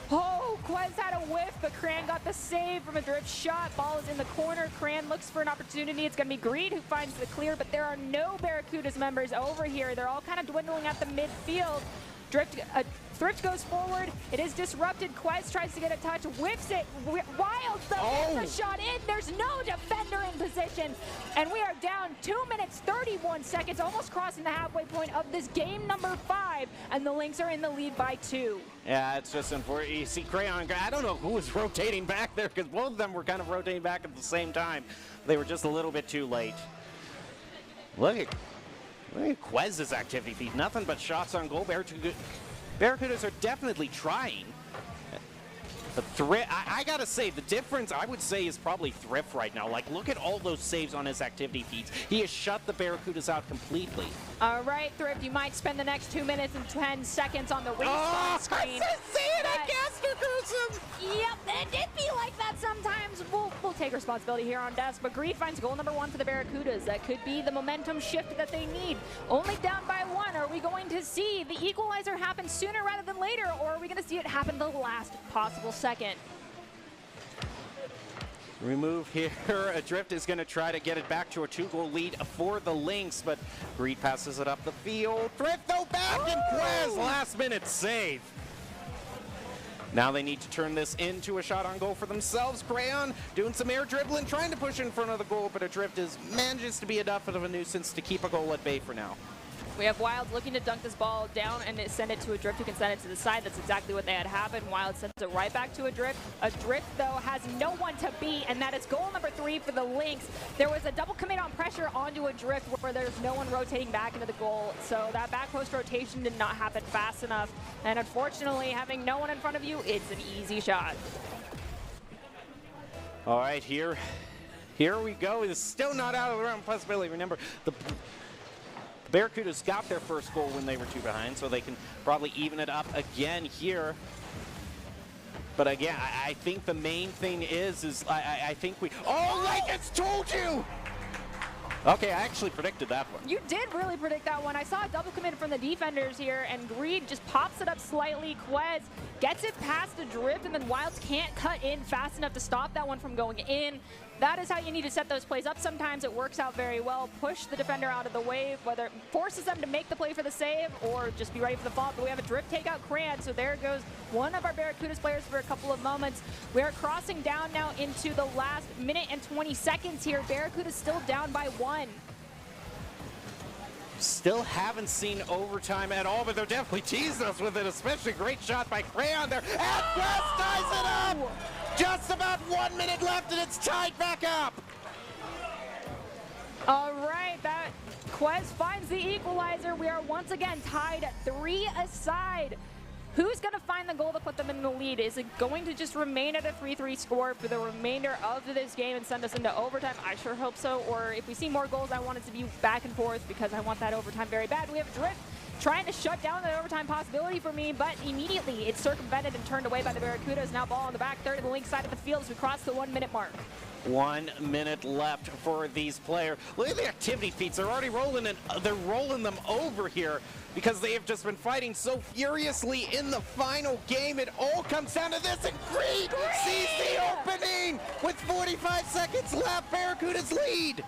Oh, Quez had a whiff, but Cran got the save from a drift shot. Ball is in the corner. Cran looks for an opportunity. It's going to be Greed who finds the clear, but there are no Barracudas members over here. They're all kind of dwindling at the midfield. Thrift goes forward. It is disrupted. Quez tries to get a touch, whiffs it. Wild though gets the shot in. There's no defender in position. And we are down 2 minutes, 31 seconds, almost crossing the halfway point of this game number 5. And the Lynx are in the lead by 2. Yeah, it's just unfortunate. You see Crayon, I don't know who was rotating back there because both of them were kind of rotating back at the same time. They were just a little bit too late. Look at Quez's activity feed. Nothing but shots on goal. Barracudas are definitely trying. But Thrift, I gotta say, the difference I would say is probably Thrift right now. Like, look at all those saves on his activity feeds. He has shut the Barracudas out completely. All right, Thrift, you might spend the next 2 minutes and 10 seconds on the respawn screen. See it, I guessed it, gruesome. Yep, it did be like that sometimes. We'll take responsibility here on desk, but Greed finds goal number 1 for the Barracudas. That could be the momentum shift that they need. Only down by 1. Are we going to see the equalizer happen sooner rather than later, or are we going to see it happen the last possible second? Remove here. Adrift is going to try to get it back to a 2-goal lead for the Lynx, but Greed passes it up the field. Thrift though back and Quez, last minute save. Now they need to turn this into a shot on goal for themselves. Crayon doing some air dribbling, trying to push in front of the goal, but Adrift manages to be enough of a nuisance to keep a goal at bay for now. We have Wilds looking to dunk this ball down and send it to Adrift, who can send it to the side. That's exactly what they had happened. Wild sends it right back to Adrift. Adrift, though, has no one to beat, and that is goal number 3 for the Lynx. There was a double commit on pressure onto Adrift where there's no one rotating back into the goal. So that back post rotation did not happen fast enough. And unfortunately, having no one in front of you, it's an easy shot. All right, here we go. It's still not out of the realm of possibility. Remember, the Barracudas got their first goal when they were 2 behind, so they can probably even it up again here. But again, I think the main thing is I think we... Oh, like it's told you! Okay, I actually predicted that one. You did really predict that one. I saw a double commit from the defenders here, and Greed just pops it up slightly. Quez gets it past Adrift, and then Wilds can't cut in fast enough to stop that one from going in. That is how you need to set those plays up. Sometimes it works out very well. Push the defender out of the way, whether it forces them to make the play for the save or just be ready for the fall. But we have a drift takeout Cran, so there goes one of our Barracudas players for a couple of moments. We are crossing down now into the last minute and 20 seconds here. Barracuda's still down by 1. Still haven't seen overtime at all, but they're definitely teasing us with it, especially great shot by Crayon there. And Quez ties it up! Just about 1 minute left, and it's tied back up. All right, that Quez finds the equalizer. We are once again tied at 3 aside. Who's going to find the goal to put them in the lead? Is it going to just remain at a 3-3 score for the remainder of this game and send us into overtime? I sure hope so. Or if we see more goals, I want it to be back and forth because I want that overtime very bad. We have Drift trying to shut down that overtime possibility for me, but immediately it's circumvented and turned away by the Barracudas. Now ball on the back third of the Lynx side of the field as we cross the 1 minute mark. 1 minute left for these players. Look at the activity feeds. They're already rolling and they're rolling them over here because they have just been fighting so furiously in the final game. It all comes down to this, and Greed sees the opening with 45 seconds left. Barracudas lead.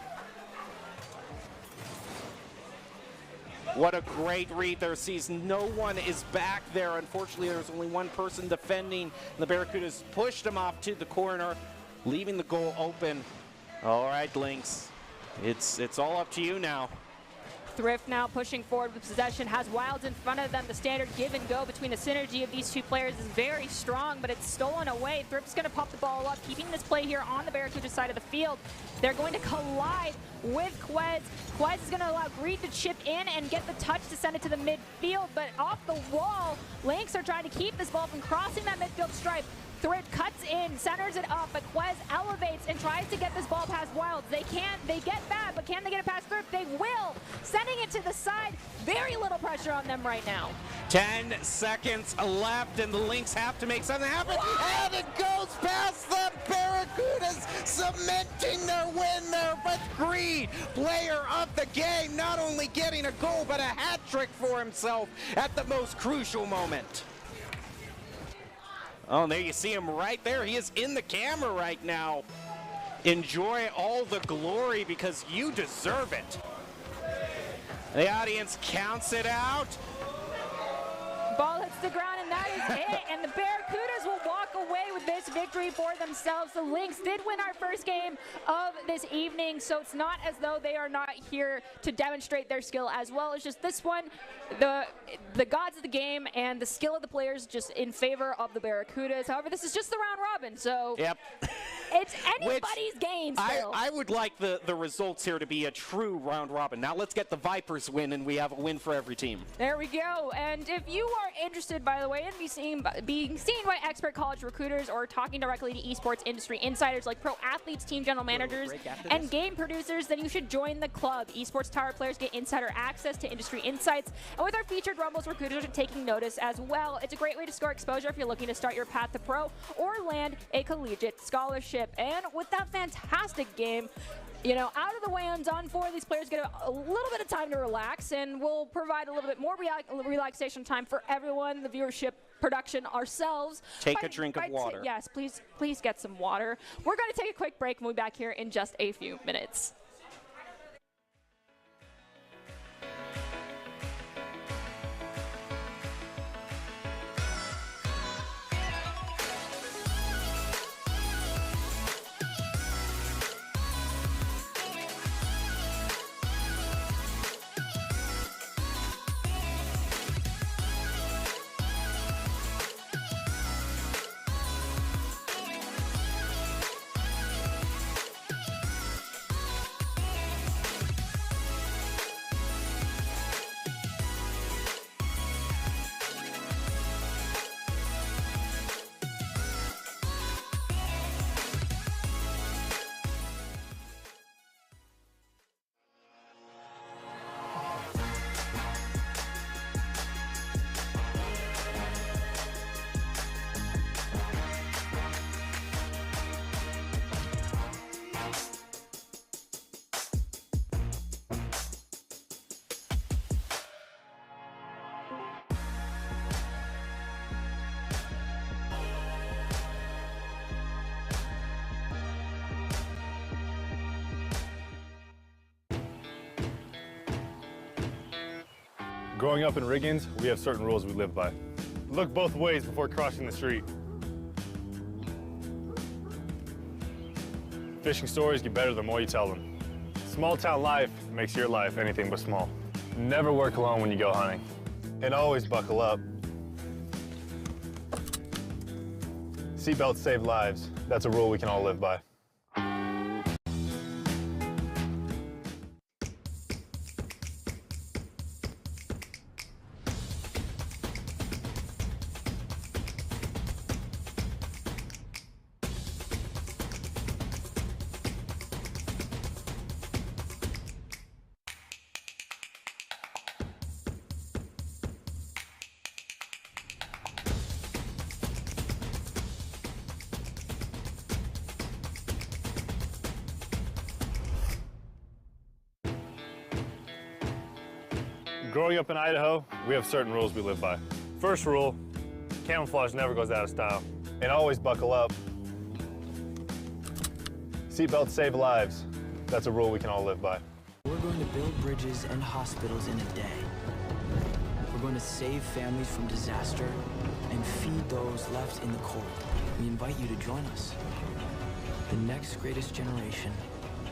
What a great read there. Sees no one is back there. Unfortunately, there's only one person defending. The Barracudas pushed him off to the corner. leaving the goal open. All right, Lynx, it's all up to you now. Thrift now pushing forward with possession, has Wilds in front of them. The standard give and go between the synergy of these two players is very strong, but it's stolen away. Thrift's going to pop the ball up, keeping this play here on the Barracuda side of the field. They're going to collide with Quez. Quez is going to allow Greed to chip in and get the touch to send it to the midfield, but off the wall, Lynx are trying to keep this ball from crossing that midfield stripe. Thrift cuts in, centers it up, but Quez elevates and tries to get this ball past Wilds. They get bad, but can they get it past Thrift? They will, sending it to the side. Very little pressure on them right now. 10 seconds left, and the Lynx have to make something happen. And it goes past the Barracudas, cementing their win there. But Greed, player of the game, not only getting a goal, but a hat trick for himself at the most crucial moment. Oh, and there you see him right there. He is in the camera right now. Enjoy all the glory because you deserve it. The audience counts it out. Ball hits the ground, and that is it. And the Barracudas will walk away with this victory for themselves. The Lynx did win our first game of this evening, so it's not as though they are not here to demonstrate their skill as well. It's just this one, the gods of the game and the skill of the players just in favor of the Barracudas. However, this is just the round robin, so yep. It's anybody's game still. I would like the results here to be a true round robin. Now let's get the Vipers win, and we have a win for every team. There we go. And if you are interested, by the way, in being seen by expert college recruiters or talking directly to esports industry insiders like pro athletes, team general managers, and game producers, then you should join the club. Esports Tower players get insider access to industry insights, and with our featured Rumbles, recruiters are taking notice as well. It's a great way to score exposure if you're looking to start your path to pro or land a collegiate scholarship. And with that fantastic game, you know, out of the way and done for, these players get a little bit of time to relax, and we'll provide a little bit more relaxation time for everyone, the viewership, production, ourselves. Take a drink of water. Yes, please get some water. We're going to take a quick break, and we'll be back here in just a few minutes. Growing up in Riggins, we have certain rules we live by. Look both ways before crossing the street. Fishing stories get better the more you tell them. Small town life makes your life anything but small. Never work alone when you go hunting. And always buckle up. Seatbelts save lives. That's a rule we can all live by. Growing up in Idaho, we have certain rules we live by. First rule, camouflage never goes out of style. And always buckle up. Seatbelts save lives. That's a rule we can all live by. We're going to build bridges and hospitals in a day. We're going to save families from disaster and feed those left in the cold. We invite you to join us. The next greatest generation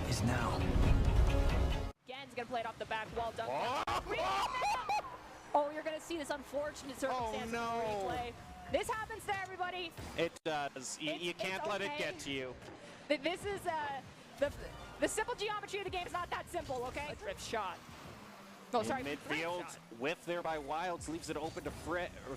is now. Again, he's going to play it off the back wall. Oh, you're going to see this unfortunate circumstance in the replay. This happens to everybody. It does. You can't let it get to you. This is the simple geometry of the game is not that simple, okay? Drift shot. Oh, sorry. Midfield, whiff there by Wilds, leaves it open to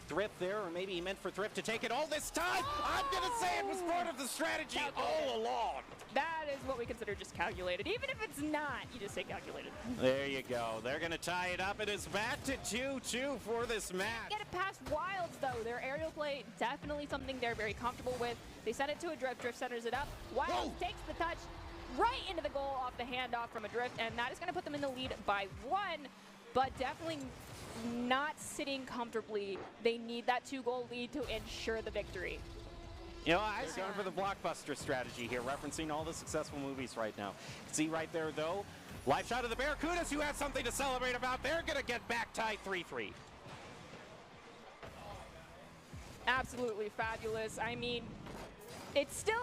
Thrift there, or maybe he meant for Thrift to take it all this time. I'm going to say it was part of the strategy all along. That is what we consider just calculated. Even if it's not, you just say calculated. There you go. They're going to tie it up. It is back to 2-2 for this match. Get it past Wilds, though. Their aerial play, definitely something they're very comfortable with. They send it to a Drift. Drift centers it up. Wilds takes the touch right into the goal off the handoff from a Drift, and that is going to put them in the lead by 1, but definitely not sitting comfortably. They need that 2-goal lead to ensure the victory. You know, I'm going for the blockbuster strategy here, referencing all the successful movies right now. See right there, though, live shot of the Barracudas, who has something to celebrate about. They're going to get back tied 3-3. Absolutely fabulous. I mean, it's still...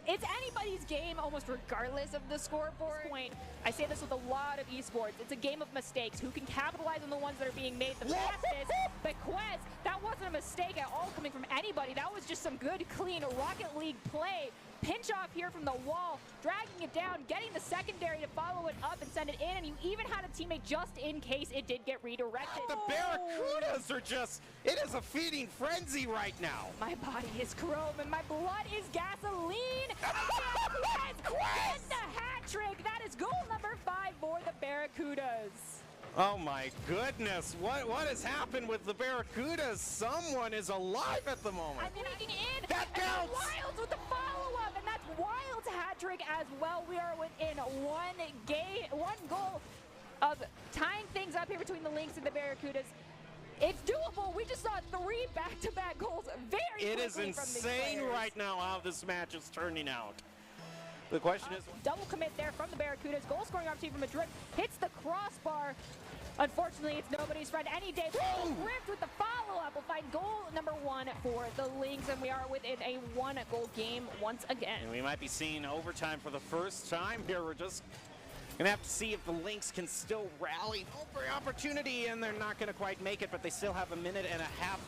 It's anybody's game almost regardless of the scoreboard. I say this with a lot of esports. It's a game of mistakes. Who can capitalize on the ones that are being made the fastest? But Quez, that wasn't a mistake at all coming from anybody. That was just some good, clean Rocket League play. Pinch off here from the wall, dragging it down, getting the secondary to follow it up and send it in, and you even had a teammate just in case it did get redirected. The Barracudas are just, it is a feeding frenzy right now. My body is chrome and my blood is gasoline. Quez the hat trick. That is goal number 5 for the Barracudas. Oh my goodness, what has happened with the Barracudas? Someone is alive at the moment. I'm making in. That counts. Wilds with the follow-up, and that's Wilds hat trick as well. We are within one goal of tying things up here between the Lynx and the Barracudas. It's doable. We just saw 3 back-to-back goals very quickly. It is insane right now how this match is turning out. The question is... Double commit there from the Barracudas. Goal scoring opportunity from Madrid. Hits the crossbar. Unfortunately, it's nobody's friend any day. Ripped with the follow-up. We'll find goal number 1 for the Lynx, and we are within a 1-goal game once again. And we might be seeing overtime for the first time here. We're just going to have to see if the Lynx can still rally. Oh, for opportunity, and they're not going to quite make it, but they still have 1.5 minutes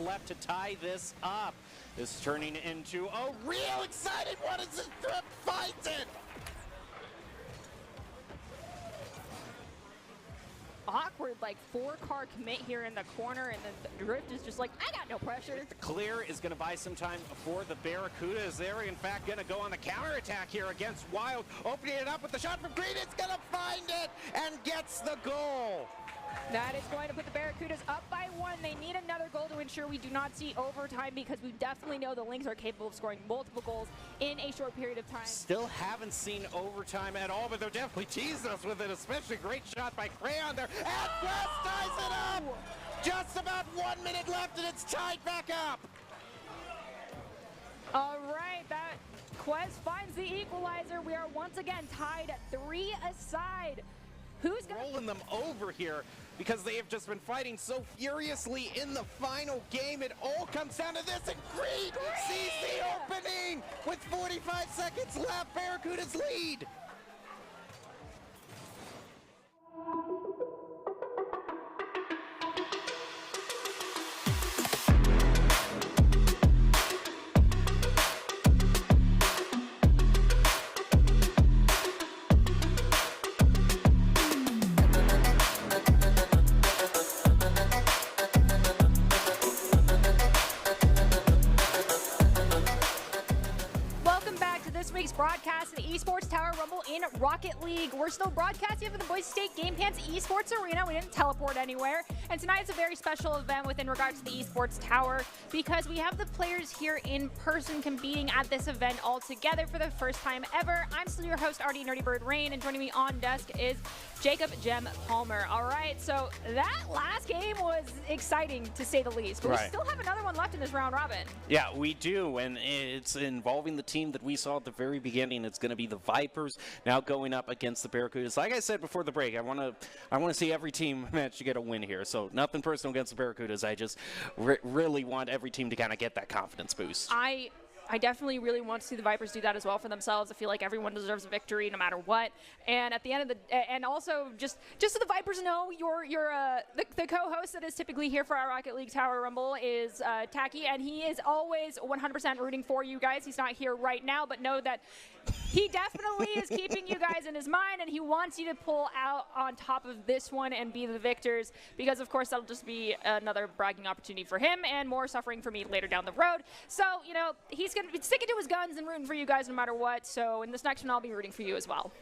left to tie this up. This is turning into a real exciting one as this Drift fights it. Awkward, like 4-car commit here in the corner, and then the Drift is just like, I got no pressure. The clear is going to buy some time for the Barracudas. They're in fact going to go on the counterattack here against Wild, opening it up with the shot from Green. It's going to find it and gets the goal. That is going to put the Barracudas up by 1. They need another goal to ensure we do not see overtime, because we definitely know the Lynx are capable of scoring multiple goals in a short period of time. Still haven't seen overtime at all, but they're definitely teasing us with it, especially great shot by Crayon there. And Quest ties it up! Just about 1 minute left, and it's tied back up. All right, that Quest finds the equalizer. We are once again tied 3 aside. Who's rolling them over here because they have just been fighting so furiously in the final game? It all comes down to this, and Green sees the opening with 45 seconds left. Barracudas lead. Broadcast of the Esports Tower Rumble in Rocket League. We're still broadcasting from the Boise State Game Pants Esports Arena. We didn't teleport anywhere. And tonight is a very special event within regards to the Esports Tower, because we have the players here in person competing at this event all together for the first time ever. I'm still your host, Artie Nerdy Bird Rain, and joining me on desk is Jacob Jem Palmer. All right, so that last game was exciting to say the least, but we still have another one left in this round robin. Yeah, we do, and it's involving the team that we saw at the very beginning. It's going to be the Vipers now going up against the Barracudas. Like I said before the break, I want to see every team manage to get a win here. So nothing personal against the Barracudas. I just really want every team to kind of get that confidence boost. I I definitely really want to see the Vipers do that as well for themselves. I feel like everyone deserves a victory no matter what. And at the end of the and also just so the Vipers know, the co-host that is typically here for our Rocket League Tower Rumble is Tacky, and he is always 100% rooting for you guys. He's not here right now, but know that he definitely is keeping you guys in his mind, and he wants you to pull out on top of this one and be the victors, because of course that'll just be another bragging opportunity for him and more suffering for me later down the road. So, you know, he's going to be sticking to his guns and rooting for you guys no matter what. So in this next one, I'll be rooting for you as well.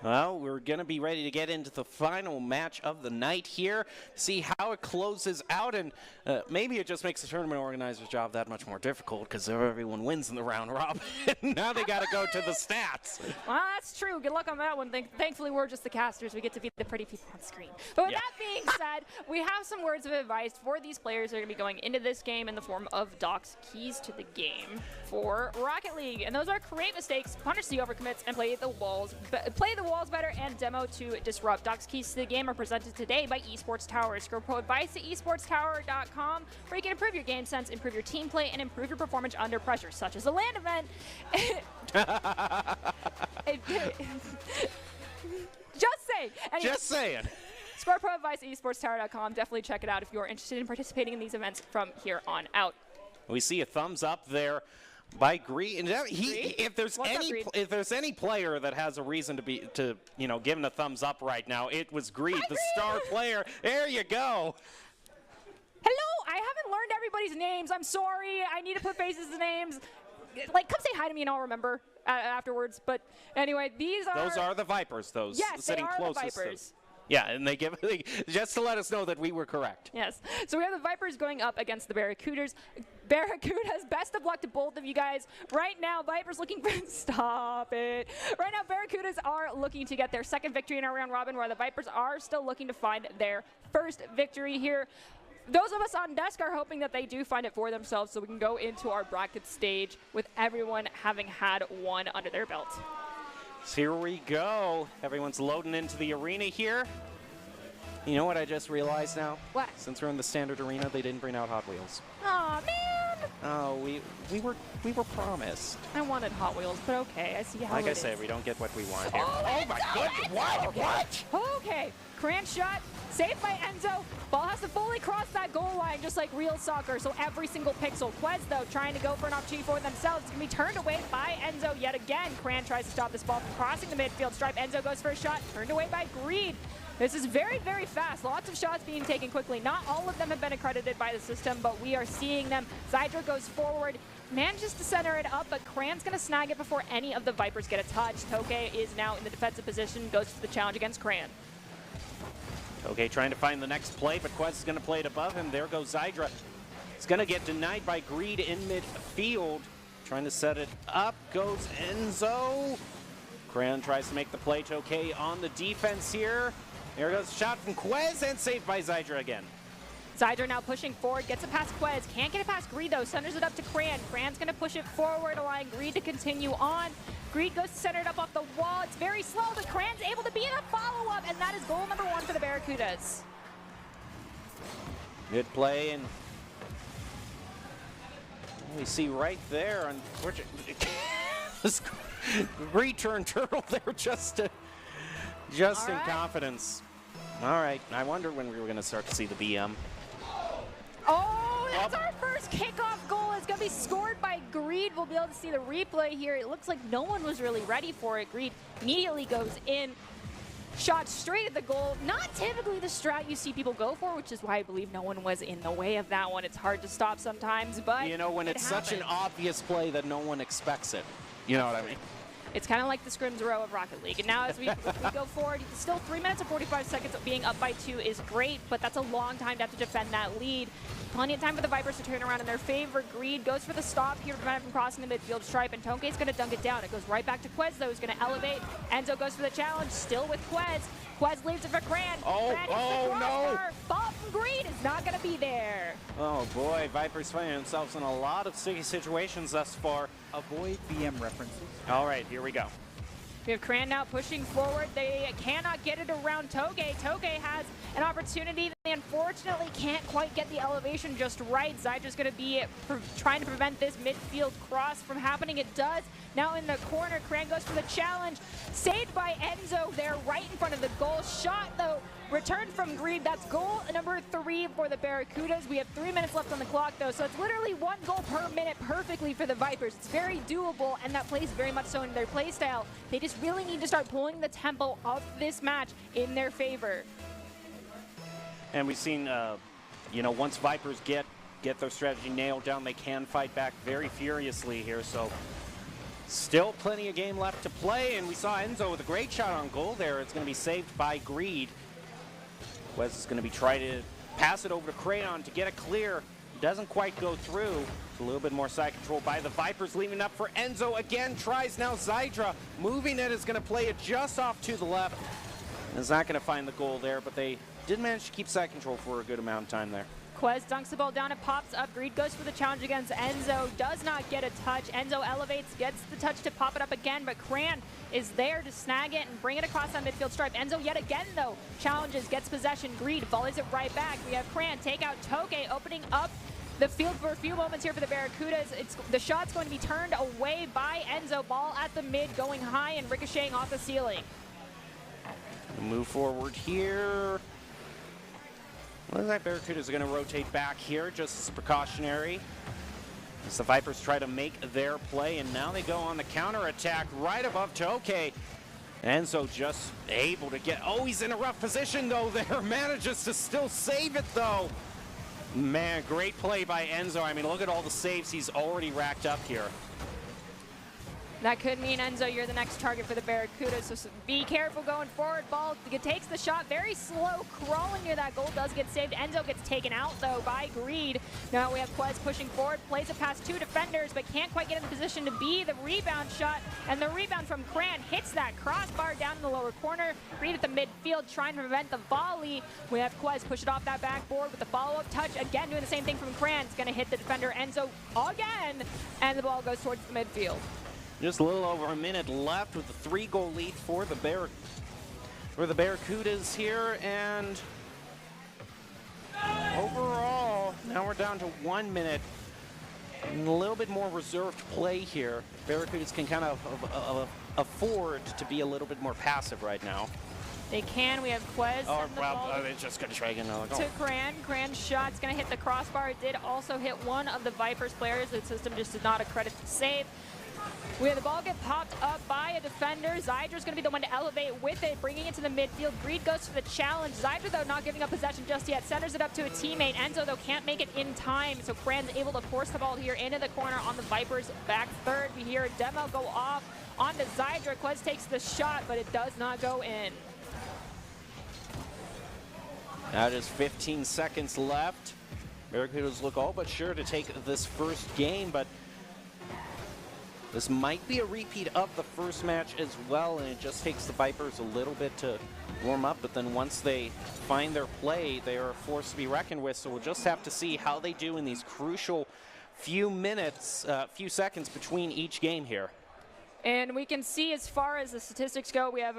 Well, we're going to be ready to get into the final match of the night here, see how it closes out, and maybe it just makes the tournament organizer's job that much more difficult because everyone wins in the round robin. Now they got to go to the stats. Well, that's true. Good luck on that one. Thankfully, we're just the casters. We get to be the pretty people on screen. But with that being said, we have some words of advice for these players that are going to be going into this game in the form of Doc's keys to the game for Rocket League. And those are create mistakes, punish the overcommits, and play the walls better, and demo to disrupt. Doc's keys to the game are presented today by Esports Tower. Scroll pro advice to esportstower.com, where you can improve your game sense, improve your team play, and improve your performance under pressure, such as a LAN event. Just saying. Anyway, just saying. Score pro advice at esportstower.com. Definitely check it out if you're interested in participating in these events from here on out. We see a thumbs up there by Greed. If there's any player that has a reason to give him a thumbs up right now, it was Greed, the star player. There you go. Hello, I haven't learned everybody's names. I'm sorry. I need to put faces to names. Like, come say hi to me and I'll remember afterwards. But anyway, those are the Vipers. Those sitting closest. The Vipers. Yeah, and they just to let us know that we were correct. Yes. So we have the Vipers going up against the Barracudas. Barracudas, best of luck to both of you guys. Right now, Vipers looking for stop it. Right now, Barracudas are looking to get their second victory in our round robin, while the Vipers are still looking to find their first victory here. Those of us on desk are hoping that they do find it for themselves so we can go into our bracket stage with everyone having had one under their belt. So here we go. Everyone's loading into the arena here. You know what I just realized now? What? Since we're in the standard arena, they didn't bring out Hot Wheels. Aw, man! Oh, we were promised. I wanted Hot Wheels, but okay, I see how like it I is. said, we don't get what we want here. Oh my goodness! What? Okay, Cran shot, saved by Enzo. Ball has to fully cross that goal line just like real soccer, so every single pixel. Quez, though, trying to go for an opportunity for themselves. It's going to be turned away by Enzo yet again. Cran tries to stop this ball from crossing the midfield stripe. Enzo goes for a shot, turned away by Greed. This is very, very fast. Lots of shots being taken quickly. Not all of them have been accredited by the system, but we are seeing them. Zydra goes forward, manages to center it up, but Cran's going to snag it before any of the Vipers get a touch. Toke is now in the defensive position, goes for the challenge against Cran. Okay, trying to find the next play, but Quest is going to play it above him. There goes Zydra. It's going to get denied by Greed in midfield. Trying to set it up goes Enzo. Cran tries to make the play. Toke on the defense here. There goes a shot from Quez and saved by Zydra again. Zydra now pushing forward, gets it past Quez. Can't get it past Greed though, centers it up to Cran. Cran's going to push it forward, allowing Greed to continue on. Greed goes to center it up off the wall. It's very slow, but Cran's able to be in a follow-up, and that is goal number 1 for the Barracudas. Good play, and we see right there, unfortunately, return turtle there just in confidence. All right, I wonder when we were going to start to see the BM. Oh, that's our first kickoff goal. It's going to be scored by Greed. We'll be able to see the replay here. It looks like no one was really ready for it. Greed immediately goes in, shot straight at the goal. Not typically the strat you see people go for, which is why I believe no one was in the way of that one. It's hard to stop sometimes, but you know, when it's such an obvious play that no one expects it. You know what I mean? It's kind of like the scrims row of Rocket League. And now as we go forward, still 3 minutes and 45 seconds of being up by 2 is great, but that's a long time to have to defend that lead. Plenty of time for the Vipers to turn around in their favor. Greed goes for the stop here to prevent it from crossing the midfield stripe, and Tonke's going to dunk it down. It goes right back to Quez, though, who's going to elevate. Enzo goes for the challenge, still with Quez. Quez leaves it for Cran. Cran no! Ball from Greed is not going to be there. Oh boy, Vipers finding themselves in a lot of sticky situations thus far. Avoid BM references. All right, here we go. We have Cran now pushing forward. They cannot get it around Toge. Toge has an opportunity. They unfortunately can't quite get the elevation just right. Zydra's going to be trying to prevent this midfield cross from happening. It does. Now in the corner, Cran goes for the challenge. Saved by Enzo there right in front of the goal. Shot, though, returned from Greed. That's goal number 3 for the Barracudas. We have 3 minutes left on the clock, though, so it's literally 1 goal per minute perfectly for the Vipers. It's very doable, and that plays very much so into their play style. They just really need to start pulling the tempo of this match in their favor. And we've seen, you know, once Vipers get their strategy nailed down, they can fight back very furiously here. So still plenty of game left to play, and we saw Enzo with a great shot on goal there. It's going to be saved by Greed. Wes is going to be trying to pass it over to Crayon to get it clear. Doesn't quite go through. It's a little bit more side control by the Vipers, leaving up for Enzo again. Tries now Zydra. Moving it is going to play it just off to the left. Is not going to find the goal there, but they did manage to keep side control for a good amount of time there. Quez dunks the ball down, it pops up. Greed goes for the challenge against Enzo, does not get a touch. Enzo elevates, gets the touch to pop it up again, but Cran is there to snag it and bring it across on midfield stripe. Enzo yet again, though, challenges, gets possession. Greed volleys it right back. We have Cran take out Toge, opening up the field for a few moments here for the Barracudas. The shot's going to be turned away by Enzo. Ball at the mid, going high and ricocheting off the ceiling. Move forward here. Looks like Barracudas are going to rotate back here just as precautionary. As the Vipers try to make their play, and now they go on the counter attack right above Toke. Enzo just able to get, oh, he's in a rough position though there. Manages to still save it though. Man, great play by Enzo. I mean, look at all the saves he's already racked up here. That could mean, Enzo, you're the next target for the Barracudas, so be careful going forward. Ball takes the shot, very slow, crawling near that goal, does get saved. Enzo gets taken out, though, by Greed. Now we have Quez pushing forward, plays it past 2 defenders, but can't quite get in the position to be the rebound shot, and the rebound from Cran hits that crossbar down in the lower corner. Greed at the midfield trying to prevent the volley. We have Quez push it off that backboard with the follow-up touch, again doing the same thing from Cran. It's going to hit the defender, Enzo, again, and the ball goes towards the midfield. Just a little over a minute left with the 3-goal lead for the Barracudas here, and overall, now we're down to 1 minute. And a little bit more reserved play here. Barracudas can kind of afford to be a little bit more passive right now. They can. We have Quez. Oh, well, they're just going to try again. To Cran. Cran's shot's going to hit the crossbar. It did also hit one of the Vipers players. The system just did not accredit the save. We have the ball get popped up by a defender. Zydra's going to be the one to elevate with it, bringing it to the midfield. Greed goes for the challenge. Zydra, though, not giving up possession just yet. Centers it up to a teammate. Enzo, though, can't make it in time. So Cran's able to force the ball here into the corner on the Vipers' back third. We hear a demo go off onto Zydra. Quez takes the shot, but it does not go in. Now just 15 seconds left. Barracudas look all but sure to take this first game, but this might be a repeat of the first match as well, and it just takes the Vipers a little bit to warm up, but then once they find their play, they are a force to be reckoned with, so we'll just have to see how they do in these crucial few minutes, few seconds between each game here. And we can see, as far as the statistics go, we have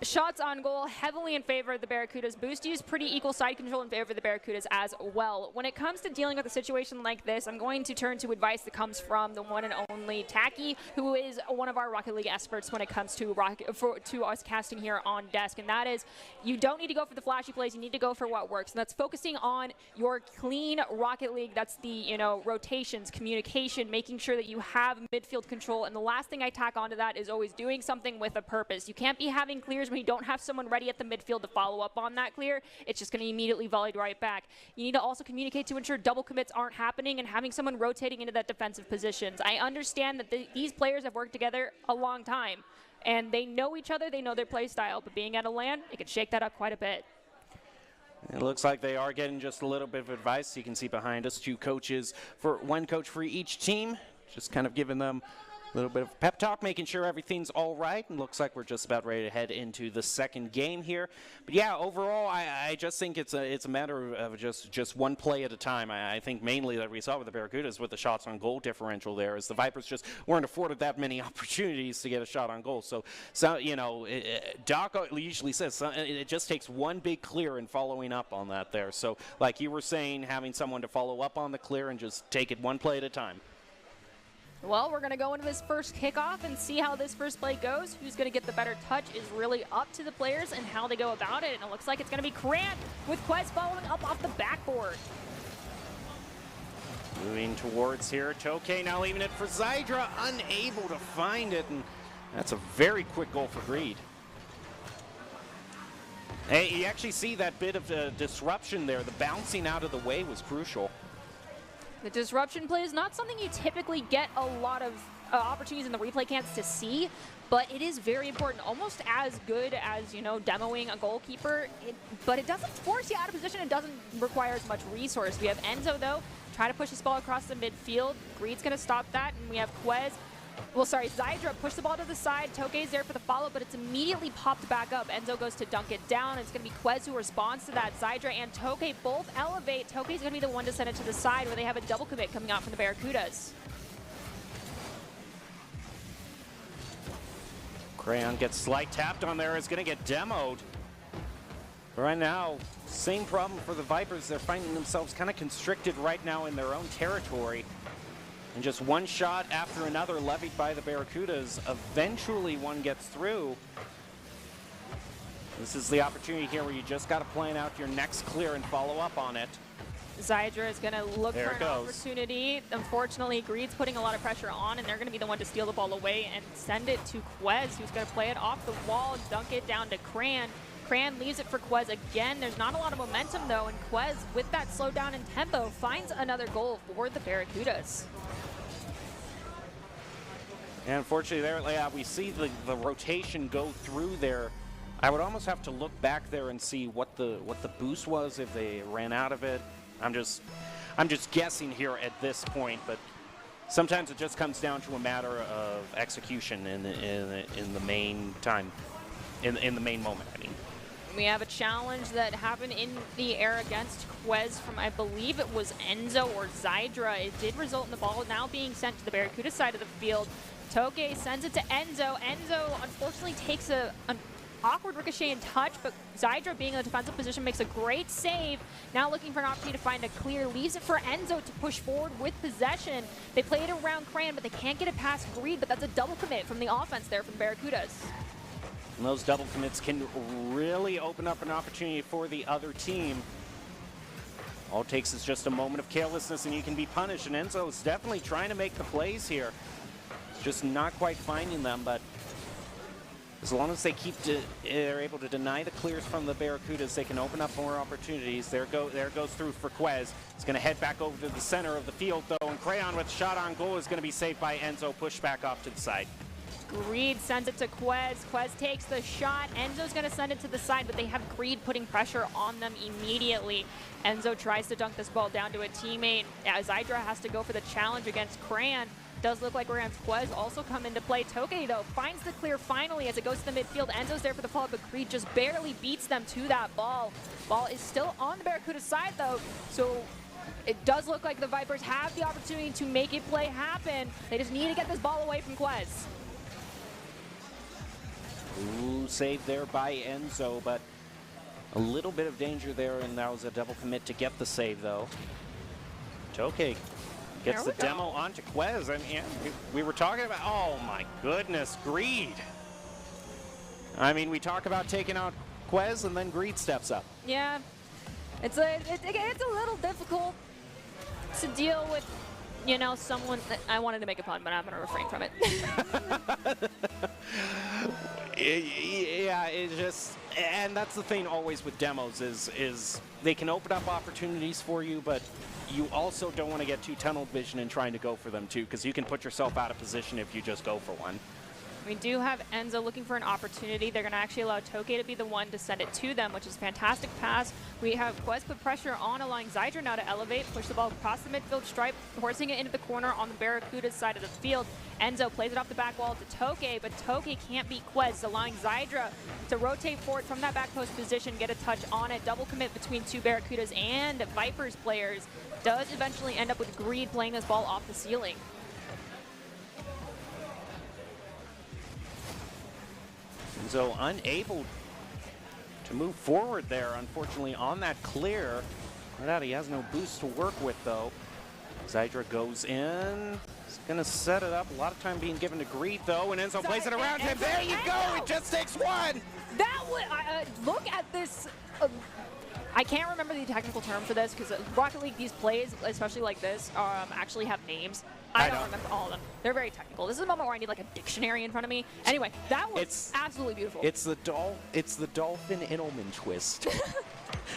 shots on goal heavily in favor of the Barracudas. Boost use pretty equal side control in favor of the Barracudas as well. When it comes to dealing with a situation like this, I'm going to turn to advice that comes from the one and only Taki, who is one of our Rocket League experts when it comes to us casting here on desk. And that is, you don't need to go for the flashy plays. You need to go for what works. And that's focusing on your clean Rocket League. That's the, rotations, communication, making sure that you have midfield control. And the last thing I tack onto that is always doing something with a purpose. You can't be having clears when you don't have someone ready at the midfield to follow up on that clear. It's just going to immediately volleyed right back. You need to also communicate to ensure double commits aren't happening and having someone rotating into that defensive positions. I understand that these players have worked together a long time, and they know each other, they know their play style, but being at a LAN, it can shake that up quite a bit. It looks like they are getting just a little bit of advice. You can see behind us 2 coaches, one coach for each team, just kind of giving them little bit of pep talk, making sure everything's all right, and looks like we're just about ready to head into the second game here. But yeah, overall, I just think it's a matter of just one play at a time. I think mainly that we saw with the Barracudas with the shots on goal differential there, is the Vipers just weren't afforded that many opportunities to get a shot on goal. So you know, Doc usually says it just takes one big clear and following up on that there. So like you were saying, having someone to follow up on the clear and just take it one play at a time. Well, we're going to go into this first kickoff and see how this first play goes. Who's going to get the better touch is really up to the players and how they go about it. And it looks like it's going to be Krant with Quez following up off the backboard. Moving towards here, Tokay now leaving it for Zydra, unable to find it, and that's a very quick goal for Greed. Hey, you actually see that bit of disruption there. The bouncing out of the way was crucial. The disruption play is not something you typically get a lot of opportunities in the replay cans to see, but it is very important, almost as good as, you know, demoing a goalkeeper, but it doesn't force you out of position. It doesn't require as much resource. We have Enzo, though, try to push this ball across the midfield. Greed's going to stop that, and we have Quez. Well, sorry, Zydra pushed the ball to the side. Tokay's there for the follow, but it's immediately popped back up. Enzo goes to dunk it down. It's going to be Quez who responds to that. Zydra and Tokay both elevate. Tokay's going to be the one to send it to the side where they have a double commit coming out from the Barracudas. Crayon gets slight tapped on there. Is going to get demoed. Right now, same problem for the Vipers. They're finding themselves kind of constricted right now in their own territory. And just one shot after another levied by the Barracudas. Eventually one gets through. This is the opportunity here where you just got to plan out your next clear and follow up on it. Zydra is going to look for an opportunity. Unfortunately, Greed's putting a lot of pressure on, and they're going to be the one to steal the ball away and send it to Quez, who's going to play it off the wall, dunk it down to Cran. Cran leaves it for Quez again. There's not a lot of momentum, though, and Quez, with that slowdown in tempo, finds another goal for the Barracudas. And unfortunately, there, yeah, we see the rotation go through there. I would almost have to look back there and see what the boost was if they ran out of it. I'm just guessing here at this point, but sometimes it just comes down to a matter of execution in the main time, in the main moment. I mean. We have a challenge that happened in the air against Quez from, I believe it was Enzo or Zydra. It did result in the ball now being sent to the Barracuda side of the field. Tokay sends it to Enzo. Enzo unfortunately takes an awkward ricochet and touch, but Zydra, being in a defensive position, makes a great save. Now looking for an opportunity to find a clear, leaves it for Enzo to push forward with possession. They play it around Cran, but they can't get it past Greed, but that's a double commit from the offense there from the Barracudas. And those double commits can really open up an opportunity for the other team. All it takes is just a moment of carelessness and you can be punished, and Enzo is definitely trying to make the plays here. Just not quite finding them, but as long as they they're able to deny the clears from the Barracudas, they can open up more opportunities. There goes through for Quez. He's going to head back over to the center of the field, though, and Crayon with shot on goal is going to be saved by Enzo, pushed back off to the side. Greed sends it to Quez. Quez takes the shot. Enzo's going to send it to the side, but they have Greed putting pressure on them immediately. Enzo tries to dunk this ball down to a teammate. Zydra has to go for the challenge against Cran. Does look like we're going to have Quez also come into play. Tokay, though, finds the clear finally as it goes to the midfield. Enzo's there for the follow-up, but Greed just barely beats them to that ball. Ball is still on the Barracuda side, though, so it does look like the Vipers have the opportunity to make it play happen. They just need to get this ball away from Quez. Ooh, saved there by Enzo, but a little bit of danger there, and that was a double commit to get the save, though. Tokay gets the demo onto Quez. I mean, we were talking about, oh my goodness, Greed. I mean, we talk about taking out Quez, and then Greed steps up. Yeah, it's a little difficult to deal with, you know, someone. I wanted to make a pun, but I'm going to refrain from it. Yeah, it just, and that's the thing always with demos is they can open up opportunities for you, but you also don't want to get too tunnel vision in trying to go for them too, because you can put yourself out of position if you just go for one. We do have Enzo looking for an opportunity. They're going to actually allow Toke to be the one to send it to them, which is a fantastic pass. We have Quest put pressure on, allowing Zydra now to elevate, push the ball across the midfield stripe, forcing it into the corner on the Barracuda's side of the field. Enzo plays it off the back wall to Toke, but Toke can't beat Quest, allowing Zydra to rotate forward from that back post position, get a touch on it. Double commit between two Barracudas and Vipers players. Does eventually end up with Greed playing this ball off the ceiling. So unable to move forward there, unfortunately, on that clear. Right out, he has no boost to work with, though. Zydra goes in. He's going to set it up. A lot of time being given to Greed, though, and Enzo plays it around him. There you go. It just takes one. That would look at this. I can't remember the technical term for this because Rocket League, these plays, especially like this, actually have names. I don't remember all of them. They're very technical. This is a moment where I need like a dictionary in front of me. Anyway, that was absolutely beautiful. It's the dolphin Inelman twist.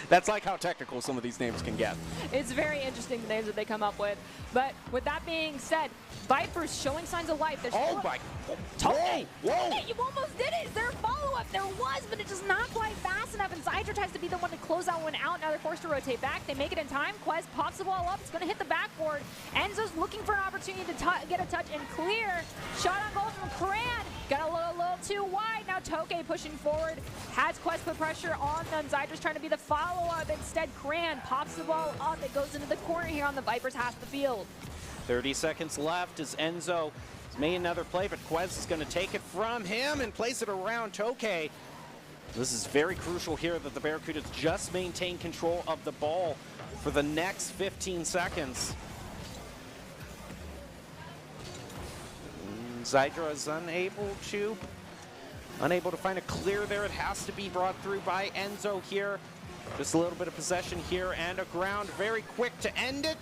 That's like how technical some of these names can get. It's very interesting, the names that they come up with. But with that being said, Vipers showing signs of life. Oh my! Whoa! Whoa! You almost did it! Is there a follow-up? There was, but it's just not quite fast enough. And Zydra tries to be the one to close that one out. Now they're forced to rotate back. They make it in time. Quest pops the ball up. It's going to hit the backboard. Enzo's looking for an opportunity to get a touch and clear. Shot on goal from Cran. Got a little too wide. Now Toke pushing forward. Has Quest put pressure on them. Zydra's trying to be the follow-up. Instead, Cran pops the ball up. It goes into the corner here on the Vipers half the field. 30 seconds left as Enzo has made another play, but Quest is going to take it from him and place it around Toke. This is very crucial here that the Barracudas just maintain control of the ball for the next 15 seconds. Zydra is unable to find a clear there. It has to be brought through by Enzo here. Just a little bit of possession here and a ground very quick to end it.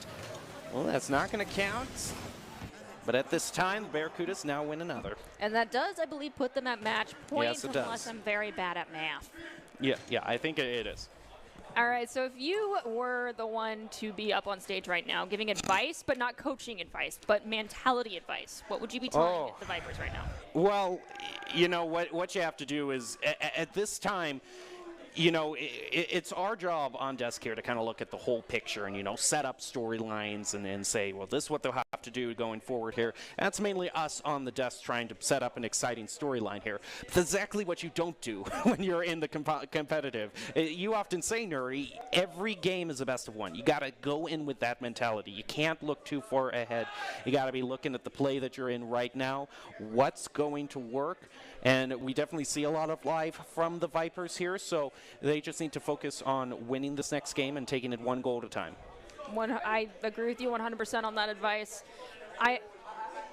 Well, that's not going to count. But at this time, the Barracudas now win another. And that does, I believe, put them at match point, yes, it does. Unless I'm very bad at math. Yeah, I think it is. All right, so if you were the one to be up on stage right now giving advice, but not coaching advice, but mentality advice, what would you be telling the Vipers right now? Well, you know, what you have to do is, at this time, you know, it's our job on desk here to kind of look at the whole picture and, you know, set up storylines and say, well, this is what they'll have to do going forward here. That's mainly us on the desk trying to set up an exciting storyline here. But that's exactly what you don't do when you're in the competitive. You often say, Nuri, every game is a best of one. You got to go in with that mentality. You can't look too far ahead. You got to be looking at the play that you're in right now, what's going to work. And we definitely see a lot of life from the Vipers here, so they just need to focus on winning this next game and taking it one goal at a time. I agree with you 100% on that advice.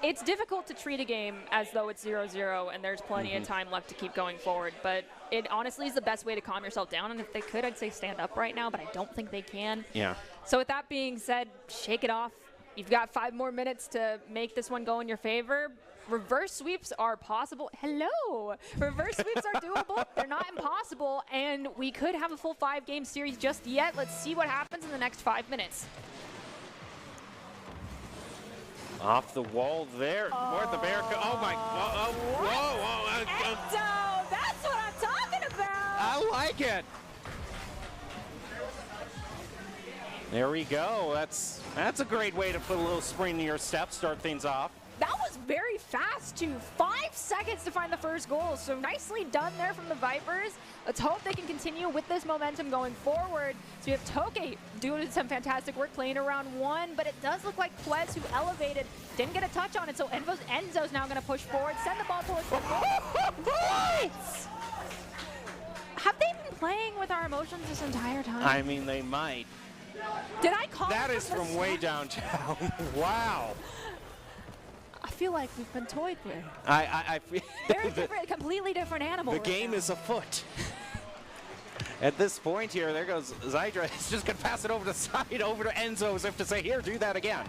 It's difficult to treat a game as though it's 0-0 and there's plenty of time left to keep going forward, but it honestly is the best way to calm yourself down, and if they could, I'd say stand up right now, but I don't think they can. Yeah. So with that being said, shake it off. You've got 5 more minutes to make this one go in your favor. Reverse sweeps are possible. Hello! Reverse sweeps are doable. They're not impossible, and we could have a full 5-game series just yet. Let's see what happens in the next 5 minutes. Off the wall there. More the Barracuda. Oh my. Whoa. Ecto! That's what I'm talking about! I like it. There we go. That's a great way to put a little spring in your step, start things off. That was very fast, too. 5 seconds to find the first goal. So nicely done there from the Vipers. Let's hope they can continue with this momentum going forward. So we have Toke doing some fantastic work playing around 1, but it does look like Quez, who elevated, didn't get a touch on it. So Enzo's now going to push forward, send the ball towards the goal. Have they been playing with our emotions this entire time? I mean, they might. Did I call that? Is from way downtown. Wow. I feel like we've been toyed with. I feel they're a different, completely different animal. The game is afoot. At this point here, there goes Zydra. He's just going to pass it over to the side, over to Enzo, as if to say, here, do that again.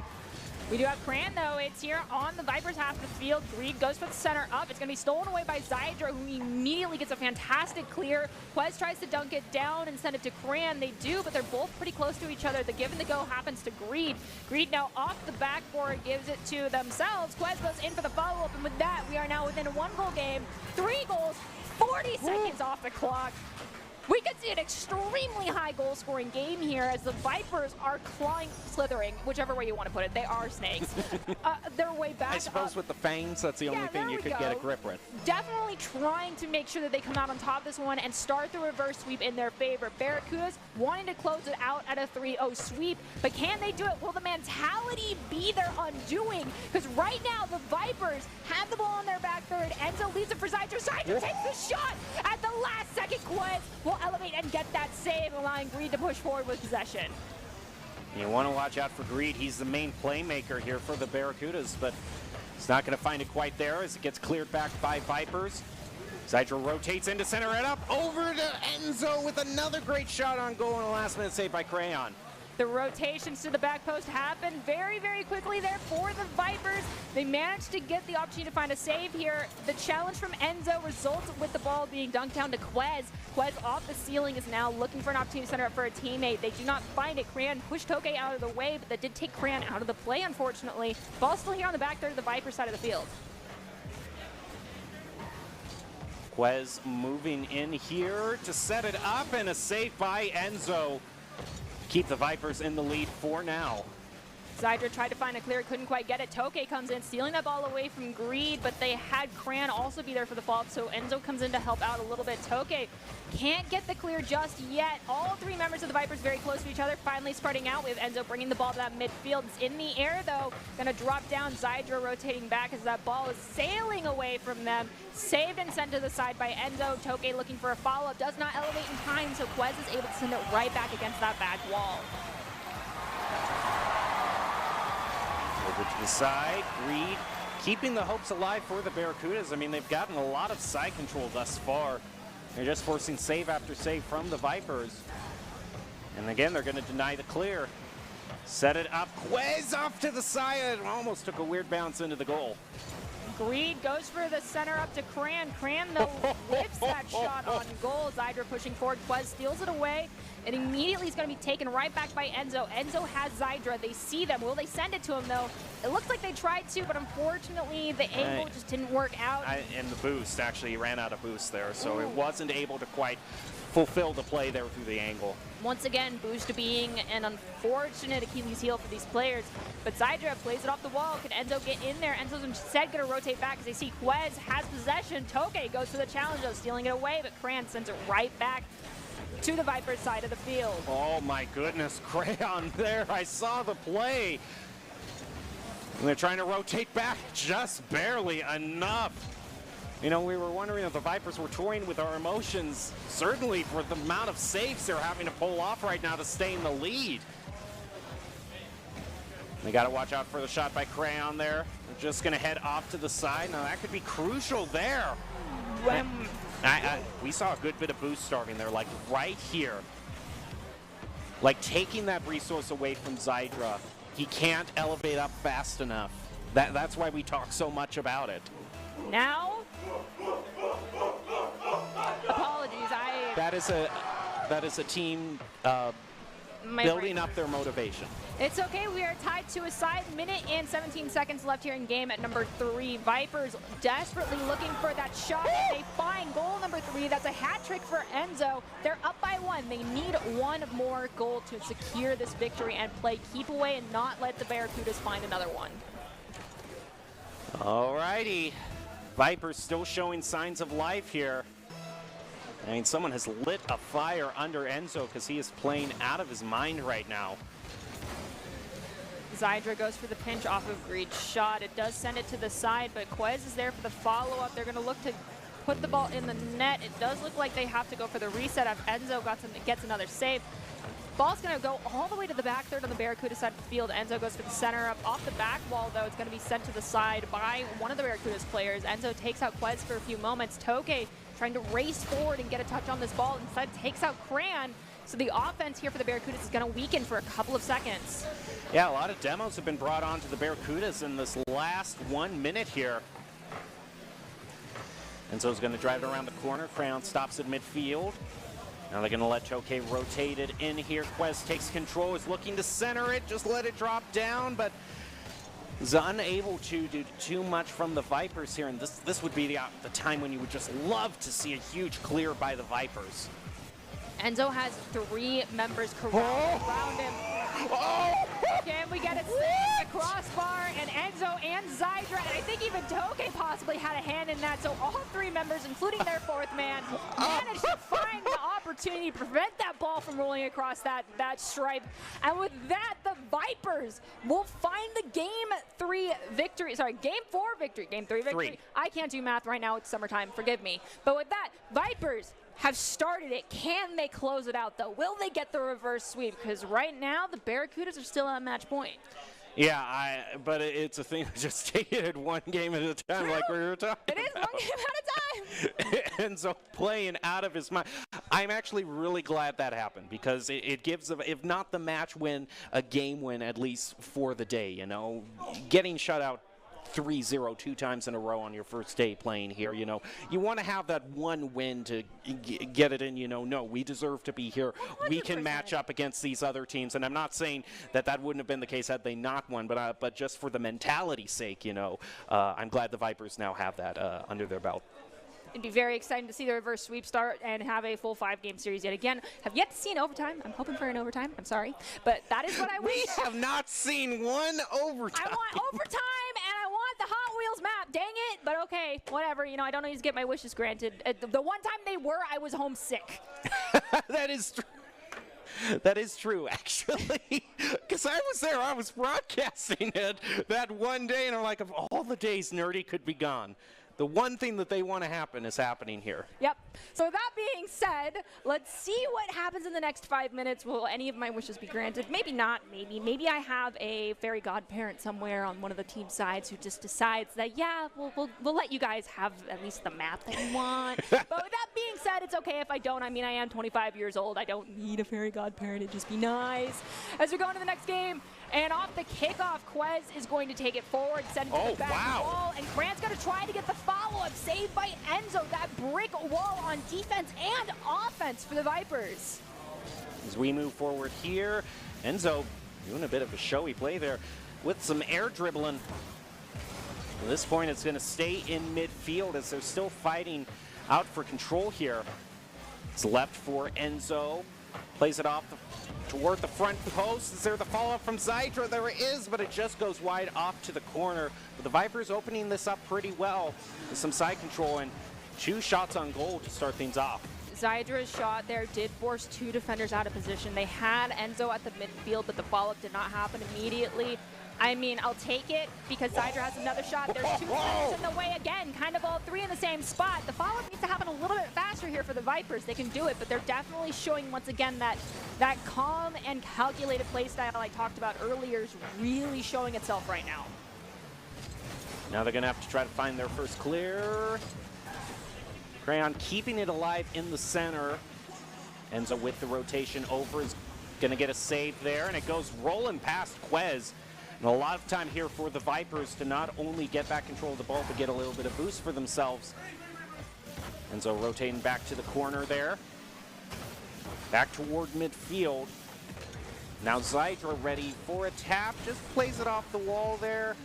We do have Cran, though. It's here on the Vipers half of the field. Greed goes for the center up. It's going to be stolen away by Zydra, who immediately gets a fantastic clear. Quez tries to dunk it down and send it to Cran. They do, but they're both pretty close to each other. The give and the go happens to Greed. Greed now off the backboard gives it to themselves. Quez goes in for the follow-up, and with that, we are now within a 1-goal game. 3 goals, 40 seconds off the clock. We could see an extremely high goal-scoring game here as the Vipers are slithering, whichever way you want to put it. They are snakes. Their way back I suppose up. with the fangs, that's the only thing you could get a grip with. Definitely trying to make sure that they come out on top of this one and start the reverse sweep in their favor. Barracudas wanting to close it out at a 3-0 sweep, but can they do it? Will the mentality be their undoing? Because right now, the Vipers have the ball on their back third. Enzo leaves it for Zydra. Zydra takes the shot at the last second. Quez will elevate and get that save, allowing Greed to push forward with possession. You want to watch out for Greed. He's the main playmaker here for the Barracudas, but he's not going to find it quite there as it gets cleared back by Vipers. Zydra rotates into center it up, over to Enzo with another great shot on goal and a last-minute save by Crayon. The rotations to the back post happen very, very quickly there for the Vipers. They managed to get the opportunity to find a save here. The challenge from Enzo results with the ball being dunked down to Quez. Quez off the ceiling is now looking for an opportunity to center up for a teammate. They do not find it. Cran pushed Toke out of the way, but that did take Cran out of the play, unfortunately. Ball still here on the back third of the Viper side of the field. Quez moving in here to set it up, and a save by Enzo. Keep the Vipers in the lead for now. Zydra tried to find a clear, couldn't quite get it. Toke comes in, stealing that ball away from Greed, but they had Cran also be there for the follow-up, so Enzo comes in to help out a little bit. Toke can't get the clear just yet. All 3 members of the Vipers very close to each other, finally spreading out. We have Enzo bringing the ball to that midfield. It's in the air, though. Gonna drop down. Zydra rotating back as that ball is sailing away from them. Saved and sent to the side by Enzo. Toke looking for a follow-up. Does not elevate in time, so Quez is able to send it right back against that back wall. Over to the side, Greed keeping the hopes alive for the Barracudas. I mean, they've gotten a lot of side control thus far. They're just forcing save after save from the Vipers. And again, they're going to deny the clear. Set it up. Quez off to the side. Almost took a weird bounce into the goal. Greed goes for the center up to Cran. Cran, though, whips that shot on goal. Zydra pushing forward. Quez steals it away. And immediately is going to be taken right back by Enzo. Enzo has Zydra. They see them. Will they send it to him, though? It looks like they tried to, but unfortunately, the angle just didn't work out. And the boost, actually, he ran out of boost there, so it wasn't able to quite fulfill the play there through the angle. Once again, boost being an unfortunate Achilles heel for these players. But Zydra plays it off the wall. Can Enzo get in there? Enzo's instead going to rotate back as they see Quez has possession. Toke goes for the challenge, though, stealing it away, but Cran sends it right back to the Vipers side of the field. Oh my goodness, Crayon there. I saw the play. And they're trying to rotate back just barely enough. You know, we were wondering if the Vipers were toying with our emotions, certainly for the amount of saves they're having to pull off right now to stay in the lead. They got to watch out for the shot by Crayon there. They're just going to head off to the side. Now that could be crucial there. We saw a good bit of boost starting there, like right here. Like taking that resource away from Zydra. He can't elevate up fast enough. That's why we talk so much about it. Now, apologies, That is a team building up their motivation. It's okay. We are tied to a side. Minute and 17 seconds left here in game at number 3. Vipers desperately looking for that shot. They find goal number 3. That's a hat trick for Enzo. They're up by 1. They need 1 more goal to secure this victory and play keep away and not let the Barracudas find another one. Alrighty. Vipers still showing signs of life here. I mean, someone has lit a fire under Enzo because he is playing out of his mind right now. Zydra goes for the pinch off of Greed's shot. It does send it to the side, but Quez is there for the follow-up. They're going to look to put the ball in the net. It does look like they have to go for the reset if Enzo gets another save. Ball's going to go all the way to the back third on the Barracuda side of the field. Enzo goes for the center up. Off the back wall, though, it's going to be sent to the side by one of the Barracuda's players. Enzo takes out Quez for a few moments. Toke trying to race forward and get a touch on this ball. Instead takes out Cran. So the offense here for the Barracudas is going to weaken for a couple of seconds. Yeah, a lot of demos have been brought on to the Barracudas in this last 1 minute here. Enzo's going to drive it around the corner. Crayon stops at midfield. Now they're going to let Choke rotate it in here. Quez takes control, is looking to center it, just let it drop down, but is unable to do too much from the Vipers here. And this would be the time when you would just love to see a huge clear by the Vipers. Enzo has 3 members corralled around him. Can we get it set? The crossbar, and Enzo and Zydra, and I think even Toke possibly had a hand in that. So all 3 members, including their 4th man, managed to find the opportunity to prevent that ball from rolling across that stripe. And with that, the Vipers will find the Game 4 victory. Game 3 victory. I can't do math right now. It's summertime. Forgive me. But with that, Vipers have started it. Can they close it out, though? Will they get the reverse sweep? Because right now, the Barracudas are still at match point. Yeah, but it's a thing of just taking it one game at a time, like we were talking about. It is one game at a time. And so playing out of his mind. I'm actually really glad that happened, because it gives, if not the match win, a game win at least for the day, you know. Getting shut out 3-0 2 times in a row on your first day playing here, you know. You want to have that one win to get it in, you know, no, we deserve to be here. 100%. We can match up against these other teams. And I'm not saying that wouldn't have been the case had they not won, but just for the mentality's sake, you know, I'm glad the Vipers now have that under their belt. It'd be very exciting to see the reverse sweep start and have a full 5-game series yet again. Have yet to see an overtime. I'm hoping for an overtime. I'm sorry. But that is what I wish. We have not seen one overtime. I want overtime, and I want the Hot Wheels map. Dang it. But okay, whatever. You know, I don't always get my wishes granted. The one time they were, I was homesick. That is true. That is true, actually, because I was there. I was broadcasting it that one day, and I'm like, of all the days Nerdy could be gone, the one thing that they want to happen is happening here. Yep. So that being said, let's see what happens in the next 5 minutes. Will any of my wishes be granted? Maybe not. Maybe I have a fairy godparent somewhere on one of the team sides who just decides that, yeah, we'll let you guys have at least the map that you want. But with that being said, it's okay if I don't. I mean, I am 25 years old. I don't need a fairy godparent. It'd just be nice. As we go into the next game, and off the kickoff, Quez is going to take it forward, send it to the back wall, and Grant's going to try to get the follow-up, saved by Enzo. That brick wall on defense and offense for the Vipers. As we move forward here, Enzo doing a bit of a showy play there with some air dribbling. At this point, it's going to stay in midfield as they're still fighting out for control here. It's left for Enzo. Plays it off toward the front post. Is there the follow-up from Zydra? There it is, but it just goes wide off to the corner. But the Vipers opening this up pretty well with some side control and 2 shots on goal to start things off. Zydra's shot there did force 2 defenders out of position. They had Enzo at the midfield, but the follow-up did not happen immediately. I mean, I'll take it because Zydra has another shot. There's 2 defenders in the way again, kind of all 3 in the same spot. The follow-up needs to happen a little bit faster here for the Vipers. They can do it, but they're definitely showing once again that calm and calculated play style I talked about earlier is really showing itself right now. Now they're going to have to try to find their first clear. Crayon keeping it alive in the center. Enzo with the rotation over is going to get a save there, and it goes rolling past Quez. And a lot of time here for the Vipers to not only get back control of the ball, but get a little bit of boost for themselves. Enzo rotating back to the corner there. Back toward midfield. Now Zydra ready for a tap. Just plays it off the wall there.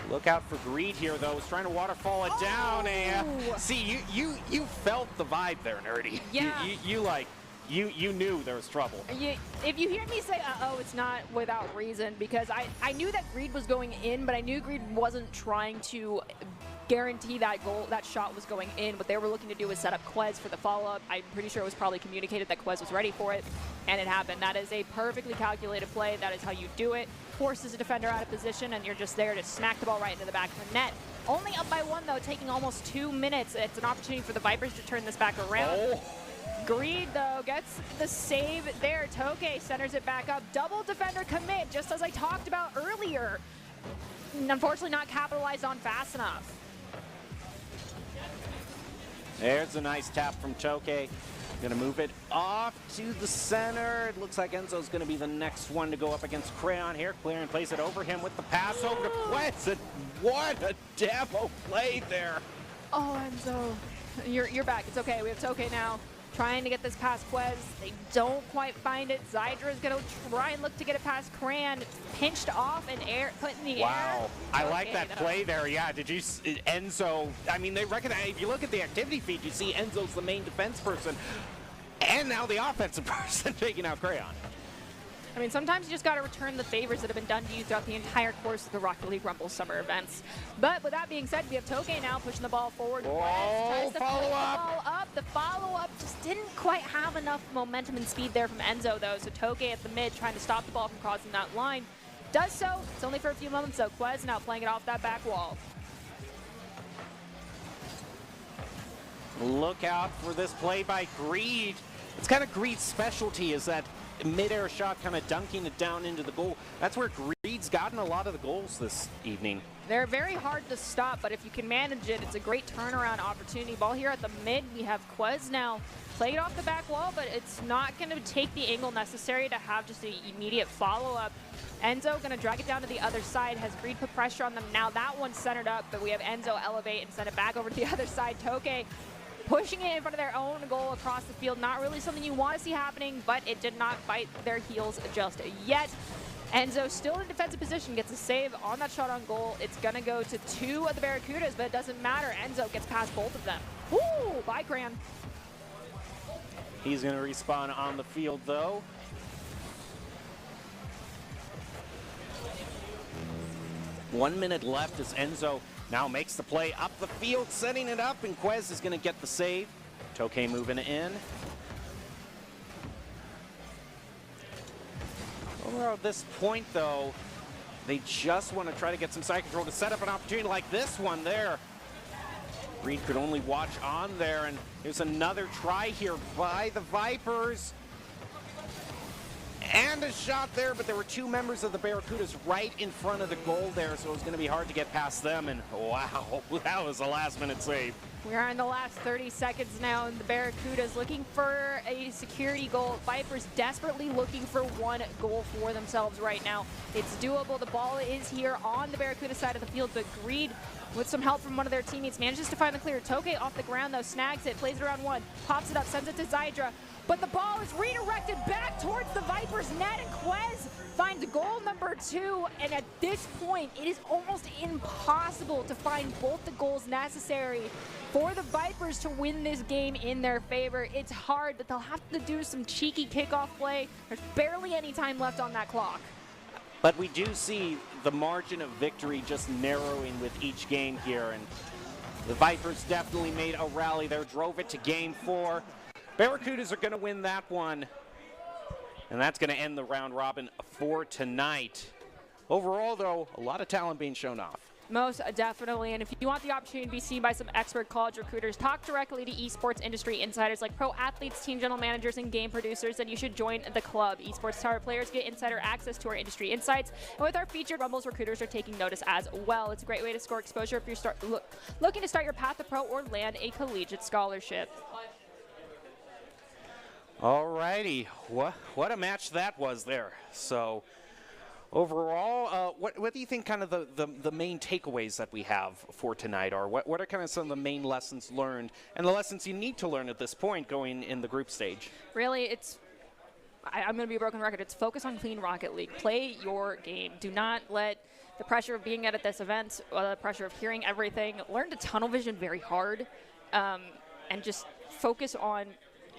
Look out for Greed here, though. He's trying to waterfall it down. And, see, you felt the vibe there, Nerdy. Yeah. You knew there was trouble. If you hear me say, uh-oh, it's not without reason, because I knew that Greed was going in, but I knew Greed wasn't trying to guarantee that goal, that shot was going in. What they were looking to do was set up Quez for the follow-up. I'm pretty sure it was probably communicated that Quez was ready for it, and it happened. That is a perfectly calculated play. That is how you do it. Forces a defender out of position, and you're just there to smack the ball right into the back of the net. Only up by 1, though, taking almost 2 minutes. It's an opportunity for the Vipers to turn this back around. Greed, though, gets the save there. Toke centers it back up. Double defender commit, just as I talked about earlier. Unfortunately, not capitalized on fast enough. There's a nice tap from Toke. Gonna move it off to the center. It looks like Enzo's gonna be the next one to go up against Crayon here. Clear and plays it over him with the pass over to Quest. And what a demo play there. Oh, Enzo, you're back. It's okay. We have Toke now. Trying to get this past Quez. They don't quite find it. Zydra is going to try and look to get it past Cran. It's pinched off and put in the air. Wow. I like Okay, that play there. Yeah, did you Enzo, I mean, they recognize, if you look at the activity feed, you see Enzo's the main defense person. And now the offensive person taking out Crayon. I mean, sometimes you just got to return the favors that have been done to you throughout the entire course of the Rocket League Rumble summer events. But with that being said, we have Toke now pushing the ball forward. Oh, follow-up. The follow-up just didn't quite have enough momentum and speed there from Enzo, though. So Toke at the mid trying to stop the ball from crossing that line. Does so. It's only for a few moments, though. Quez now playing it off that back wall. Look out for this play by Greed. It's kind of Greed's specialty is that mid-air shot, kind of dunking it down into the goal. That's where Greed's gotten a lot of the goals this evening. They're very hard to stop, but if you can manage it, it's a great turnaround opportunity. Ball here at the mid, we have Quez now played off the back wall, but it's not going to take the angle necessary to have just an immediate follow-up. Enzo going to drag it down to the other side, has Greed put pressure on them. Now that one's centered up, but we have Enzo elevate and send it back over to the other side. Toke pushing it in front of their own goal across the field. Not really something you want to see happening, but it did not bite their heels just yet. Enzo still in defensive position, gets a save on that shot on goal. It's going to go to two of the Barracudas, but it doesn't matter. Enzo gets past both of them. Woo! Bye, Cran. He's going to respawn on the field, though. One minute left as Enzo now makes the play up the field, setting it up, and Quez is going to get the save. Toke moving in. Over at this point, though, they just want to try to get some side control to set up an opportunity like this one there. Reed could only watch on there, and there's another try here by the Vipers. And a shot there, but there were two members of the Barracudas right in front of the goal there, so it was going to be hard to get past them, and wow, that was a last-minute save. We are in the last 30 seconds now, and the Barracudas looking for a security goal. Vipers desperately looking for one goal for themselves right now. It's doable. The ball is here on the Barracuda side of the field, but Greed, with some help from one of their teammates, manages to find the clear. Toke off the ground, though, snags it, plays it around one, pops it up, sends it to Zydra. But the ball is redirected back towards the Vipers net, and Quez finds goal number 2. And at this point, it is almost impossible to find both the goals necessary for the Vipers to win this game in their favor. It's hard, but they'll have to do some cheeky kickoff play. There's barely any time left on that clock. But we do see the margin of victory just narrowing with each game here, and the Vipers definitely made a rally there, drove it to game 4. Barracudas are going to win that one, and that's going to end the round robin for tonight. Overall, though, a lot of talent being shown off. Most definitely, and if you want the opportunity to be seen by some expert college recruiters, talk directly to esports industry insiders like pro athletes, team general managers, and game producers, then you should join the club. Esports Tower players get insider access to our industry insights, and with our featured Rumbles, recruiters are taking notice as well. It's a great way to score exposure if you're looking to start your path to pro or land a collegiate scholarship. Alrighty, what a match that was there. So overall, what do you think kind of the main takeaways that we have for tonight are? What are kind of some of the main lessons learned and the lessons you need to learn at this point going in the group stage? Really, I'm going to be a broken record. It's focus on clean Rocket League. Play your game. Do not let the pressure of being at this event, the pressure of hearing everything, learn to tunnel vision very hard, and just focus on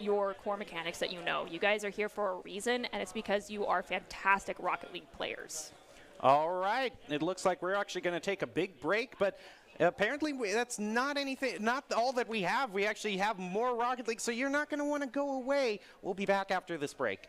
your core mechanics that you know. You guys are here for a reason, and it's because you are fantastic Rocket League players. All right, it looks like we're actually going to take a big break, but apparently that's not anything, not all that we have. We actually have more Rocket League, so you're not going to want to go away. We'll be back after this break.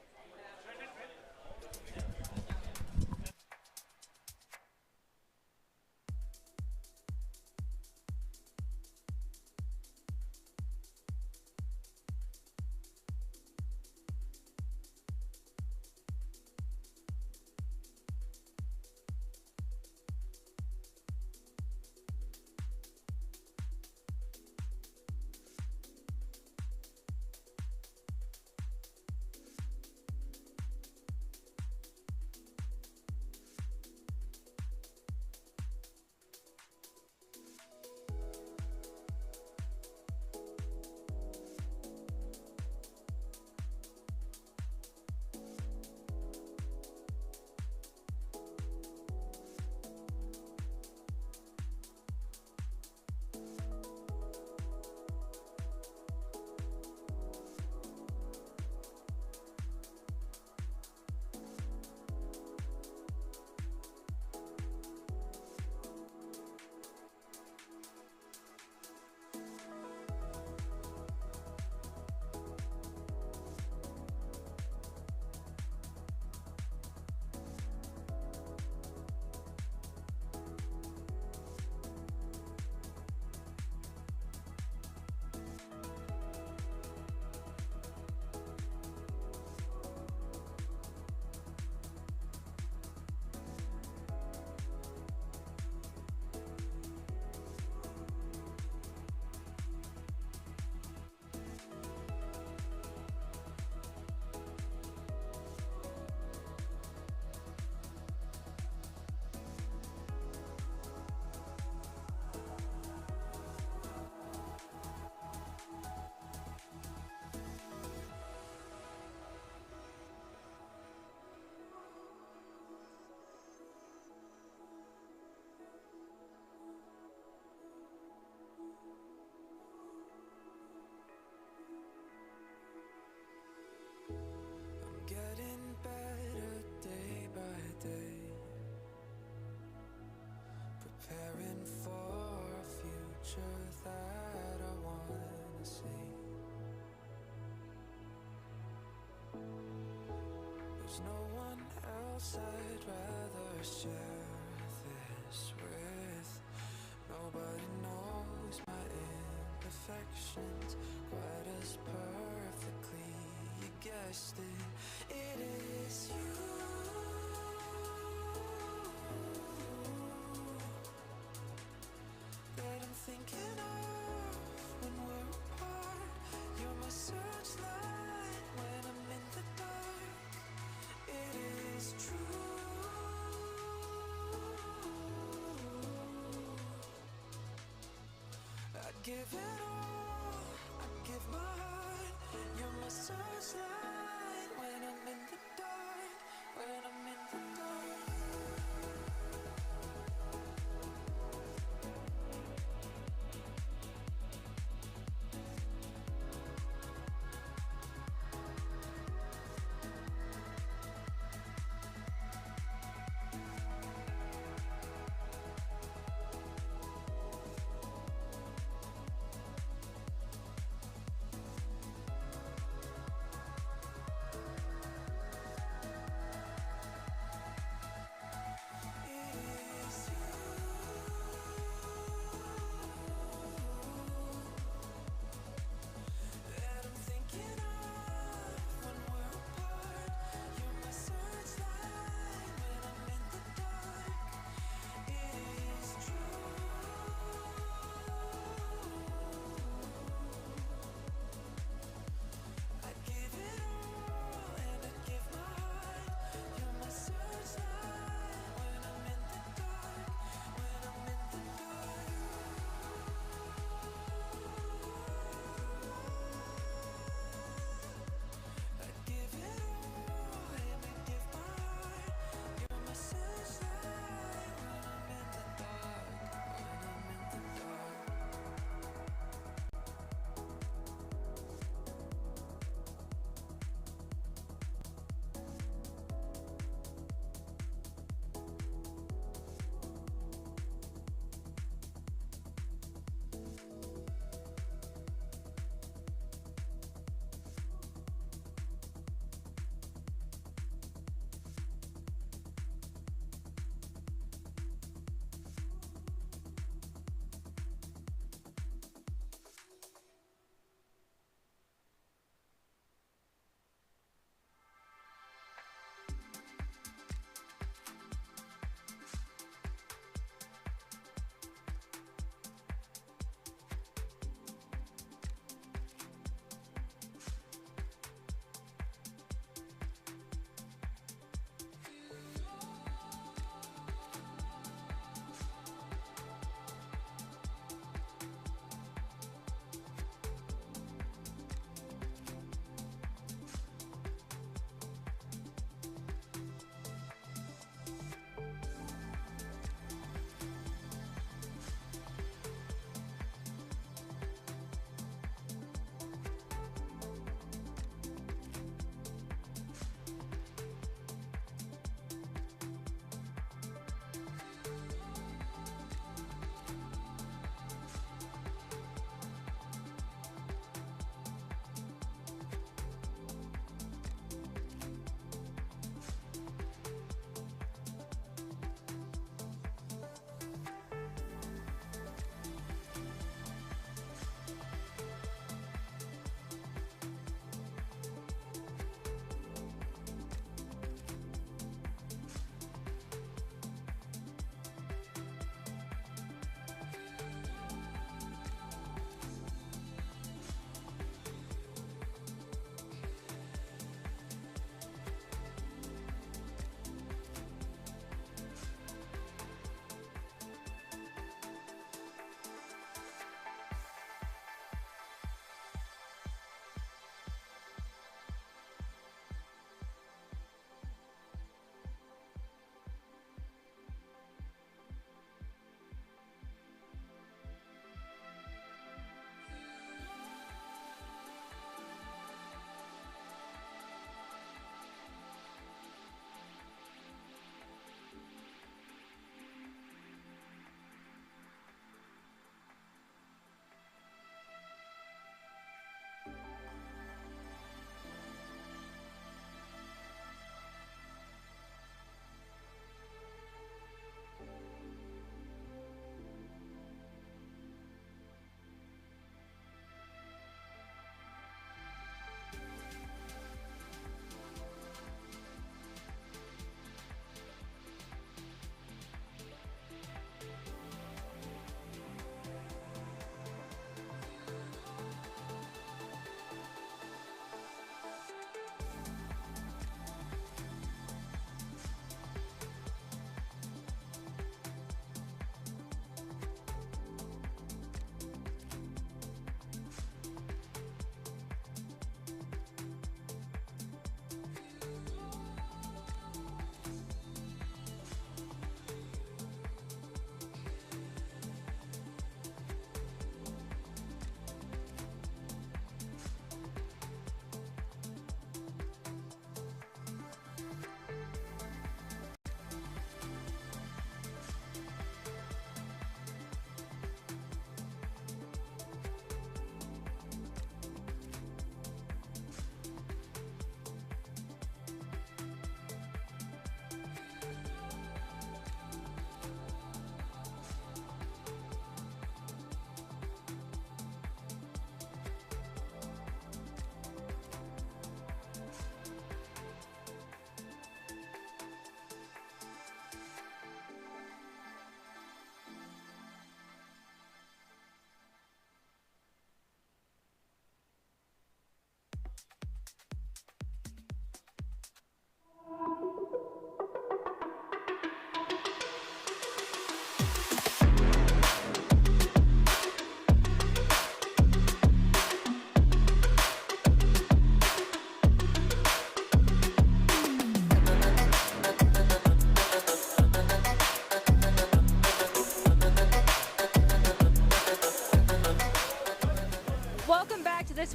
preparing for a future that I wanna see. There's no one else I'd rather share this with. Nobody knows my imperfections quite as perfectly. You guessed it, it is you that I'm thinking of when we're apart. You're my searchlight when I'm in the dark. It is true. I'd give it all, I'd give my heart. You're my searchlight when I'm in the dark, when I'm in the dark.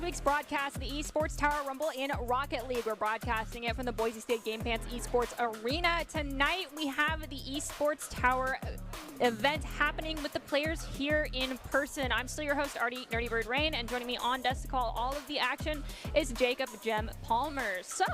week's broadcast of the Esports Tower Rumble in Rocket League. We're broadcasting it from the Boise State Game Pants Esports Arena. Tonight, we have the Esports Tower event happening with the players here in person. I'm still your host, Artie Nerdy Bird Rain, and joining me on desk to call all of the action is Jacob Jem Palmer. So,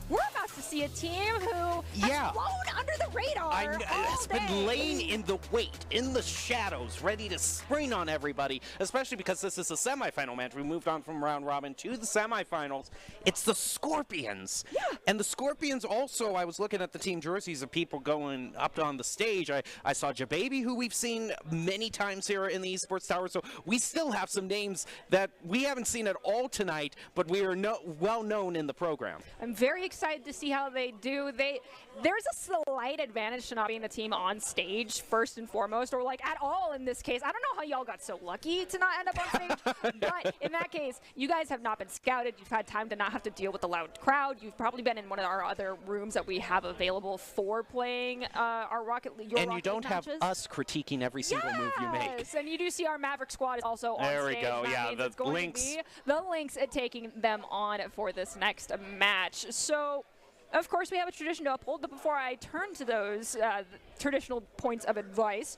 we're about to see a team who has flown under the radar It's been laying in the wait, in the shadows, ready to spring on everybody, especially because this is a semifinal match. We moved on from round robin to the semifinals. It's the Scorpions. Yeah. And the Scorpions also, I was looking at the team jerseys of people going up on the stage. I saw Jababy, who we've seen many times here in the Esports Tower. So we still have some names that we haven't seen at all tonight, but we are well known in the program. I'm very excited to see how they do. There's a slight advantage to not being the team on stage first and foremost, or like at all in this case. I don't know how y'all got so lucky to not end up on stage, but in that case, you guys have not been scouted. You've had time to not have to deal with the loud crowd. You've probably been in one of our other rooms that we have available for playing our Rocket League. And you don't have us critiquing every single move you make. Yes, and you do see our Maverick squad is also on stage. There we go. That means it's going to be the Lynx taking them on for this next match. So, of course, we have a tradition to uphold, but before I turn to those traditional points of advice,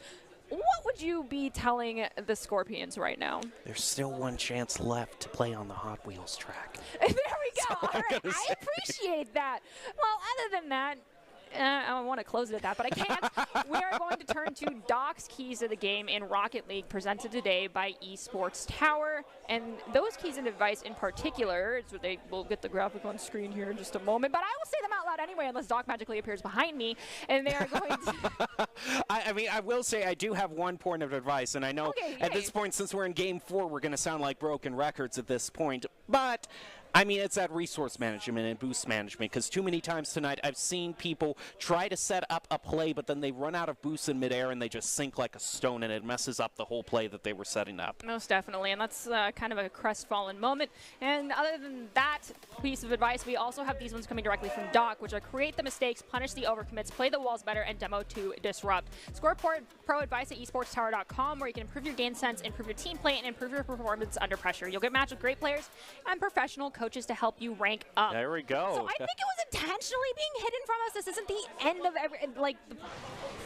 what would you be telling the Scorpions right now? There's still one chance left to play on the Hot Wheels track. There we go. All right. I appreciate that. Well, other than that, I want to close it at that, but I can't. We are going to turn to Doc's keys of the game in Rocket League, presented today by Esports Tower. And those keys and advice in particular, is what they will get the graphic on screen here in just a moment, but I will say them out loud anyway, unless Doc magically appears behind me, and they are going to... I mean, I will say I do have one point of advice, and I know at this point, since we're in Game 4, we're going to sound like broken records at this point, but... I mean, it's that resource management and boost management, because too many times tonight I've seen people try to set up a play, but then they run out of boost in midair and they just sink like a stone, and it messes up the whole play that they were setting up. Most definitely, and that's kind of a crestfallen moment. And other than that piece of advice, we also have these ones coming directly from Doc, which are create the mistakes, punish the overcommits, play the walls better, and demo to disrupt. Score pro advice at esportstower.com, where you can improve your game sense, improve your team play, and improve your performance under pressure. You'll get matched with great players and professional coaches to help you rank up. There we go. So I think it was intentionally being hidden from us. This isn't the end of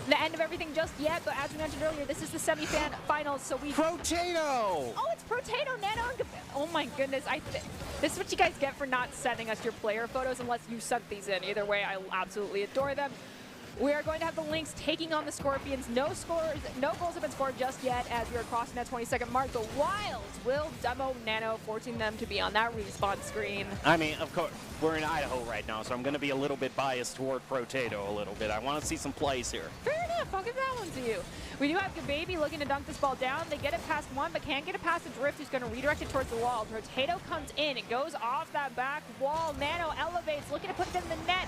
the end of everything just yet, but as we mentioned earlier, this is the semi-finals, so we... Protato! Oh, it's Protato, Nano, and oh my goodness, this is what you guys get for not sending us your player photos unless you sent these in. Either way, I absolutely adore them. We are going to have the Lynx taking on the Scorpions. No goals have been scored just yet as we are crossing that 20-second mark. The Wilds will demo Nano, forcing them to be on that respawn screen. I mean, of course, we're in Idaho right now, so I'm going to be a little bit biased toward Protato a little bit. I want to see some plays here. Fair enough. I'll give that one to you. We do have Gababy looking to dunk this ball down. They get it past one, but can't get it past the Drift, who's going to redirect it towards the wall. Protato comes in. It goes off that back wall. Nano elevates, looking to put it in the net.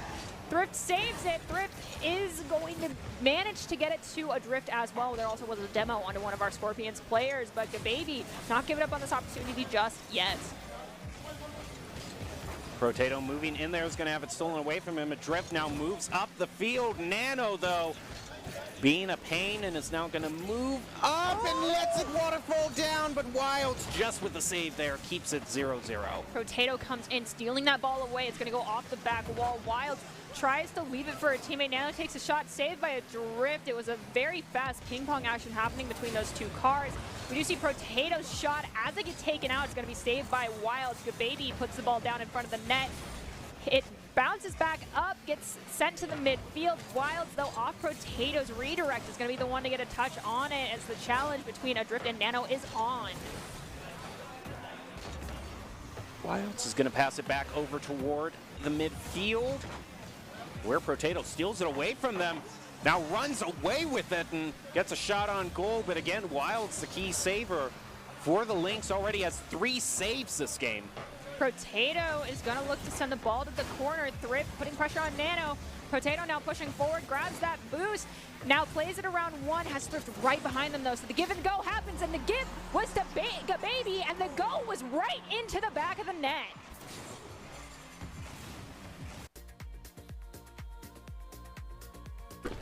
Thrift saves it. Thrift is going to manage to get it to a Drift as well. There also was a demo onto one of our Scorpions players, but Gababy not giving up on this opportunity just yet. Protato moving in there is going to have it stolen away from him. A Drift now moves up the field. Nano, though, being a pain, and is now going to move up and lets it waterfall down, but Wilds, just with the save there, keeps it 0-0. Protato comes in, stealing that ball away. It's going to go off the back wall. Wilds tries to leave it for a teammate. Nano takes a shot, saved by a Drift. It was a very fast ping-pong action happening between those two cars. We do see Protato's shot as they get taken out. It's going to be saved by Wilds. Gababy puts the ball down in front of the net. It bounces back up, gets sent to the midfield. Wilds, though, off Protato's redirect is going to be the one to get a touch on it as the challenge between Adrift and Nano is on. Wilds is going to pass it back over toward the midfield, where Protato steals it away from them. Now runs away with it and gets a shot on goal, but again, Wilds, the key saver for the Lynx, already has 3 saves this game. Protato is going to look to send the ball to the corner. Thrift putting pressure on Nano. Protato now pushing forward, grabs that boost, now plays it around one, has Thrift right behind them though, so the give and go happens, and the give was to Gababy, and the go was right into the back of the net.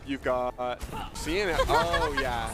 You've got seeing it. Oh yeah.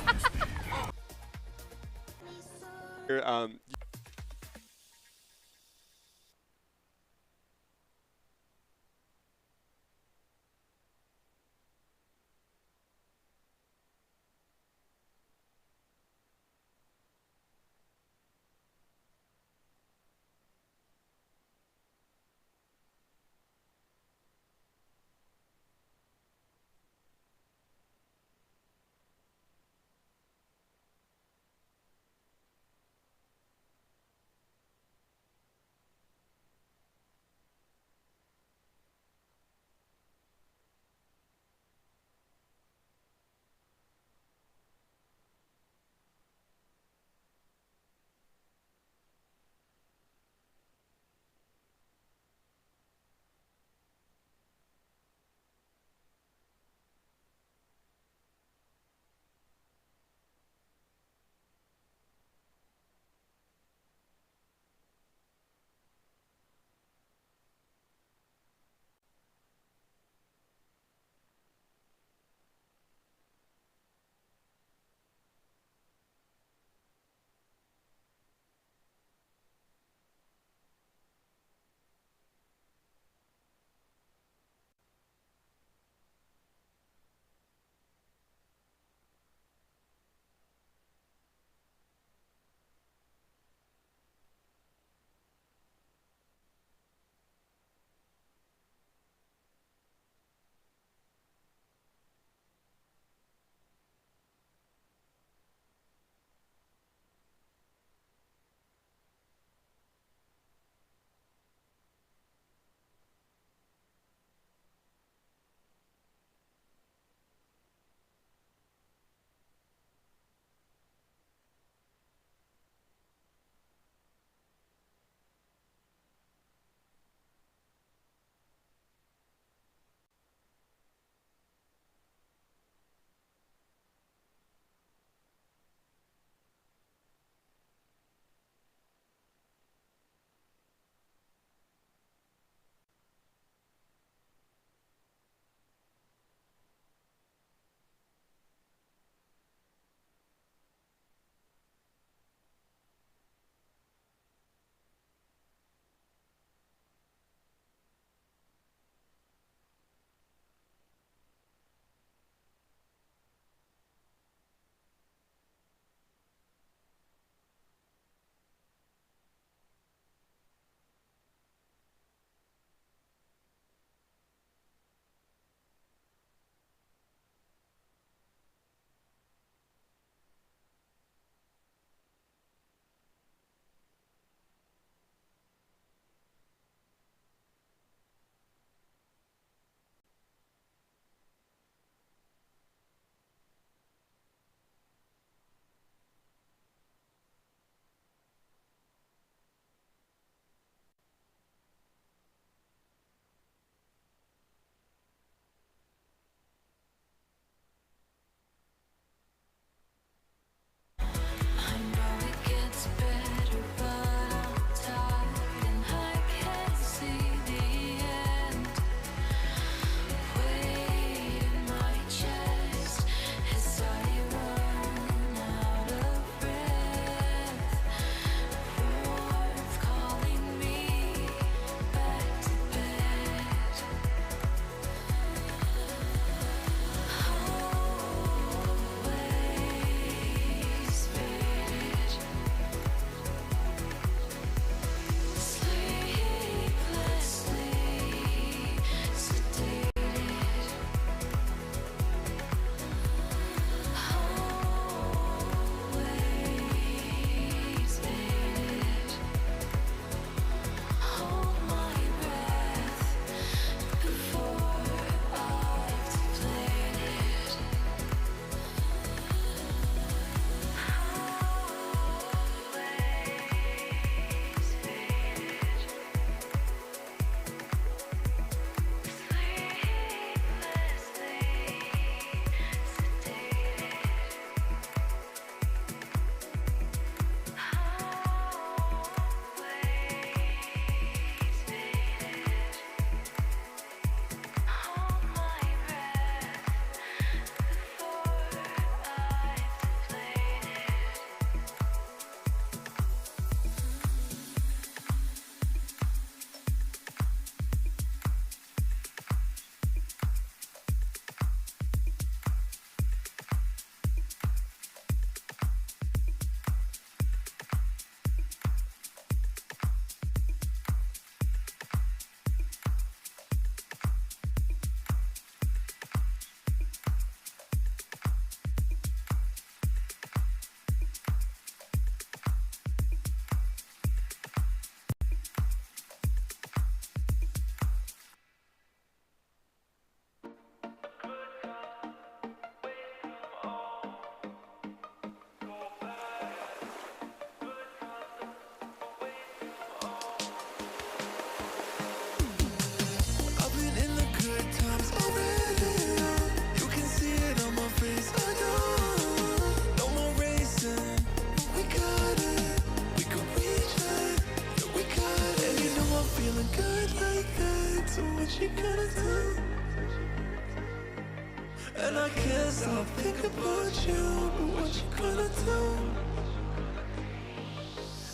And I can't stop thinking about you, but what you gonna do?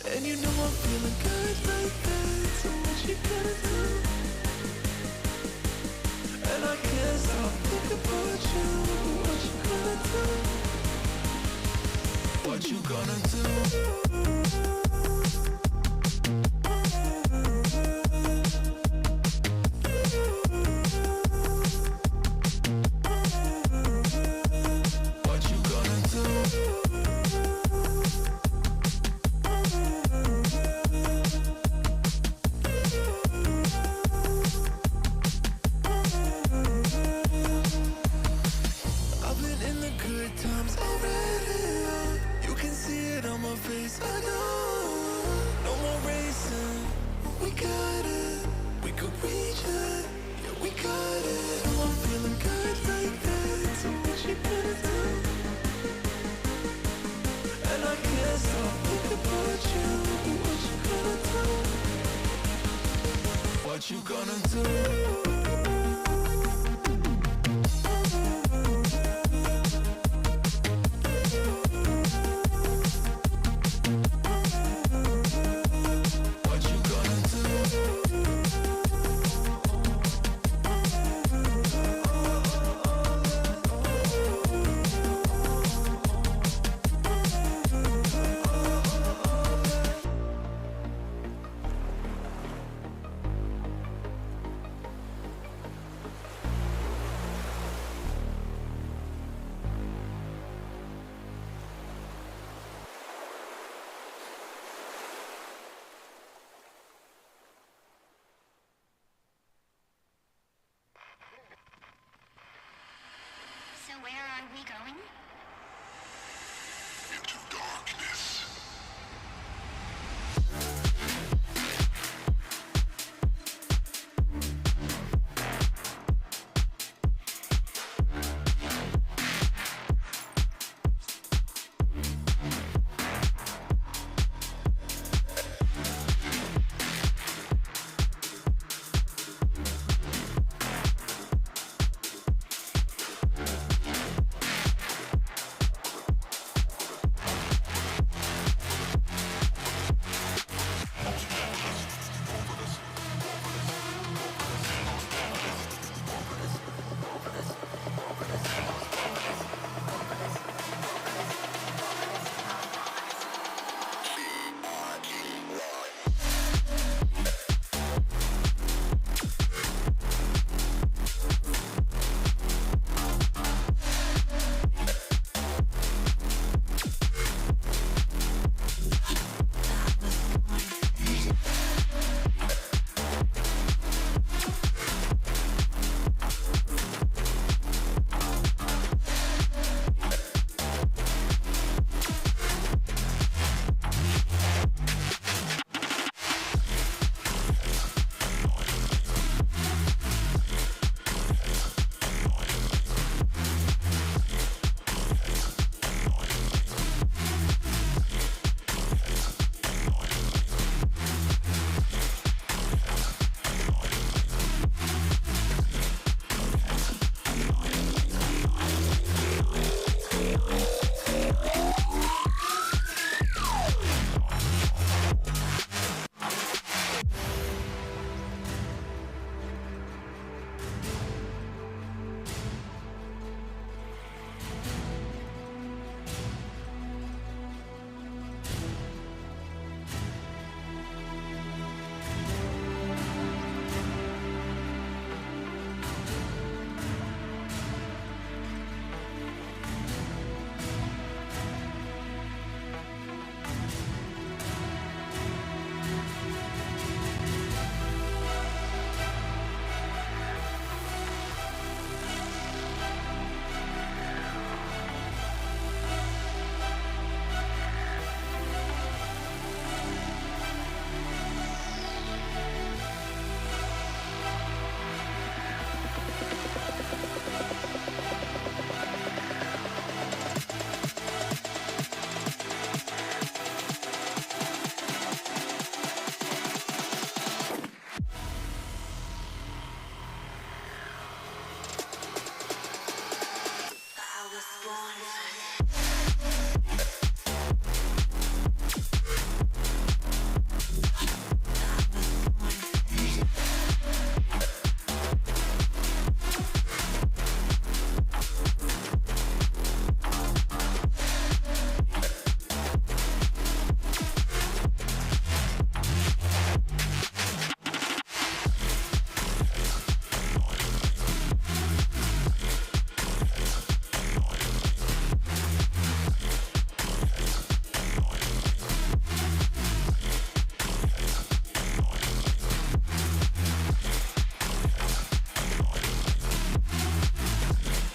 And you know I'm feeling good like that, so what you gonna do? And I can't stop thinking about you, but what you gonna do? What you gonna do? What you gonna do? Into darkness.